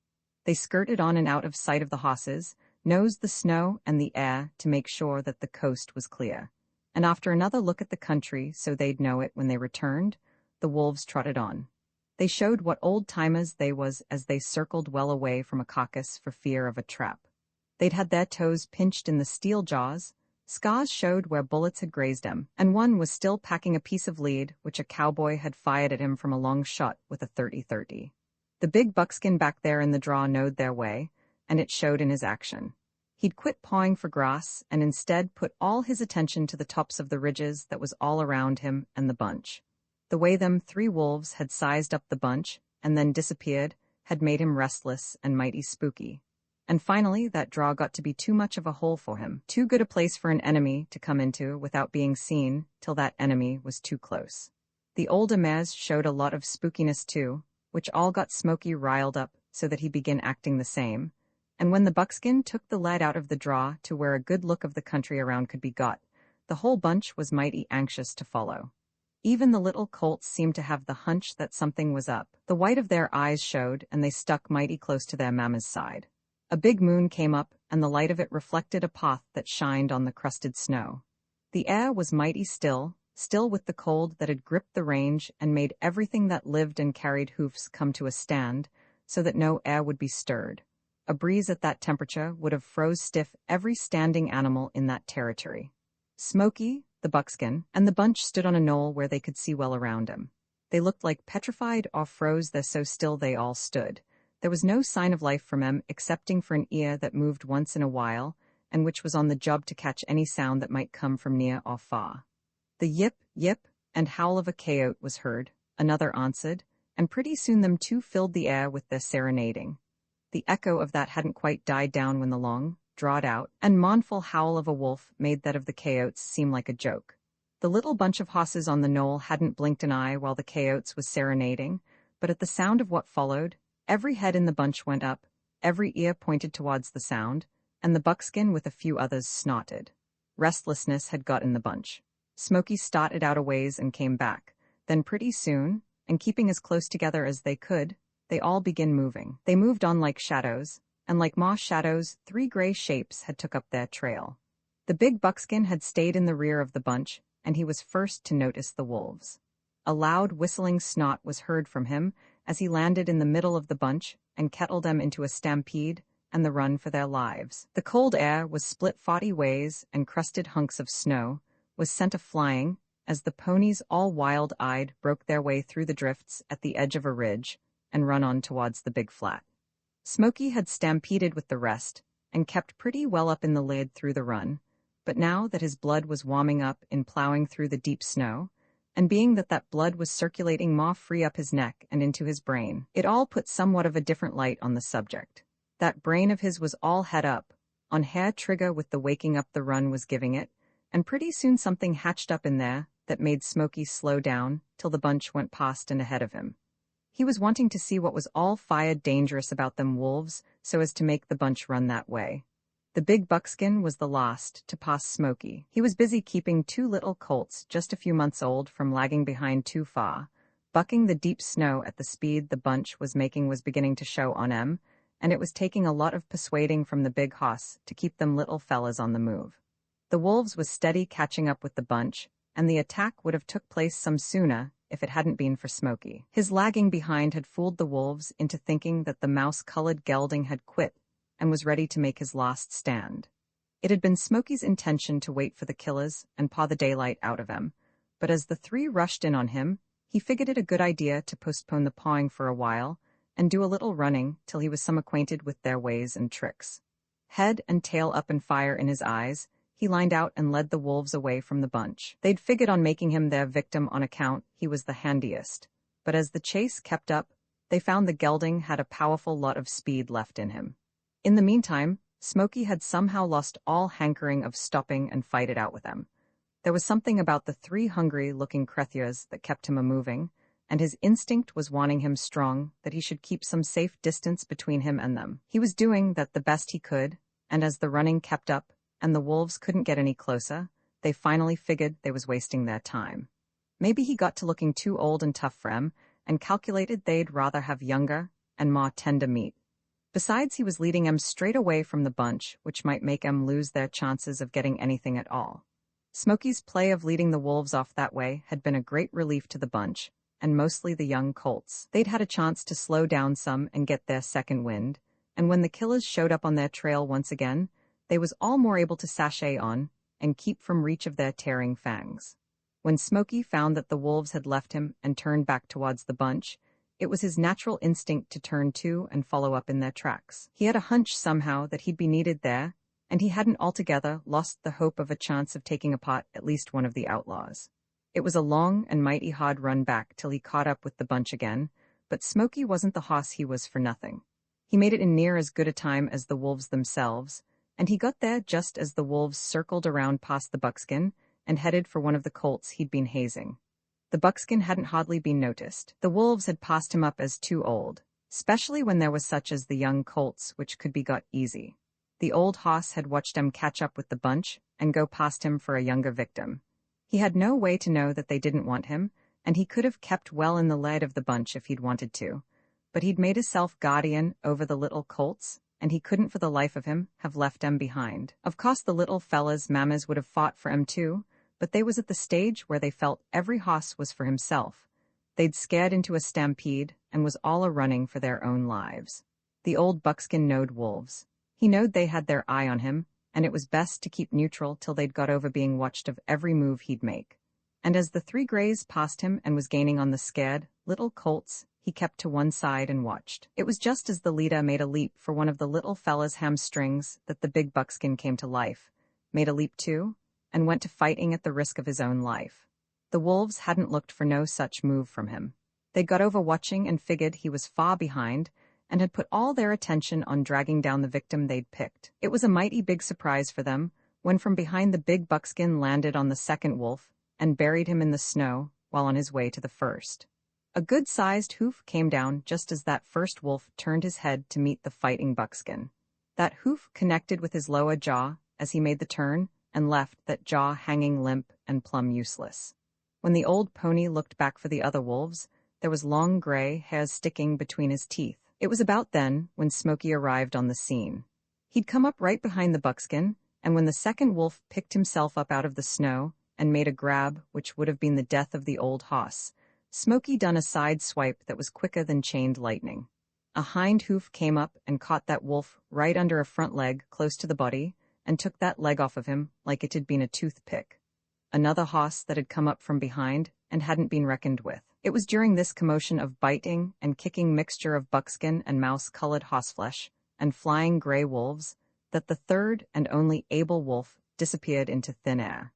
They skirted on and out of sight of the horses, nosed the snow and the air to make sure that the coast was clear, and after another look at the country so they'd know it when they returned, the wolves trotted on. They showed what old-timers they was as they circled well away from a carcass for fear of a trap. They'd had their toes pinched in the steel jaws, scars showed where bullets had grazed him, and one was still packing a piece of lead which a cowboy had fired at him from a long shot with a 30-30. The big buckskin back there in the draw knowed their way, and it showed in his action. He'd quit pawing for grass and instead put all his attention to the tops of the ridges that was all around him and the bunch. The way them 3 wolves had sized up the bunch and then disappeared had made him restless and mighty spooky. And finally, that draw got to be too much of a hole for him, too good a place for an enemy to come into without being seen till that enemy was too close. The older mares showed a lot of spookiness too, which all got Smoky riled up so that he began acting the same, and when the buckskin took the lad out of the draw to where a good look of the country around could be got, the whole bunch was mighty anxious to follow. Even the little colts seemed to have the hunch that something was up. The white of their eyes showed, and they stuck mighty close to their mamma's side. A big moon came up, and the light of it reflected a path that shined on the crusted snow. The air was mighty still with the cold that had gripped the range and made everything that lived and carried hoofs come to a stand, so that no air would be stirred. A breeze at that temperature would have froze stiff every standing animal in that territory. Smoky, the buckskin, and the bunch stood on a knoll where they could see well around him. They looked like petrified or froze there so still they all stood. There was no sign of life from them excepting for an ear that moved once in a while, and which was on the job to catch any sound that might come from near or far. The yip, yip, and howl of a coyote was heard, another answered, and pretty soon them two filled the air with their serenading. The echo of that hadn't quite died down when the long, drawed out, and mournful howl of a wolf made that of the coyotes seem like a joke. The little bunch of horses on the knoll hadn't blinked an eye while the coyotes was serenading, but at the sound of what followed, every head in the bunch went up, every ear pointed towards the sound, and the buckskin with a few others snorted. Restlessness had got in the bunch. Smoky started out a ways and came back. Then pretty soon, and keeping as close together as they could, they all began moving. They moved on like shadows, and like moss shadows, 3 gray shapes had took up their trail. The big buckskin had stayed in the rear of the bunch, and he was first to notice the wolves. A loud whistling snort was heard from him as he landed in the middle of the bunch and kettled them into a stampede and the run for their lives. The cold air was split 40 ways, and crusted hunks of snow was sent a-flying as the ponies, all wild-eyed, broke their way through the drifts at the edge of a ridge and run on towards the big flat. Smoky had stampeded with the rest and kept pretty well up in the lid through the run, but now that his blood was warming up in plowing through the deep snow, and being that blood was circulating more free up his neck and into his brain, it all put somewhat of a different light on the subject. That brain of his was all head up, on hair trigger with the waking up the run was giving it, and pretty soon something hatched up in there that made Smoky slow down till the bunch went past and ahead of him. He was wanting to see what was all fired dangerous about them wolves so as to make the bunch run that way. The big buckskin was the last to pass Smoky. He was busy keeping 2 little colts just a few months old from lagging behind too far, Bucking the deep snow at the speed the bunch was making was beginning to show on them, and it was taking a lot of persuading from the big hoss to keep them little fellas on the move. The wolves was steady catching up with the bunch, and the attack would have took place some sooner if it hadn't been for Smoky. His lagging behind had fooled the wolves into thinking that the mouse-colored gelding had quit and was ready to make his last stand. It had been Smoky's intention to wait for the killers and paw the daylight out of them, but as the three rushed in on him, he figured it a good idea to postpone the pawing for a while and do a little running till he was some acquainted with their ways and tricks. Head and tail up and fire in his eyes, he lined out and led the wolves away from the bunch. They'd figured on making him their victim on account he was the handiest, but as the chase kept up, they found the gelding had a powerful lot of speed left in him. In the meantime, Smoky had somehow lost all hankering of stopping and fight it out with them. There was something about the three hungry-looking creatures that kept him a-moving, and his instinct was wanting him strong that he should keep some safe distance between him and them. He was doing that the best he could, and as the running kept up, and the wolves couldn't get any closer, they finally figured they was wasting their time. Maybe he got to looking too old and tough for 'em, and calculated they'd rather have younger and more tender meat. Besides, he was leading 'em straight away from the bunch, which might make 'em lose their chances of getting anything at all. Smoky's play of leading the wolves off that way had been a great relief to the bunch, and mostly the young colts. They'd had a chance to slow down some and get their second wind, and when the killers showed up on their trail once again, they was all more able to sashay on and keep from reach of their tearing fangs. When Smoky found that the wolves had left him and turned back towards the bunch, it was his natural instinct to turn too and follow up in their tracks. He had a hunch somehow that he'd be needed there, and he hadn't altogether lost the hope of a chance of taking apart at least one of the outlaws. It was a long and mighty hard run back till he caught up with the bunch again, but Smoky wasn't the hoss he was for nothing. He made it in near as good a time as the wolves themselves, and he got there just as the wolves circled around past the buckskin and headed for one of the colts he'd been hazing. The buckskin hadn't hardly been noticed. The wolves had passed him up as too old, especially when there was such as the young colts which could be got easy. The old hoss had watched him catch up with the bunch and go past him for a younger victim. He had no way to know that they didn't want him, and he could have kept well in the lead of the bunch if he'd wanted to, but he'd made himself guardian over the little colts, and he couldn't for the life of him have left 'em behind. Of course the little fellas' mammas would have fought for 'em too, but they was at the stage where they felt every hoss was for himself. They'd scared into a stampede and was all a-running for their own lives. The old buckskin knowed wolves. He knowed they had their eye on him, and it was best to keep neutral till they'd got over being watched of every move he'd make. And as the three grays passed him and was gaining on the scared little colts, he kept to one side and watched. It was just as the leader made a leap for one of the little fella's hamstrings that the big buckskin came to life, made a leap too, and went to fighting at the risk of his own life. The wolves hadn't looked for no such move from him. They'd got over watching and figured he was far behind, and had put all their attention on dragging down the victim they'd picked. It was a mighty big surprise for them when from behind the big buckskin landed on the second wolf and buried him in the snow while on his way to the first. A good-sized hoof came down just as that first wolf turned his head to meet the fighting buckskin. That hoof connected with his lower jaw as he made the turn and left that jaw hanging limp and plumb useless. When the old pony looked back for the other wolves, there was long gray hairs sticking between his teeth. It was about then when Smoky arrived on the scene. He'd come up right behind the buckskin, and when the second wolf picked himself up out of the snow and made a grab which would have been the death of the old hoss, Smoky done a side swipe that was quicker than chained lightning. A hind hoof came up and caught that wolf right under a front leg close to the body and took that leg off of him like it had been a toothpick. Another hoss that had come up from behind and hadn't been reckoned with. It was during this commotion of biting and kicking mixture of buckskin and mouse-colored horseflesh and flying gray wolves that the third and only able wolf disappeared into thin air.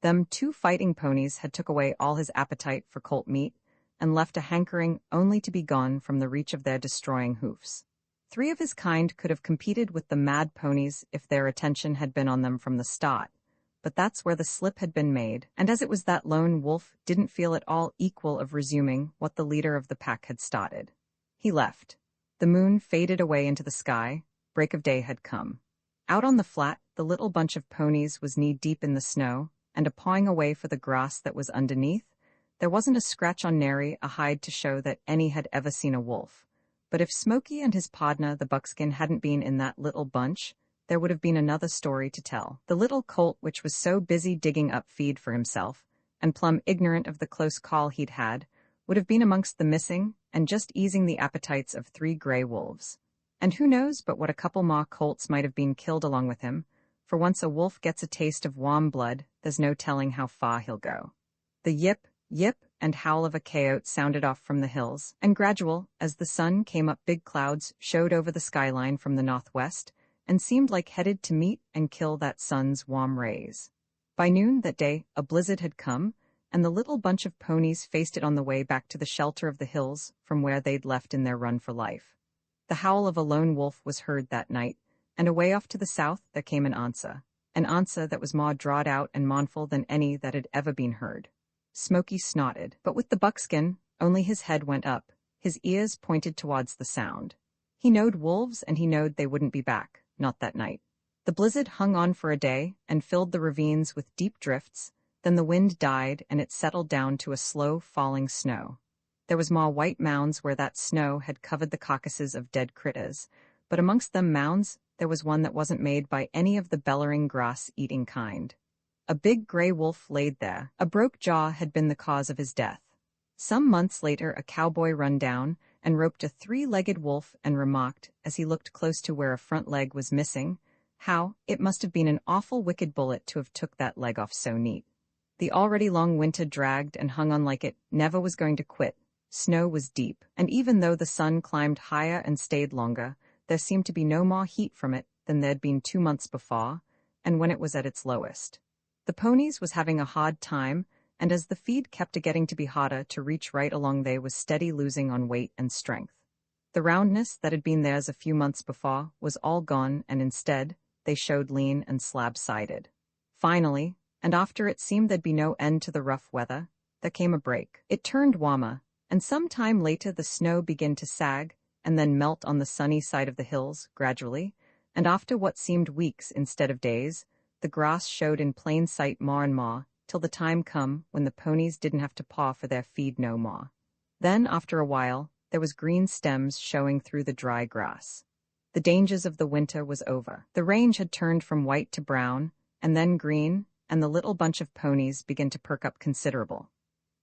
Them two fighting ponies had took away all his appetite for colt meat and left a hankering only to be gone from the reach of their destroying hoofs. Three of his kind could have competed with the mad ponies if their attention had been on them from the start, but that's where the slip had been made, and as it was that lone wolf didn't feel at all equal of resuming what the leader of the pack had started. He left. The moon faded away into the sky, break of day had come. Out on the flat, the little bunch of ponies was knee-deep in the snow, and a pawing away for the grass that was underneath, There wasn't a scratch on nary a hide to show that any had ever seen a wolf. But if Smoky and his partner, the buckskin, hadn't been in that little bunch, there would have been another story to tell. The little colt, which was so busy digging up feed for himself, and plumb ignorant of the close call he'd had, would have been amongst the missing and just easing the appetites of 3 gray wolves. And who knows but what a couple more colts might have been killed along with him, for once a wolf gets a taste of warm blood, there's no telling how far he'll go. The yip, yip, and howl of a coyote sounded off from the hills, and gradual, as the sun came up, big clouds showed over the skyline from the northwest, and seemed like headed to meet and kill that sun's warm rays. By noon that day, a blizzard had come, and the little bunch of ponies faced it on the way back to the shelter of the hills from where they'd left in their run for life. The howl of a lone wolf was heard that night, and away off to the south there came an answer that was more drawed out and mournful than any that had ever been heard. Smoky snorted, but with the buckskin, only his head went up, his ears pointed towards the sound. He knowed wolves, and he knowed they wouldn't be back, not that night. The blizzard hung on for a day and filled the ravines with deep drifts, then the wind died and it settled down to a slow falling snow. There was more white mounds where that snow had covered the carcasses of dead critters, but amongst them mounds there was one that wasn't made by any of the bellowing grass-eating kind. A big gray wolf laid there. A broke jaw had been the cause of his death. Some months later a cowboy run down and roped a 3-legged wolf and remarked, as he looked close to where a front leg was missing, how it must have been an awful wicked bullet to have took that leg off so neat. The already long winter dragged and hung on like it never was going to quit. Snow was deep, and even though the sun climbed higher and stayed longer, there seemed to be no more heat from it than there'd been 2 months before, and when it was at its lowest. The ponies was having a hard time, and as the feed kept getting to be harder to reach, right along they was steady losing on weight and strength. The roundness that had been theirs a few months before was all gone, and instead, they showed lean and slab-sided. Finally, and after it seemed there'd be no end to the rough weather, there came a break. It turned warmer, and some time later the snow began to sag, and then melt on the sunny side of the hills, gradually, and after what seemed weeks instead of days, the grass showed in plain sight more and more, till the time come when the ponies didn't have to paw for their feed no more. Then, after a while, there was green stems showing through the dry grass. The dangers of the winter was over. The range had turned from white to brown, and then green, and the little bunch of ponies began to perk up considerable.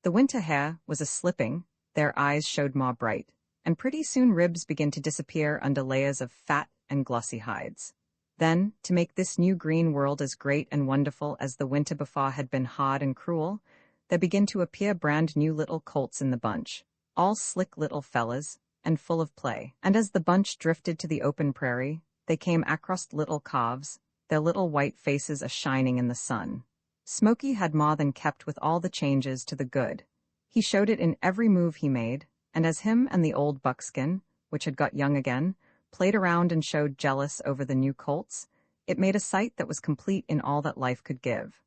The winter hair was a-slipping, their eyes showed more bright, and pretty soon ribs began to disappear under layers of fat and glossy hides. Then, to make this new green world as great and wonderful as the winter before had been hard and cruel, there began to appear brand new little colts in the bunch, all slick little fellas, and full of play. And as the bunch drifted to the open prairie, they came across little calves, their little white faces a-shining in the sun. Smoky had more than kept with all the changes to the good. He showed it in every move he made, and as him and the old buckskin, which had got young again, played around and showed jealous over the new colts, it made a sight that was complete in all that life could give.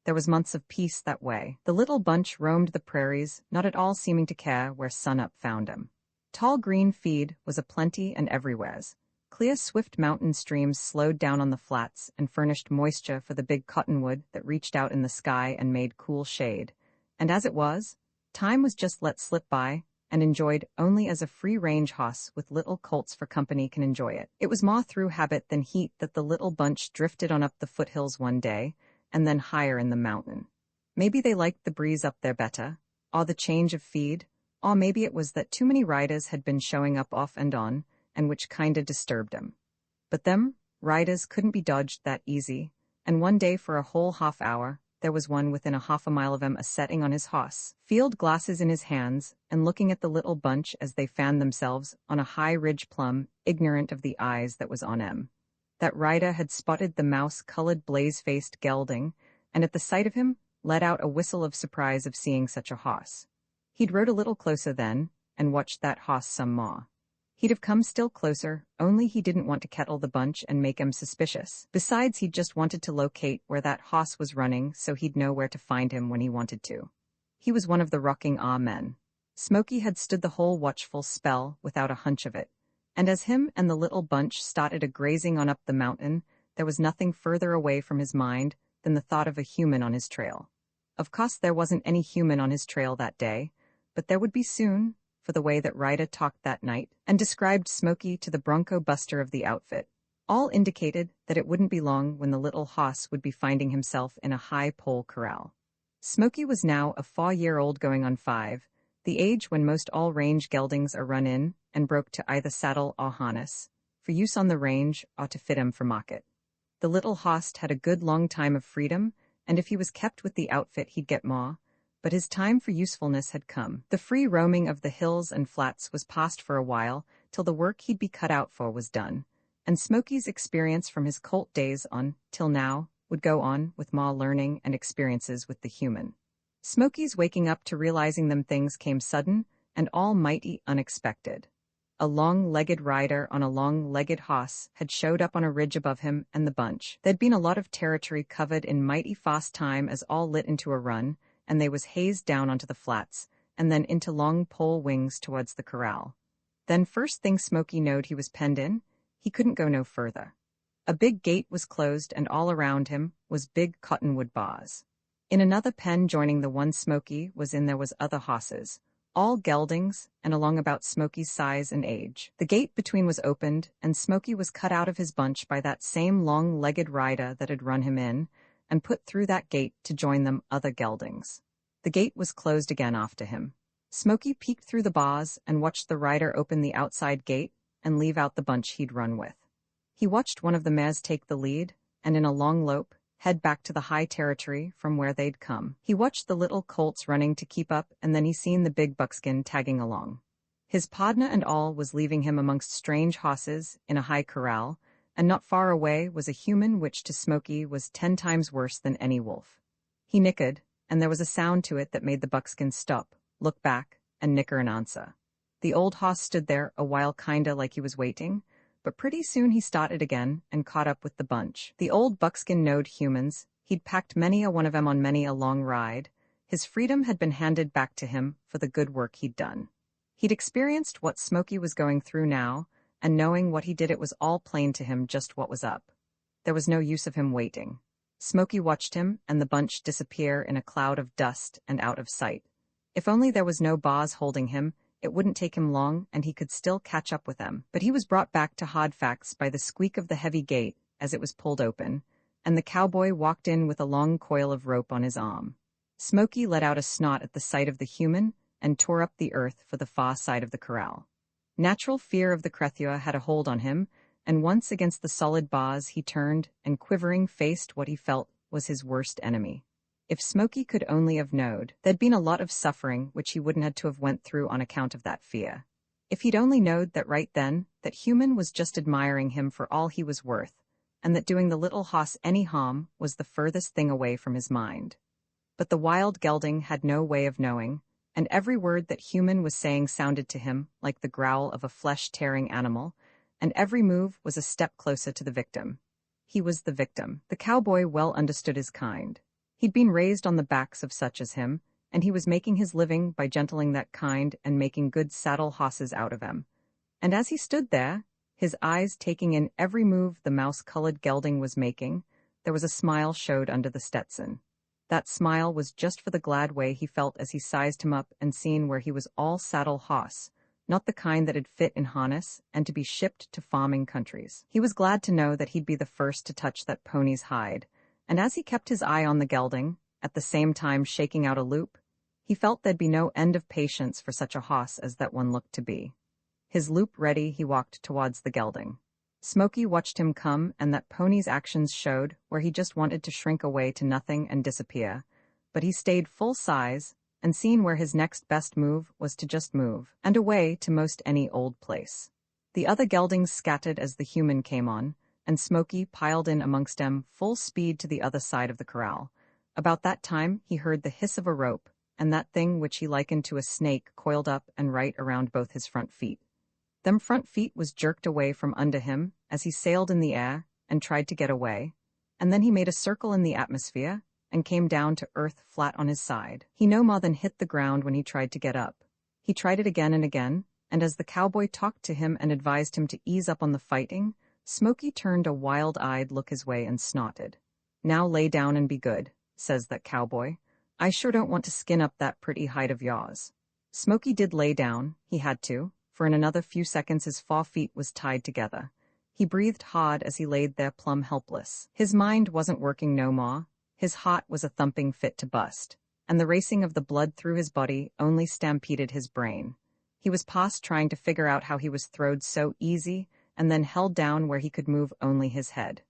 There was months of peace that way. The little bunch roamed the prairies, not at all seeming to care where sunup found them. Tall green feed was a-plenty and everywheres. Clear, swift mountain streams slowed down on the flats and furnished moisture for the big cottonwood that reached out in the sky and made cool shade. And as it was, time was just let slip by, and enjoyed only as a free-range hoss with little colts for company can enjoy it. It was more through habit than heat that the little bunch drifted on up the foothills one day, and then higher in the mountain. Maybe they liked the breeze up there better, or the change of feed, or maybe it was that too many riders had been showing up off and on, and which kinda disturbed 'em. But them riders couldn't be dodged that easy, and one day for a whole half-hour, there was one within a half a mile of him a-setting on his hoss, field glasses in his hands, and looking at the little bunch as they fanned themselves on a high ridge plumb, ignorant of the eyes that was on 'em. That rider had spotted the mouse-colored blaze-faced gelding, and at the sight of him, let out a whistle of surprise of seeing such a hoss. He'd rode a little closer then, and watched that hoss some more. He'd have come still closer, only he didn't want to kettle the bunch and make 'em suspicious. Besides, he'd just wanted to locate where that hoss was running so he'd know where to find him when he wanted to. He was one of the rocking men. Smoky had stood the whole watchful spell without a hunch of it, and as him and the little bunch started a-grazing on up the mountain, there was nothing further away from his mind than the thought of a human on his trail. Of course there wasn't any human on his trail that day, but there would be soon, for the way that Ryder talked that night and described Smoky to the bronco buster of the outfit, all indicated that it wouldn't be long when the little hoss would be finding himself in a high pole corral. Smoky was now a 4-year-old going on 5, the age when most all range geldings are run in and broke to either saddle or harness, for use on the range or to fit him for market. The little hoss had a good long time of freedom, and if he was kept with the outfit he'd get more, but his time for usefulness had come. The free roaming of the hills and flats was past for a while, till the work he'd be cut out for was done, and Smoky's experience from his colt days on, till now, would go on with more learning and experiences with the human. Smoky's waking up to realizing them things came sudden and almighty unexpected. A long-legged rider on a long-legged hoss had showed up on a ridge above him and the bunch. There'd been a lot of territory covered in mighty fast time as all lit into a run, and they was hazed down onto the flats, and then into long pole wings towards the corral. Then first thing Smoky knowed he was penned in, he couldn't go no further. A big gate was closed and all around him was big cottonwood bars. In another pen joining the one Smoky was in there was other hosses, all geldings, and along about Smoky's size and age. The gate between was opened, and Smoky was cut out of his bunch by that same long-legged rider that had run him in, and put through that gate to join them other geldings. The gate was closed again after him. Smoky peeked through the bars and watched the rider open the outside gate and leave out the bunch he'd run with. He watched one of the mares take the lead, and in a long lope, head back to the high territory from where they'd come. He watched the little colts running to keep up, and then he seen the big buckskin tagging along. His podna and all was leaving him amongst strange hosses in a high corral, and not far away was a human which to Smoky was 10 times worse than any wolf. He nickered, and there was a sound to it that made the buckskin stop, look back, and nicker an answer. The old hoss stood there a while kinda like he was waiting, but pretty soon he started again and caught up with the bunch. The old buckskin knowed humans, he'd packed many a one of 'em on many a long ride. His freedom had been handed back to him for the good work he'd done. He'd experienced what Smoky was going through now, and knowing what he did it was all plain to him just what was up. There was no use of him waiting. Smoky watched him and the bunch disappear in a cloud of dust and out of sight. If only there was no bars holding him, it wouldn't take him long and he could still catch up with them. But he was brought back to hard facts by the squeak of the heavy gate as it was pulled open, and the cowboy walked in with a long coil of rope on his arm. Smoky let out a snort at the sight of the human and tore up the earth for the far side of the corral. Natural fear of the Crethua had a hold on him, and once against the solid bars he turned and quivering faced what he felt was his worst enemy. If Smoky could only have knowed, there'd been a lot of suffering which he wouldn't had to have went through on account of that fear. If he'd only knowed that right then, that human was just admiring him for all he was worth, and that doing the little hoss any harm was the furthest thing away from his mind. But the wild gelding had no way of knowing, and every word that human was saying sounded to him like the growl of a flesh-tearing animal, and every move was a step closer to the victim. He was the victim. The cowboy well understood his kind. He'd been raised on the backs of such as him, and he was making his living by gentling that kind and making good saddle hosses out of them. And as he stood there, his eyes taking in every move the mouse-colored gelding was making, there was a smile showed under the Stetson. That smile was just for the glad way he felt as he sized him up and seen where he was all saddle hoss, not the kind that'd fit in harness and to be shipped to farming countries. He was glad to know that he'd be the first to touch that pony's hide, and as he kept his eye on the gelding, at the same time shaking out a loop, he felt there'd be no end of patience for such a hoss as that one looked to be. His loop ready, he walked towards the gelding. Smoky watched him come, and that pony's actions showed where he just wanted to shrink away to nothing and disappear, but he stayed full size, and seen where his next best move was to just move, and away to most any old place. The other geldings scattered as the human came on, and Smoky piled in amongst them full speed to the other side of the corral. About that time he heard the hiss of a rope, and that thing which he likened to a snake coiled up and right around both his front feet. Them front feet was jerked away from under him as he sailed in the air and tried to get away, and then he made a circle in the atmosphere and came down to earth flat on his side. He no more than hit the ground when he tried to get up. He tried it again and again, and as the cowboy talked to him and advised him to ease up on the fighting, Smoky turned a wild-eyed look his way and snorted. "Now lay down and be good," says that cowboy. I sure don't want to skin up that pretty hide of yours. Smoky did lay down, he had to, for in another few seconds his feet was tied together. He breathed hard as he laid there plumb helpless. His mind wasn't working no more, his heart was a thumping fit to bust, and the racing of the blood through his body only stampeded his brain. He was past trying to figure out how he was throwed so easy, and then held down where he could move only his head.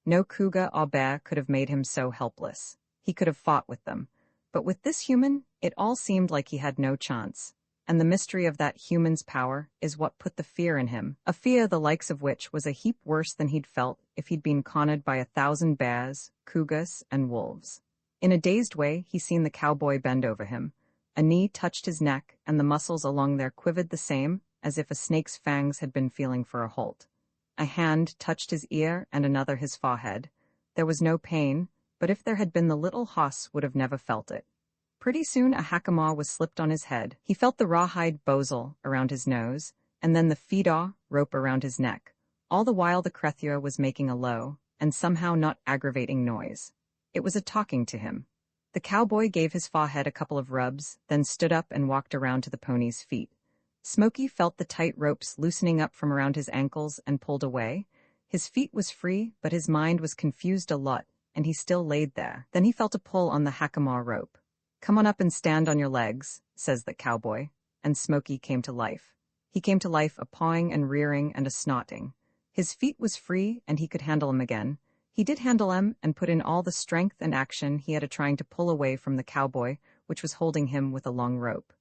No cougar or bear could have made him so helpless. He could have fought with them. But with this human, it all seemed like he had no chance. And the mystery of that human's power is what put the fear in him, a fear the likes of which was a heap worse than he'd felt if he'd been cornered by 1,000 bears, cougars, and wolves. In a dazed way, he seen the cowboy bend over him. A knee touched his neck, and the muscles along there quivered the same as if a snake's fangs had been feeling for a halt. A hand touched his ear and another his forehead. There was no pain, but if there had been, the little hoss would have never felt it. Pretty soon a hackamore was slipped on his head. He felt the rawhide bozel around his nose, and then the feedaw rope around his neck. All the while the crethure was making a low, and somehow not aggravating noise. It was a talking to him. The cowboy gave his forehead a couple of rubs, then stood up and walked around to the pony's feet. Smoky felt the tight ropes loosening up from around his ankles and pulled away. His feet was free, but his mind was confused a lot, and he still laid there. Then he felt a pull on the hackamore rope. "Come on up and stand on your legs," says the cowboy, and Smoky came to life. He came to life a pawing and rearing and a snotting. His feet was free, and he could handle 'em again. He did handle 'em and put in all the strength and action he had trying to pull away from the cowboy, which was holding him with a long rope.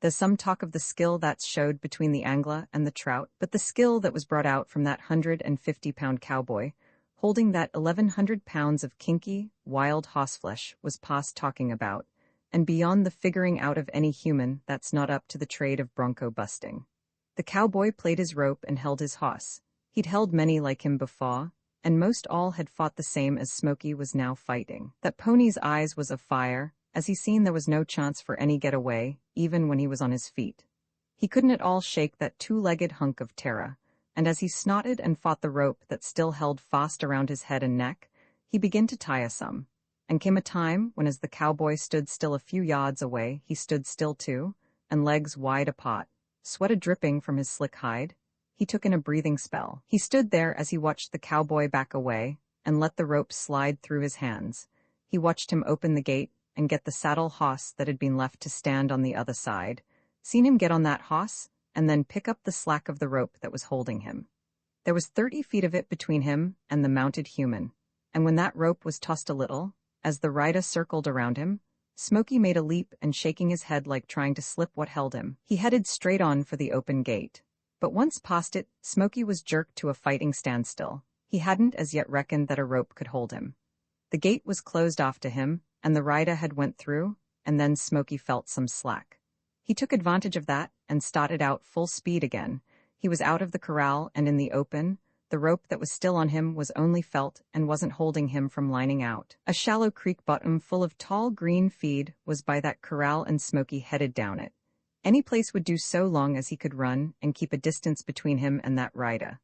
There's some talk of the skill that's showed between the angler and the trout, but the skill that was brought out from that 150-pound cowboy, holding that 1,100 pounds of kinky, wild horseflesh, was past talking about, and beyond the figuring out of any human that's not up to the trade of bronco busting. The cowboy played his rope and held his hoss. He'd held many like him before, and most all had fought the same as Smoky was now fighting. That pony's eyes was of fire, as he seen there was no chance for any getaway, even when he was on his feet. He couldn't at all shake that two-legged hunk of terror, and as he snotted and fought the rope that still held fast around his head and neck, he began to tire some. And came a time when, as the cowboy stood still a few yards away, he stood still too, and legs wide apart, sweat a-dripping from his slick hide. He took in a breathing spell. He stood there as he watched the cowboy back away and let the rope slide through his hands. He watched him open the gate and get the saddle hoss that had been left to stand on the other side, seen him get on that hoss, and then pick up the slack of the rope that was holding him. There was 30 feet of it between him and the mounted human, and when that rope was tossed a little, as the rider circled around him, Smoky made a leap and, shaking his head like trying to slip what held him, he headed straight on for the open gate. But once past it, Smoky was jerked to a fighting standstill. He hadn't as yet reckoned that a rope could hold him. The gate was closed off to him, and the rider had went through, and then Smoky felt some slack. He took advantage of that and started out full speed again. He was out of the corral and in the open. The rope that was still on him was only felt and wasn't holding him from lining out. A shallow creek bottom full of tall green feed was by that corral, and Smoky headed down it. Any place would do so long as he could run and keep a distance between him and that rider.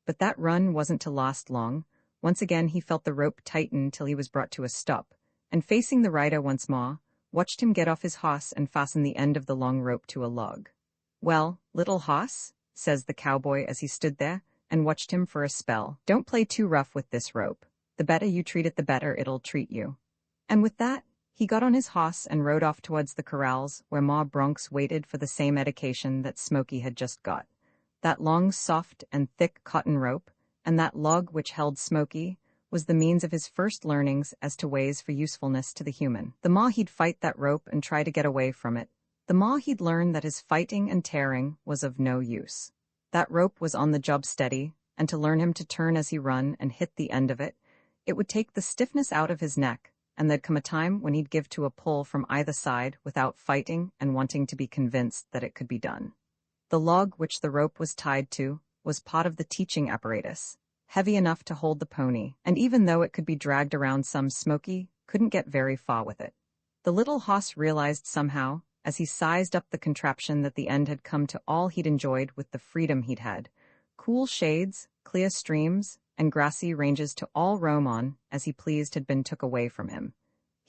But that run wasn't to last long. Once again he felt the rope tighten till he was brought to a stop, and facing the rider once more, watched him get off his hoss and fasten the end of the long rope to a log. "Well, little hoss," says the cowboy as he stood there and watched him for a spell, "don't play too rough with this rope. The better you treat it, the better it'll treat you." And with that, he got on his hoss and rode off towards the corrals where Ma Bronx waited for the same education that Smoky had just got. That long, soft, and thick cotton rope, and that log which held Smoky, was the means of his first learnings as to ways for usefulness to the human. The more he'd fight that rope and try to get away from it, the more he'd learn that his fighting and tearing was of no use. That rope was on the job steady, and to learn him to turn as he run and hit the end of it, it would take the stiffness out of his neck, and there'd come a time when he'd give to a pull from either side without fighting and wanting to be convinced that it could be done. The log which the rope was tied to was part of the teaching apparatus, heavy enough to hold the pony, and even though it could be dragged around some, Smoky couldn't get very far with it. The little hoss realized somehow, as he sized up the contraption, that the end had come to all he'd enjoyed with the freedom he'd had. Cool shades, clear streams, and grassy ranges to all roam on as he pleased had been took away from him.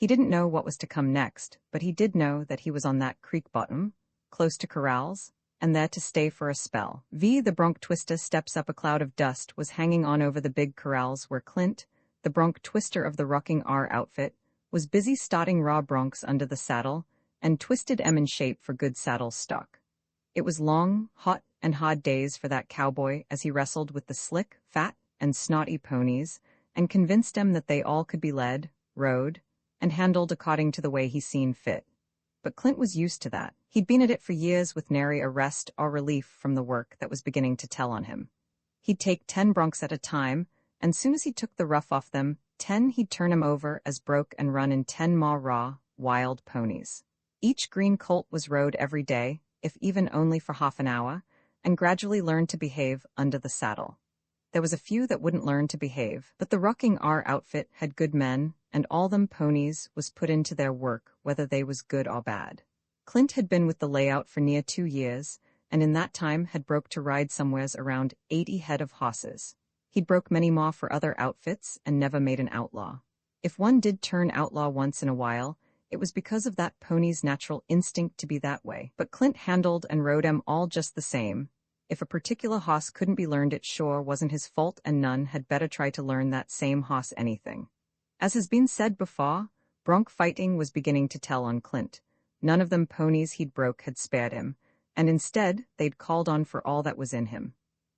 He didn't know what was to come next, but he did know that he was on that creek bottom, close to corrals, and there to stay for a spell. The bronc twister steps up. A cloud of dust was hanging on over the big corrals where Clint, the bronc twister of the rocking R outfit, was busy starting raw broncs under the saddle and twisted em in shape for good saddle stock. It was long, hot, and hard days for that cowboy as he wrestled with the slick, fat, and snotty ponies and convinced them that they all could be led, rode, and handled according to the way he seen fit. But Clint was used to that. He'd been at it for years with nary a rest or relief from the work that was beginning to tell on him. He'd take 10 broncs at a time, and soon as he took the rough off them, 10 he'd turn 'em over as broke and run in 10 more raw, wild ponies. Each green colt was rode every day, if even only for half an hour, and gradually learned to behave under the saddle. There was a few that wouldn't learn to behave, but the rocking R outfit had good men, and all them ponies was put into their work, whether they was good or bad. Clint had been with the layout for near 2 years, and in that time had broke to ride somewheres around 80 head of hosses. He'd broke many more for other outfits and never made an outlaw. If one did turn outlaw once in a while, it was because of that pony's natural instinct to be that way. But Clint handled and rode 'em all just the same. If a particular hoss couldn't be learned, it sure wasn't his fault, and none had better try to learn that same hoss anything. As has been said before, bronc fighting was beginning to tell on Clint. None of them ponies he'd broke had spared him, and instead they'd called on for all that was in him.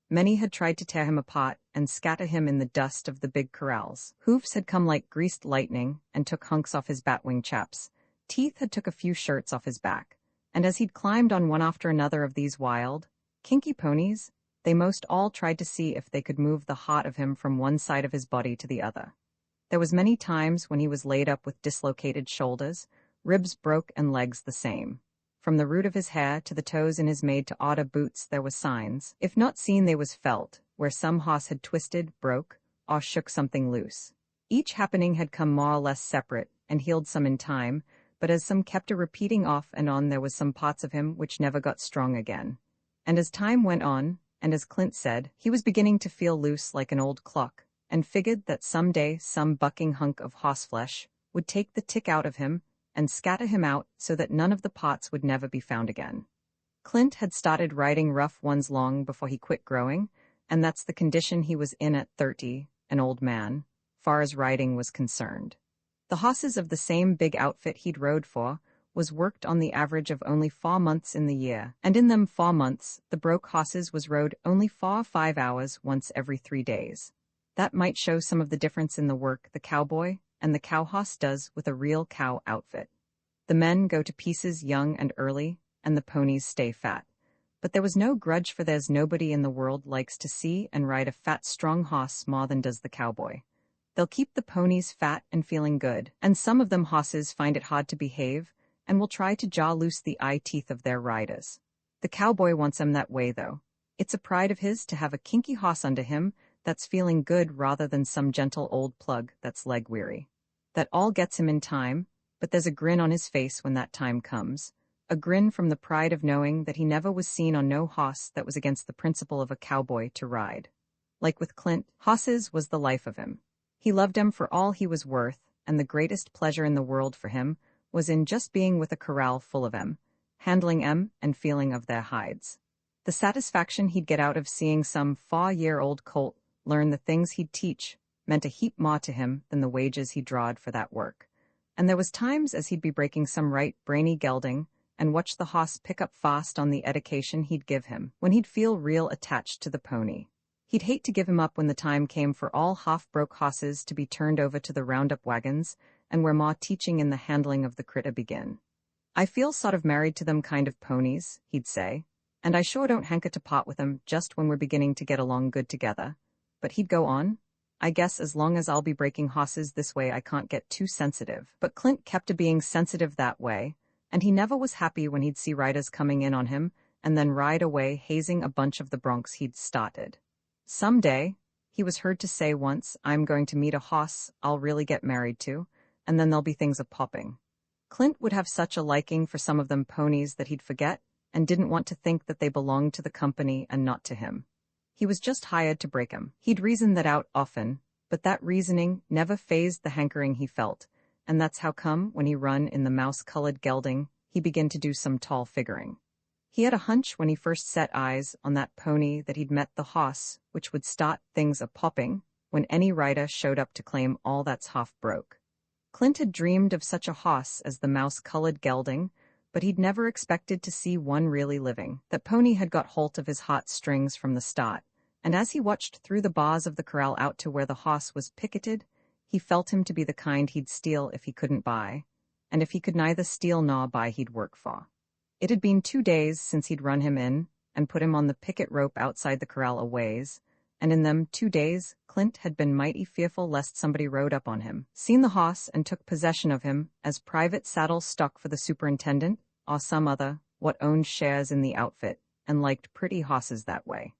Many had tried to tear him apart and scatter him in the dust of the big corrals. Hoofs had come like greased lightning and took hunks off his batwing chaps. Teeth had took a few shirts off his back, and as he'd climbed on one after another of these wild, kinky ponies, they most all tried to see if they could move the heart of him from one side of his body to the other. There was many times when he was laid up with dislocated shoulders, ribs broke and legs the same. From the root of his hair to the toes in his made-to-order boots there was signs, if not seen they was felt, where some hoss had twisted, broke, or shook something loose. Each happening had come more or less separate, and healed some in time, but as some kept a repeating off and on, there was some parts of him which never got strong again. And as time went on, and as Clint said, he was beginning to feel loose like an old clock, and figured that some day some bucking hunk of hossflesh would take the tick out of him and scatter him out so that none of the parts would never be found again. Clint had started riding rough ones long before he quit growing, and that's the condition he was in at 30, an old man, far as riding was concerned. The hosses of the same big outfit he'd rode for was worked on the average of only 4 months in the year, and in them 4 months, the broke hosses was rode only 4 or 5 hours once every 3 days. That might show some of the difference in the work the cowboy and the cow hoss does with a real cow outfit. The men go to pieces young and early, and the ponies stay fat. But there was no grudge, for there's nobody in the world likes to see and ride a fat, strong hoss more than does the cowboy. They'll keep the ponies fat and feeling good, and some of them hosses find it hard to behave and will try to jaw loose the eye teeth of their riders. The cowboy wants 'em that way, though. It's a pride of his to have a kinky hoss under him that's feeling good rather than some gentle old plug that's leg-weary. That all gets him in time, but there's a grin on his face when that time comes, a grin from the pride of knowing that he never was seen on no hoss that was against the principle of a cowboy to ride. Like with Clint, hosses was the life of him. He loved 'em for all he was worth, and the greatest pleasure in the world for him was in just being with a corral full of 'em, handling 'em and feeling of their hides. The satisfaction he'd get out of seeing some 4-year-old colt learn the things he'd teach meant a heap more to him than the wages he drawed for that work. And there was times as he'd be breaking some right brainy gelding and watch the hoss pick up fast on the education he'd give him, when he'd feel real attached to the pony. He'd hate to give him up when the time came for all half-broke hosses to be turned over to the roundup wagons and where more teaching in the handling of the critter begin. "I feel sort of married to them kind of ponies," he'd say, "and I sure don't hanker to part with 'em just when we're beginning to get along good together." But he'd go on, "I guess as long as I'll be breaking hosses this way I can't get too sensitive." But Clint kept to being sensitive that way, and he never was happy when he'd see riders coming in on him and then ride away hazing a bunch of the broncs he'd started. "Some day," he was heard to say once, "I'm going to meet a hoss I'll really get married to, and then there'll be things a-popping." Clint would have such a liking for some of them ponies that he'd forget and didn't want to think that they belonged to the company and not to him. He was just hired to break 'em. He'd reasoned that out often, but that reasoning never fazed the hankering he felt, and that's how come, when he run in the mouse-colored gelding, he began to do some tall figuring. He had a hunch when he first set eyes on that pony that he'd met the hoss, which would start things a-popping when any rider showed up to claim all that's half broke. Clint had dreamed of such a hoss as the mouse-colored gelding, but he'd never expected to see one really living. That pony had got hold of his heartstrings from the start, and as he watched through the bars of the corral out to where the hoss was picketed, he felt him to be the kind he'd steal if he couldn't buy, and if he could neither steal nor buy he'd work for. It had been 2 days since he'd run him in and put him on the picket rope outside the corral a ways, and in them 2 days Clint had been mighty fearful lest somebody rode up on him, seen the hoss, and took possession of him as private saddle stock for the superintendent or some other what owned shares in the outfit and liked pretty hosses that way.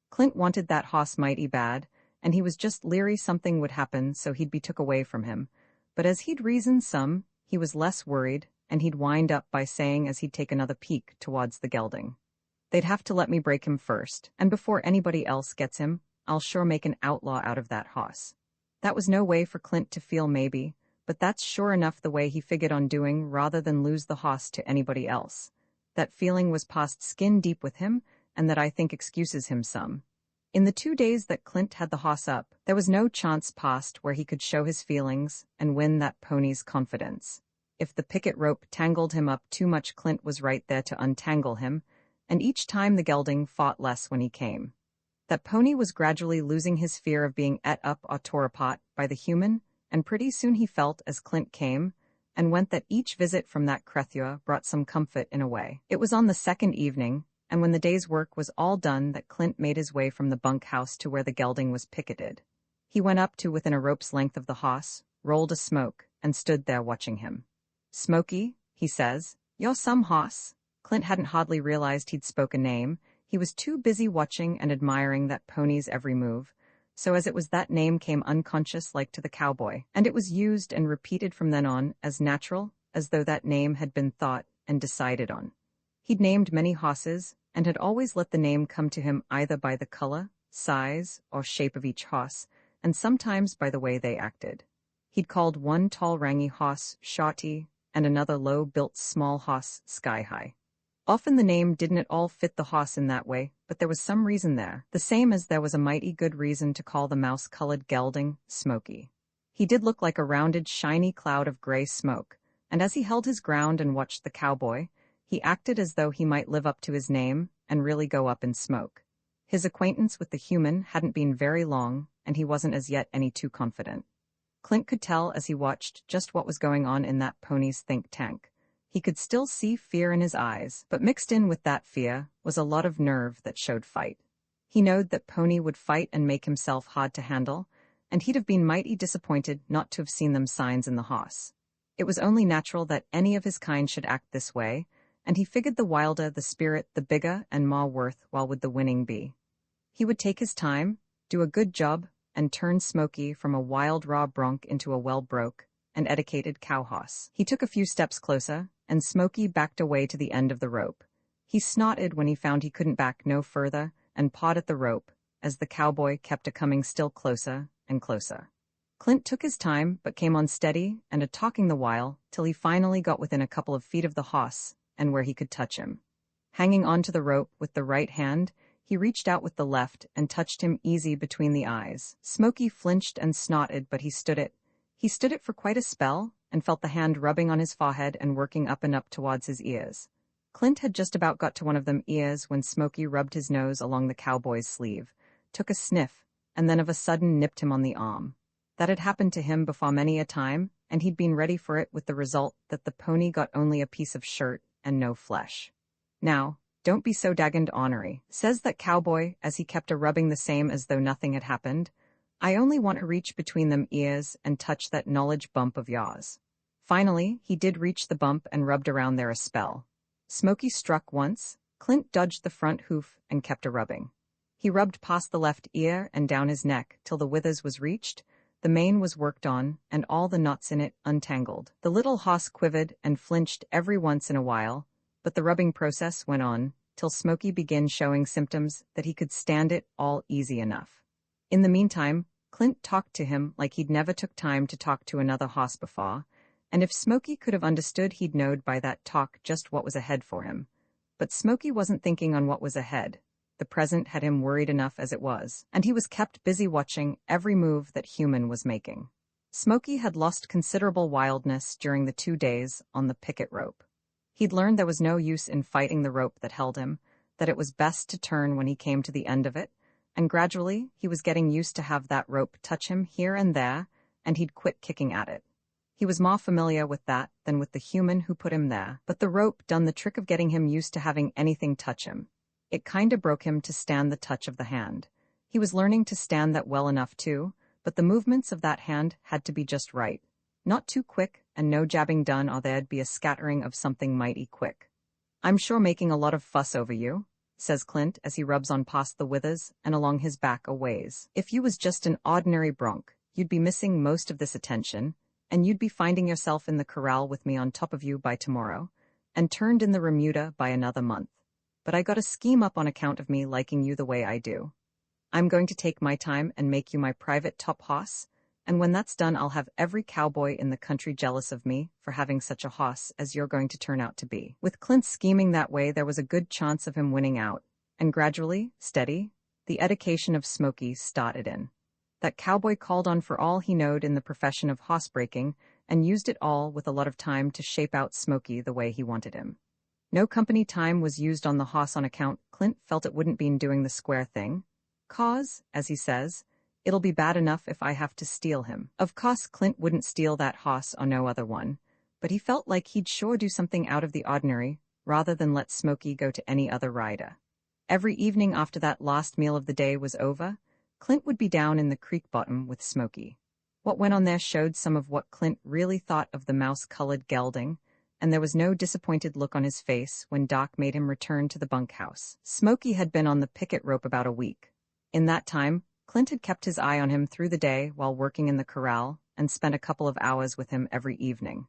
Clint wanted that hoss mighty bad, and he was just leery something would happen so he'd be took away from him, but as he'd reasoned some, he was less worried, and he'd wind up by saying as he'd take another peek towards the gelding, "They'd have to let me break him first, and before anybody else gets him, I'll sure make an outlaw out of that hoss." That was no way for Clint to feel maybe, but that's sure enough the way he figured on doing rather than lose the hoss to anybody else. That feeling was past skin deep with him, and that I think excuses him some. In the 2 days that Clint had the hoss up, there was no chance past where he could show his feelings and win that pony's confidence. If the picket rope tangled him up too much, Clint was right there to untangle him, and each time the gelding fought less when he came. That pony was gradually losing his fear of being ate up or tore apart by the human, and pretty soon he felt, as Clint came and went, that each visit from that creature brought some comfort in a way. It was on the second evening, and when the day's work was all done, that Clint made his way from the bunkhouse to where the gelding was picketed. He went up to within a rope's length of the hoss, rolled a smoke, and stood there watching him. "Smoky," he says, "you're some hoss." Clint hadn't hardly realized he'd spoke a name. He was too busy watching and admiring that pony's every move, so as it was that name came unconscious like to the cowboy, and it was used and repeated from then on as natural as though that name had been thought and decided on. He'd named many hosses, and had always let the name come to him either by the color, size, or shape of each hoss, and sometimes by the way they acted. He'd called one tall rangy hoss Shotty, and another low-built small hoss Sky High. Often the name didn't at all fit the hoss in that way, but there was some reason there, the same as there was a mighty good reason to call the mouse-colored gelding Smoky. He did look like a rounded, shiny cloud of gray smoke, and as he held his ground and watched the cowboy, he acted as though he might live up to his name and really go up in smoke. His acquaintance with the human hadn't been very long, and he wasn't as yet any too confident. Clint could tell as he watched just what was going on in that pony's think tank. He could still see fear in his eyes, but mixed in with that fear was a lot of nerve that showed fight. He knowed that pony would fight and make himself hard to handle, and he'd have been mighty disappointed not to have seen them signs in the hoss. It was only natural that any of his kind should act this way, and he figured the wilder the spirit, the bigger and more worthwhile would the winning be. He would take his time, do a good job, and turn Smoky from a wild raw bronc into a well-broke and educated cow hoss. He took a few steps closer, and Smoky backed away to the end of the rope. He snorted when he found he couldn't back no further and pawed at the rope as the cowboy kept a-coming still closer and closer. Clint took his time but came on steady and a-talking the while till he finally got within a couple of feet of the hoss and where he could touch him. Hanging onto the rope with the right hand, he reached out with the left and touched him easy between the eyes. Smoky flinched and snorted, but he stood it. He stood it for quite a spell and felt the hand rubbing on his forehead and working up and up towards his ears. Clint had just about got to one of them ears when Smoky rubbed his nose along the cowboy's sleeve, took a sniff, and then of a sudden nipped him on the arm. That had happened to him before many a time, and he'd been ready for it, with the result that the pony got only a piece of shirt and no flesh. "Now, don't be so daggond ornery," says that cowboy as he kept a-rubbing the same as though nothing had happened. "I only want to reach between them ears and touch that knowledge bump of yours." Finally, he did reach the bump and rubbed around there a spell. Smoky struck once. Clint dodged the front hoof and kept a-rubbing. He rubbed past the left ear and down his neck till the withers was reached, the mane was worked on, and all the knots in it untangled. The little hoss quivered and flinched every once in a while, but the rubbing process went on till Smoky began showing symptoms that he could stand it all easy enough. In the meantime, Clint talked to him like he'd never took time to talk to another hoss before, And if Smoky could have understood, he'd knowed by that talk just what was ahead for him. But Smoky wasn't thinking on what was ahead. The present had him worried enough as it was, and he was kept busy watching every move that Human was making. Smoky had lost considerable wildness during the 2 days on the picket rope. He'd learned there was no use in fighting the rope that held him, that it was best to turn when he came to the end of it, and gradually he was getting used to have that rope touch him here and there, and he'd quit kicking at it. He was more familiar with that than with the Human who put him there, but the rope done the trick of getting him used to having anything touch him. It kinda broke him to stand the touch of the hand. He was learning to stand that well enough too, but the movements of that hand had to be just right. Not too quick, and no jabbing done, or there'd be a scattering of something mighty quick. "I'm sure making a lot of fuss over you," says Clint as he rubs on past the withers and along his back a ways. "If you was just an ordinary bronc, you'd be missing most of this attention, and you'd be finding yourself in the corral with me on top of you by tomorrow, and turned in the remuda by another month. But I got a scheme up on account of me liking you the way I do. I'm going to take my time and make you my private top hoss, and when that's done I'll have every cowboy in the country jealous of me for having such a hoss as you're going to turn out to be." With Clint scheming that way, there was a good chance of him winning out, and gradually, steady, the education of Smoky started in. That cowboy called on for all he knowed in the profession of hoss-breaking, and used it all with a lot of time to shape out Smoky the way he wanted him. No company time was used on the hoss on account Clint felt it wouldn't be doing the square thing. "'Cause, as he says, it'll be bad enough if I have to steal him." Of course, Clint wouldn't steal that hoss or no other one, but he felt like he'd sure do something out of the ordinary, rather than let Smoky go to any other rider. Every evening after that last meal of the day was over, Clint would be down in the creek bottom with Smoky. What went on there showed some of what Clint really thought of the mouse-colored gelding, and there was no disappointed look on his face when Doc made him return to the bunkhouse. Smoky had been on the picket rope about a week. In that time, Clint had kept his eye on him through the day while working in the corral, and spent a couple of hours with him every evening.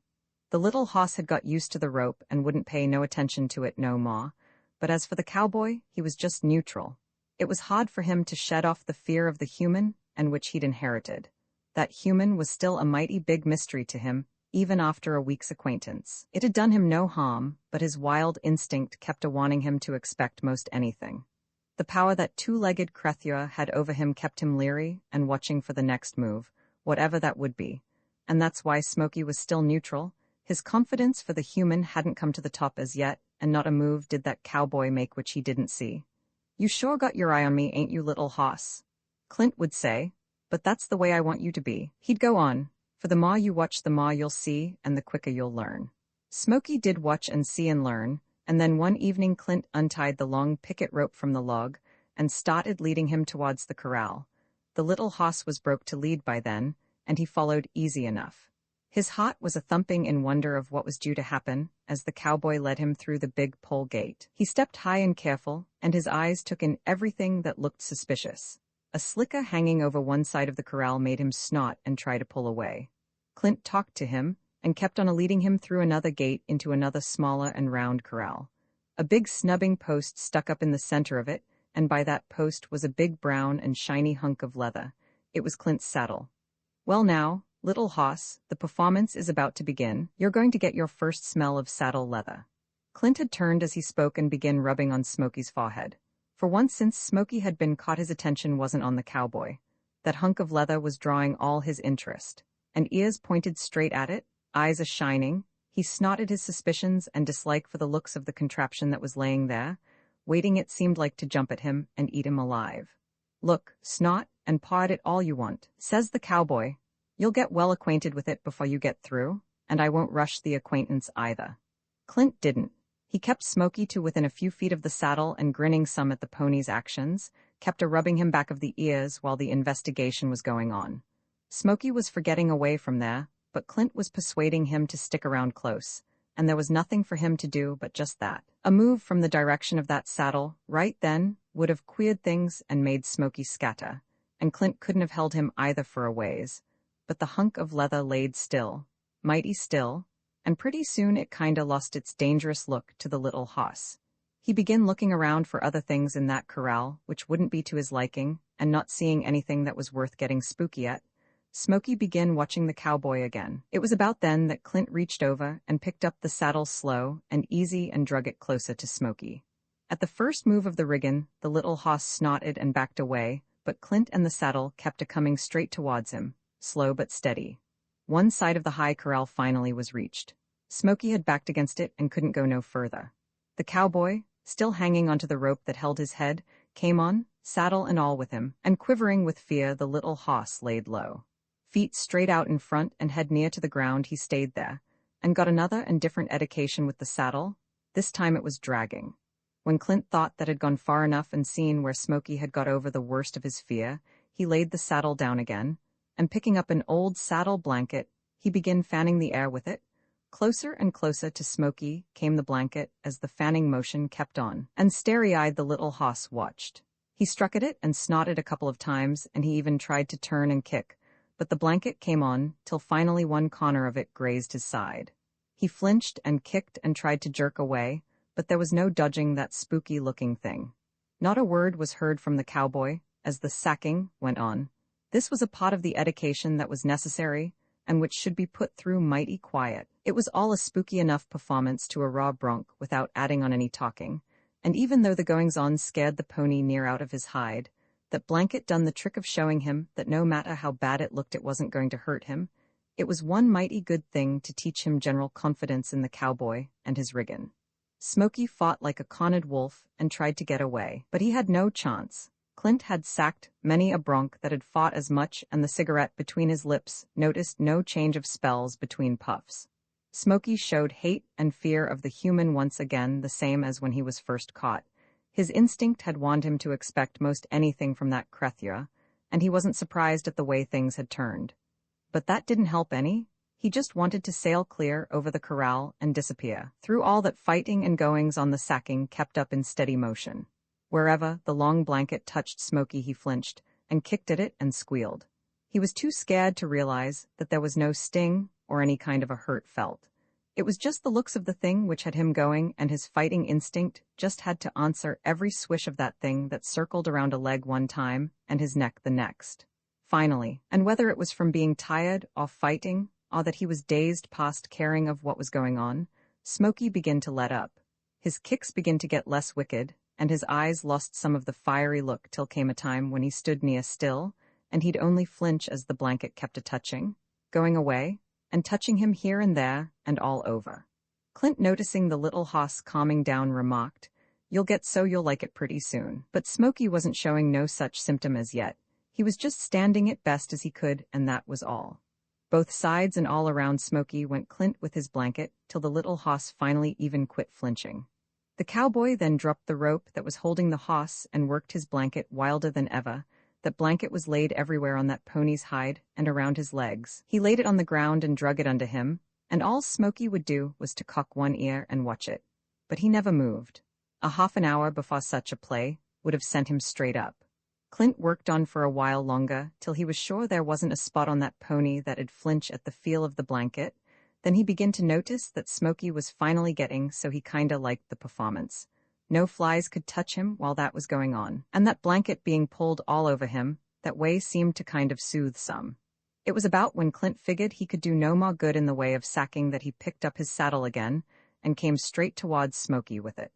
The little hoss had got used to the rope and wouldn't pay no attention to it no more, but as for the cowboy, he was just neutral. It was hard for him to shed off the fear of the Human, and which he'd inherited. That Human was still a mighty big mystery to him, even after a week's acquaintance. It had done him no harm, but his wild instinct kept a-wanting him to expect most anything. The power that two-legged creature had over him kept him leery and watching for the next move, whatever that would be, and that's why Smoky was still neutral. His confidence for the Human hadn't come to the top as yet, and not a move did that cowboy make which he didn't see. "You sure got your eye on me, ain't you, little hoss?" Clint would say, "but that's the way I want you to be." He'd go on, "For the more you watch, the more you'll see, and the quicker you'll learn." Smoky did watch and see and learn, and then one evening Clint untied the long picket rope from the log and started leading him towards the corral. The little hoss was broke to lead by then, and he followed easy enough. His heart was a-thumping in wonder of what was due to happen as the cowboy led him through the big pole gate. He stepped high and careful, and his eyes took in everything that looked suspicious. A slicker hanging over one side of the corral made him snort and try to pull away. Clint talked to him, and kept on leading him through another gate into another smaller and round corral. A big snubbing post stuck up in the center of it, and by that post was a big brown and shiny hunk of leather. It was Clint's saddle. "Well now, little hoss, the performance is about to begin. You're going to get your first smell of saddle leather." Clint had turned as he spoke and began rubbing on Smoky's forehead. For once since Smoky had been caught, his attention wasn't on the cowboy. That hunk of leather was drawing all his interest, and ears pointed straight at it, eyes a-shining. He snorted his suspicions and dislike for the looks of the contraption that was laying there, waiting it seemed like to jump at him and eat him alive. "Look, snort, and paw at it all you want," says the cowboy. "You'll get well acquainted with it before you get through, and I won't rush the acquaintance either." Clint didn't. He kept Smoky to within a few feet of the saddle and grinning some at the pony's actions, kept rubbing him back of the ears while the investigation was going on. Smoky was forgetting away from there, but Clint was persuading him to stick around close, and there was nothing for him to do but just that. A move from the direction of that saddle, right then, would have queered things and made Smoky scatter, and Clint couldn't have held him either for a ways. But the hunk of leather laid still, mighty still, and pretty soon it kinda lost its dangerous look to the little hoss. He began looking around for other things in that corral which wouldn't be to his liking, and not seeing anything that was worth getting spooky at, Smoky began watching the cowboy again. It was about then that Clint reached over and picked up the saddle slow and easy and drug it closer to Smoky. At the first move of the riggin, the little hoss snorted and backed away, but Clint and the saddle kept coming straight towards him, slow but steady. One side of the high corral finally was reached. Smoky had backed against it and couldn't go no further. The cowboy, still hanging onto the rope that held his head, came on, saddle and all with him, and quivering with fear the little hoss laid low. Feet straight out in front and head near to the ground, he stayed there, and got another and different education with the saddle. This time it was dragging. When Clint thought that had gone far enough and seen where Smoky had got over the worst of his fear, he laid the saddle down again, and picking up an old saddle blanket, he began fanning the air with it. Closer and closer to Smoky came the blanket as the fanning motion kept on, and starry-eyed the little hoss watched. He struck at it and snorted a couple of times, and he even tried to turn and kick, but the blanket came on till finally one corner of it grazed his side. He flinched and kicked and tried to jerk away, but there was no dodging that spooky-looking thing. Not a word was heard from the cowboy as the sacking went on. This was a part of the education that was necessary and which should be put through mighty quiet. It was all a spooky enough performance to a raw bronc without adding on any talking, and even though the goings-on scared the pony near out of his hide, that blanket done the trick of showing him that no matter how bad it looked it wasn't going to hurt him. It was one mighty good thing to teach him general confidence in the cowboy and his riggin. Smoky fought like a cornered wolf and tried to get away, but he had no chance. Clint had sacked many a bronc that had fought as much, and the cigarette between his lips noticed no change of spells between puffs. Smoky showed hate and fear of the human once again, the same as when he was first caught. His instinct had warned him to expect most anything from that creature, and he wasn't surprised at the way things had turned. But that didn't help any. He just wanted to sail clear over the corral and disappear. Through all that fighting and goings on, the sacking kept up in steady motion. Wherever the long blanket touched Smoky, he flinched and kicked at it and squealed. He was too scared to realize that there was no sting or any kind of a hurt felt. It was just the looks of the thing which had him going, and his fighting instinct just had to answer every swish of that thing that circled around a leg one time and his neck the next. Finally, and whether it was from being tired or fighting, or that he was dazed past caring of what was going on, Smoky began to let up. His kicks began to get less wicked, and his eyes lost some of the fiery look till came a time when he stood near still, and he'd only flinch as the blanket kept a-touching, going away, and touching him here and there and all over. Clint, noticing the little hoss calming down, remarked, "You'll get so you'll like it pretty soon." But Smoky wasn't showing no such symptom as yet. He was just standing it best as he could, and that was all. Both sides and all around Smoky went Clint with his blanket till the little hoss finally even quit flinching. The cowboy then dropped the rope that was holding the hoss and worked his blanket wilder than ever. That blanket was laid everywhere on that pony's hide and around his legs. He laid it on the ground and drug it under him, and all Smoky would do was to cock one ear and watch it. But he never moved. A half an hour before such a play would have sent him straight up. Clint worked on for a while longer, till he was sure there wasn't a spot on that pony that'd flinch at the feel of the blanket. Then he began to notice that Smoky was finally getting so he kinda liked the performance. No flies could touch him while that was going on, and that blanket being pulled all over him, that way seemed to kind of soothe some. It was about when Clint figured he could do no more good in the way of sacking that he picked up his saddle again and came straight towards Smoky with it.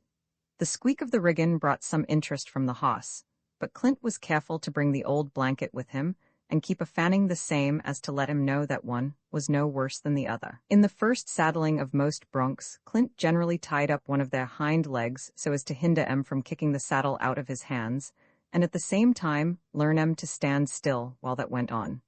The squeak of the riggin brought some interest from the hoss, but Clint was careful to bring the old blanket with him and keep a fanning the same as to let him know that one was no worse than the other. In the first saddling of most broncs, Clint generally tied up one of their hind legs so as to hinder em from kicking the saddle out of his hands, and at the same time learn em to stand still while that went on.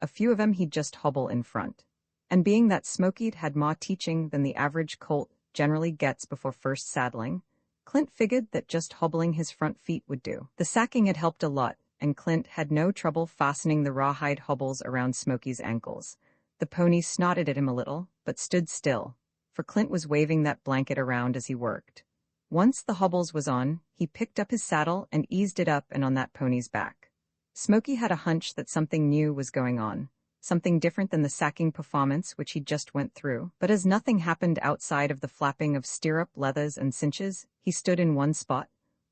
A few of em he'd just hobble in front. And being that Smoky'd had more teaching than the average colt generally gets before first saddling, Clint figured that just hobbling his front feet would do. The sacking had helped a lot, and Clint had no trouble fastening the rawhide hobbles around Smoky's ankles. The pony snorted at him a little, but stood still, for Clint was waving that blanket around as he worked. Once the hobbles was on, he picked up his saddle and eased it up and on that pony's back. Smoky had a hunch that something new was going on, something different than the sacking performance which he just went through, but as nothing happened outside of the flapping of stirrup leathers and cinches, he stood in one spot.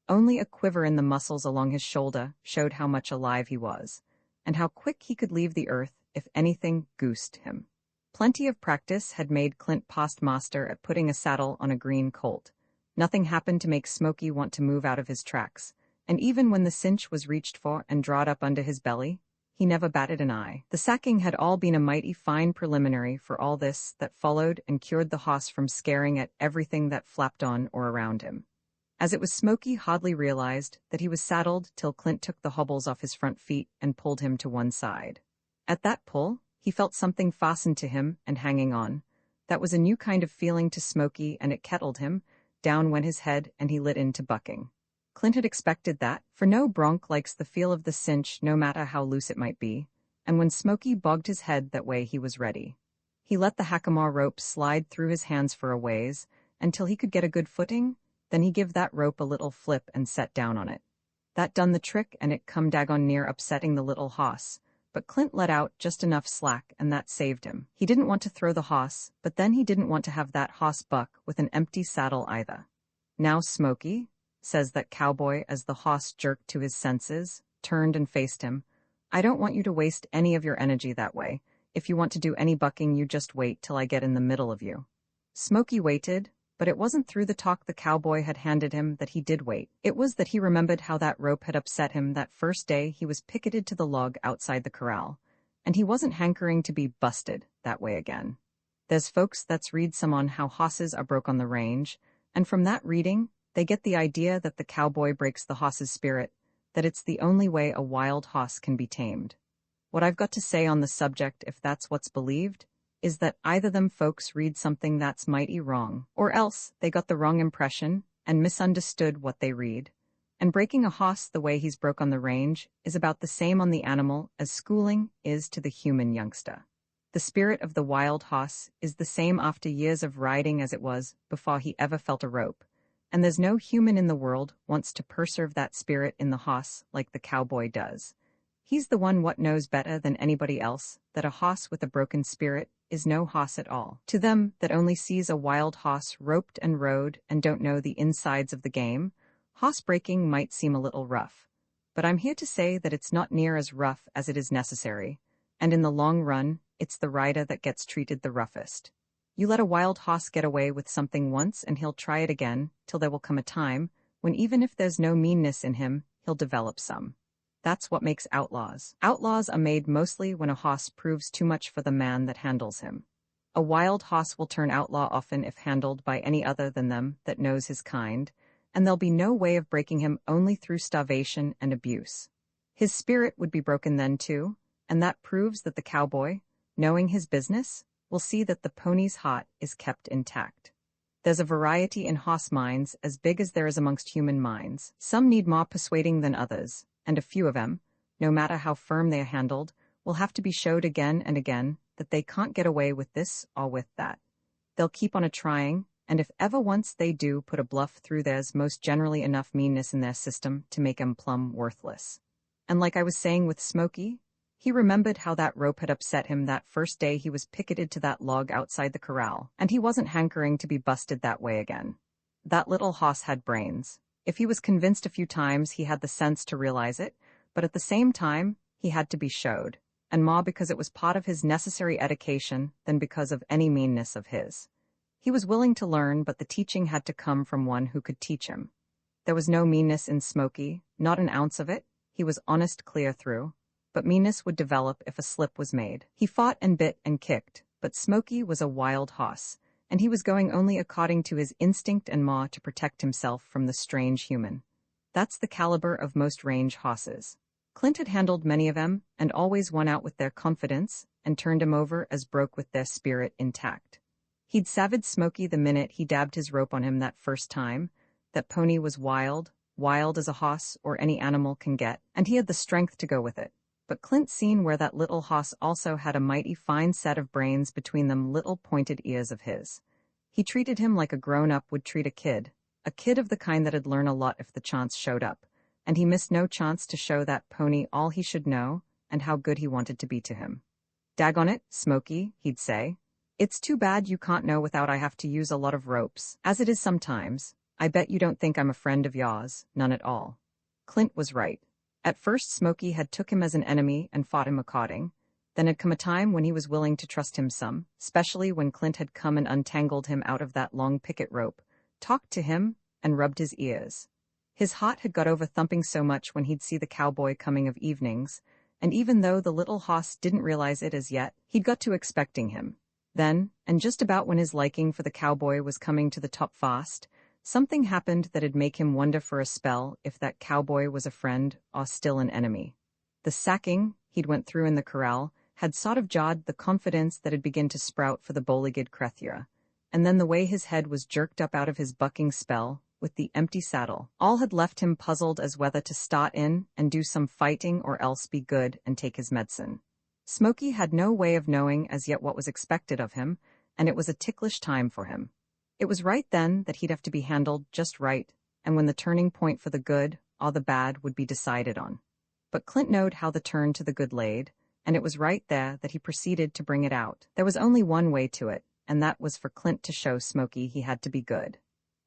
Only a quiver in the muscles along his shoulder showed how much alive he was, and how quick he could leave the earth if anything, goosed him. Plenty of practice had made Clint past master at putting a saddle on a green colt. Nothing happened to make Smoky want to move out of his tracks, and even when the cinch was reached for and drawed up under his belly, he never batted an eye. The sacking had all been a mighty fine preliminary for all this that followed and cured the hoss from scaring at everything that flapped on or around him. As it was, Smoky hardly realized that he was saddled till Clint took the hobbles off his front feet and pulled him to one side. At that pull, he felt something fastened to him and hanging on. That was a new kind of feeling to Smoky, and it kettled him. Down went his head, and he lit into bucking. Clint had expected that, for no bronc likes the feel of the cinch no matter how loose it might be, and when Smoky bogged his head that way he was ready. He let the hackamore rope slide through his hands for a ways, until he could get a good footing, then he give that rope a little flip and set down on it. That done the trick, and it come daggone near upsetting the little hoss, but Clint let out just enough slack, and that saved him. He didn't want to throw the hoss, but then he didn't want to have that hoss buck with an empty saddle either. "Now, Smoky," says that cowboy as the hoss jerked to his senses, turned and faced him, "I don't want you to waste any of your energy that way. If you want to do any bucking, you just wait till I get in the middle of you." Smoky waited, but it wasn't through the talk the cowboy had handed him that he did wait. It was that he remembered how that rope had upset him that first day he was picketed to the log outside the corral, and he wasn't hankering to be busted that way again. There's folks that's read some on how hosses are broke on the range, and from that reading, they get the idea that the cowboy breaks the hoss's spirit, that it's the only way a wild hoss can be tamed. What I've got to say on the subject, if that's what's believed, is that either them folks read something that's mighty wrong, or else they got the wrong impression and misunderstood what they read. And breaking a hoss the way he's broke on the range is about the same on the animal as schooling is to the human youngster. The spirit of the wild hoss is the same after years of riding as it was before he ever felt a rope, and there's no human in the world wants to preserve that spirit in the hoss like the cowboy does. He's the one what knows better than anybody else that a hoss with a broken spirit is no hoss at all. To them that only sees a wild hoss roped and rode and don't know the insides of the game, hoss breaking might seem a little rough. But I'm here to say that it's not near as rough as it is necessary, and in the long run, it's the rider that gets treated the roughest. You let a wild hoss get away with something once and he'll try it again, till there will come a time when even if there's no meanness in him, he'll develop some. That's what makes outlaws. Outlaws are made mostly when a hoss proves too much for the man that handles him. A wild hoss will turn outlaw often if handled by any other than them that knows his kind, and there'll be no way of breaking him only through starvation and abuse. His spirit would be broken then too, and that proves that the cowboy, knowing his business, will see that the pony's heart is kept intact. There's a variety in hoss minds as big as there is amongst human minds. Some need more persuading than others, and a few of them, no matter how firm they are handled, will have to be showed again and again that they can't get away with this or with that. They'll keep on a-trying, and if ever once they do put a bluff through, there's most generally enough meanness in their system to make 'em plumb worthless. And like I was saying with Smoky, he remembered how that rope had upset him that first day he was picketed to that log outside the corral, and he wasn't hankering to be busted that way again. That little hoss had brains. If he was convinced a few times, he had the sense to realize it, but at the same time, he had to be showed, and more because it was part of his necessary education than because of any meanness of his. He was willing to learn, but the teaching had to come from one who could teach him. There was no meanness in Smoky, not an ounce of it. He was honest clear through, but meanness would develop if a slip was made. He fought and bit and kicked, but Smoky was a wild hoss, and he was going only according to his instinct and maw to protect himself from the strange human. That's the caliber of most range hosses. Clint had handled many of them, and always won out with their confidence, and turned him over as broke with their spirit intact. He'd savaged Smoky the minute he dabbed his rope on him that first time. That pony was wild, wild as a hoss or any animal can get, and he had the strength to go with it. But Clint seen where that little hoss also had a mighty fine set of brains between them little pointed ears of his. He treated him like a grown-up would treat a kid of the kind that'd learn a lot if the chance showed up, and he missed no chance to show that pony all he should know and how good he wanted to be to him. "Daggone it, Smoky," he'd say. "It's too bad you can't know without I have to use a lot of ropes, as it is sometimes. I bet you don't think I'm a friend of yours, none at all." Clint was right. At first Smoky had took him as an enemy and fought him according, Then had come a time when he was willing to trust him some, especially when Clint had come and untangled him out of that long picket rope, talked to him, and rubbed his ears. His heart had got over thumping so much when he'd see the cowboy coming of evenings, and even though the little hoss didn't realize it as yet, he'd got to expecting him. Then, and just about when his liking for the cowboy was coming to the top fast, something happened that'd make him wonder for a spell if that cowboy was a friend or still an enemy. The sacking he'd went through in the corral had sort of jarred the confidence that had begun to sprout for the bowlegged creature, and then the way his head was jerked up out of his bucking spell with the empty saddle, all had left him puzzled as whether to start in and do some fighting or else be good and take his medicine. Smoky had no way of knowing as yet what was expected of him, and it was a ticklish time for him. It was right then that he'd have to be handled just right, and when the turning point for the good or the bad would be decided on. But Clint knowed how the turn to the good laid, and it was right there that he proceeded to bring it out. There was only one way to it, and that was for Clint to show Smoky he had to be good.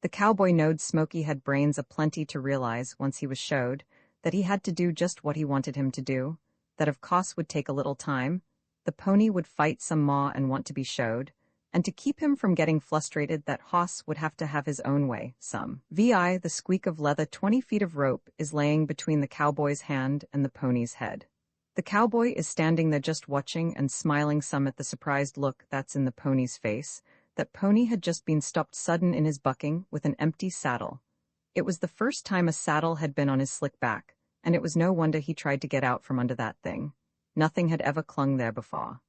The cowboy knowed Smoky had brains aplenty to realize once he was showed that he had to do just what he wanted him to do, that of course would take a little time, the pony would fight some more and want to be showed, and to keep him from getting frustrated that hoss would have to have his own way some. The squeak of leather 20 feet of rope is laying between the cowboy's hand and the pony's head. The cowboy is standing there just watching and smiling some at the surprised look that's in the pony's face. That pony had just been stopped sudden in his bucking with an empty saddle. It was the first time a saddle had been on his slick back, and it was no wonder he tried to get out from under that thing. Nothing had ever clung there before.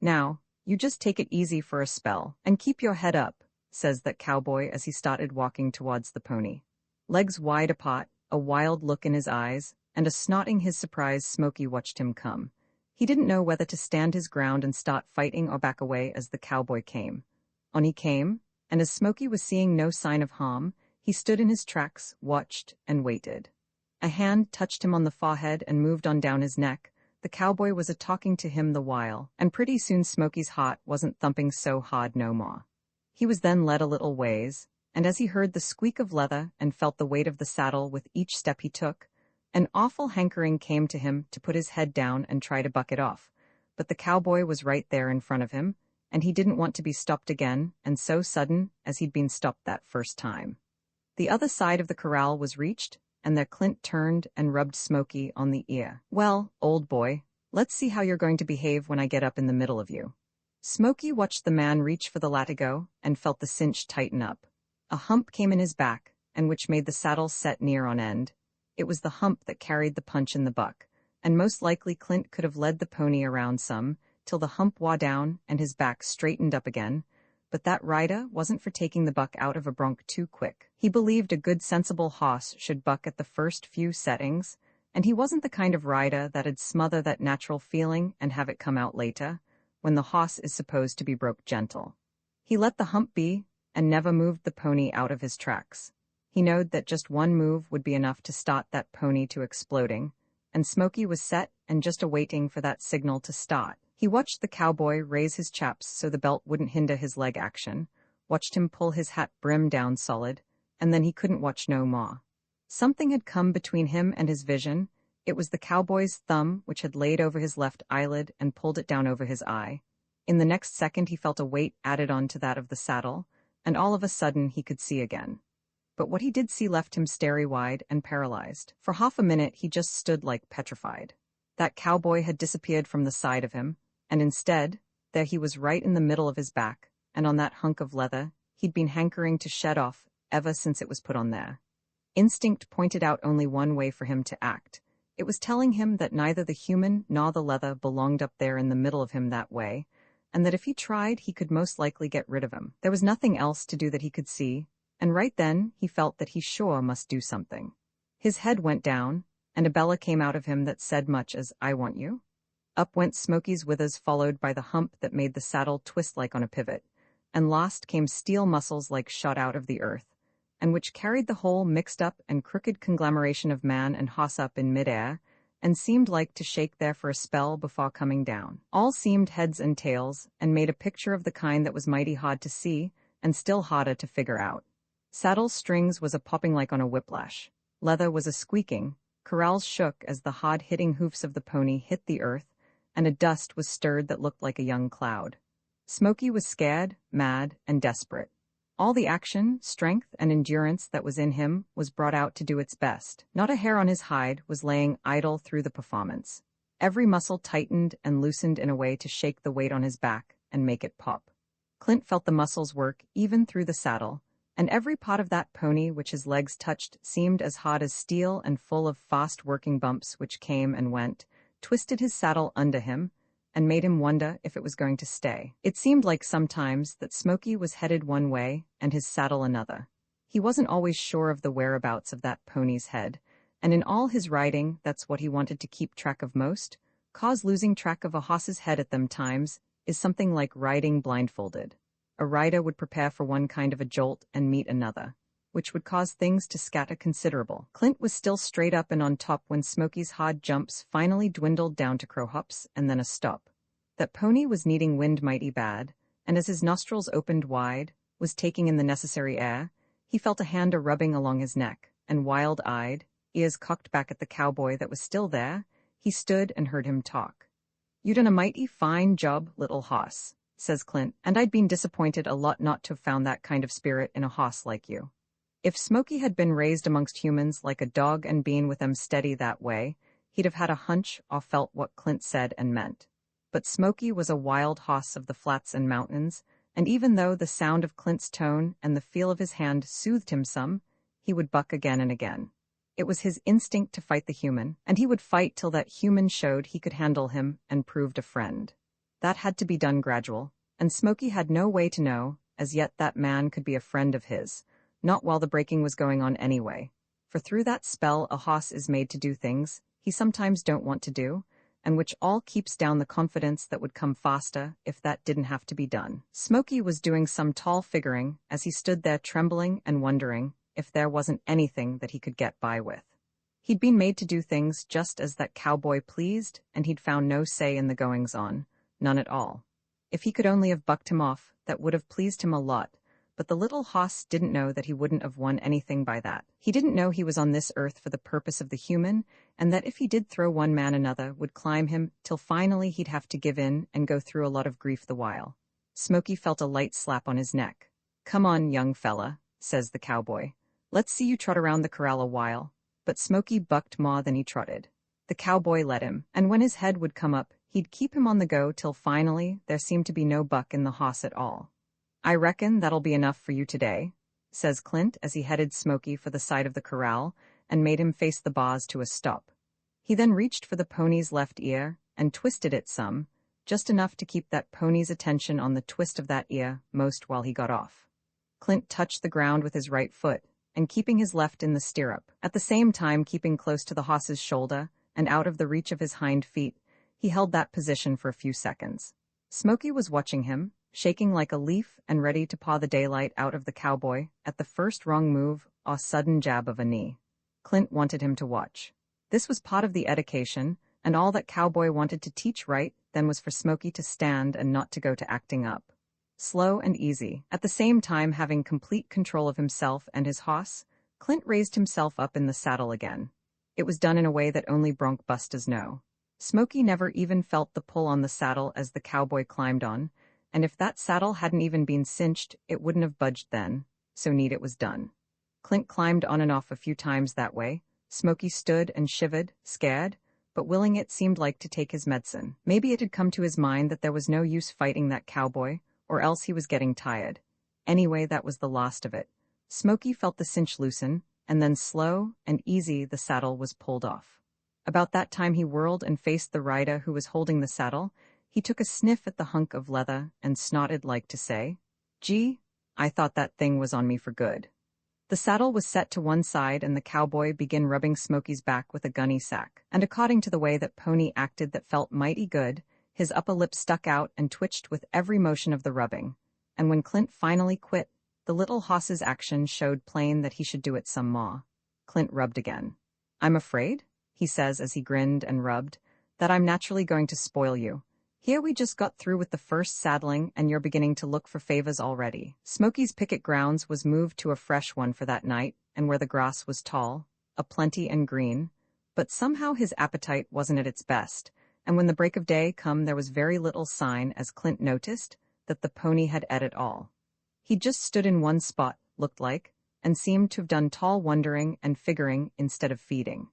Now, you just take it easy for a spell, and keep your head up, says that cowboy as he started walking towards the pony. Legs wide apart, a wild look in his eyes, and a snorting his surprise Smoky watched him come. He didn't know whether to stand his ground and start fighting or back away as the cowboy came. On he came, and as Smoky was seeing no sign of harm, he stood in his tracks, watched, and waited. A hand touched him on the forehead and moved on down his neck. The cowboy was a-talking to him the while, and pretty soon Smoky's heart wasn't thumping so hard no more. He was then led a little ways, and as he heard the squeak of leather and felt the weight of the saddle with each step he took, an awful hankering came to him to put his head down and try to buck it off. But the cowboy was right there in front of him, and he didn't want to be stopped again, and so sudden as he'd been stopped that first time. The other side of the corral was reached, and there Clint turned and rubbed Smoky on the ear. "Well, old boy, let's see how you're going to behave when I get up in the middle of you." Smoky watched the man reach for the latigo and felt the cinch tighten up. A hump came in his back, and which made the saddle set near on end. It was the hump that carried the punch in the buck, and most likely Clint could have led the pony around some, till the hump wore down and his back straightened up again, but that rider wasn't for taking the buck out of a bronc too quick. He believed a good sensible hoss should buck at the first few settings, and he wasn't the kind of rider that'd smother that natural feeling and have it come out later, when the hoss is supposed to be broke gentle. He let the hump be, and never moved the pony out of his tracks. He knowed that just one move would be enough to start that pony to exploding, and Smoky was set and just awaiting for that signal to start. He watched the cowboy raise his chaps so the belt wouldn't hinder his leg action, watched him pull his hat brim down solid, and then he couldn't watch no more. Something had come between him and his vision. It was the cowboy's thumb which had laid over his left eyelid and pulled it down over his eye. In the next second he felt a weight added on to that of the saddle, and all of a sudden he could see again. But what he did see left him starry-wide and paralyzed. For half a minute he just stood like petrified. That cowboy had disappeared from the side of him, and instead, there he was right in the middle of his back, and on that hunk of leather he'd been hankering to shed off ever since it was put on there. Instinct pointed out only one way for him to act. It was telling him that neither the human nor the leather belonged up there in the middle of him that way, and that if he tried he could most likely get rid of him. There was nothing else to do that he could see, and right then he felt that he sure must do something. His head went down, and a bellow came out of him that said much as, "I want you." Up went Smoky's withers, followed by the hump that made the saddle twist like on a pivot, and last came steel muscles like shot out of the earth, and which carried the whole mixed-up and crooked conglomeration of man and hoss up in mid-air, and seemed like to shake there for a spell before coming down. All seemed heads and tails, and made a picture of the kind that was mighty hard to see, and still harder to figure out. Saddle strings was a-popping like on a whiplash. Leather was a-squeaking. Corrals shook as the hard-hitting hoofs of the pony hit the earth, and a dust was stirred that looked like a young cloud. Smoky was scared, mad, and desperate. All the action, strength, and endurance that was in him was brought out to do its best. Not a hair on his hide was laying idle through the performance. Every muscle tightened and loosened in a way to shake the weight on his back and make it pop. Clint felt the muscles work even through the saddle, and every part of that pony which his legs touched seemed as hard as steel and full of fast-working bumps which came and went, twisted his saddle under him, and made him wonder if it was going to stay. It seemed like sometimes that Smoky was headed one way and his saddle another. He wasn't always sure of the whereabouts of that pony's head, and in all his riding, that's what he wanted to keep track of most. Cause losing track of a horse's head at them times is something like riding blindfolded. A rider would prepare for one kind of a jolt and meet another, which would cause things to scatter considerable. Clint was still straight up and on top when Smoky's hard jumps finally dwindled down to crow hops and then a stop. That pony was needing wind mighty bad, and as his nostrils opened wide, was taking in the necessary air, he felt a hand rubbing along his neck, and wild-eyed, ears cocked back at the cowboy that was still there, he stood and heard him talk. "You done a mighty fine job, little hoss," says Clint, "and I'd been disappointed a lot not to have found that kind of spirit in a hoss like you." If Smoky had been raised amongst humans like a dog and been with them steady that way, he'd have had a hunch or felt what Clint said and meant. But Smoky was a wild hoss of the flats and mountains, and even though the sound of Clint's tone and the feel of his hand soothed him some, he would buck again and again. It was his instinct to fight the human, and he would fight till that human showed he could handle him and proved a friend. That had to be done gradual, and Smoky had no way to know, as yet, that man could be a friend of his, not while the breaking was going on anyway. For through that spell a hoss is made to do things he sometimes don't want to do, and which all keeps down the confidence that would come faster if that didn't have to be done. Smoky was doing some tall figuring as he stood there trembling and wondering if there wasn't anything that he could get by with. He'd been made to do things just as that cowboy pleased, and he'd found no say in the goings-on, none at all. If he could only have bucked him off, that would have pleased him a lot, but the little hoss didn't know that he wouldn't have won anything by that. He didn't know he was on this earth for the purpose of the human, and that if he did throw one man another would climb him till finally he'd have to give in and go through a lot of grief the while. Smoky felt a light slap on his neck. "Come on, young fella," says the cowboy. "Let's see you trot around the corral a while." But Smoky bucked more than he trotted. The cowboy let him, and when his head would come up, he'd keep him on the go till finally there seemed to be no buck in the hoss at all. "I reckon that'll be enough for you today," says Clint as he headed Smoky for the side of the corral and made him face the bars to a stop. He then reached for the pony's left ear and twisted it some, just enough to keep that pony's attention on the twist of that ear most while he got off. Clint touched the ground with his right foot, and keeping his left in the stirrup, at the same time keeping close to the hoss's shoulder and out of the reach of his hind feet, he held that position for a few seconds. Smoky was watching him, shaking like a leaf and ready to paw the daylight out of the cowboy at the first wrong move or sudden jab of a knee. Clint wanted him to watch. This was part of the education, and all that cowboy wanted to teach right then was for Smoky to stand and not to go to acting up. Slow and easy, at the same time having complete control of himself and his hoss, Clint raised himself up in the saddle again. It was done in a way that only bronc busters know. Smoky never even felt the pull on the saddle as the cowboy climbed on, and if that saddle hadn't even been cinched, it wouldn't have budged then, so neat it was done. Clint climbed on and off a few times that way. Smoky stood and shivered, scared, but willing it seemed like to take his medicine. Maybe it had come to his mind that there was no use fighting that cowboy, or else he was getting tired. Anyway, that was the last of it. Smoky felt the cinch loosen, and then slow and easy the saddle was pulled off. About that time he whirled and faced the rider who was holding the saddle. He took a sniff at the hunk of leather and snorted like to say, "Gee, I thought that thing was on me for good." The saddle was set to one side and the cowboy began rubbing Smoky's back with a gunny sack, and according to the way that Pony acted that felt mighty good, his upper lip stuck out and twitched with every motion of the rubbing, and when Clint finally quit, the little hoss's action showed plain that he should do it some more. Clint rubbed again. "I'm afraid," he says as he grinned and rubbed, "that I'm naturally going to spoil you. Here we just got through with the first saddling and you're beginning to look for favors already." Smoky's picket grounds was moved to a fresh one for that night, and where the grass was tall, aplenty and green, but somehow his appetite wasn't at its best, And when the break of day come, there was very little sign, as Clint noticed, that the pony had ate it all. He just stood in one spot, looked like, and seemed to have done tall wondering and figuring instead of feeding.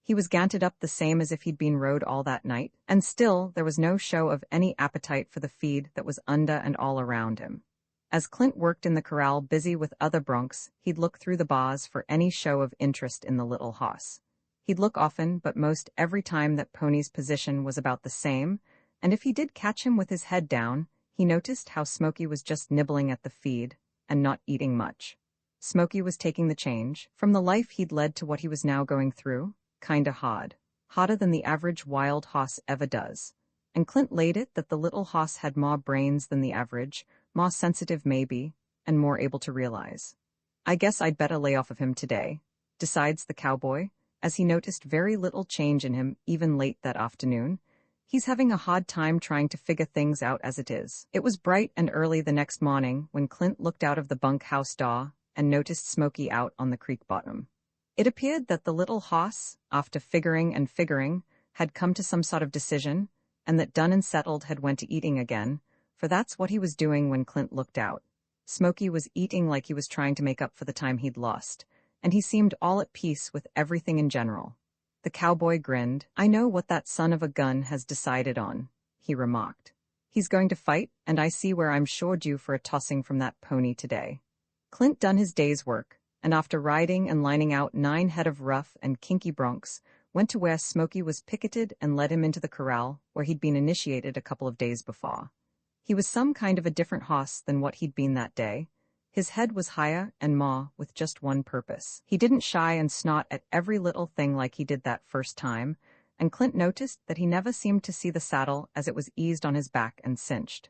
He was ganted up the same as if he'd been rode all that night, and still there was no show of any appetite for the feed that was unda and all around him. As Clint worked in the corral busy with other broncs, he'd look through the bars for any show of interest in the little hoss. He'd look often, but most every time that pony's position was about the same, and if he did catch him with his head down, he noticed how Smoky was just nibbling at the feed and not eating much. Smoky was taking the change from the life he'd led to what he was now going through, kinda hard. Harder than the average wild hoss ever does. And Clint laid it that the little hoss had more brains than the average, more sensitive maybe, and more able to realize. I guess I'd better lay off of him today, decides the cowboy, as he noticed very little change in him even late that afternoon. He's having a hard time trying to figure things out as it is. It was bright and early the next morning when Clint looked out of the bunkhouse door and noticed Smoky out on the creek bottom. It appeared that the little hoss, after figuring and figuring, had come to some sort of decision, and that done and settled had went to eating again, for that's what he was doing when Clint looked out. Smoky was eating like he was trying to make up for the time he'd lost, and he seemed all at peace with everything in general. The cowboy grinned. "I know what that son of a gun has decided on," he remarked. "He's going to fight, and I see where I'm sure due for a tossing from that pony today." Clint done his day's work, and after riding and lining out 9 head of rough and kinky broncs, went to where Smoky was picketed and led him into the corral where he'd been initiated a couple of days before. He was some kind of a different hoss than what he'd been that day. His head was higher and more with just one purpose. He didn't shy and snot at every little thing like he did that first time, and Clint noticed that he never seemed to see the saddle as it was eased on his back and cinched.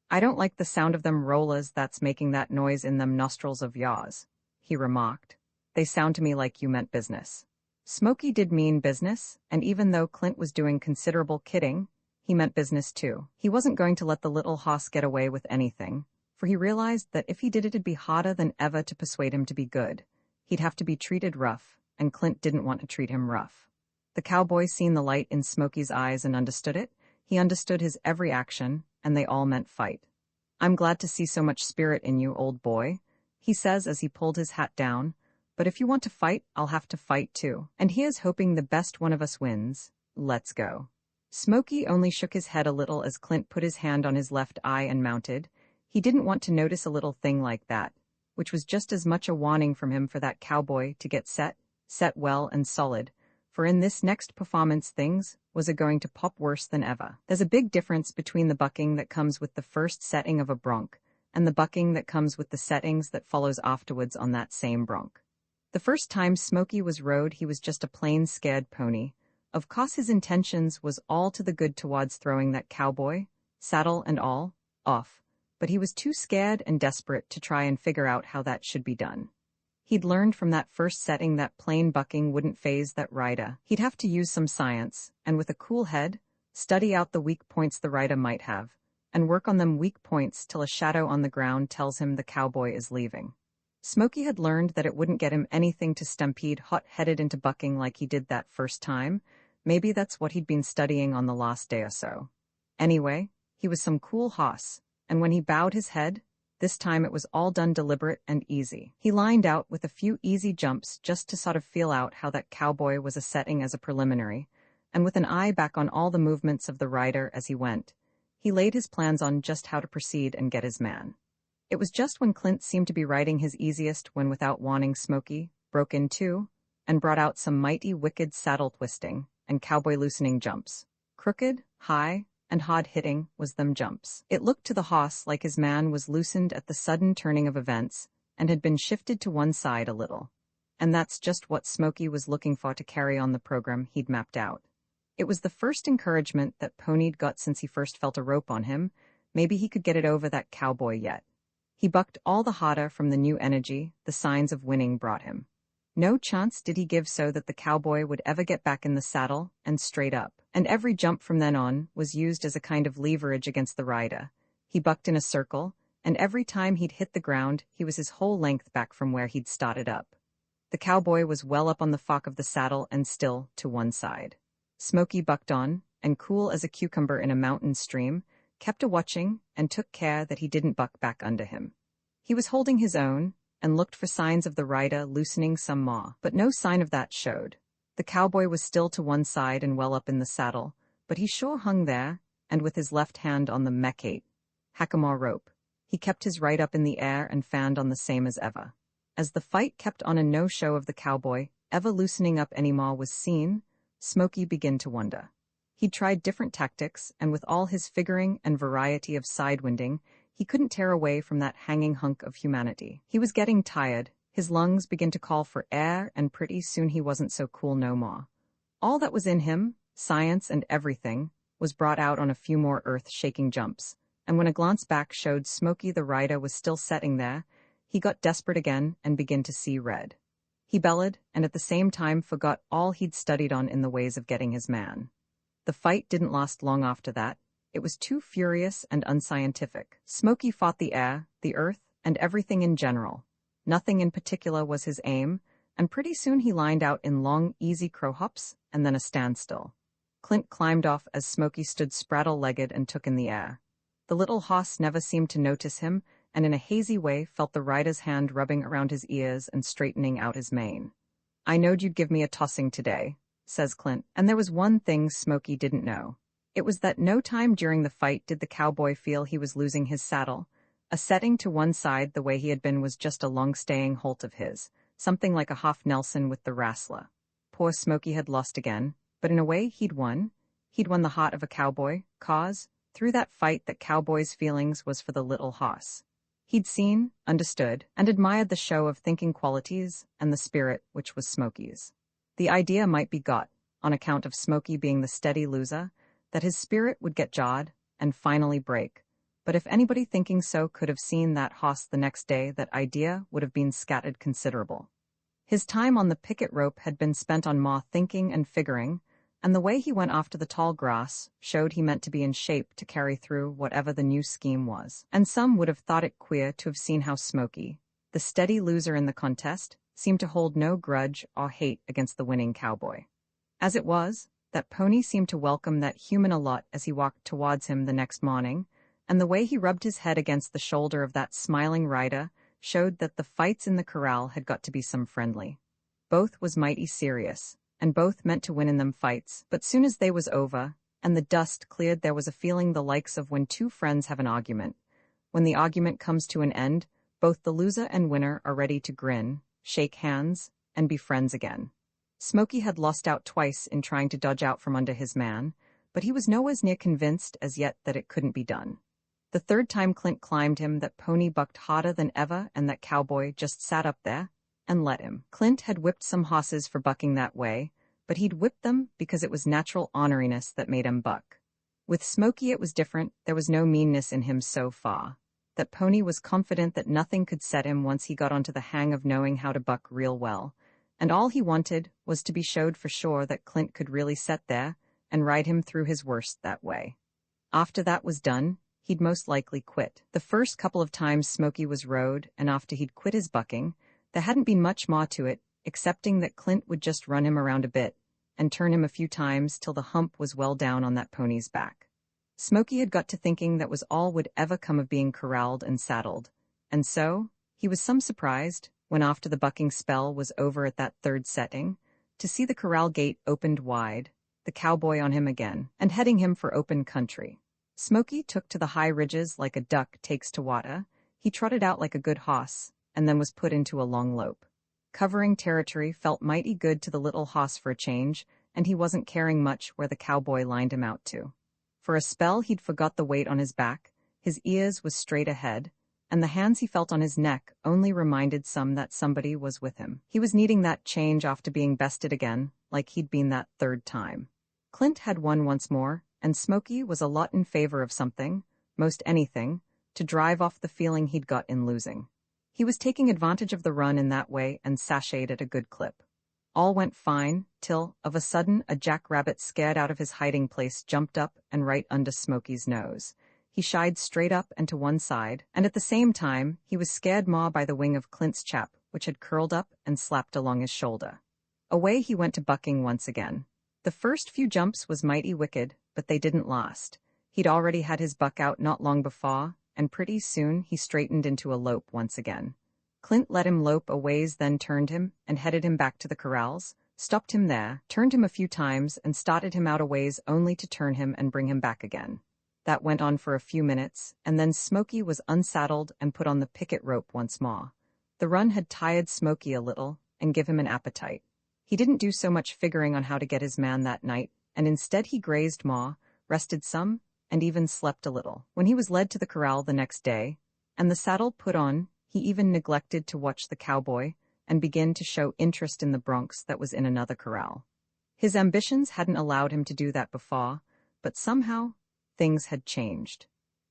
"I don't like the sound of them rollers that's making that noise in them nostrils of yours," he remarked. "They sound to me like you meant business." Smoky did mean business, and even though Clint was doing considerable kidding, he meant business too. He wasn't going to let the little hoss get away with anything, for he realized that if he did it'd be harder than ever to persuade him to be good. He'd have to be treated rough, and Clint didn't want to treat him rough. The cowboy seen the light in Smoky's eyes and understood it. He understood his every action, and they all meant fight. "I'm glad to see so much spirit in you, old boy," he says as he pulled his hat down, "but if you want to fight, I'll have to fight too. And here's hoping the best one of us wins. Let's go." Smoky only shook his head a little as Clint put his hand on his left eye and mounted. He didn't want to notice a little thing like that, which was just as much a warning from him for that cowboy to get set well and solid, for in this next performance things was going to pop worse than ever. There's a big difference between the bucking that comes with the first setting of a bronc and the bucking that comes with the settings that follows afterwards on that same bronc. The first time Smoky was rode, he was just a plain scared pony. Of course his intentions was all to the good towards throwing that cowboy, saddle and all, off, but he was too scared and desperate to try and figure out how that should be done. He'd learned from that first setting that plain bucking wouldn't faze that rider. He'd have to use some science, and with a cool head, study out the weak points the rider might have, and work on them weak points till a shadow on the ground tells him the cowboy is leaving. Smoky had learned that it wouldn't get him anything to stampede hot-headed into bucking like he did that first time. Maybe that's what he'd been studying on the last day or so. Anyway, he was some cool hoss, and when he bowed his head, this time it was all done deliberate and easy. He lined out with a few easy jumps just to sort of feel out how that cowboy was a setting as a preliminary, and with an eye back on all the movements of the rider as he went, he laid his plans on just how to proceed and get his man. It was just when Clint seemed to be riding his easiest when without warning Smoky broke in too, and brought out some mighty wicked saddle twisting and cowboy loosening jumps. Crooked, high, and hard-hitting was them jumps. It looked to the hoss like his man was loosened at the sudden turning of events and had been shifted to one side a little. And that's just what Smoky was looking for to carry on the program he'd mapped out. It was the first encouragement that pony'd got since he first felt a rope on him. Maybe he could get it over that cowboy yet. He bucked all the harder from the new energy the signs of winning brought him. No chance did he give so that the cowboy would ever get back in the saddle and straight up, and every jump from then on was used as a kind of leverage against the rider. He bucked in a circle, and every time he'd hit the ground, he was his whole length back from where he'd started up. The cowboy was well up on the fork of the saddle and still to one side. Smoky bucked on, and cool as a cucumber in a mountain stream, kept a-watching and took care that he didn't buck back under him. He was holding his own, and looked for signs of the rider loosening some maw, but no sign of that showed. The cowboy was still to one side and well up in the saddle, but he sure hung there, and with his left hand on the mecate, hackamore rope. He kept his right up in the air and fanned on the same as ever. As the fight kept on and no show of the cowboy ever loosening up any more was seen, Smoky began to wonder. He'd tried different tactics, and with all his figuring and variety of sidewinding, he couldn't tear away from that hanging hunk of humanity. He was getting tired, his lungs began to call for air, and pretty soon he wasn't so cool no more. All that was in him, science and everything, was brought out on a few more earth-shaking jumps, and when a glance back showed Smoky the rider was still sitting there, he got desperate again and began to see red. He bellowed, and at the same time forgot all he'd studied on in the ways of getting his man. The fight didn't last long after that. It was too furious and unscientific. Smoky fought the air, the earth, and everything in general. Nothing in particular was his aim, and pretty soon he lined out in long, easy crow hops, and then a standstill. Clint climbed off as Smoky stood spraddle-legged and took in the air. The little hoss never seemed to notice him, and in a hazy way felt the rider's hand rubbing around his ears and straightening out his mane. "I knowed you'd give me a tossing today," says Clint, and there was one thing Smoky didn't know. It was that no time during the fight did the cowboy feel he was losing his saddle. A setting to one side the way he had been was just a long-staying holt of his, something like a half Nelson with the wrestler. Poor Smoky had lost again, but in a way he'd won. He'd won the heart of a cowboy, 'cause, through that fight that cowboy's feelings was for the little hoss. He'd seen, understood, and admired the show of thinking qualities and the spirit which was Smoky's. The idea might be got, on account of Smoky being the steady loser, that his spirit would get jawed and finally break, but if anybody thinking so could have seen that hoss the next day, that idea would have been scattered considerable. His time on the picket rope had been spent on more thinking and figuring, and the way he went after the tall grass showed he meant to be in shape to carry through whatever the new scheme was. And some would have thought it queer to have seen how Smoky, the steady loser in the contest, seemed to hold no grudge or hate against the winning cowboy. As it was, that pony seemed to welcome that human a lot as he walked towards him the next morning, and the way he rubbed his head against the shoulder of that smiling rider showed that the fights in the corral had got to be some friendly. Both was mighty serious, and both meant to win in them fights, but soon as they was over, and the dust cleared, there was a feeling the likes of when two friends have an argument. When the argument comes to an end, both the loser and winner are ready to grin, shake hands, and be friends again. Smoky had lost out twice in trying to dodge out from under his man, but he was nowhere near convinced as yet that it couldn't be done. The third time Clint climbed him, that pony bucked harder than ever, and that cowboy just sat up there and let him. Clint had whipped some hosses for bucking that way, but he'd whipped them because it was natural orneriness that made him buck. With Smoky it was different. There was no meanness in him so far. That pony was confident that nothing could set him once he got onto the hang of knowing how to buck real well, and all he wanted was to be showed for sure that Clint could really sit there and ride him through his worst that way. After that was done, he'd most likely quit. The first couple of times Smoky was rode, and after he'd quit his bucking, there hadn't been much more to it, excepting that Clint would just run him around a bit and turn him a few times till the hump was well down on that pony's back. Smoky had got to thinking that was all would ever come of being corralled and saddled, and so he was some surprised, when after the bucking spell was over at that third setting, to see the corral gate opened wide, the cowboy on him again, and heading him for open country. Smoky took to the high ridges like a duck takes to water. He trotted out like a good hoss, and then was put into a long lope. Covering territory felt mighty good to the little hoss for a change, and he wasn't caring much where the cowboy lined him out to. For a spell he'd forgot the weight on his back, his ears was straight ahead, and the hands he felt on his neck only reminded some that somebody was with him. He was needing that change after being bested again, like he'd been that third time. Clint had won once more, and Smoky was a lot in favor of something, most anything, to drive off the feeling he'd got in losing. He was taking advantage of the run in that way and sashayed at a good clip. All went fine, till, of a sudden, a jackrabbit scared out of his hiding place jumped up and right under Smoky's nose. He shied straight up and to one side, and at the same time, he was scared more by the wing of Clint's chap, which had curled up and slapped along his shoulder. Away he went to bucking once again. The first few jumps was mighty wicked, but they didn't last. He'd already had his buck out not long before, and pretty soon he straightened into a lope once again. Clint let him lope a ways, then turned him and headed him back to the corrals, stopped him there, turned him a few times, and started him out a ways only to turn him and bring him back again. That went on for a few minutes, and then Smoky was unsaddled and put on the picket rope once more. The run had tired Smoky a little and give him an appetite. He didn't do so much figuring on how to get his man that night, and instead he grazed more, rested some, and even slept a little. When he was led to the corral the next day, and the saddle put on, he even neglected to watch the cowboy and begin to show interest in the broncs that was in another corral. His ambitions hadn't allowed him to do that before, but somehow things had changed.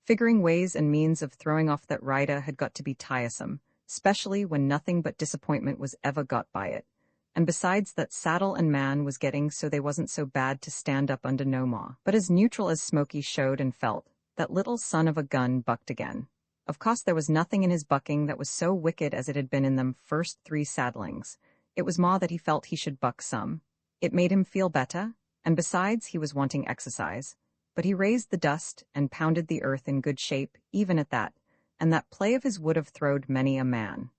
Figuring ways and means of throwing off that rider had got to be tiresome, especially when nothing but disappointment was ever got by it. And besides, that saddle and man was getting so they wasn't so bad to stand up under no more. But as neutral as Smoky showed and felt, that little son of a gun bucked again. Of course, there was nothing in his bucking that was so wicked as it had been in them first 3 saddlings. It was more that he felt he should buck some. It made him feel better, and besides, he was wanting exercise. But he raised the dust and pounded the earth in good shape, even at that, and that play of his would have throwed many a man.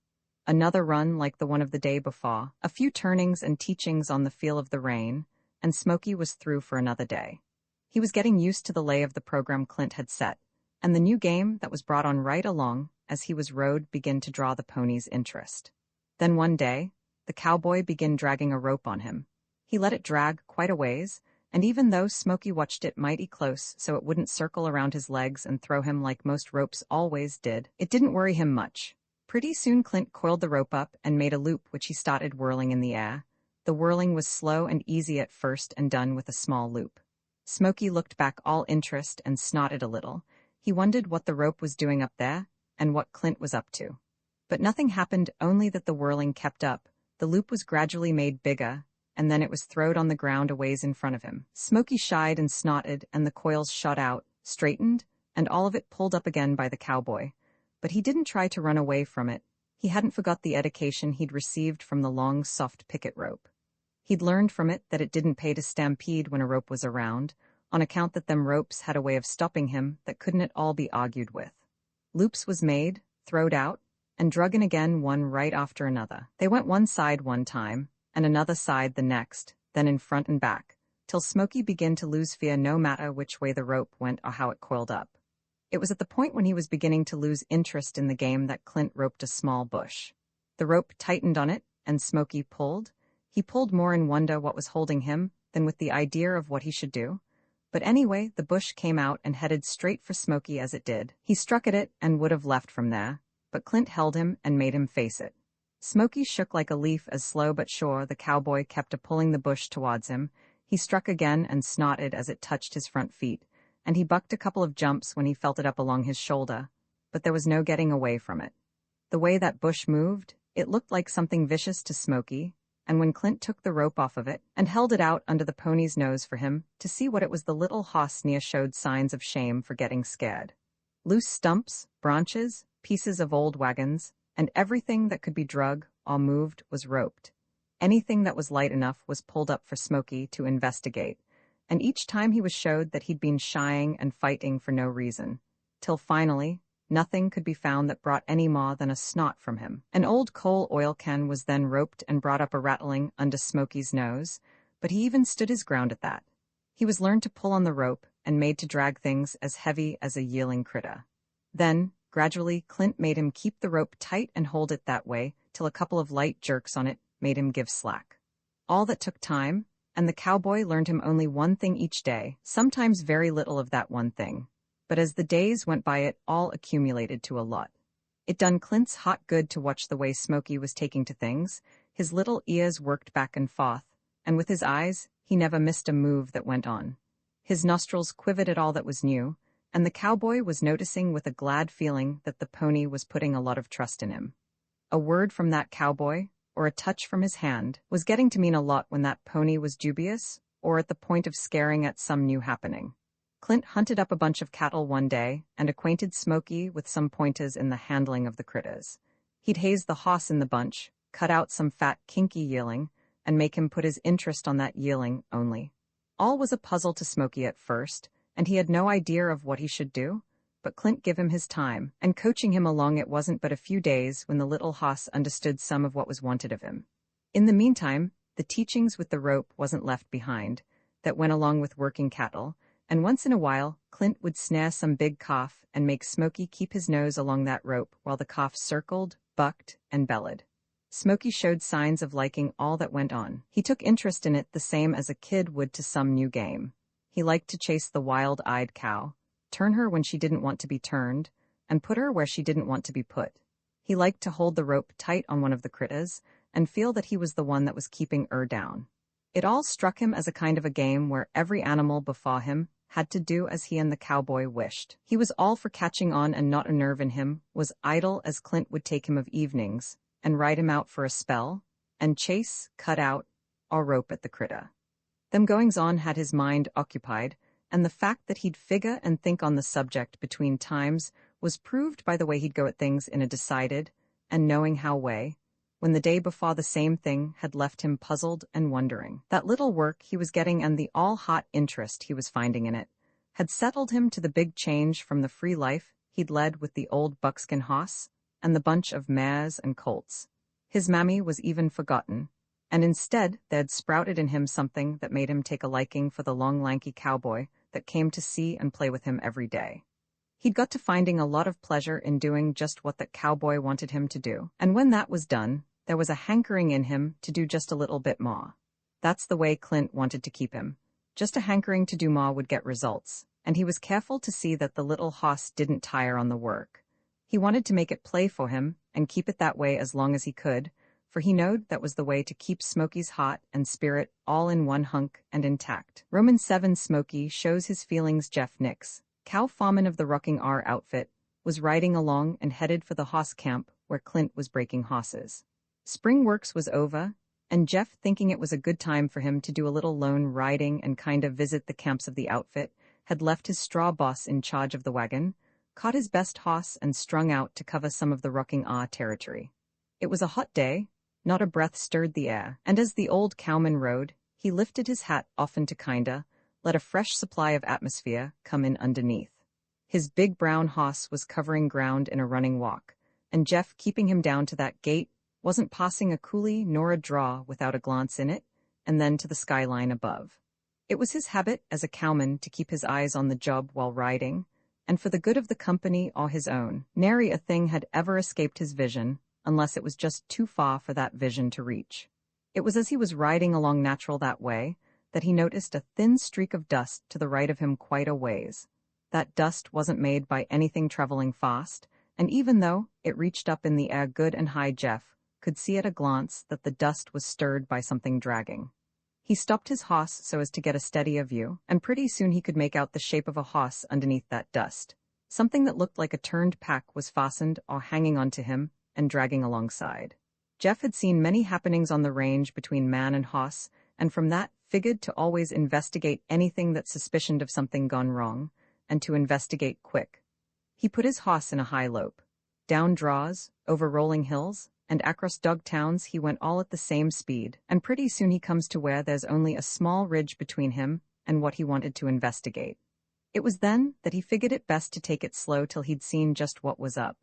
Another run like the one of the day before, a few turnings and teachings on the feel of the rain, and Smoky was through for another day. He was getting used to the lay of the program Clint had set, and the new game that was brought on right along as he was rode began to draw the pony's interest. Then one day, the cowboy began dragging a rope on him. He let it drag quite a ways, and even though Smoky watched it mighty close so it wouldn't circle around his legs and throw him like most ropes always did, it didn't worry him much. Pretty soon Clint coiled the rope up and made a loop which he started whirling in the air. The whirling was slow and easy at first and done with a small loop. Smoky looked back all interest and snotted a little. He wondered what the rope was doing up there and what Clint was up to. But nothing happened, only that the whirling kept up. The loop was gradually made bigger, and then it was throwed on the ground a ways in front of him. Smoky shied and snotted, and the coils shot out, straightened, and all of it pulled up again by the cowboy. But he didn't try to run away from it. He hadn't forgot the education he'd received from the long, soft picket rope. He'd learned from it that it didn't pay to stampede when a rope was around, on account that them ropes had a way of stopping him that couldn't at all be argued with. Loops was made, throwed out, and drug in again one right after another. They went one side one time, and another side the next, then in front and back, till Smoky began to lose fear no matter which way the rope went or how it coiled up. It was at the point when he was beginning to lose interest in the game that Clint roped a small bush. The rope tightened on it, and Smoky pulled. He pulled more in wonder what was holding him than with the idea of what he should do. But anyway, the bush came out and headed straight for Smoky as it did. He struck at it and would have left from there, but Clint held him and made him face it. Smoky shook like a leaf as slow but sure the cowboy kept a-pulling the bush towards him. He struck again and snotted as it touched his front feet, and he bucked a couple of jumps when he felt it up along his shoulder, but there was no getting away from it. The way that bush moved, it looked like something vicious to Smoky, and when Clint took the rope off of it and held it out under the pony's nose for him to see what it was, the little hoss near showed signs of shame for getting scared. Loose stumps, branches, pieces of old wagons, and everything that could be drug or moved was roped. Anything that was light enough was pulled up for Smoky to investigate, and each time he was showed that he'd been shying and fighting for no reason, till finally nothing could be found that brought any more than a snot from him. An old coal oil can was then roped and brought up a rattling under Smoky's nose, but he even stood his ground at that. He was learned to pull on the rope and made to drag things as heavy as a yearling critter. Then, gradually, Clint made him keep the rope tight and hold it that way till a couple of light jerks on it made him give slack. All that took time, and the cowboy learned him only one thing each day, sometimes very little of that one thing. But as the days went by it all accumulated to a lot. It done Clint's hot good to watch the way Smoky was taking to things. His little ears worked back and forth, and with his eyes he never missed a move that went on. His nostrils quivered at all that was new, and the cowboy was noticing with a glad feeling that the pony was putting a lot of trust in him. A word from that cowboy, or a touch from his hand, was getting to mean a lot when that pony was dubious or at the point of scaring at some new happening. Clint hunted up a bunch of cattle one day and acquainted Smoky with some pointers in the handling of the critters. He'd haze the hoss in the bunch, cut out some fat kinky yearling, and make him put his interest on that yearling only. All was a puzzle to Smoky at first, and he had no idea of what he should do, but Clint gave him his time, and coaching him along it wasn't but a few days when the little hoss understood some of what was wanted of him. In the meantime, the teachings with the rope wasn't left behind, that went along with working cattle, and once in a while, Clint would snare some big calf and make Smoky keep his nose along that rope while the calf circled, bucked, and bellowed. Smoky showed signs of liking all that went on. He took interest in it the same as a kid would to some new game. He liked to chase the wild-eyed cow, turn her when she didn't want to be turned, and put her where she didn't want to be put. He liked to hold the rope tight on one of the critters and feel that he was the one that was keeping her down. It all struck him as a kind of a game where every animal before him had to do as he and the cowboy wished. He was all for catching on, and not a nerve in him was idle as Clint would take him of evenings and ride him out for a spell, and chase, cut out, or rope at the critter. Them goings-on had his mind occupied, and the fact that he'd figure and think on the subject between times was proved by the way he'd go at things in a decided and knowing how way, when the day before the same thing had left him puzzled and wondering. That little work he was getting and the all-hot interest he was finding in it had settled him to the big change from the free life he'd led with the old buckskin hoss and the bunch of mares and colts. His mammy was even forgotten, and instead there'd sprouted in him something that made him take a liking for the long lanky cowboy that came to see and play with him every day. He'd got to finding a lot of pleasure in doing just what that cowboy wanted him to do, and when that was done, there was a hankering in him to do just a little bit more. That's the way Clint wanted to keep him. Just a hankering to do more would get results, and he was careful to see that the little hoss didn't tire on the work. He wanted to make it play for him and keep it that way as long as he could, for he knowed that was the way to keep Smoky's heart and spirit all in one hunk and intact. Roman 7 Smoky shows his feelings. Jeff Nix, cow foreman of the Rocking R outfit, was riding along and headed for the hoss camp where Clint was breaking hosses. Spring works was over, and Jeff, thinking it was a good time for him to do a little lone riding and kind of visit the camps of the outfit, had left his straw boss in charge of the wagon, caught his best hoss and strung out to cover some of the Rocking R territory. It was a hot day. Not a breath stirred the air, and as the old cowman rode, he lifted his hat often to kinda let a fresh supply of atmosphere come in underneath. His big brown hoss was covering ground in a running walk, and Jeff, keeping him down to that gait, wasn't passing a coulee nor a draw without a glance in it, and then to the skyline above. It was his habit as a cowman to keep his eyes on the job while riding, and for the good of the company or his own, nary a thing had ever escaped his vision, unless it was just too far for that vision to reach. It was as he was riding along natural that way that he noticed a thin streak of dust to the right of him quite a ways. That dust wasn't made by anything traveling fast, and even though it reached up in the air good and high, Jeff could see at a glance that the dust was stirred by something dragging. He stopped his hoss so as to get a steadier view, and pretty soon he could make out the shape of a hoss underneath that dust. Something that looked like a turned pack was fastened or hanging onto him and dragging alongside. Jeff had seen many happenings on the range between man and hoss, and from that figured to always investigate anything that suspicioned of something gone wrong, and to investigate quick. He put his hoss in a high lope. Down draws, over rolling hills, and across dog towns he went all at the same speed, and pretty soon he comes to where there's only a small ridge between him and what he wanted to investigate. It was then that he figured it best to take it slow till he'd seen just what was up.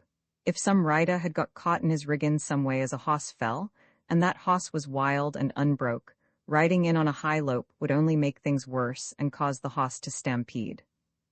If some rider had got caught in his riggin some way as a hoss fell, and that hoss was wild and unbroke, riding in on a high lope would only make things worse and cause the hoss to stampede.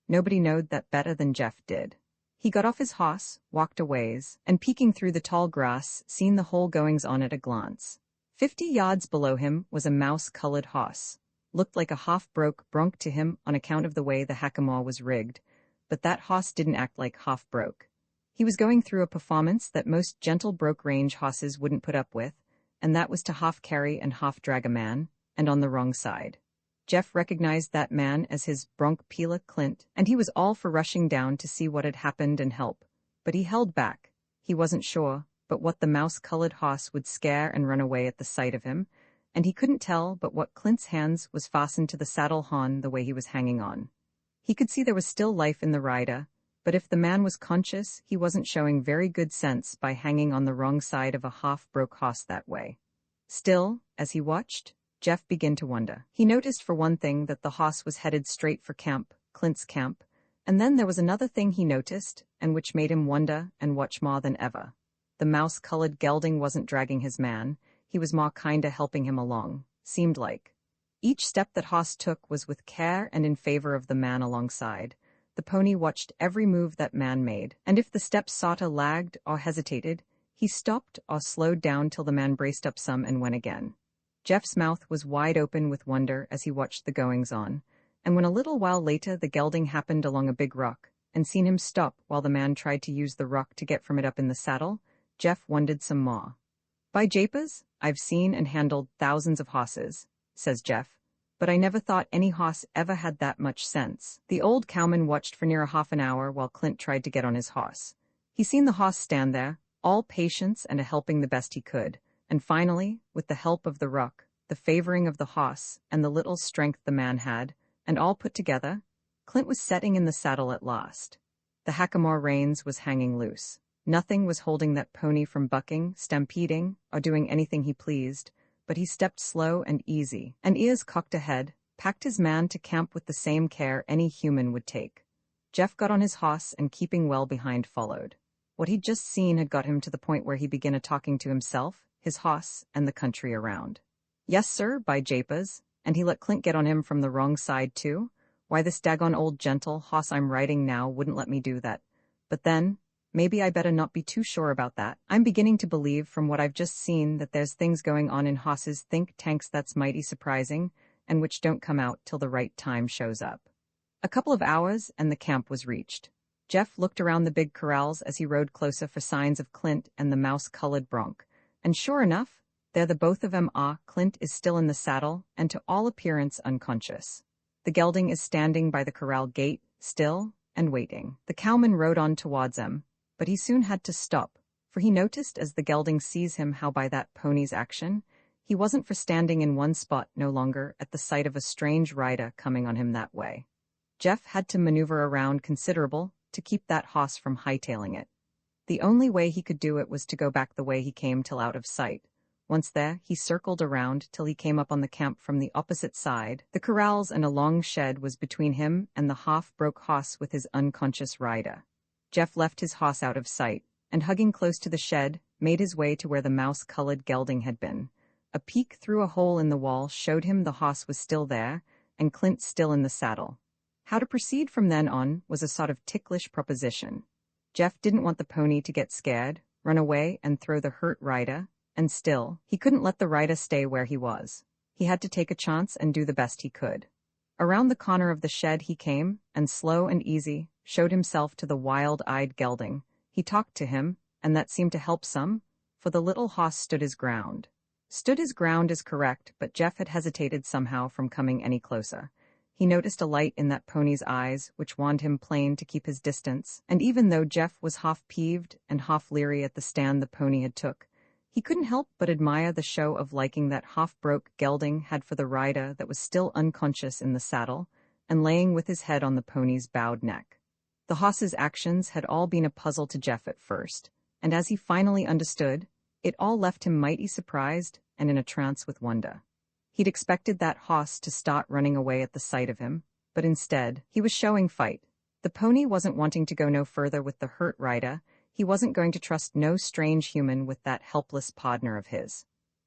Nobody knowed that better than Jeff did. He got off his hoss, walked a ways, and peeking through the tall grass, seen the whole goings-on at a glance. 50 yards below him was a mouse-colored hoss. Looked like a half-broke bronc to him on account of the way the hackamore was rigged, but that hoss didn't act like half-broke. He was going through a performance that most gentle broke range hosses wouldn't put up with, and that was to half carry and half drag a man, and on the wrong side. Jeff recognized that man as his bronc Pila Clint, and he was all for rushing down to see what had happened and help, but he held back. He wasn't sure but what the mouse-colored hoss would scare and run away at the sight of him, and he couldn't tell but what Clint's hands was fastened to the saddle horn the way he was hanging on. He could see there was still life in the rider, but if the man was conscious, he wasn't showing very good sense by hanging on the wrong side of a half-broke hoss that way. Still, as he watched, Jeff began to wonder. He noticed for one thing that the hoss was headed straight for Clint's camp, and then there was another thing he noticed, and which made him wonder and watch more than ever. The mouse-colored gelding wasn't dragging his man, he was more kinda helping him along, seemed like. Each step that hoss took was with care and in favor of the man alongside. The pony watched every move that man made, and if the steps sorta lagged or hesitated, he stopped or slowed down till the man braced up some and went again. Jeff's mouth was wide open with wonder as he watched the goings-on, and when a little while later the gelding happened along a big rock, and seen him stop while the man tried to use the rock to get from it up in the saddle, Jeff wondered some more. "By japers, I've seen and handled thousands of hosses," says Jeff, "but I never thought any hoss ever had that much sense." The old cowman watched for near a half an hour while Clint tried to get on his hoss. He seen the hoss stand there, all patience and a helping the best he could, and finally, with the help of the ruck, the favoring of the hoss, and the little strength the man had, and all put together, Clint was setting in the saddle at last. The hackamore reins was hanging loose. Nothing was holding that pony from bucking, stampeding, or doing anything he pleased, but he stepped slow and easy, and ears cocked ahead, packed his man to camp with the same care any human would take. Jeff got on his hoss and keeping well behind followed. What he'd just seen had got him to the point where he began a-talking to himself, his hoss, and the country around. "Yes, sir, by japers," and he let Clint get on him from the wrong side, too. "Why, this daggone old gentle hoss I'm riding now wouldn't let me do that. But then, maybe I better not be too sure about that. I'm beginning to believe from what I've just seen that there's things going on in hosses' think tanks that's mighty surprising, and which don't come out till the right time shows up." A couple of hours, and the camp was reached. Jeff looked around the big corrals as he rode closer for signs of Clint and the mouse-colored bronc, and sure enough, there the both of 'em are. Clint is still in the saddle, and to all appearance unconscious. The gelding is standing by the corral gate, still and waiting. The cowman rode on towards him, but he soon had to stop, for he noticed as the gelding sees him how by that pony's action, he wasn't for standing in one spot no longer at the sight of a strange rider coming on him that way. Jeff had to maneuver around considerable to keep that hoss from hightailing it. The only way he could do it was to go back the way he came till out of sight. Once there, he circled around till he came up on the camp from the opposite side. The corrals and a long shed was between him and the half-broke hoss with his unconscious rider. Jeff left his hoss out of sight, and hugging close to the shed, made his way to where the mouse-colored gelding had been. A peek through a hole in the wall showed him the hoss was still there, and Clint still in the saddle. How to proceed from then on was a sort of ticklish proposition. Jeff didn't want the pony to get scared, run away and throw the hurt rider, and still, he couldn't let the rider stay where he was. He had to take a chance and do the best he could. Around the corner of the shed he came, and slow and easy, showed himself to the wild-eyed gelding. He talked to him, and that seemed to help some, for the little hoss stood his ground. Stood his ground is correct, but Jeff had hesitated somehow from coming any closer. He noticed a light in that pony's eyes, which warned him plain to keep his distance, and even though Jeff was half peeved and half leery at the stand the pony had took, he couldn't help but admire the show of liking that half-broke gelding had for the rider that was still unconscious in the saddle, and laying with his head on the pony's bowed neck. The hoss's actions had all been a puzzle to Jeff at first, and as he finally understood, it all left him mighty surprised and in a trance with wonder. He'd expected that hoss to start running away at the sight of him, but instead, he was showing fight. The pony wasn't wanting to go no further with the hurt rider. He wasn't going to trust no strange human with that helpless podner of his.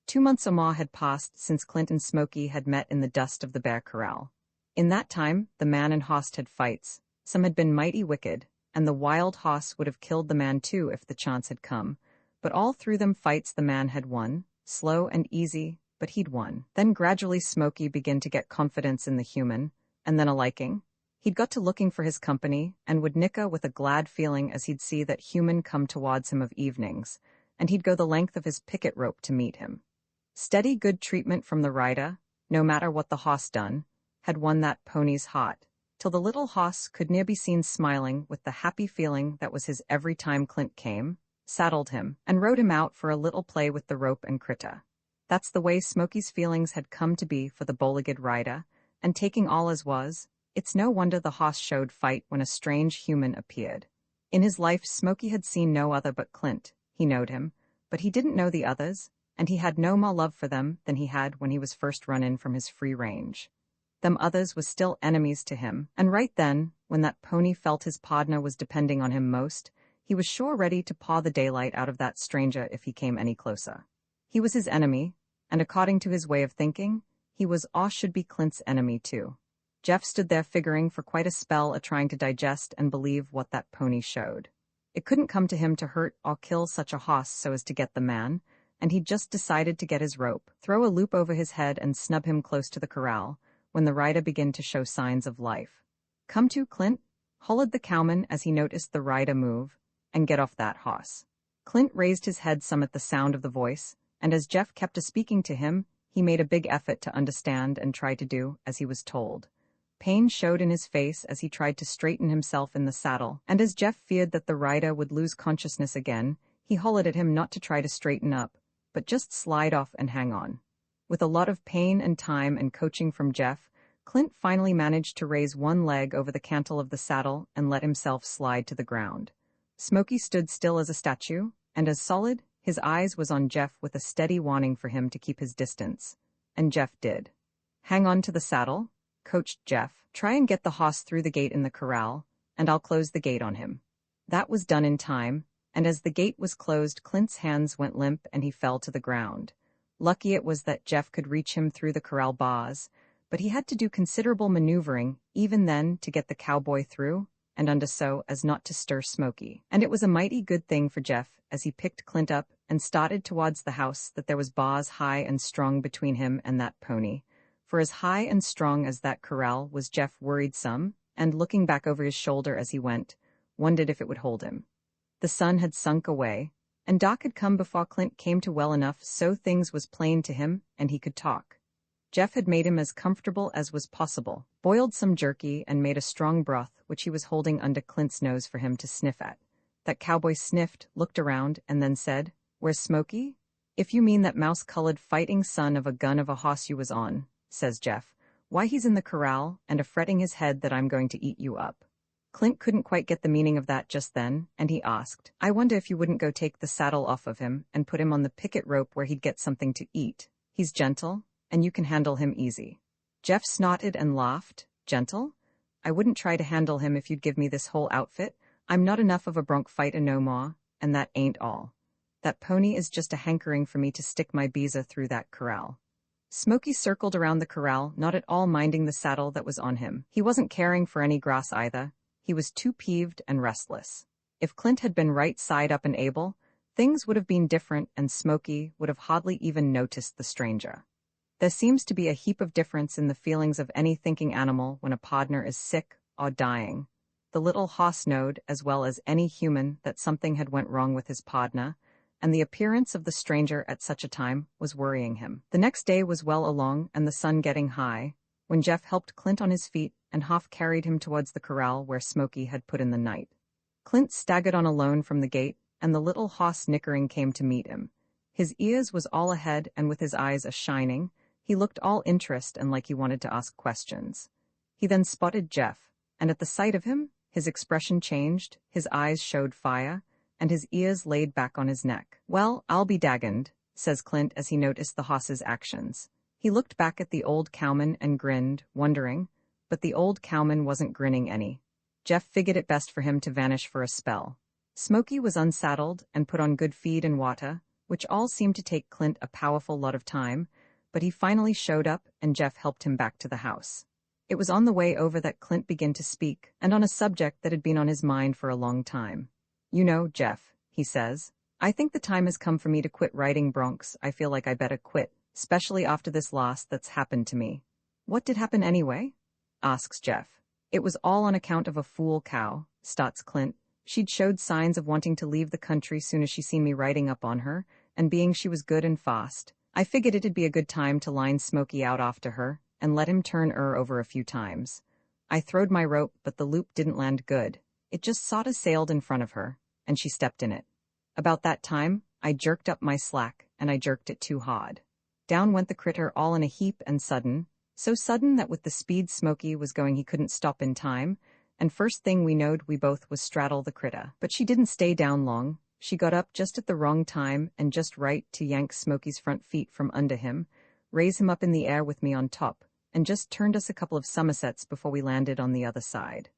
2 months or more had passed since Clint and Smoky had met in the dust of the bear corral. In that time, the man and hoss had fights. Some had been mighty wicked, and the wild hoss would have killed the man too if the chance had come. But all through them fights the man had won, slow and easy, but he'd won. Then gradually Smoky began to get confidence in the human, and then a liking. He'd got to looking for his company, and would nicka with a glad feeling as he'd see that human come towards him of evenings, and he'd go the length of his picket rope to meet him. Steady good treatment from the rider, no matter what the hoss done, had won that pony's heart, till the little hoss could near be seen smiling with the happy feeling that was his every time Clint came, saddled him, and rode him out for a little play with the rope and critter. That's the way Smoky's feelings had come to be for the bowlegged rider, and taking all as was, it's no wonder the hoss showed fight when a strange human appeared. In his life Smoky had seen no other but Clint. He knowed him, but he didn't know the others, and he had no more love for them than he had when he was first run in from his free range. Them others was still enemies to him, and right then, when that pony felt his pardner was depending on him most, he was sure ready to paw the daylight out of that stranger if he came any closer. He was his enemy, and according to his way of thinking, he was or should be Clint's enemy too. Jeff stood there figuring for quite a spell trying to digest and believe what that pony showed. It couldn't come to him to hurt or kill such a hoss so as to get the man, and he just decided to get his rope, throw a loop over his head and snub him close to the corral, when the rider began to show signs of life. "Come to, Clint," hollered the cowman as he noticed the rider move, "and get off that hoss." Clint raised his head some at the sound of the voice, and as Jeff kept speaking to him, he made a big effort to understand and try to do as he was told. Pain showed in his face as he tried to straighten himself in the saddle, and as Jeff feared that the rider would lose consciousness again, he hollered at him not to try to straighten up, but just slide off and hang on. With a lot of pain and time and coaching from Jeff, Clint finally managed to raise one leg over the cantle of the saddle and let himself slide to the ground. Smoky stood still as a statue, and as solid, his eyes was on Jeff with a steady warning for him to keep his distance. And Jeff did. "Hang on to the saddle," coached Jeff. "Try and get the hoss through the gate in the corral, and I'll close the gate on him." That was done in time, and as the gate was closed, Clint's hands went limp and he fell to the ground. Lucky it was that Jeff could reach him through the corral bars, but he had to do considerable maneuvering, even then, to get the cowboy through, and under so as not to stir Smoky. And it was a mighty good thing for Jeff, as he picked Clint up and started towards the house, that there was bars high and strong between him and that pony. For as high and strong as that corral was, Jeff worried some, and looking back over his shoulder as he went, wondered if it would hold him. The sun had sunk away, and dark had come before Clint came to well enough so things was plain to him and he could talk. Jeff had made him as comfortable as was possible, boiled some jerky and made a strong broth which he was holding under Clint's nose for him to sniff at. That cowboy sniffed, looked around, and then said, "Where's Smoky?" "If you mean that mouse-colored fighting son of a gun of a hoss you was on," says Jeff, "why he's in the corral and a-fretting his head that I'm going to eat you up." Clint couldn't quite get the meaning of that just then, and he asked, "I wonder if you wouldn't go take the saddle off of him and put him on the picket rope where he'd get something to eat. He's gentle, and you can handle him easy." Jeff snorted and laughed. "Gentle? I wouldn't try to handle him if you'd give me this whole outfit. I'm not enough of a bronc fighter no more, and that ain't all. That pony is just a hankering for me to stick my beezer through that corral." Smoky circled around the corral, not at all minding the saddle that was on him. He wasn't caring for any grass either. He was too peeved and restless. If Clint had been right side up and able, things would have been different and Smoky would have hardly even noticed the stranger. There seems to be a heap of difference in the feelings of any thinking animal when a pardner is sick or dying. The little hoss knowed, as well as any human, that something had went wrong with his pardner, and the appearance of the stranger at such a time was worrying him. The next day was well along and the sun getting high, when Jeff helped Clint on his feet and half carried him towards the corral where Smoky had put in the night. Clint staggered on alone from the gate, and the little hoss nickering came to meet him. His ears was all ahead, and with his eyes a-shining, he looked all interest and like he wanted to ask questions. He then spotted Jeff, and at the sight of him, his expression changed, his eyes showed fire, and his ears laid back on his neck. "Well, I'll be daggoned," says Clint as he noticed the hoss's actions. He looked back at the old cowman and grinned, wondering, but the old cowman wasn't grinning any. Jeff figured it best for him to vanish for a spell. Smoky was unsaddled and put on good feed and water, which all seemed to take Clint a powerful lot of time, but he finally showed up and Jeff helped him back to the house. It was on the way over that Clint began to speak, and on a subject that had been on his mind for a long time. "You know, Jeff," he says, "I think the time has come for me to quit riding broncs. I feel like I better quit, especially after this loss that's happened to me." "What did happen anyway?" asks Jeff. "It was all on account of a fool cow," starts Clint. "She'd showed signs of wanting to leave the country soon as she seen me riding up on her, and being she was good and fast, I figured it'd be a good time to line Smoky out after her, and let him turn her over a few times. I throwed my rope, but the loop didn't land good. It just sorta sailed in front of her, and she stepped in it. About that time, I jerked up my slack, and I jerked it too hard. Down went the critter all in a heap and sudden, so sudden that with the speed Smoky was going he couldn't stop in time, and first thing we knowed we both was straddle the critter. But she didn't stay down long. She got up just at the wrong time and just right to yank Smoky's front feet from under him, raise him up in the air with me on top, and just turned us a couple of somersets before we landed on the other side.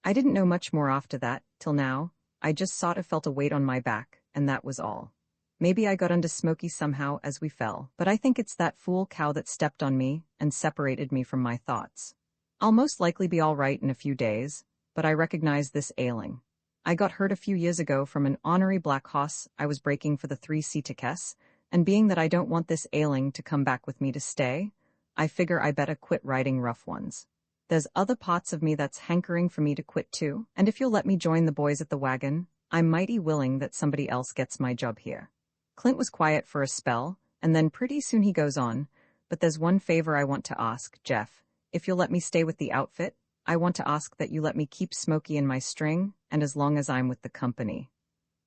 I didn't know much more after that, till now. I just sort of felt a weight on my back, and that was all. Maybe I got under Smoky somehow as we fell, but I think it's that fool cow that stepped on me and separated me from my thoughts. I'll most likely be all right in a few days, but I recognize this ailing. I got hurt a few years ago from an ornery black hoss I was breaking for the 3C, and being that I don't want this ailing to come back with me to stay, I figure I better quit riding rough ones. There's other parts of me that's hankering for me to quit too, and if you'll let me join the boys at the wagon, I'm mighty willing that somebody else gets my job here. Clint was quiet for a spell, and then pretty soon he goes on, but there's one favor I want to ask, Jeff. If you'll let me stay with the outfit, I want to ask that you let me keep Smoky in my string, and as long as I'm with the company.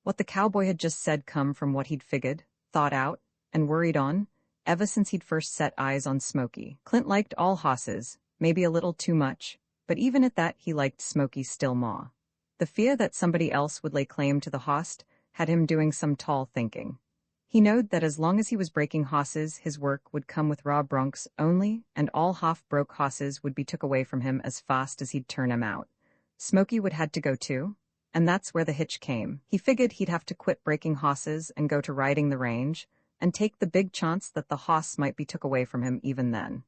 What the cowboy had just said come from what he'd figured, thought out, and worried on, ever since he'd first set eyes on Smoky. Clint liked all hosses, maybe a little too much, but even at that he liked Smoky still more. The fear that somebody else would lay claim to the hoss had him doing some tall thinking. He knowed that as long as he was breaking hosses, his work would come with raw broncs only, and all half-broke hosses would be took away from him as fast as he'd turn 'em out. Smoky would had to go too, and that's where the hitch came. He figured he'd have to quit breaking hosses and go to riding the range, and take the big chance that the hoss might be took away from him even then.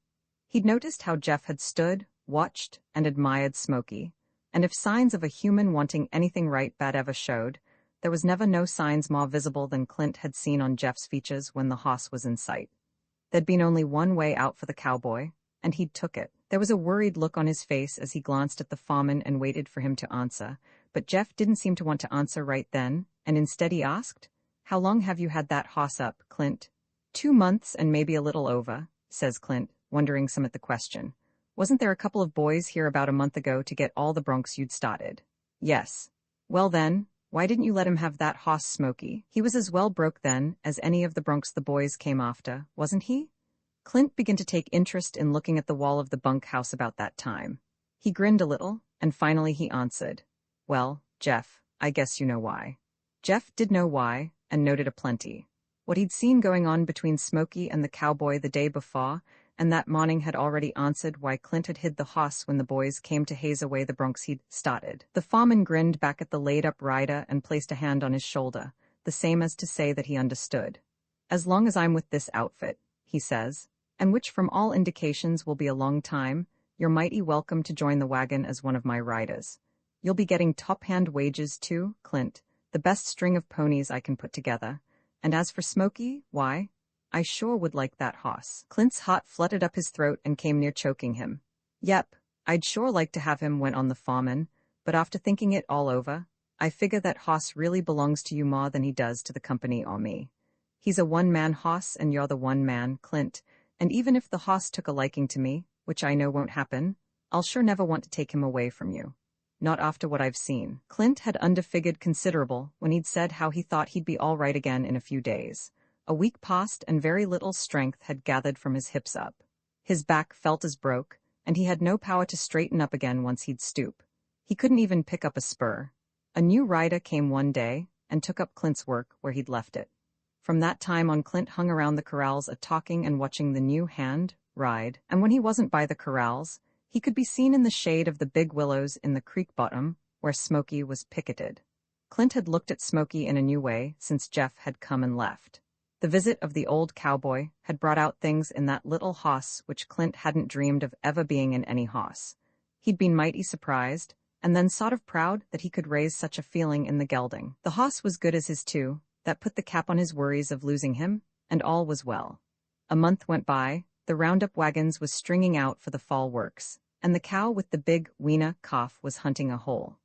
He'd noticed how Jeff had stood, watched, and admired Smoky, and if signs of a human wanting anything right bad ever showed, there was never no signs more visible than Clint had seen on Jeff's features when the hoss was in sight. There'd been only one way out for the cowboy, and he'd took it. There was a worried look on his face as he glanced at the foreman and waited for him to answer, but Jeff didn't seem to want to answer right then, and instead he asked, "How long have you had that hoss up, Clint?" 2 months and maybe a little over, says Clint, wondering some at the question. Wasn't there a couple of boys here about a month ago to get all the broncs you'd started? Yes. Well then, why didn't you let him have that hoss, Smoky? He was as well broke then as any of the broncs the boys came after, wasn't he? Clint began to take interest in looking at the wall of the bunkhouse about that time. He grinned a little, and finally he answered, "Well, Jeff, I guess you know why." Jeff did know why, and noted a plenty. What he'd seen going on between Smoky and the cowboy the day before, and that morning had already answered why Clint had hid the hoss when the boys came to haze away the broncs he'd started. The foreman grinned back at the laid-up rider and placed a hand on his shoulder, the same as to say that he understood. "As long as I'm with this outfit," he says, "and which from all indications will be a long time, you're mighty welcome to join the wagon as one of my riders. You'll be getting top-hand wages too, Clint, the best string of ponies I can put together, and as for Smoky, why, I sure would like that hoss." Clint's heart fluttered up his throat and came near choking him. "Yep, I'd sure like to have him," went on the foreman, "but after thinking it all over, I figure that hoss really belongs to you more than he does to the company or me. He's a one-man hoss and you're the one man, Clint, and even if the hoss took a liking to me, which I know won't happen, I'll sure never want to take him away from you. Not after what I've seen." Clint had underfigured considerable when he'd said how he thought he'd be all right again in a few days. A week passed and very little strength had gathered from his hips up. His back felt as broke, and he had no power to straighten up again once he'd stoop. He couldn't even pick up a spur. A new rider came one day and took up Clint's work where he'd left it. From that time on, Clint hung around the corrals a-talking and watching the new hand ride, and when he wasn't by the corrals, he could be seen in the shade of the big willows in the creek bottom where Smoky was picketed. Clint had looked at Smoky in a new way since Jeff had come and left. The visit of the old cowboy had brought out things in that little hoss which Clint hadn't dreamed of ever being in any hoss. He'd been mighty surprised, and then sort of proud that he could raise such a feeling in the gelding. The hoss was good as his too, that put the cap on his worries of losing him, and all was well. A month went by, the roundup wagons was stringing out for the fall works, and the cow with the big weena cough was hunting a hole.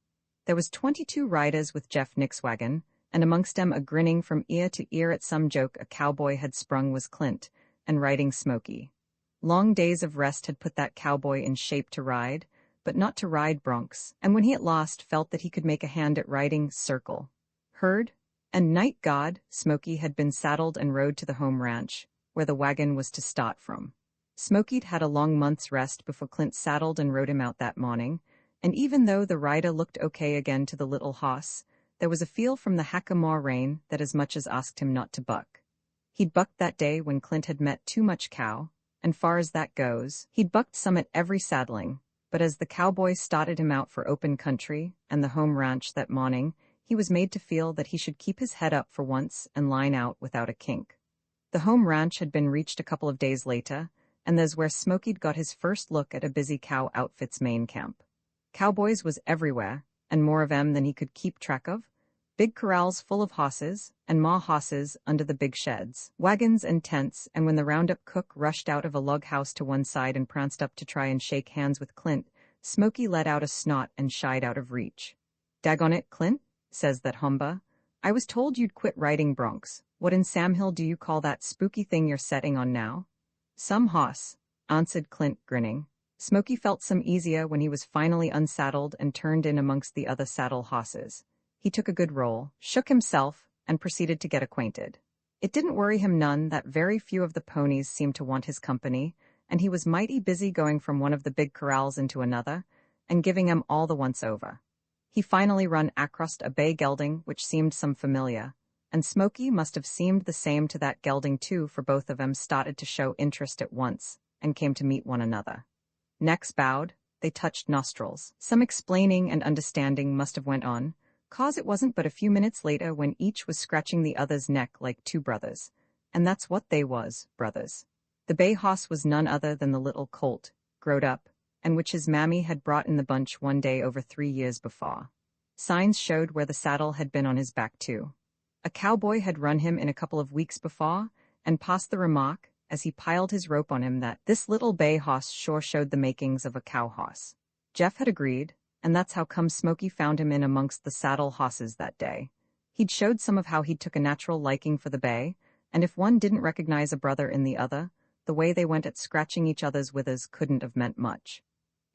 There was 22 riders with Jeff Nick's wagon, and amongst them a grinning from ear to ear at some joke a cowboy had sprung was Clint, and riding Smoky. Long days of rest had put that cowboy in shape to ride, but not to ride broncs, and when he at last felt that he could make a hand at riding circle, herd, and night god, Smoky had been saddled and rode to the home ranch, where the wagon was to start from. Smoky'd had a long month's rest before Clint saddled and rode him out that morning, and even though the rider looked okay again to the little hoss, There was a feel from the hackamore rain that as much as asked him not to buck. He'd bucked that day when Clint had met too much cow, and far as that goes, he'd bucked some at every saddling, but as the cowboy started him out for open country and the home ranch that morning, he was made to feel that he should keep his head up for once and line out without a kink. The home ranch had been reached a couple of days later, and there's where Smoky'd got his first look at a busy cow outfit's main camp. Cowboys was everywhere, and more of 'em than he could keep track of. Big corrals full of hosses, and more hosses under the big sheds, wagons and tents, and when the roundup cook rushed out of a log house to one side and pranced up to try and shake hands with Clint, Smoky let out a snot and shied out of reach. "Daggone it, Clint," says that humba. "I was told you'd quit riding broncs. What in Sam Hill do you call that spooky thing you're setting on now?" "Some hoss," answered Clint, grinning. Smoky felt some easier when he was finally unsaddled and turned in amongst the other saddle hosses. He took a good roll, shook himself, and proceeded to get acquainted. It didn't worry him none that very few of the ponies seemed to want his company, and he was mighty busy going from one of the big corrals into another, and giving 'em all the once-over. He finally run across a bay gelding which seemed some familiar, and Smoky must have seemed the same to that gelding too, for both of 'em started to show interest at once, and came to meet one another. Necks bowed, they touched nostrils. Some explaining and understanding must have went on, cause it wasn't but a few minutes later when each was scratching the other's neck like two brothers. And that's what they was, brothers. The bay hoss was none other than the little colt, growed up, and which his mammy had brought in the bunch one day over 3 years before. Signs showed where the saddle had been on his back too. A cowboy had run him in a couple of weeks before, and passed the remark, as he piled his rope on him, that this little bay hoss sure showed the makings of a cow hoss. Jeff had agreed, and that's how come Smoky found him in amongst the saddle hosses that day. He'd showed some of how he took a natural liking for the bay, and if one didn't recognize a brother in the other, the way they went at scratching each other's withers couldn't have meant much.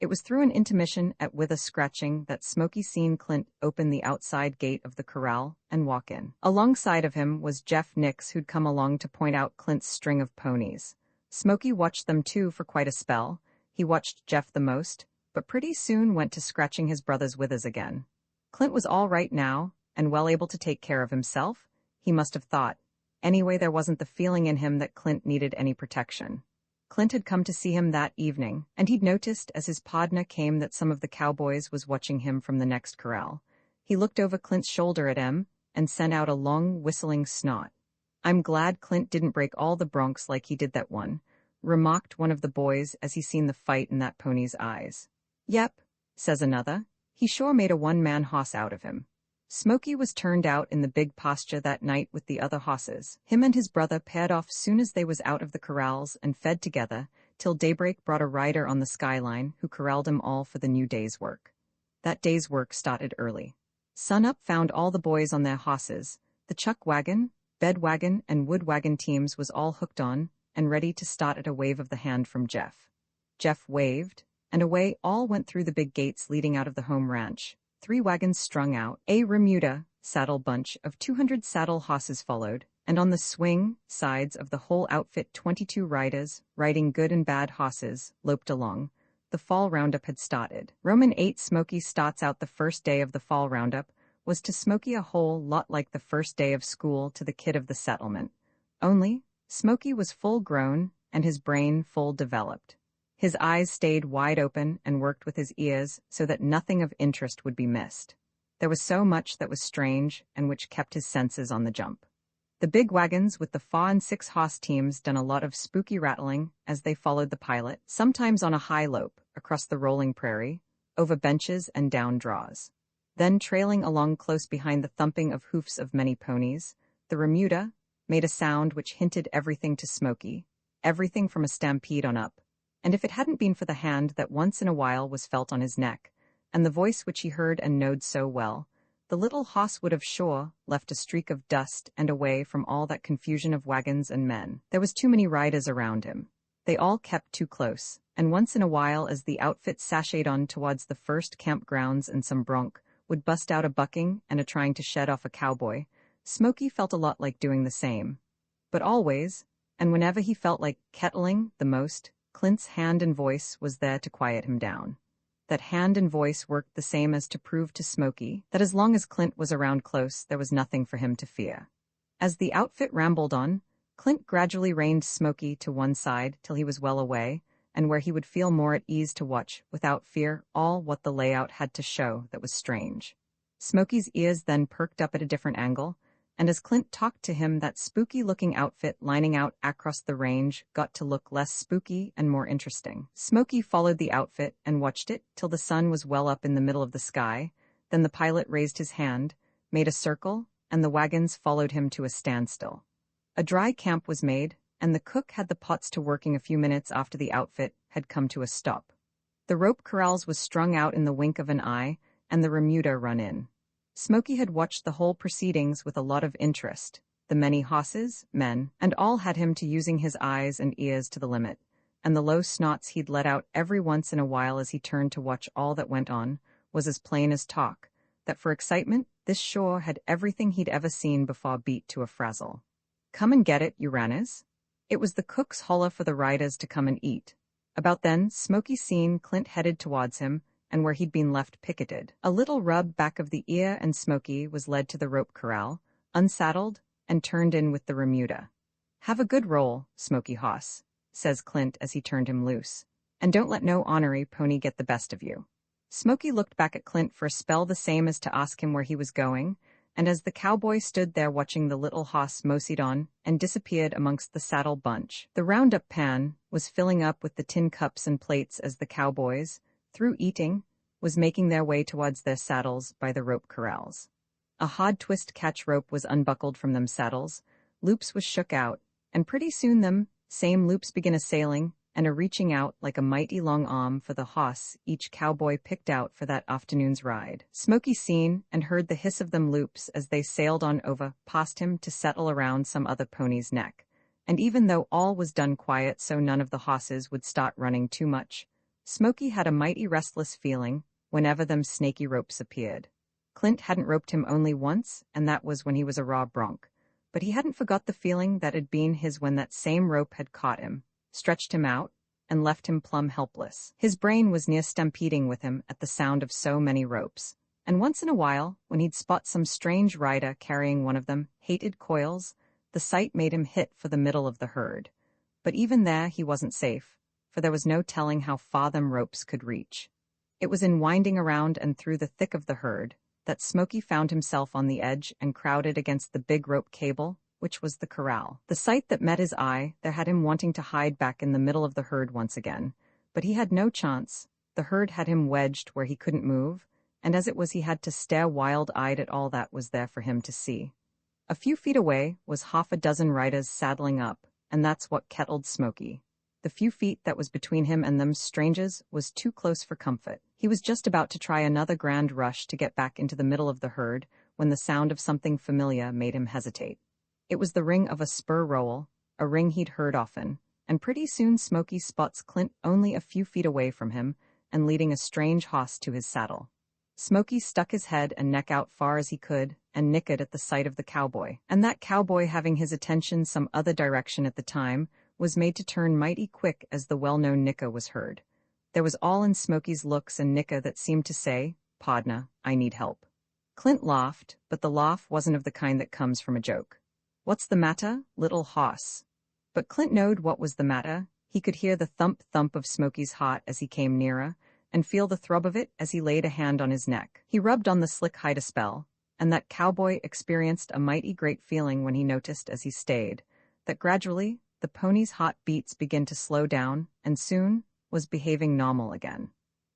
It was through an intermission at wither scratching that Smoky seen Clint open the outside gate of the corral and walk in. Alongside of him was Jeff Nix, who'd come along to point out Clint's string of ponies. Smoky watched them too for quite a spell. He watched Jeff the most, but pretty soon went to scratching his brother's withers again. Clint was all right now, and well able to take care of himself, he must have thought. Anyway, there wasn't the feeling in him that Clint needed any protection. Clint had come to see him that evening, and he'd noticed as his podna came that some of the cowboys was watching him from the next corral. He looked over Clint's shoulder at him, and sent out a long whistling snot. "I'm glad Clint didn't break all the broncs like he did that one," remarked one of the boys as he seen the fight in that pony's eyes. "Yep," says another, "he sure made a one-man hoss out of him." Smoky was turned out in the big pasture that night with the other hosses. Him and his brother paired off soon as they was out of the corrals and fed together, till daybreak brought a rider on the skyline who corralled 'em all for the new day's work. That day's work started early. Sunup found all the boys on their hosses. The chuck wagon, bed wagon, and wood wagon teams was all hooked on and ready to start at a wave of the hand from Jeff. Jeff waved, and away all went through the big gates leading out of the home ranch. 3 wagons strung out, a remuda saddle bunch of 200 saddle hosses followed, and on the swing sides of the whole outfit 22 riders, riding good and bad hosses, loped along. The fall roundup had started. Roman 8 Smoky starts out the first day of the fall roundup, was to Smoky a whole lot like the first day of school to the kid of the settlement. Only, Smoky was full grown, and his brain full developed. His eyes stayed wide open and worked with his ears so that nothing of interest would be missed. There was so much that was strange and which kept his senses on the jump. The big wagons with the 4 and 6 hoss teams done a lot of spooky rattling as they followed the pilot, sometimes on a high lope, across the rolling prairie, over benches and down draws. Then trailing along close behind the thumping of hoofs of many ponies, the remuda made a sound which hinted everything to Smoky, everything from a stampede on up. And if it hadn't been for the hand that once in a while was felt on his neck, and the voice which he heard and knowed so well, the little hoss would have sure left a streak of dust and away from all that confusion of wagons and men. There was too many riders around him. They all kept too close, and once in a while as the outfit sashayed on towards the first campgrounds and some bronc would bust out a bucking and a trying to shed off a cowboy, Smoky felt a lot like doing the same. But always, and whenever he felt like kettling the most, Clint's hand and voice was there to quiet him down. that hand and voice worked the same as to prove to Smoky that as long as Clint was around close, there was nothing for him to fear. As the outfit rambled on, Clint gradually reined Smoky to one side till he was well away, and where he would feel more at ease to watch, without fear, all what the layout had to show that was strange. Smoky's ears then perked up at a different angle, and as Clint talked to him, that spooky-looking outfit lining out across the range got to look less spooky and more interesting. Smoky followed the outfit and watched it till the sun was well up in the middle of the sky. Then the pilot raised his hand, made a circle, and the wagons followed him to a standstill. A dry camp was made, and the cook had the pots to working a few minutes after the outfit had come to a stop. The rope corrals was strung out in the wink of an eye, and the remuda run in. Smoky had watched the whole proceedings with a lot of interest. The many hosses, men, and all had him to using his eyes and ears to the limit, and the low snots he'd let out every once in a while as he turned to watch all that went on was as plain as talk, that for excitement this shore had everything he'd ever seen before beat to a frazzle. "Come and get it, you ranners." It was the cook's holler for the riders to come and eat. About then, Smoky seen Clint headed towards him, and where he'd been left picketed. A little rub back of the ear and Smoky was led to the rope corral, unsaddled, and turned in with the remuda. "Have a good roll, Smoky hoss," says Clint as he turned him loose, "and don't let no ornery pony get the best of you." Smoky looked back at Clint for a spell the same as to ask him where he was going, and as the cowboy stood there watching the little hoss moseyed on and disappeared amongst the saddle bunch, the roundup pan was filling up with the tin cups and plates as the cowboys, through eating, was making their way towards their saddles by the rope corrals. A hard twist catch rope was unbuckled from them saddles, loops was shook out, and pretty soon them same loops begin a-sailing and a-reaching out like a mighty long arm for the hoss each cowboy picked out for that afternoon's ride. Smoky seen and heard the hiss of them loops as they sailed on over past him to settle around some other pony's neck, and even though all was done quiet so none of the hosses would start running too much, Smoky had a mighty restless feeling whenever them snaky ropes appeared. Clint hadn't roped him only once, and that was when he was a raw bronc, but he hadn't forgot the feeling that had been his when that same rope had caught him, stretched him out, and left him plumb helpless. His brain was near stampeding with him at the sound of so many ropes, and once in a while, when he'd spot some strange rider carrying one of them hated coils, the sight made him hit for the middle of the herd. But even there he wasn't safe, for there was no telling how far them ropes could reach. It was in winding around and through the thick of the herd that Smoky found himself on the edge and crowded against the big rope cable, which was the corral. The sight that met his eye there had him wanting to hide back in the middle of the herd once again, but he had no chance. The herd had him wedged where he couldn't move, and as it was he had to stare wild-eyed at all that was there for him to see. A few feet away was half a dozen riders saddling up, and that's what kettled Smoky. The few feet that was between him and them strangers was too close for comfort. He was just about to try another grand rush to get back into the middle of the herd when the sound of something familiar made him hesitate. It was the ring of a spur rowel, a ring he'd heard often, and pretty soon Smoky spots Clint only a few feet away from him and leading a strange hoss to his saddle. Smoky stuck his head and neck out far as he could and nickered at the sight of the cowboy, and that cowboy having his attention some other direction at the time was made to turn mighty quick as the well-known nicka was heard. There was all in Smoky's looks and nicka that seemed to say, "Podna, I need help." Clint laughed, but the laugh wasn't of the kind that comes from a joke. "What's the matter, little hoss?" But Clint knowed what was the matter. He could hear the thump-thump of Smoky's heart as he came nearer, and feel the throb of it as he laid a hand on his neck. He rubbed on the slick hide a spell, and that cowboy experienced a mighty great feeling when he noticed as he stayed, that gradually the pony's hot beats began to slow down, and soon was behaving normal again.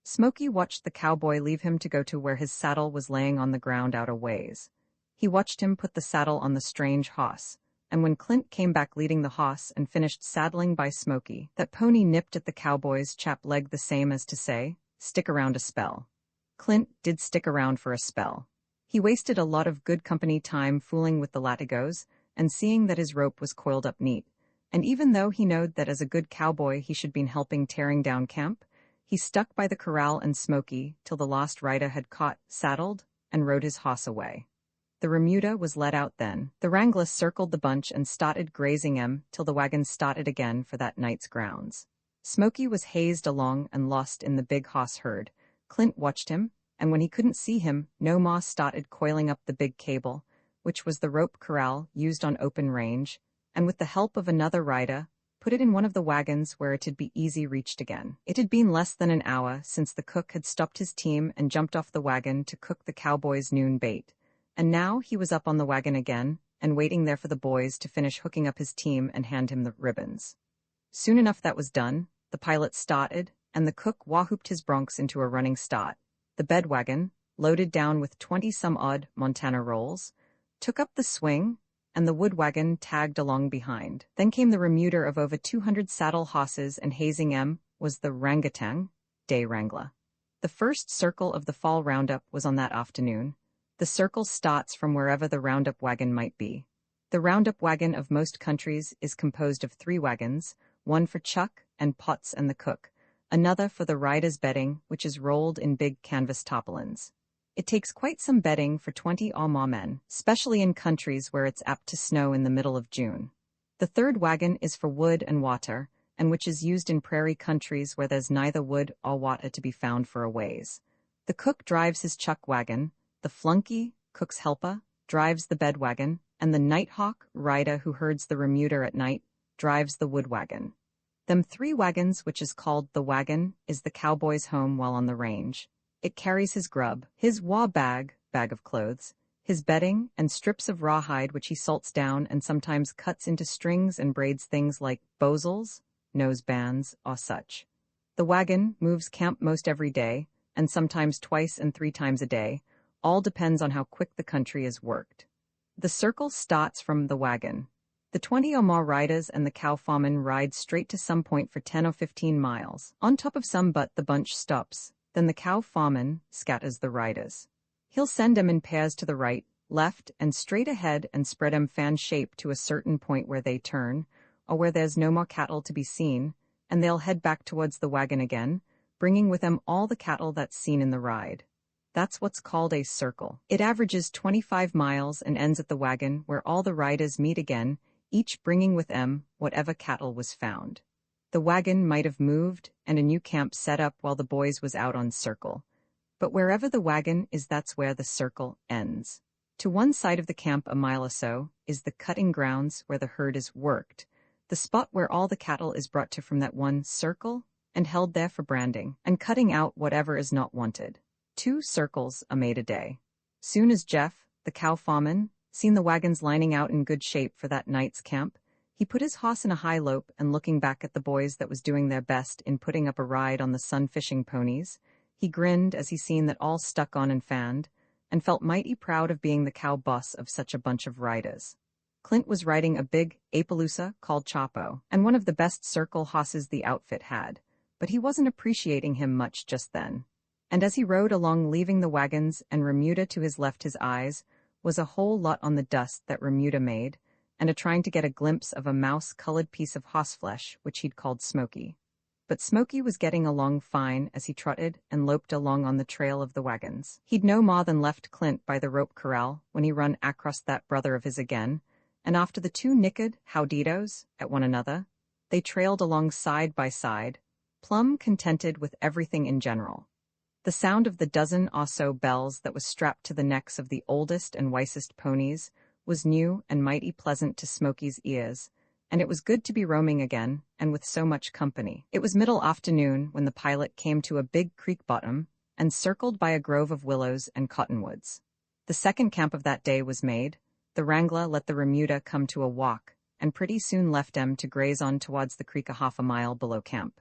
Smoky watched the cowboy leave him to go to where his saddle was laying on the ground out a ways. He watched him put the saddle on the strange hoss, and when Clint came back leading the hoss and finished saddling by Smoky, that pony nipped at the cowboy's chap leg the same as to say, "Stick around a spell." Clint did stick around for a spell. He wasted a lot of good company time fooling with the latigos and seeing that his rope was coiled up neat, and even though he knowed that as a good cowboy he should been helping tearing down camp, he stuck by the corral and Smoky till the lost rider had caught, saddled, and rode his hoss away. The remuda was let out then. The wrangler circled the bunch and started grazing 'em till the wagon started again for that night's grounds. Smoky was hazed along and lost in the big hoss herd, Clint watched him, and when he couldn't see him, No Ma started coiling up the big cable, which was the rope corral used on open range, and with the help of another rider, put it in one of the wagons where it'd be easy reached again. It had been less than an hour since the cook had stopped his team and jumped off the wagon to cook the cowboys' noon bait, and now he was up on the wagon again and waiting there for the boys to finish hooking up his team and hand him the ribbons. Soon enough that was done, the pilot started, and the cook wahhooped his broncs into a running start. The bed wagon, loaded down with 20-some-odd Montana rolls, took up the swing, and the wood wagon tagged along behind. Then came the remuder of over 200 saddle horses, and hazing em was the rangatang, day wrangler. The first circle of the fall roundup was on that afternoon. The circle starts from wherever the roundup wagon might be. The roundup wagon of most countries is composed of 3 wagons, one for Chuck and Potts and the cook, another for the rider's bedding, which is rolled in big canvas tarpaulins. It takes quite some bedding for 20 or more men, especially in countries where it's apt to snow in the middle of June. The third wagon is for wood and water, and which is used in prairie countries where there's neither wood or water to be found for a ways. The cook drives his chuck wagon, the flunky, cook's helper, drives the bed wagon, and the nighthawk, rider who herds the remuder at night, drives the wood wagon. Them 3 wagons, which is called the wagon, is the cowboy's home while on the range. It carries his grub, his bag of clothes, his bedding, and strips of rawhide which he salts down and sometimes cuts into strings and braids things like bozels, nose bands, or such. The wagon moves camp most every day, and sometimes twice and 3 times a day. All depends on how quick the country is worked. The circle starts from the wagon. The 20 or more riders and the cow foreman ride straight to some point for 10 or 15 miles. On top of some but the bunch stops. Then the cow foreman scatters the riders. He'll send 'em in pairs to the right, left, and straight ahead and spread 'em fan shape to a certain point where they turn, or where there's no more cattle to be seen, and they'll head back towards the wagon again, bringing with 'em all the cattle that's seen in the ride. That's what's called a circle. It averages 25 miles and ends at the wagon where all the riders meet again, each bringing with 'em whatever cattle was found. The wagon might have moved and a new camp set up while the boys was out on circle. But wherever the wagon is, that's where the circle ends. To one side of the camp, a mile or so, is the cutting grounds where the herd is worked, the spot where all the cattle is brought to from that one circle and held there for branding and cutting out whatever is not wanted. 2 circles are made a day. Soon as Jeff, the cow foreman, seen the wagons lining out in good shape for that night's camp, he put his hoss in a high lope and looking back at the boys that was doing their best in putting up a ride on the sun-fishing ponies, he grinned as he seen that all stuck on and fanned, and felt mighty proud of being the cow boss of such a bunch of riders. Clint was riding a big Appaloosa called Chapo, and one of the best circle hosses the outfit had, but he wasn't appreciating him much just then. And as he rode along leaving the wagons and remuda to his left, his eyes was a whole lot on the dust that remuda made, and trying to get a glimpse of a mouse-colored piece of horseflesh which he'd called Smoky. But Smoky was getting along fine as he trotted and loped along on the trail of the wagons. He'd no more than left Clint by the rope corral when he run across that brother of his again, and after the 2 nicked howditos at one another, they trailed along side by side, plumb contented with everything in general. The sound of the dozen or so bells that was strapped to the necks of the oldest and wisest ponies was new and mighty pleasant to Smoky's ears, and it was good to be roaming again, and with so much company. It was middle afternoon when the pilot came to a big creek bottom, and circled by a grove of willows and cottonwoods. The second camp of that day was made. The wrangler let the remuda come to a walk, and pretty soon left 'em to graze on towards the creek a half a mile below camp.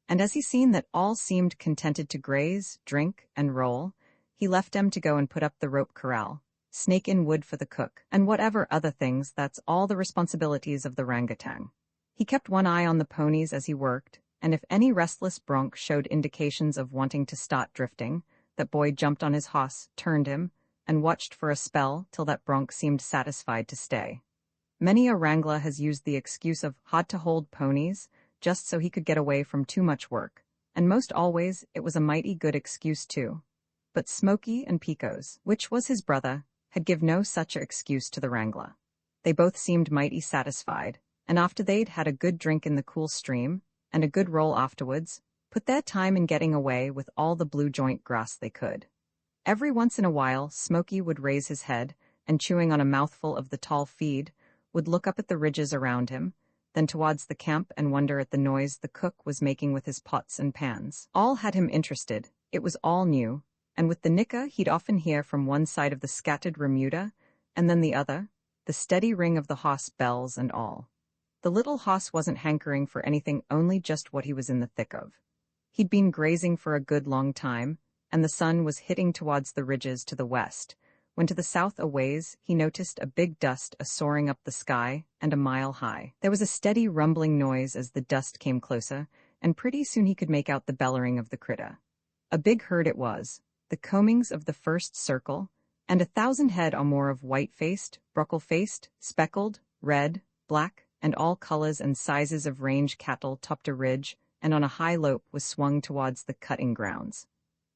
And as he seen that all seemed contented to graze, drink, and roll, he left 'em to go and put up the rope corral, snake in wood for the cook, and whatever other things. That's all the responsibilities of the rangatang. He kept one eye on the ponies as he worked, and if any restless bronc showed indications of wanting to start drifting, that boy jumped on his hoss, turned him, and watched for a spell till that bronc seemed satisfied to stay. Many a wrangler has used the excuse of hard-to-hold ponies just so he could get away from too much work, and most always it was a mighty good excuse too. But Smoky and Picos, which was his brother, had give no such a excuse to the wrangler. They both seemed mighty satisfied, and after they'd had a good drink in the cool stream, and a good roll afterwards, put put their time in getting away with all the blue joint grass they could. Every once in a while, Smoky would raise his head, and chewing on a mouthful of the tall feed, would look up at the ridges around him, then towards the camp and wonder at the noise the cook was making with his pots and pans. All had him interested, it was all new, and with the nicker he'd often hear from one side of the scattered remuda, and then the other, the steady ring of the hoss bells and all. The little hoss wasn't hankering for anything, only just what he was in the thick of. He'd been grazing for a good long time, and the sun was hitting towards the ridges to the west, when to the south a ways he noticed a big dust a-soaring up the sky and a mile high. There was a steady rumbling noise as the dust came closer, and pretty soon he could make out the bellowing of the critter. A big herd it was, the combings of the first circle, and 1,000 head or more of white-faced, bruckle-faced, speckled, red, black, and all colors and sizes of range cattle topped a ridge, and on a high lope was swung towards the cutting grounds.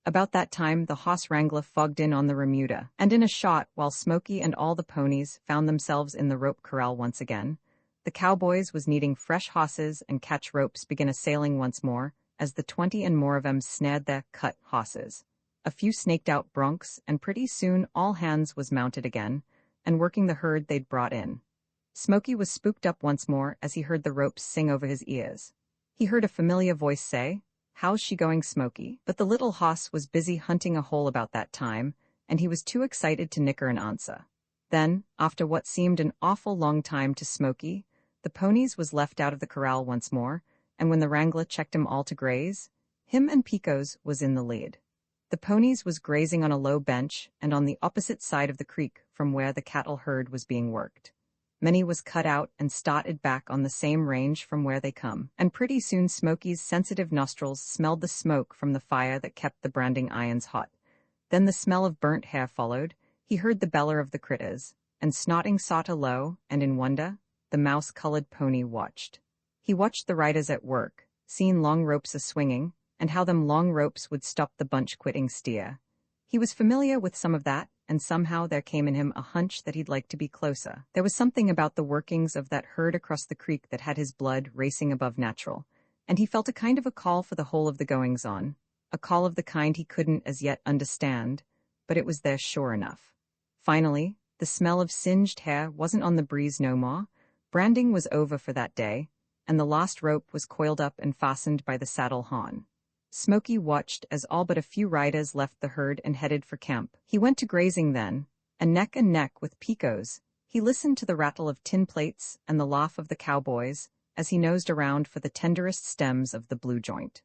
About that time the hoss wrangler fogged in on the remuda, and in a shot, while Smoky and all the ponies found themselves in the rope corral once again, the cowboys was needing fresh hosses and catch ropes begin a-sailing once more, as the 20 and more of 'em snared their cut hosses. A few snaked out broncs, and pretty soon all hands was mounted again, and working the herd they'd brought in. Smoky was spooked up once more as he heard the ropes sing over his ears. He heard a familiar voice say, "How's she going, Smoky?" But the little hoss was busy hunting a hole about that time, and he was too excited to nicker an answer. Then, after what seemed an awful long time to Smoky, the ponies was left out of the corral once more, and when the wrangler checked 'em all to graze, him and Pico's was in the lead. The ponies was grazing on a low bench and on the opposite side of the creek from where the cattle herd was being worked. Many was cut out and started back on the same range from where they come, and pretty soon Smoky's sensitive nostrils smelled the smoke from the fire that kept the branding irons hot. Then the smell of burnt hair followed, he heard the beller of the critters, and snotting sawta low, and in wonder, the mouse-colored pony watched. He watched the riders at work, seen long ropes a-swinging, and how them long ropes would stop the bunch-quitting steer. He was familiar with some of that, and somehow there came in him a hunch that he'd like to be closer. There was something about the workings of that herd across the creek that had his blood racing above natural, and he felt a kind of a call for the whole of the goings-on, a call of the kind he couldn't as yet understand, but it was there sure enough. Finally, the smell of singed hair wasn't on the breeze no more, branding was over for that day, and the last rope was coiled up and fastened by the saddle horn. Smoky watched as all but a few riders left the herd and headed for camp. He went to grazing then, and neck with Pico's. He listened to the rattle of tin plates and the laugh of the cowboys as he nosed around for the tenderest stems of the blue joint.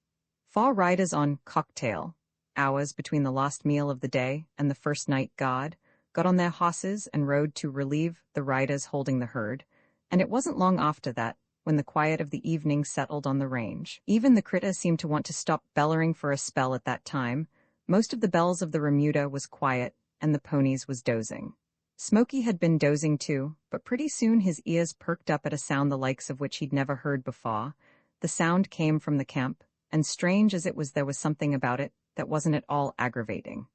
4 riders on cocktail, hours between the last meal of the day and the first night guard, got on their hosses and rode to relieve the riders holding the herd, and it wasn't long after that when the quiet of the evening settled on the range. Even the critter seemed to want to stop bellering for a spell at that time. Most of the bells of the remuda was quiet, and the ponies was dozing. Smoky had been dozing too, but pretty soon his ears perked up at a sound the likes of which he'd never heard before. The sound came from the camp, and strange as it was, there was something about it that wasn't at all aggravating.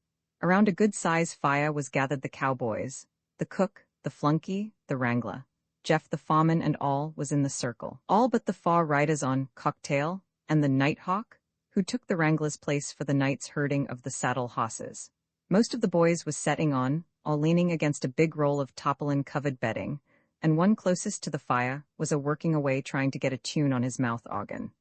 Around a good-sized fire was gathered the cowboys, the cook, the flunky, the wrangler. Jeff the foreman and all was in the circle. All but the 4 riders on cocktail and the Nighthawk, who took the wrangler's place for the night's herding of the saddle hosses. Most of the boys was setting on, all leaning against a big roll of tarpaulin-covered bedding, and one closest to the fire was working away trying to get a tune on his mouth organ.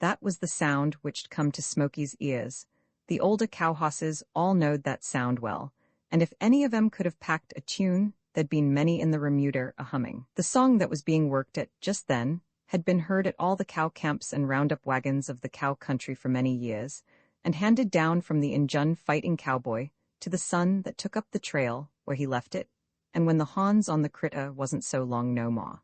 That was the sound which'd come to Smoky's ears. The older cow hosses all knowed that sound well, and if any of 'em could have packed a tune, there'd been many in the remuda a-humming. The song that was being worked at just then had been heard at all the cow camps and roundup wagons of the cow country for many years, and handed down from the Injun fighting cowboy to the son that took up the trail where he left it, and when the horns on the critter wasn't so long no more.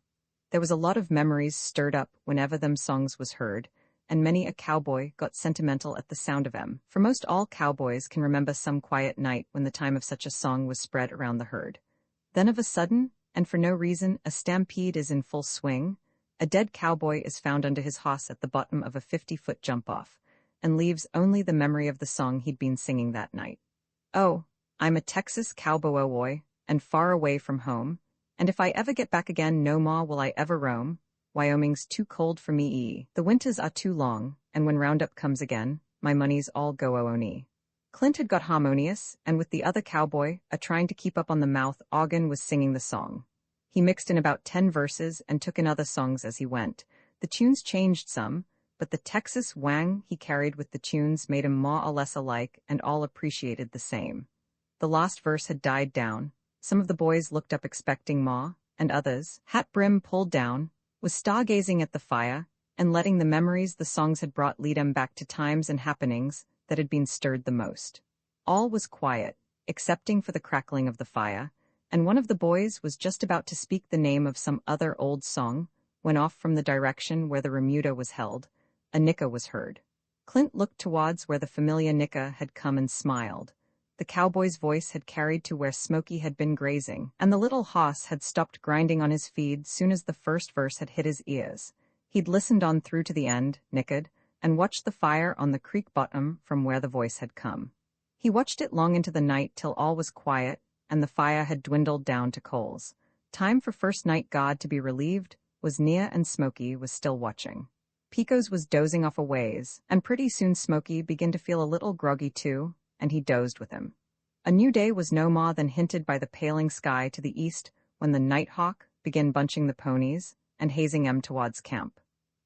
There was a lot of memories stirred up whenever them songs was heard, and many a cowboy got sentimental at the sound of 'em, for most all cowboys can remember some quiet night when the time of such a song was spread around the herd. Then of a sudden, and for no reason, a stampede is in full swing. A dead cowboy is found under his hoss at the bottom of a 50-foot jump-off, and leaves only the memory of the song he'd been singing that night. "Oh, I'm a Texas cowboy, and far away from home, and if I ever get back again no more will I ever roam. Wyoming's too cold for me. The winters are too long, and when roundup comes again, my money's all go Ooni. Clint had got harmonious, and with the other cowboy, trying to keep up on the mouth organ, was singing the song. He mixed in about 10 verses and took in other songs as he went. The tunes changed some, but the Texas wang he carried with the tunes made him more or less alike, and all appreciated the same. The last verse had died down. Some of the boys looked up expecting more, and others, hat brim pulled down, was stargazing at the fire, and letting the memories the songs had brought lead him back to times and happenings that had been stirred the most. All was quiet, excepting for the crackling of the fire, and one of the boys was just about to speak the name of some other old song, when off from the direction where the remuda was held, a nicka was heard. Clint looked towards where the familiar nicka had come and smiled. The cowboy's voice had carried to where Smoky had been grazing, and the little hoss had stopped grinding on his feed soon as the first verse had hit his ears. He'd listened on through to the end, nicked, and watched the fire on the creek bottom from where the voice had come. He watched it long into the night till all was quiet, and the fire had dwindled down to coals. Time for first night god to be relieved was near, and Smoky was still watching. Picos was dozing off a ways, and pretty soon Smoky began to feel a little groggy too, and he dozed with him. A new day was no more than hinted by the paling sky to the east when the nighthawk began bunching the ponies and hazing them towards camp.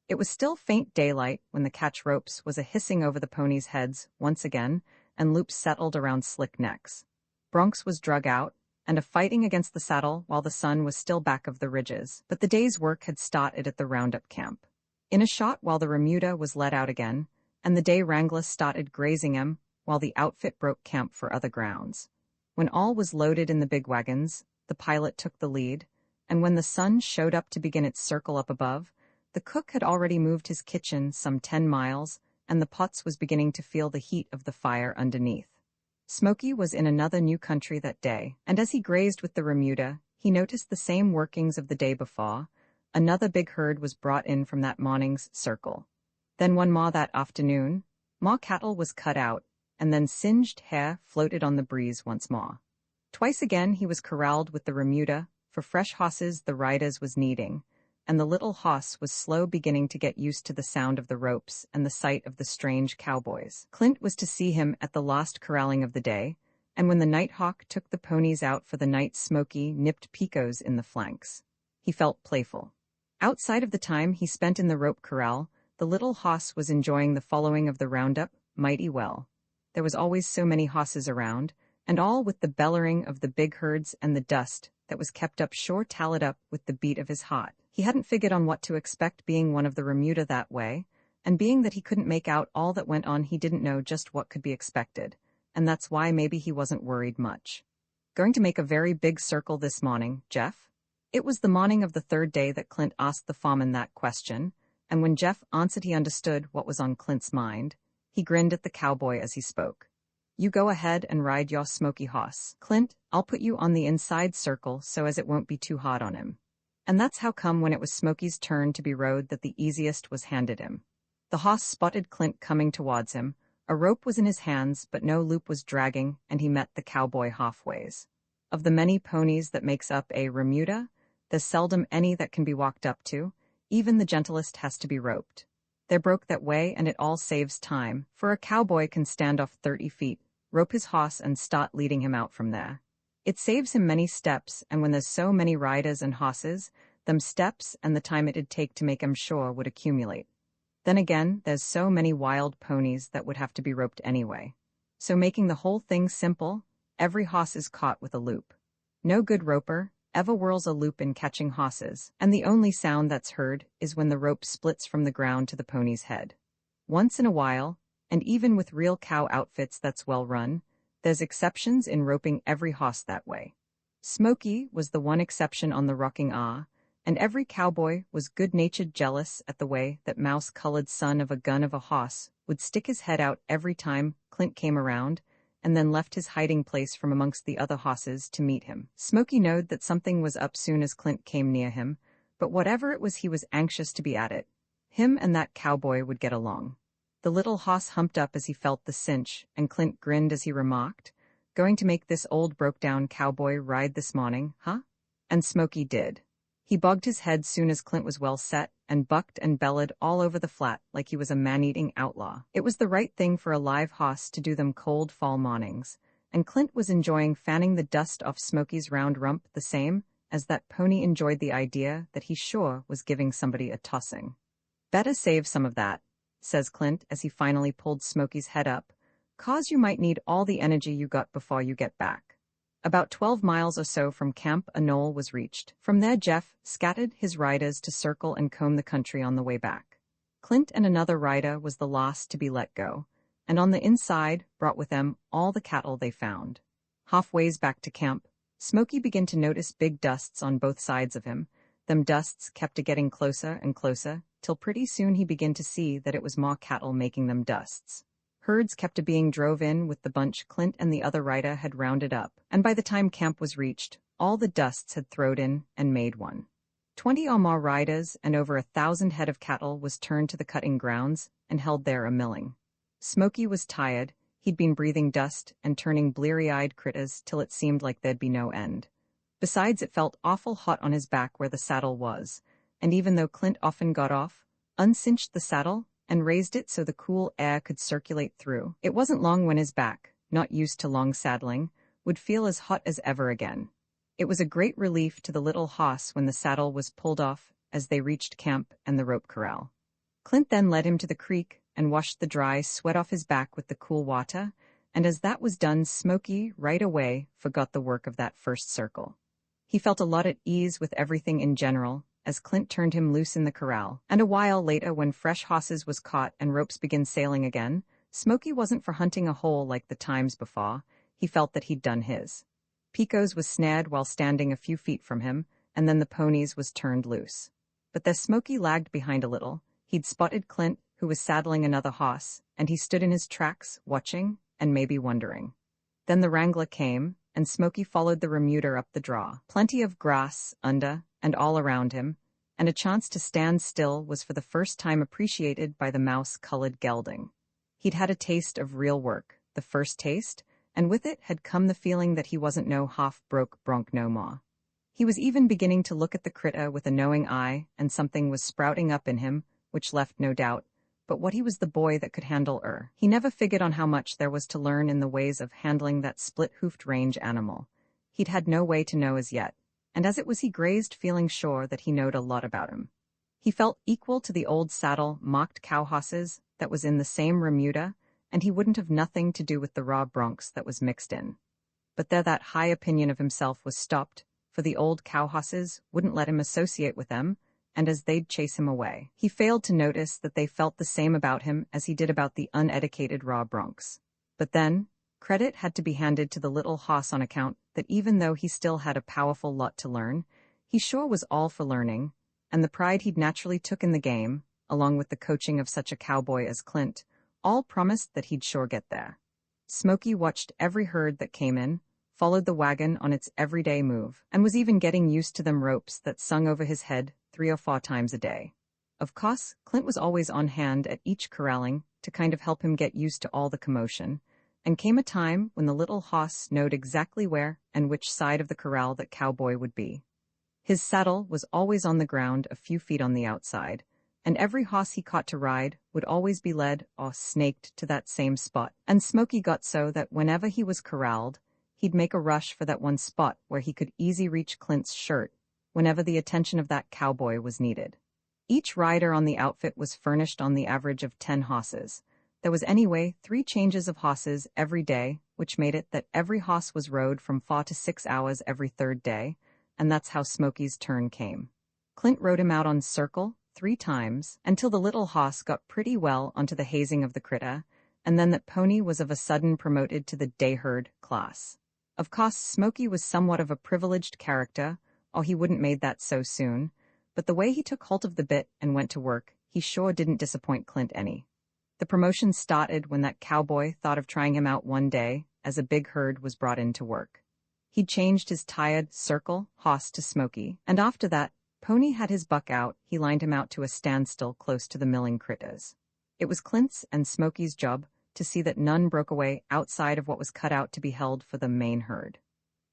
It was still faint daylight when the catch ropes was a hissing over the ponies' heads once again, and loops settled around slick necks. Bronx was drug out, and a fighting against the saddle while the sun was still back of the ridges, but the day's work had started at the roundup camp. In a shot while the remuda was let out again, and the day wrangler started grazing him, while the outfit broke camp for other grounds. When all was loaded in the big wagons, the pilot took the lead, and when the sun showed up to begin its circle up above, the cook had already moved his kitchen some 10 miles, and the pots was beginning to feel the heat of the fire underneath. Smoky was in another new country that day, and as he grazed with the remuda, he noticed the same workings of the day before. Another big herd was brought in from that morning's circle. Then one more that afternoon, more cattle was cut out, and then singed hair floated on the breeze once more. Twice again he was corralled with the remuda, for fresh hosses the riders was needing, and the little hoss was slow beginning to get used to the sound of the ropes and the sight of the strange cowboys. Clint was to see him at the last corralling of the day, and when the nighthawk took the ponies out for the night, Smoky nipped Picos in the flanks. He felt playful. Outside of the time he spent in the rope corral, the little hoss was enjoying the following of the roundup mighty well. There was always so many hosses around, and all with the bellering of the big herds and the dust that was kept up sure tallied up with the beat of his heart. He hadn't figured on what to expect being one of the remuda that way, and being that he couldn't make out all that went on, he didn't know just what could be expected, and that's why maybe he wasn't worried much. Going to make a very big circle this morning, Jeff? It was the morning of the third day that Clint asked the foreman that question, and when Jeff answered he understood what was on Clint's mind. He grinned at the cowboy as he spoke. You go ahead and ride your Smoky hoss, Clint. I'll put you on the inside circle so as it won't be too hot on him. And that's how come when it was Smoky's turn to be rode that the easiest was handed him. The hoss spotted Clint coming towards him. A rope was in his hands, but no loop was dragging, and he met the cowboy halfways. Of the many ponies that makes up a remuda, there's seldom any that can be walked up to. Even the gentlest has to be roped. They're broke that way, and it all saves time, for a cowboy can stand off 30 feet, rope his hoss and start leading him out from there. It saves him many steps, and when there's so many riders and hosses, them steps and the time it'd take to make 'em sure would accumulate. Then again, there's so many wild ponies that would have to be roped anyway. So making the whole thing simple, every hoss is caught with a loop. No good roper ever whirls a loop in catching hosses, and the only sound that's heard is when the rope splits from the ground to the pony's head. Once in a while, and even with real cow outfits that's well run, there's exceptions in roping every hoss that way. Smoky was the one exception on the rocking and every cowboy was good-natured jealous at the way that mouse-colored son of a gun of a hoss would stick his head out every time Clint came around, and then left his hiding place from amongst the other hosses to meet him. Smoky knowed that something was up soon as Clint came near him, but whatever it was he was anxious to be at it. Him and that cowboy would get along. The little hoss humped up as he felt the cinch, and Clint grinned as he remarked, "Going to make this old broke-down cowboy ride this morning, huh?" And Smoky did. He bogged his head soon as Clint was well set, and bucked and bellowed all over the flat like he was a man-eating outlaw. It was the right thing for a live hoss to do them cold fall mornings, and Clint was enjoying fanning the dust off Smoky's round rump the same as that pony enjoyed the idea that he sure was giving somebody a tossing. "Better save some of that," says Clint as he finally pulled Smoky's head up, "'cause you might need all the energy you got before you get back." About 12 miles or so from camp, a knoll was reached. From there, Jeff scattered his riders to circle and comb the country on the way back. Clint and another rider was the last to be let go, and on the inside brought with them all the cattle they found. Halfways back to camp, Smoky began to notice big dusts on both sides of him. Them dusts kept getting closer and closer, till pretty soon he began to see that it was more cattle making them dusts. Herds kept being drove in with the bunch Clint and the other rider had rounded up, and by the time camp was reached, all the dusts had throwed in and made one. 20 or more riders and over 1,000 head of cattle was turned to the cutting grounds and held there a milling. Smoky was tired. He'd been breathing dust and turning bleary-eyed critters till it seemed like there'd be no end. Besides, it felt awful hot on his back where the saddle was, and even though Clint often got off, uncinched the saddle, and raised it so the cool air could circulate through, it wasn't long when his back, not used to long saddling, would feel as hot as ever again. It was a great relief to the little hoss when the saddle was pulled off as they reached camp and the rope corral. Clint then led him to the creek and washed the dry sweat off his back with the cool water, and as that was done, Smoky right away forgot the work of that first circle. He felt a lot at ease with everything in general, as Clint turned him loose in the corral, and a while later when fresh hosses was caught and ropes began sailing again, Smoky wasn't for hunting a hole like the times before. He felt that he'd done his. Pico's was snared while standing a few feet from him, and then the ponies was turned loose. But there Smoky lagged behind a little. He'd spotted Clint, who was saddling another hoss, and he stood in his tracks, watching, and maybe wondering. Then the wrangler came, and Smoky followed the remuda up the draw. Plenty of grass, under, and all around him, and a chance to stand still was for the first time appreciated by the mouse-colored gelding. He'd had a taste of real work, the first taste, and with it had come the feeling that he wasn't no half-broke bronc no more. He was even beginning to look at the critter with a knowing eye, and something was sprouting up in him, which left no doubt, but what he was the boy that could handle her. He never figured on how much there was to learn in the ways of handling that split-hoofed range animal. He'd had no way to know as yet, and as it was he grazed feeling sure that he knowed a lot about him. He felt equal to the old saddle mocked cow hosses that was in the same remuda, and he wouldn't have nothing to do with the raw broncs that was mixed in. But there that high opinion of himself was stopped, for the old cow hosses wouldn't let him associate with them, and as they'd chase him away, he failed to notice that they felt the same about him as he did about the uneducated raw broncs. But then, credit had to be handed to the little hoss on account that even though he still had a powerful lot to learn, he sure was all for learning, and the pride he'd naturally took in the game, along with the coaching of such a cowboy as Clint, all promised that he'd sure get there. Smoky watched every herd that came in, followed the wagon on its everyday move, and was even getting used to them ropes that sung over his head 3 or 4 times a day. Of course, Clint was always on hand at each corralling to kind of help him get used to all the commotion, and came a time when the little hoss knowed exactly where and which side of the corral that cowboy would be. His saddle was always on the ground a few feet on the outside, and every hoss he caught to ride would always be led or snaked to that same spot, and Smoky got so that whenever he was corralled, he'd make a rush for that one spot where he could easy reach Clint's shirt whenever the attention of that cowboy was needed. Each rider on the outfit was furnished on the average of 10 hosses. There was anyway 3 changes of hosses every day, which made it that every hoss was rode from 4 to 6 hours every 3rd day, and that's how Smoky's turn came. Clint rode him out on circle 3 times, until the little hoss got pretty well onto the hazing of the critter, and then that pony was of a sudden promoted to the day herd class. Of course, Smoky was somewhat of a privileged character, or he wouldn't made that so soon, but the way he took hold of the bit and went to work, he sure didn't disappoint Clint any. The promotion started when that cowboy thought of trying him out one day as a big herd was brought in to work. He'd changed his tired circle hoss to Smoky, and after that, Pony had his buck out. He lined him out to a standstill close to the milling critters. It was Clint's and Smoky's job to see that none broke away outside of what was cut out to be held for the main herd.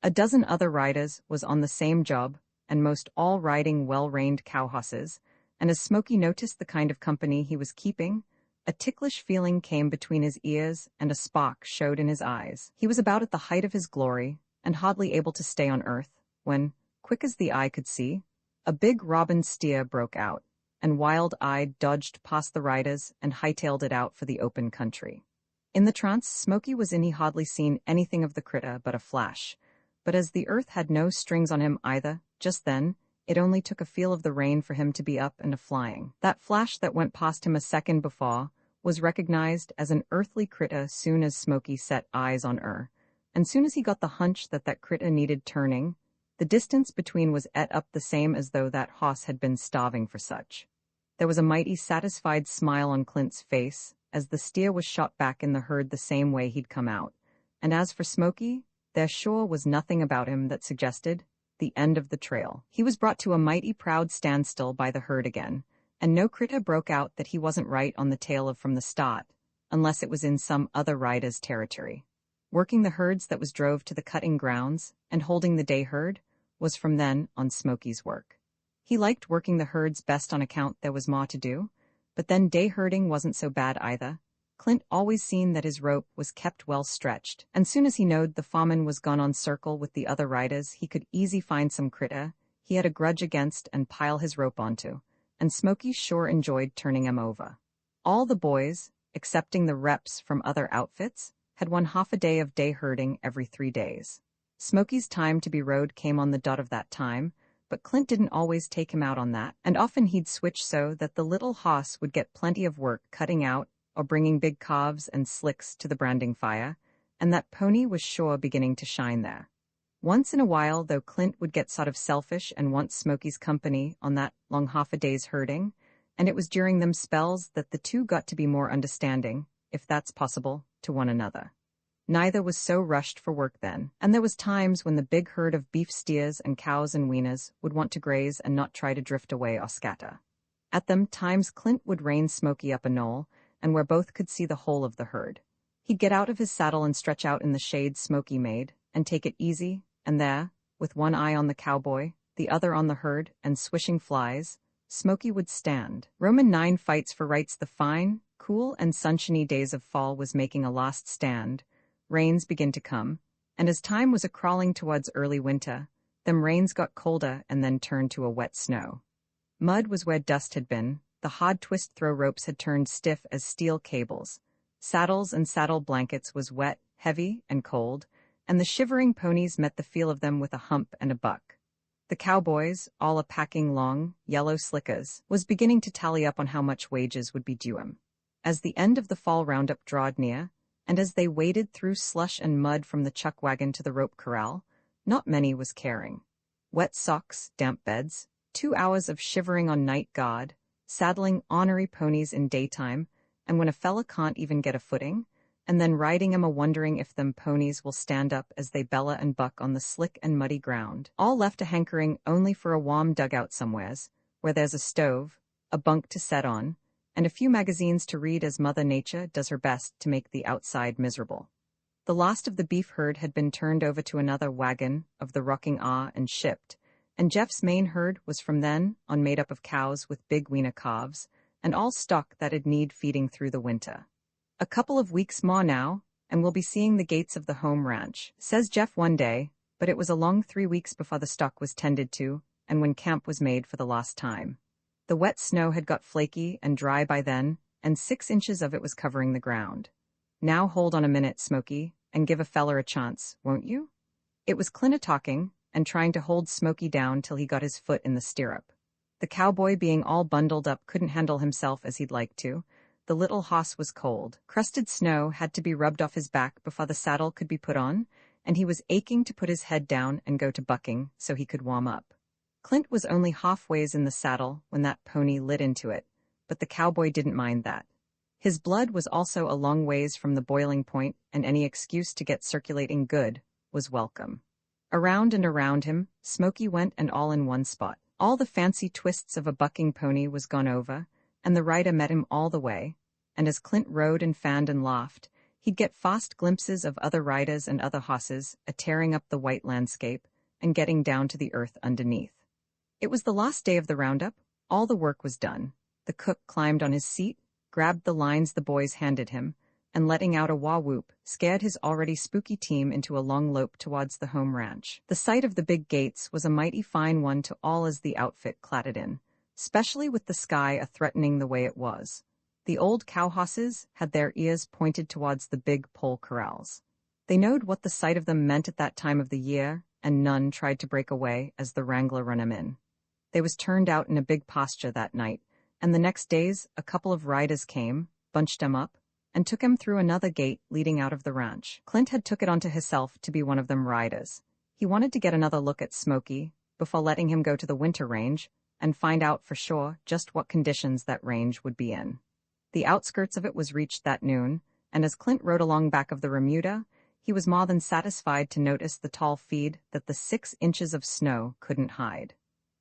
A dozen other riders was on the same job, and most all riding well-reined cow horses, and as Smoky noticed the kind of company he was keeping, a ticklish feeling came between his ears and a spark showed in his eyes. He was about at the height of his glory, and hardly able to stay on earth, when, quick as the eye could see, a big robin steer broke out, and wild-eyed dodged past the riders and hightailed it out for the open country. In the trance Smoky was in, he hardly seen anything of the critter but a flash, but as the earth had no strings on him either, just then, it only took a feel of the rein for him to be up and a-flying. That flash that went past him a second before was recognized as an earthly critter soon as Smoky set eyes on and soon as he got the hunch that that critter needed turning, the distance between was et up the same as though that hoss had been starving for such. There was a mighty satisfied smile on Clint's face as the steer was shot back in the herd the same way he'd come out, and as for Smoky, there sure was nothing about him that suggested the end of the trail. He was brought to a mighty proud standstill by the herd again, and no critter broke out that he wasn't right on the tail of from the start, unless it was in some other rider's territory. Working the herds that was drove to the cutting grounds and holding the day herd was from then on Smoky's work. He liked working the herds best on account there was more to do, but then day herding wasn't so bad either. Clint always seen that his rope was kept well stretched, and soon as he knowed the foreman was gone on circle with the other riders, he could easy find some critter he had a grudge against and pile his rope onto, and Smoky sure enjoyed turning him over. All the boys, excepting the reps from other outfits, had one half a day of day herding every 3 days. Smoky's time to be rode came on the dot of that time, but Clint didn't always take him out on that, and often he'd switch so that the little hoss would get plenty of work cutting out or bringing big calves and slicks to the branding fire, and that pony was sure beginning to shine there. Once in a while, though, Clint would get sort of selfish and want Smoky's company on that long half a day's herding, and it was during them spells that the two got to be more understanding, if that's possible, to one another. Neither was so rushed for work then, and there was times when the big herd of beef steers and cows and weaners would want to graze and not try to drift away or scatter. At them times Clint would rein Smoky up a knoll, and where both could see the whole of the herd. He'd get out of his saddle and stretch out in the shade Smoky made, and take it easy, and there, with one eye on the cowboy, the other on the herd, and swishing flies, Smoky would stand. Roman 9 fights for rights. The fine, cool, and sunshiny days of fall was making a last stand. Rains begin to come, and as time was a-crawling towards early winter, them rains got colder and then turned to a wet snow. Mud was where dust had been, the hard twist-throw ropes had turned stiff as steel cables, saddles and saddle blankets was wet, heavy, and cold, and the shivering ponies met the feel of them with a hump and a buck. The cowboys, all a-packing long, yellow slickers, was beginning to tally up on how much wages would be due him. As the end of the fall roundup drawed near, and as they waded through slush and mud from the chuck wagon to the rope corral, not many was caring. Wet socks, damp beds, 2 hours of shivering on night guard, saddling ornery ponies in daytime, and when a fella can't even get a footing, and then riding 'em a-wondering if them ponies will stand up as they bella and buck on the slick and muddy ground, all left a-hankering only for a warm dugout somewheres, where there's a stove, a bunk to set on, and a few magazines to read as Mother Nature does her best to make the outside miserable. The last of the beef herd had been turned over to another wagon of the rocking and shipped, and Jeff's main herd was from then on made up of cows with big weaner calves, and all stock that'd need feeding through the winter. A couple of weeks more now, and we'll be seeing the gates of the home ranch, says Jeff one day, but it was a long 3 weeks before the stock was tended to, and when camp was made for the last time. The wet snow had got flaky and dry by then, and 6 inches of it was covering the ground. Now hold on a minute, Smoky, and give a feller a chance, won't you? It was Clint a-talking, and trying to hold Smoky down till he got his foot in the stirrup. The cowboy, being all bundled up, couldn't handle himself as he'd like to. The little hoss was cold. Crusted snow had to be rubbed off his back before the saddle could be put on, and he was aching to put his head down and go to bucking so he could warm up. Clint was only halfways in the saddle when that pony lit into it, but the cowboy didn't mind that. His blood was also a long ways from the boiling point, and any excuse to get circulating good was welcome. Around and around him, Smoky went, and all in one spot. All the fancy twists of a bucking pony was gone over, and the rider met him all the way, and as Clint rode and fanned and laughed, he'd get fast glimpses of other riders and other hosses a-tearing up the white landscape and getting down to the earth underneath. It was the last day of the roundup. All the work was done. The cook climbed on his seat, grabbed the lines the boys handed him, and letting out a wah-whoop, scared his already spooky team into a long lope towards the home ranch. The sight of the big gates was a mighty fine one to all as the outfit clattered in, especially with the sky a-threatening the way it was. The old cow horses had their ears pointed towards the big pole corrals. They knowed what the sight of them meant at that time of the year, and none tried to break away as the wrangler run 'em in. They was turned out in a big pasture that night, and the next days a couple of riders came, bunched 'em up, and took him through another gate leading out of the ranch. Clint had took it onto himself to be one of them riders. He wanted to get another look at Smoky before letting him go to the winter range and find out for sure just what conditions that range would be in. The outskirts of it was reached that noon, and as Clint rode along back of the remuda, he was more than satisfied to notice the tall feed that the 6 inches of snow couldn't hide.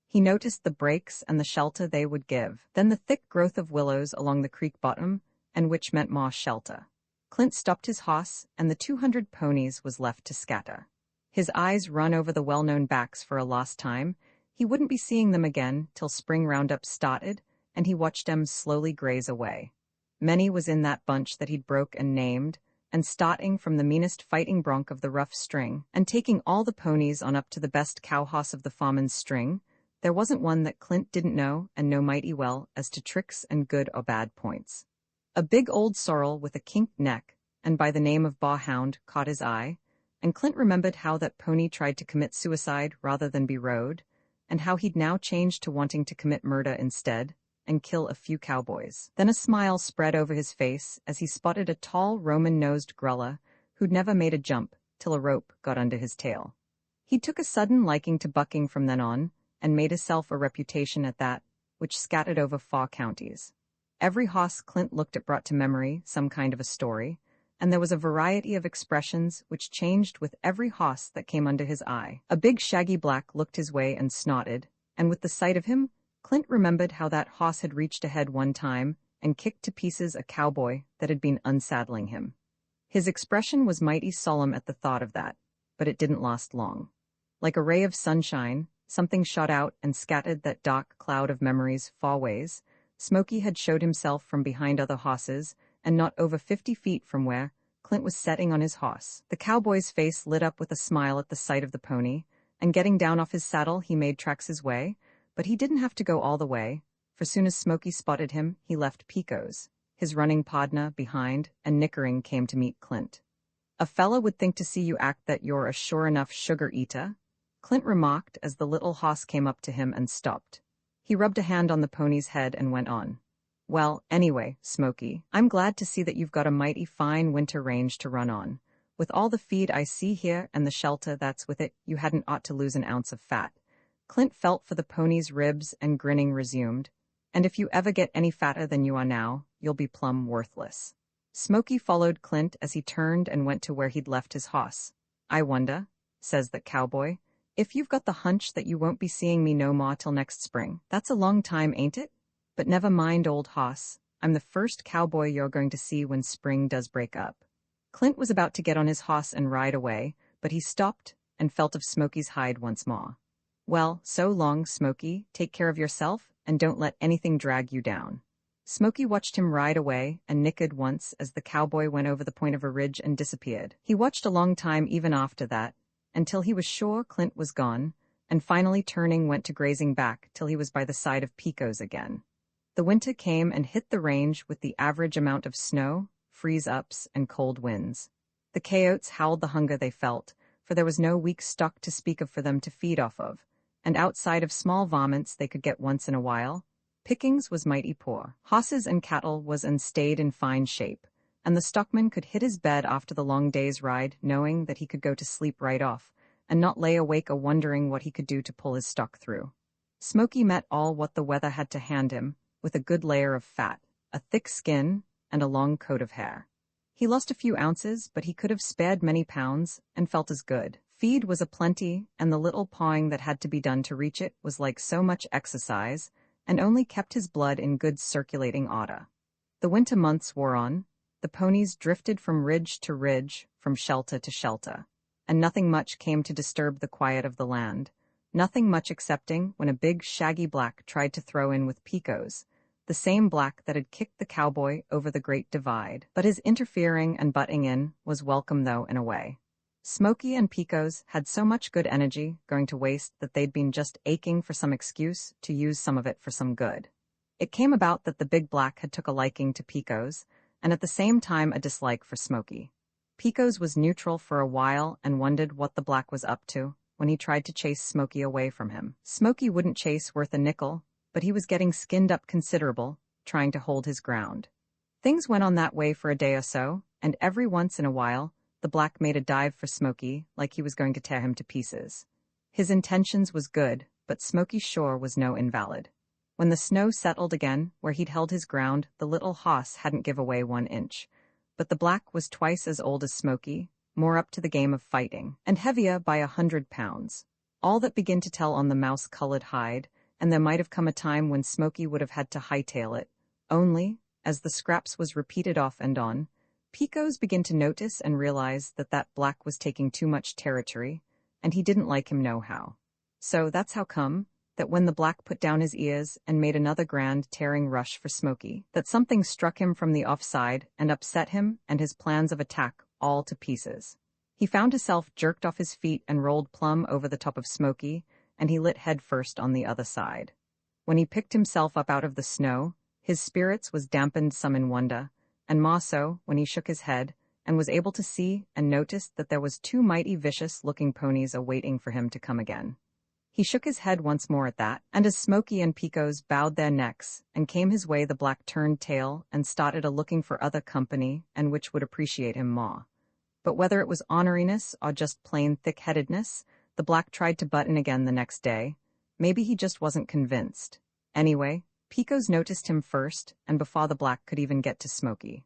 He noticed the breaks and the shelter they would give, then the thick growth of willows along the creek bottom, and which meant more shelter. Clint stopped his hoss, and the 200 ponies was left to scatter. His eyes run over the well-known backs for a last time. He wouldn't be seeing them again till spring roundup started, and he watched them slowly graze away. Many was in that bunch that he'd broke and named, and starting from the meanest fighting bronc of the rough string, and taking all the ponies on up to the best cow hoss of the foreman's string, there wasn't one that Clint didn't know and know mighty well as to tricks and good or bad points. A big old sorrel with a kinked neck, and by the name of Bawhound, caught his eye, and Clint remembered how that pony tried to commit suicide rather than be rode, and how he'd now changed to wanting to commit murder instead, and kill a few cowboys. Then a smile spread over his face as he spotted a tall Roman-nosed grulla who'd never made a jump till a rope got under his tail. He took a sudden liking to bucking from then on, and made himself a reputation at that, which scattered over 4 counties. Every hoss Clint looked at brought to memory some kind of a story, and there was a variety of expressions which changed with every hoss that came under his eye. A big shaggy black looked his way and snorted, and with the sight of him, Clint remembered how that hoss had reached ahead one time and kicked to pieces a cowboy that had been unsaddling him. His expression was mighty solemn at the thought of that, but it didn't last long. Like a ray of sunshine, something shot out and scattered that dark cloud of memories far ways. Smoky had showed himself from behind other hosses, and not over 50 feet from where Clint was setting on his hoss. The cowboy's face lit up with a smile at the sight of the pony, and getting down off his saddle he made tracks his way, but he didn't have to go all the way, for soon as Smoky spotted him, he left Pico's, his running podna, behind, and nickering came to meet Clint. "A fella would think to see you act that you're a sure enough sugar-eater," Clint remarked as the little hoss came up to him and stopped. He rubbed a hand on the pony's head and went on. "Well, anyway, Smoky, I'm glad to see that you've got a mighty fine winter range to run on. With all the feed I see here and the shelter that's with it, you hadn't ought to lose an ounce of fat." Clint felt for the pony's ribs and grinning resumed, "And if you ever get any fatter than you are now, you'll be plumb worthless." Smoky followed Clint as he turned and went to where he'd left his hoss. "I wonder," says that cowboy, "if you've got the hunch that you won't be seeing me no more till next spring. That's a long time, ain't it? But never mind, old hoss. I'm the first cowboy you're going to see when spring does break up." Clint was about to get on his hoss and ride away, but he stopped and felt of Smoky's hide once more. "Well, so long, Smoky. Take care of yourself, and don't let anything drag you down." Smoky watched him ride away and nickered once as the cowboy went over the point of a ridge and disappeared. He watched a long time even after that, until he was sure Clint was gone, and finally turning went to grazing back till he was by the side of Pico's again. The winter came and hit the range with the average amount of snow, freeze-ups, and cold winds. The coyotes howled the hunger they felt, for there was no weak stock to speak of for them to feed off of, and outside of small vomits they could get once in a while, pickings was mighty poor. Hosses and cattle was and stayed in fine shape, and the stockman could hit his bed after the long day's ride knowing that he could go to sleep right off, and not lay awake a-wondering what he could do to pull his stock through. Smoky met all what the weather had to hand him, with a good layer of fat, a thick skin, and a long coat of hair. He lost a few ounces, but he could have spared many pounds, and felt as good. Feed was a-plenty, and the little pawing that had to be done to reach it was like so much exercise, and only kept his blood in good circulating order. The winter months wore on. The ponies drifted from ridge to ridge, from shelter to shelter, and nothing much came to disturb the quiet of the land. nothing much excepting when a big shaggy black tried to throw in with Pico's, the same black that had kicked the cowboy over the Great Divide. But his interfering and butting in was welcome though in a way. Smoky and Pico's had so much good energy going to waste that they'd been just aching for some excuse to use some of it for some good. It came about that the big black had took a liking to Pico's, and at the same time a dislike for Smoky. Pico's was neutral for a while and wondered what the black was up to when he tried to chase Smoky away from him. Smoky wouldn't chase worth a nickel, but he was getting skinned up considerable, trying to hold his ground. Things went on that way for a day or so, and every once in a while, the black made a dive for Smoky like he was going to tear him to pieces. His intentions was good, but Smoky sure was no invalid. When the snow settled again, where he'd held his ground, the little hoss hadn't give away 1 inch. But the black was twice as old as Smoky, more up to the game of fighting, and heavier by 100 pounds. All that began to tell on the mouse-colored hide, and there might have come a time when Smoky would have had to hightail it. Only, as the scraps was repeated off and on, Pico's began to notice and realize that that black was taking too much territory, and he didn't like him nohow. So that's how come that when the black put down his ears and made another grand tearing rush for Smoky, that something struck him from the offside and upset him and his plans of attack all to pieces. He found himself jerked off his feet and rolled plumb over the top of Smoky, and he lit head first on the other side. When he picked himself up out of the snow, his spirits was dampened some in wonder, and more so when he shook his head and was able to see and noticed that there was 2 mighty vicious-looking ponies awaiting for him to come again. He shook his head once more at that, and as Smoky and Pico's bowed their necks and came his way, the black turned tail and started a-looking for other company and which would appreciate him more. But whether it was honoriness or just plain thick-headedness, the black tried to butt in again the next day. Maybe he just wasn't convinced. Anyway, Pico's noticed him first, and before the black could even get to Smoky.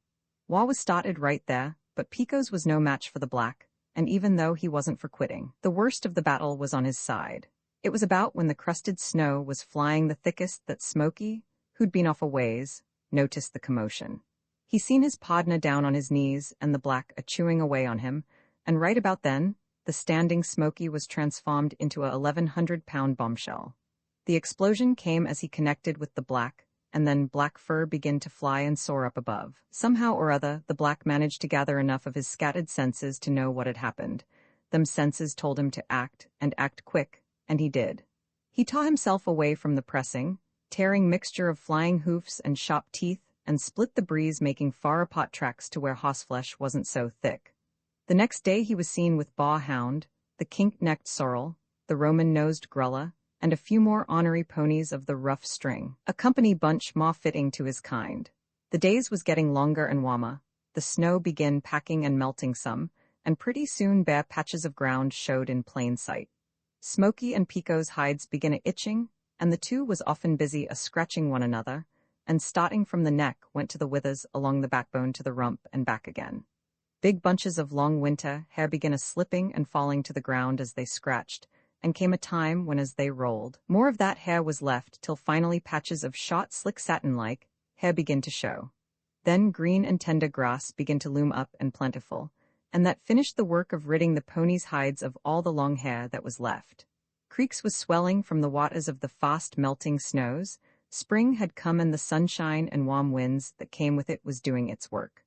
War was started right there, but Pico's was no match for the black, and even though he wasn't for quitting, the worst of the battle was on his side. It was about when the crusted snow was flying the thickest that Smoky, who'd been off a ways, noticed the commotion. He seen his podner down on his knees and the black a-chewing away on him, and right about then, the standing Smoky was transformed into a 1,100-pound bombshell. The explosion came as he connected with the black, and then black fur began to fly and soar up above. Somehow or other, the black managed to gather enough of his scattered senses to know what had happened. Them senses told him to act, and act quick, and he did. He tore himself away from the pressing, tearing mixture of flying hoofs and sharp teeth, and split the breeze, making far-apart tracks to where horseflesh wasn't so thick. The next day he was seen with Baw Hound, the kink-necked sorrel, the Roman-nosed Grulla, and a few more ornery ponies of the rough string, a company bunch more fitting to his kind. The days was getting longer and warmer, the snow began packing and melting some, and pretty soon bare patches of ground showed in plain sight. Smoky and Pico's hides began a-itching, and the 2 was often busy a-scratching one another, and starting from the neck went to the withers along the backbone to the rump and back again. Big bunches of long winter hair began a-slipping and falling to the ground as they scratched, and came a time when as they rolled, more of that hair was left till finally patches of short, slick satin-like hair began to show. Then green and tender grass began to loom up and plentiful, and that finished the work of ridding the ponies' hides of all the long hair that was left. Creeks was swelling from the waters of the fast-melting snows. Spring had come, and the sunshine and warm winds that came with it was doing its work.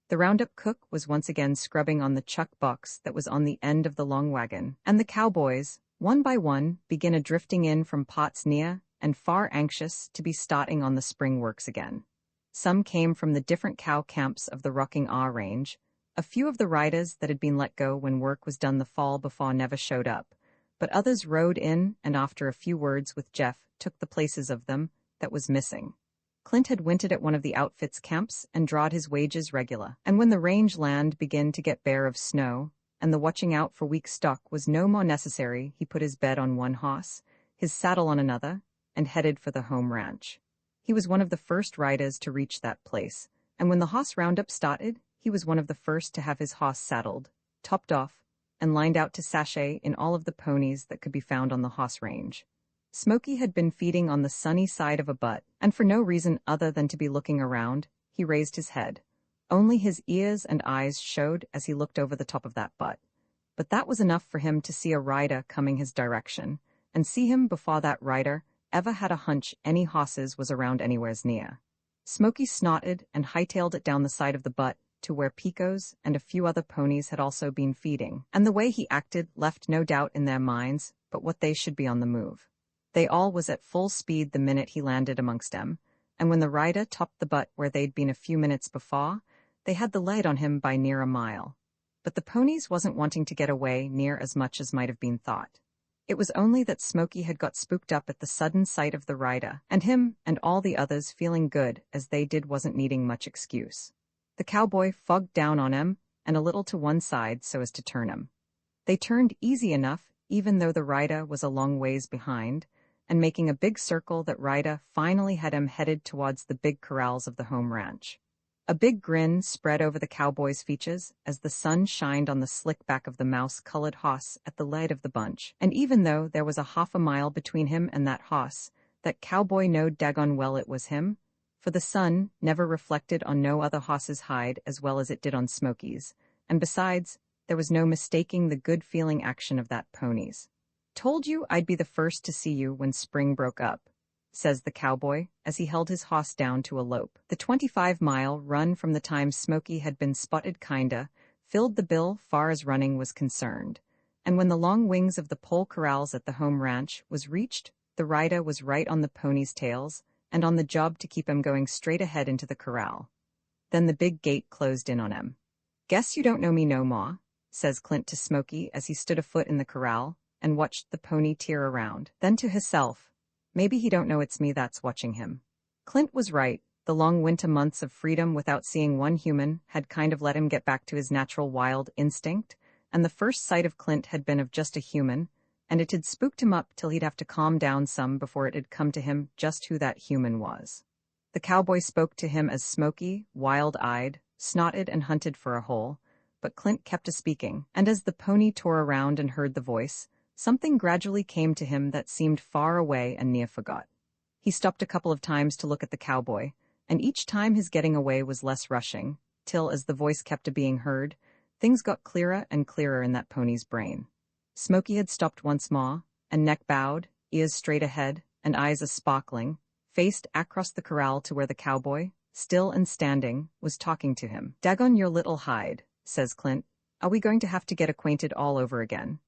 The roundup cook was once again scrubbing on the chuck box that was on the end of the long wagon, and the cowboys, one by one, began a-drifting in from pots near and far, anxious to be starting on the spring works again. Some came from the different cow camps of the Rocking R range. A few of the riders that had been let go when work was done the fall before never showed up, but others rode in and after a few words with Jeff took the places of them that was missing. Clint had wintered at one of the outfit's camps and drawed his wages regular, and when the range land began to get bare of snow, and the watching out for weak stock was no more necessary, he put his bed on one hoss, his saddle on another, and headed for the home ranch. He was one of the first riders to reach that place, and when the hoss roundup started, he was one of the first to have his hoss saddled, topped off, and lined out to sashay in all of the ponies that could be found on the hoss range. Smoky had been feeding on the sunny side of a butt, and for no reason other than to be looking around, he raised his head. Only his ears and eyes showed as he looked over the top of that butt. But that was enough for him to see a rider coming his direction, and see him before that rider ever had a hunch any hosses was around anywheres near. Smoky snorted and hightailed it down the side of the butte to where Pico's and a few other ponies had also been feeding, and the way he acted left no doubt in their minds but what they should be on the move. They all was at full speed the minute he landed amongst them, and when the rider topped the butte where they'd been a few minutes before, they had the lead on him by near a mile. But the ponies wasn't wanting to get away near as much as might have been thought. It was only that Smoky had got spooked up at the sudden sight of the rider, and him and all the others feeling good as they did wasn't needing much excuse. The cowboy fogged down on him and a little to one side so as to turn him. They turned easy enough, even though the rider was a long ways behind, and making a big circle that rider finally had him headed towards the big corrals of the home ranch. A big grin spread over the cowboy's features as the sun shined on the slick back of the mouse-colored hoss at the lead of the bunch, and even though there was a half a mile between him and that hoss, that cowboy knowed daggone well it was him, for the sun never reflected on no other hoss's hide as well as it did on Smoky's, and besides, there was no mistaking the good-feeling action of that pony's. "Told you I'd be the first to see you when spring broke up," says the cowboy, as he held his hoss down to a lope. The 25-mile run from the time Smoky had been spotted kinda filled the bill far as running was concerned, and when the long wings of the pole corrals at the home ranch was reached, the rider was right on the ponies' tails and on the job to keep him going straight ahead into the corral. Then the big gate closed in on him. "Guess you don't know me no more," says Clint to Smoky as he stood a foot in the corral and watched the pony tear around. Then to himself, "Maybe he don't know it's me that's watching him." Clint was right. The long winter months of freedom without seeing one human had kind of let him get back to his natural wild instinct, and the first sight of Clint had been of just a human, and it had spooked him up till he'd have to calm down some before it had come to him just who that human was. The cowboy spoke to him as Smoky, wild-eyed, snorted and hunted for a hole, but Clint kept a-speaking, and as the pony tore around and heard the voice, something gradually came to him that seemed far away and near forgot. He stopped a couple of times to look at the cowboy, and each time his getting away was less rushing, till, as the voice kept being heard, things got clearer and clearer in that pony's brain. Smoky had stopped once more, and neck bowed, ears straight ahead, and eyes a-sparkling, faced across the corral to where the cowboy, still and standing, was talking to him. "Daggone your little hide," says Clint. "Are we going to have to get acquainted all over again?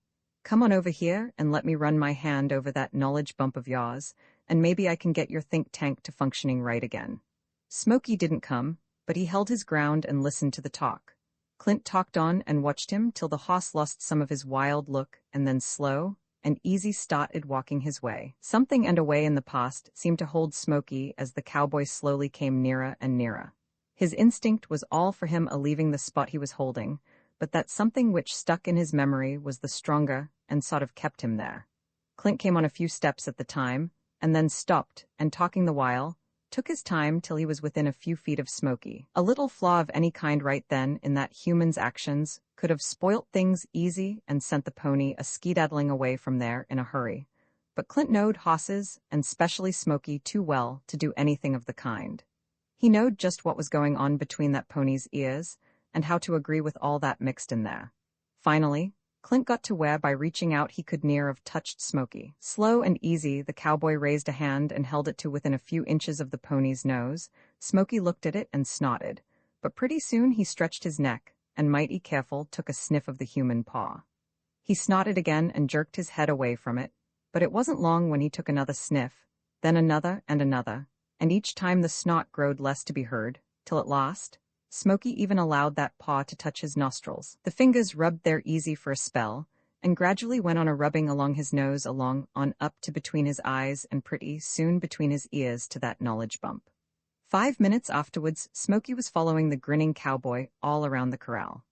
Come on over here and let me run my hand over that knowledge bump of yours, and maybe I can get your think tank to functioning right again." Smoky didn't come, but he held his ground and listened to the talk. Clint talked on and watched him till the hoss lost some of his wild look and then slow and easy started walking his way. Something and away in the past seemed to hold Smoky as the cowboy slowly came nearer and nearer. His instinct was all for him a-leaving the spot he was holding, but that something which stuck in his memory was the stronger and sort of kept him there. Clint came on a few steps at the time, and then stopped, and talking the while, took his time till he was within a few feet of Smoky. A little flaw of any kind right then in that human's actions could have spoilt things easy and sent the pony a-skedaddling away from there in a hurry, but Clint knowed hosses, and specially Smoky, too well to do anything of the kind. He knowed just what was going on between that pony's ears, and how to agree with all that mixed in there. Finally, Clint got to where by reaching out he could near have touched Smoky. Slow and easy, the cowboy raised a hand and held it to within a few inches of the pony's nose. Smoky looked at it and snorted, but pretty soon he stretched his neck, and mighty careful took a sniff of the human paw. He snorted again and jerked his head away from it, but it wasn't long when he took another sniff, then another, and each time the snort growed less to be heard, till at last, Smoky even allowed that paw to touch his nostrils. The fingers rubbed there easy for a spell, and gradually went on a rubbing along his nose along on up to between his eyes and pretty soon between his ears to that knowledge bump. 5 minutes afterwards, Smoky was following the grinning cowboy all around the corral.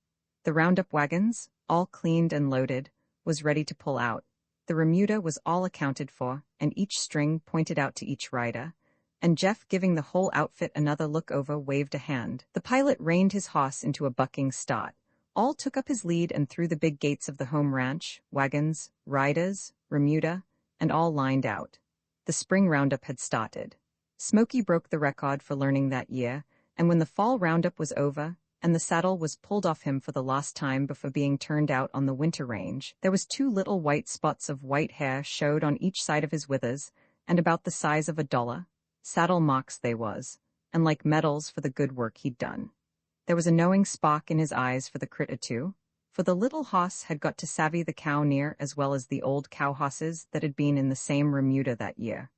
The roundup wagons, all cleaned and loaded, was ready to pull out. The remuda was all accounted for, and each string pointed out to each rider, and Jeff, giving the whole outfit another look over, waved a hand. The pilot reined his hoss into a bucking start. All took up his lead and through the big gates of the home ranch, wagons, riders, remuda, and all lined out. The spring roundup had started. Smoky broke the record for learning that year, and when the fall roundup was over, and the saddle was pulled off him for the last time before being turned out on the winter range. There was 2 little white spots of white hair showed on each side of his withers, and about the size of $1. Saddle marks they was, and like medals for the good work he'd done. There was a knowing spark in his eyes for the critter too, for the little hoss had got to savvy the cow near as well as the old cow hosses that had been in the same remuda that year.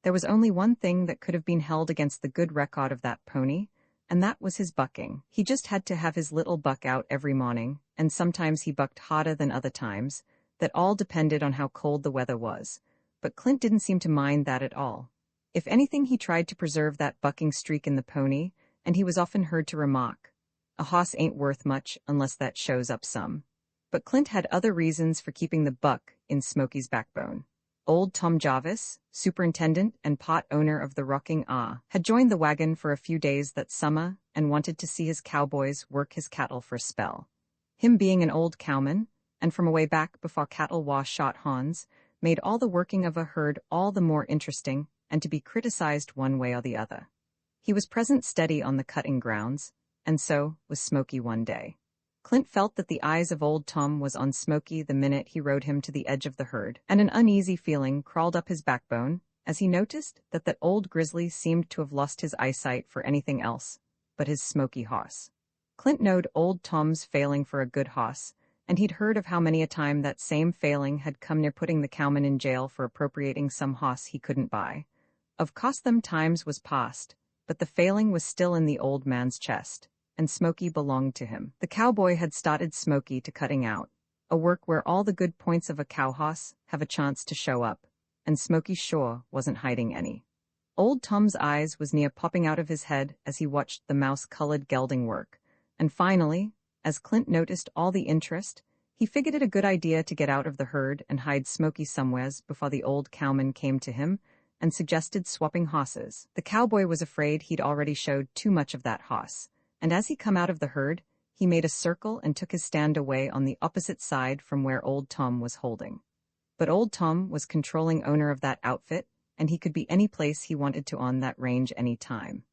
There was only one thing that could have been held against the good record of that pony, and that was his bucking. He just had to have his little buck out every morning, and sometimes he bucked harder than other times. That all depended on how cold the weather was. But Clint didn't seem to mind that at all. If anything, he tried to preserve that bucking streak in the pony, and he was often heard to remark, "A hoss ain't worth much unless that shows up some." But Clint had other reasons for keeping the buck in Smoky's backbone. Old Tom Jarvis, superintendent and part owner of the Rocking R, had joined the wagon for a few days that summer and wanted to see his cowboys work his cattle for a spell. Him being an old cowman, and from away back before cattle war shot Hans, made all the working of a herd all the more interesting and to be criticized one way or the other. He was present steady on the cutting grounds, and so was Smoky one day. Clint felt that the eyes of old Tom was on Smoky the minute he rode him to the edge of the herd, and an uneasy feeling crawled up his backbone as he noticed that old grizzly seemed to have lost his eyesight for anything else but his Smoky hoss. Clint knowed old Tom's failing for a good hoss, and he'd heard of how many a time that same failing had come near putting the cowman in jail for appropriating some hoss he couldn't buy. Of course them times was past, but the failing was still in the old man's chest, and Smoky belonged to him. The cowboy had started Smoky to cutting out, a work where all the good points of a cow hoss have a chance to show up, and Smoky sure wasn't hiding any. Old Tom's eyes was near popping out of his head as he watched the mouse-colored gelding work, and finally, as Clint noticed all the interest, he figured it a good idea to get out of the herd and hide Smoky somewheres before the old cowman came to him and suggested swapping hosses. The cowboy was afraid he'd already showed too much of that hoss, and as he come out of the herd, he made a circle and took his stand away on the opposite side from where old Tom was holding. But old Tom was controlling owner of that outfit, and he could be any place he wanted to on that range any time.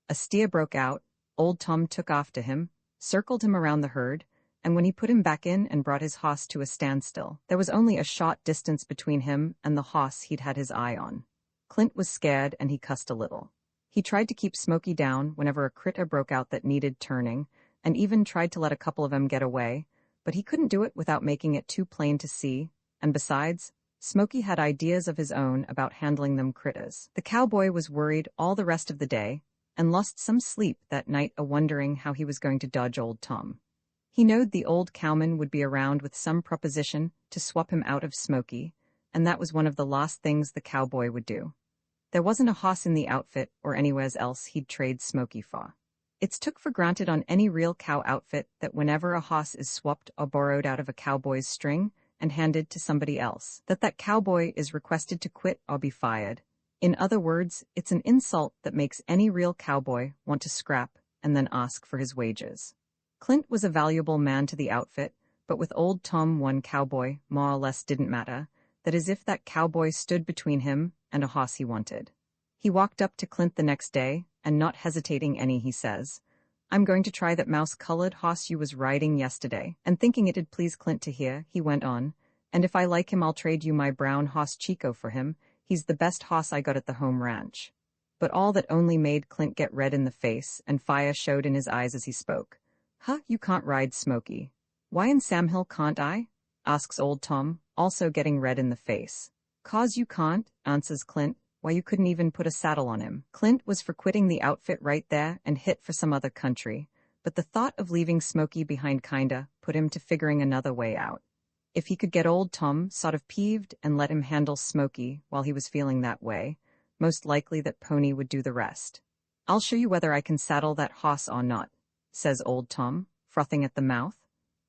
A steer broke out, old Tom took after him, circled him around the herd, and when he put him back in and brought his hoss to a standstill, there was only a short distance between him and the hoss he'd had his eye on. Clint was scared and he cussed a little. He tried to keep Smoky down whenever a critter broke out that needed turning, and even tried to let a couple of them get away, but he couldn't do it without making it too plain to see, and besides, Smoky had ideas of his own about handling them critters. The cowboy was worried all the rest of the day, and lost some sleep that night a-wondering how he was going to dodge old Tom. He knowed the old cowman would be around with some proposition to swap him out of Smoky, and that was one of the last things the cowboy would do. There wasn't a hoss in the outfit or anywheres else he'd trade Smoky for. It's took for granted on any real cow outfit that whenever a hoss is swapped or borrowed out of a cowboy's string and handed to somebody else, that cowboy is requested to quit or be fired. In other words, it's an insult that makes any real cowboy want to scrap and then ask for his wages. Clint was a valuable man to the outfit, but with old Tom one cowboy more or less didn't matter, that is if that cowboy stood between him and a hoss he wanted. He walked up to Clint the next day, and not hesitating any, he says, "I'm going to try that mouse-colored hoss you was riding yesterday," and thinking it'd please Clint to hear, he went on, "And if I like him I'll trade you my brown hoss Chico for him. He's the best hoss I got at the home ranch." But all that only made Clint get red in the face, and fire showed in his eyes as he spoke. "Huh, you can't ride Smoky." "Why in Sam Hill can't I?" asks old Tom, also getting red in the face. "'Cause you can't," answers Clint. "Why, you couldn't even put a saddle on him." Clint was for quitting the outfit right there and hit for some other country, but the thought of leaving Smoky behind kinda put him to figuring another way out. If he could get old Tom sort of peeved and let him handle Smoky while he was feeling that way, most likely that pony would do the rest. "I'll show you whether I can saddle that hoss or not," says old Tom, frothing at the mouth.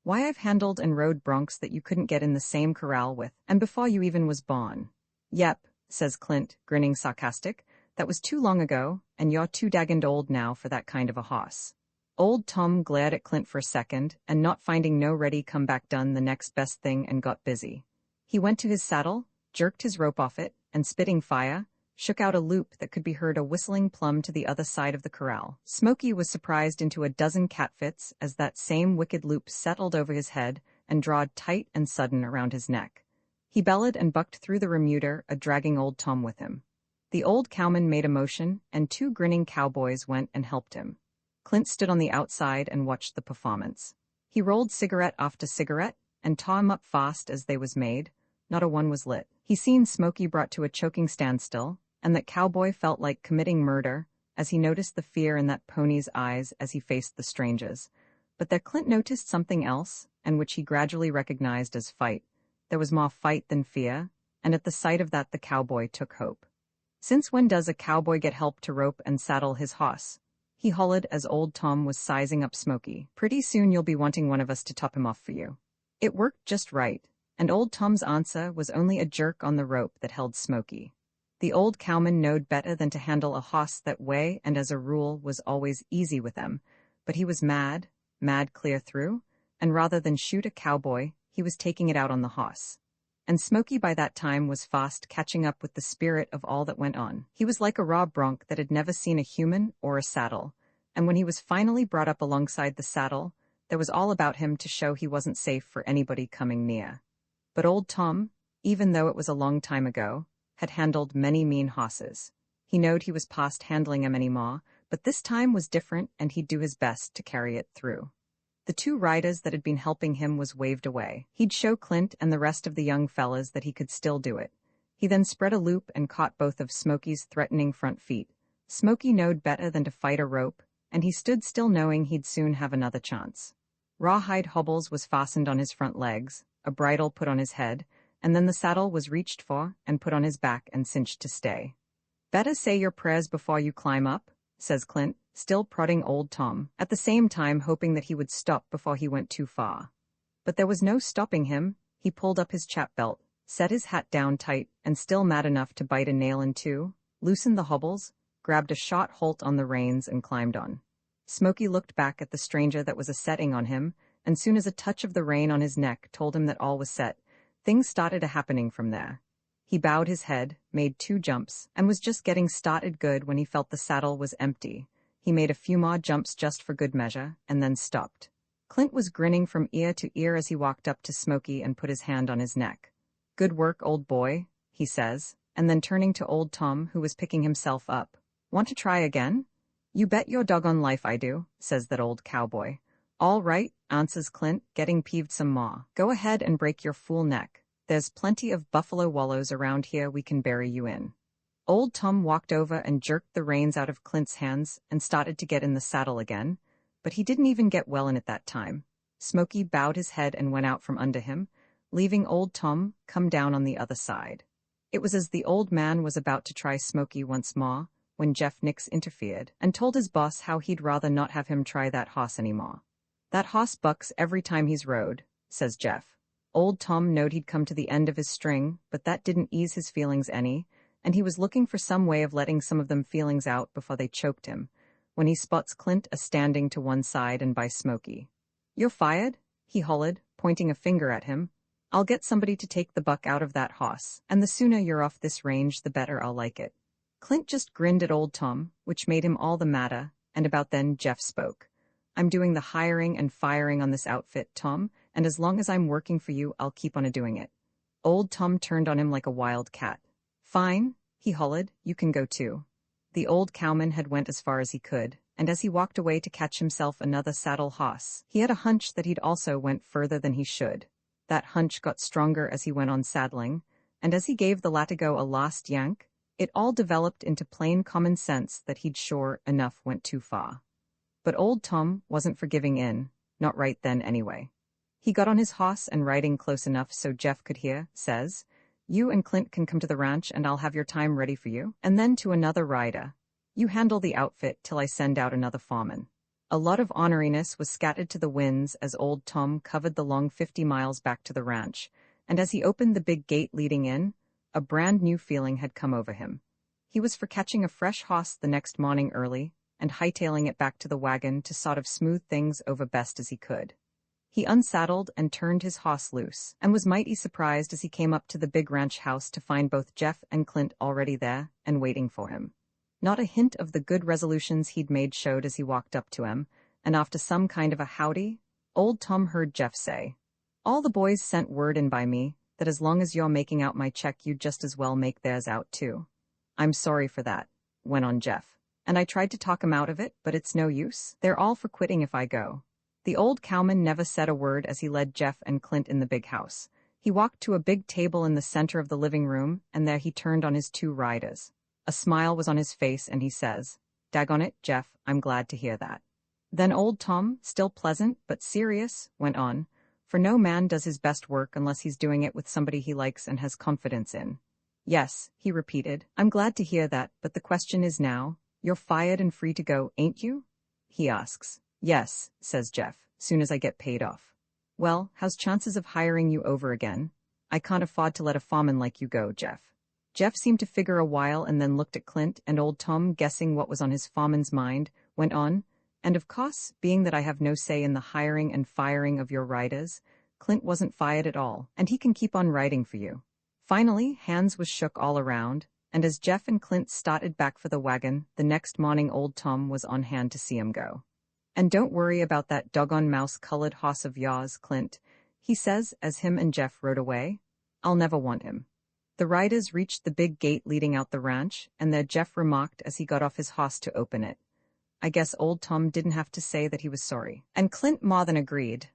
"Why, I've handled and rode broncs that you couldn't get in the same corral with, and before you even was born." "Yep," says Clint, grinning sarcastic, "that was too long ago, and you're too dagged old now for that kind of a hoss." Old Tom glared at Clint for a second, and not finding no ready comeback done the next best thing and got busy. He went to his saddle, jerked his rope off it, and spitting fire, shook out a loop that could be heard a whistling plumb to the other side of the corral. Smoky was surprised into a dozen catfits as that same wicked loop settled over his head and drawed tight and sudden around his neck. He bellowed and bucked through the remuder, dragging Old Tom with him. The old cowman made a motion, and two grinning cowboys went and helped him. Clint stood on the outside and watched the performance. He rolled cigarette after cigarette, and tore 'em up fast as they was made. Not a one was lit. He seen Smoky brought to a choking standstill, and that cowboy felt like committing murder as he noticed the fear in that pony's eyes as he faced the strangers. But that Clint noticed something else, and which he gradually recognized as fight. There was more fight than fear, and at the sight of that the cowboy took hope. "Since when does a cowboy get help to rope and saddle his hoss?" he hollered as Old Tom was sizing up Smoky. "Pretty soon you'll be wanting one of us to top him off for you." It worked just right, and Old Tom's answer was only a jerk on the rope that held Smoky. The old cowman knowed better than to handle a hoss that way, and as a rule was always easy with them, but he was mad clear through, and rather than shoot a cowboy, he was taking it out on the hoss. And Smoky by that time was fast catching up with the spirit of all that went on. He was like a raw bronc that had never seen a human or a saddle, and when he was finally brought up alongside the saddle, there was all about him to show he wasn't safe for anybody coming near. But Old Tom, even though it was a long time ago, had handled many mean hosses. He knowed he was past handling 'em anymore, but this time was different and he'd do his best to carry it through. The two riders that had been helping him was waved away. He'd show Clint and the rest of the young fellas that he could still do it. He then spread a loop and caught both of Smoky's threatening front feet. Smoky knowed better than to fight a rope, and he stood still knowing he'd soon have another chance. Rawhide hobbles was fastened on his front legs, a bridle put on his head, and then the saddle was reached for and put on his back and cinched to stay. "Better say your prayers before you climb up," says Clint, still prodding Old Tom, at the same time hoping that he would stop before he went too far. But there was no stopping him. He pulled up his chap belt, set his hat down tight, and still mad enough to bite a nail in two, loosened the hobbles, grabbed a short hold on the reins and climbed on. Smoky looked back at the stranger that was a-setting on him, and soon as a touch of the rein on his neck told him that all was set, things started a-happening from there. He bowed his head, made two jumps, and was just getting started good when he felt the saddle was empty. He made a few more jumps just for good measure, and then stopped. Clint was grinning from ear to ear as he walked up to Smoky and put his hand on his neck. "Good work, old boy," he says, and then turning to Old Tom, who was picking himself up. "Want to try again?" "You bet your doggone life I do," says that old cowboy. "All right," answers Clint, getting peeved some more. "Go ahead and break your fool neck. There's plenty of buffalo wallows around here we can bury you in." Old Tom walked over and jerked the reins out of Clint's hands and started to get in the saddle again, but he didn't even get well in it that time. Smoky bowed his head and went out from under him, leaving Old Tom come down on the other side. It was as the old man was about to try Smoky once more when Jeff Nix interfered and told his boss how he'd rather not have him try that hoss anymore. "That hoss bucks every time he's rode," says Jeff. Old Tom knowed he'd come to the end of his string, but that didn't ease his feelings any, and he was looking for some way of letting some of them feelings out before they choked him, when he spots Clint a-standing to one side and by Smoky. "You're fired," he hollered, pointing a finger at him. "I'll get somebody to take the buck out of that hoss, and the sooner you're off this range the better I'll like it." Clint just grinned at Old Tom, which made him all the madder, and about then Jeff spoke. "I'm doing the hiring and firing on this outfit, Tom, and as long as I'm working for you I'll keep on a-doing it." Old Tom turned on him like a wild cat. "Fine," he hollered, "you can go too." The old cowman had went as far as he could, and as he walked away to catch himself another saddle hoss, he had a hunch that he'd also went further than he should. That hunch got stronger as he went on saddling, and as he gave the latigo a last yank, it all developed into plain common sense that he'd sure enough went too far. But Old Tom wasn't for giving in, not right then anyway. He got on his hoss and riding close enough so Jeff could hear, says, "You and Clint can come to the ranch and I'll have your time ready for you." And then to another rider, "You handle the outfit till I send out another foreman." A lot of honoriness was scattered to the winds as Old Tom covered the long 50 miles back to the ranch, and as he opened the big gate leading in, a brand new feeling had come over him. He was for catching a fresh hoss the next morning early and hightailing it back to the wagon to sort of smooth things over best as he could. He unsaddled and turned his hoss loose, and was mighty surprised as he came up to the big ranch house to find both Jeff and Clint already there and waiting for him. Not a hint of the good resolutions he'd made showed as he walked up to him, and after some kind of a howdy, old Tom heard Jeff say, "All the boys sent word in by me that as long as you're making out my check you'd just as well make theirs out too." "I'm sorry for that," went on Jeff, "and I tried to talk 'em out of it, but it's no use. They're all for quitting if I go." The old cowman never said a word as he led Jeff and Clint in the big house. He walked to a big table in the center of the living room, and there he turned on his two riders. A smile was on his face, and he says, "Daggone it, Jeff, I'm glad to hear that." Then old Tom, still pleasant but serious, went on, "For no man does his best work unless he's doing it with somebody he likes and has confidence in." "Yes," he repeated, "I'm glad to hear that, but the question is now, you're fired and free to go, ain't you?" he asks. "Yes," says Jeff, "soon as I get paid off." "Well, how's chances of hiring you over again? I can't afford to let a foreman like you go, Jeff." Jeff seemed to figure a while and then looked at Clint, and old Tom, guessing what was on his foreman's mind, went on, "And of course, being that I have no say in the hiring and firing of your riders, Clint wasn't fired at all, and he can keep on riding for you." Finally, hands was shook all around, and as Jeff and Clint started back for the wagon, the next morning old Tom was on hand to see him go. "And don't worry about that doggone mouse-colored hoss of yours, Clint," he says as him and Jeff rode away. "I'll never want him." The riders reached the big gate leading out the ranch, and there Jeff remarked as he got off his hoss to open it, "I guess old Tom didn't have to say that he was sorry." And Clint more than agreed.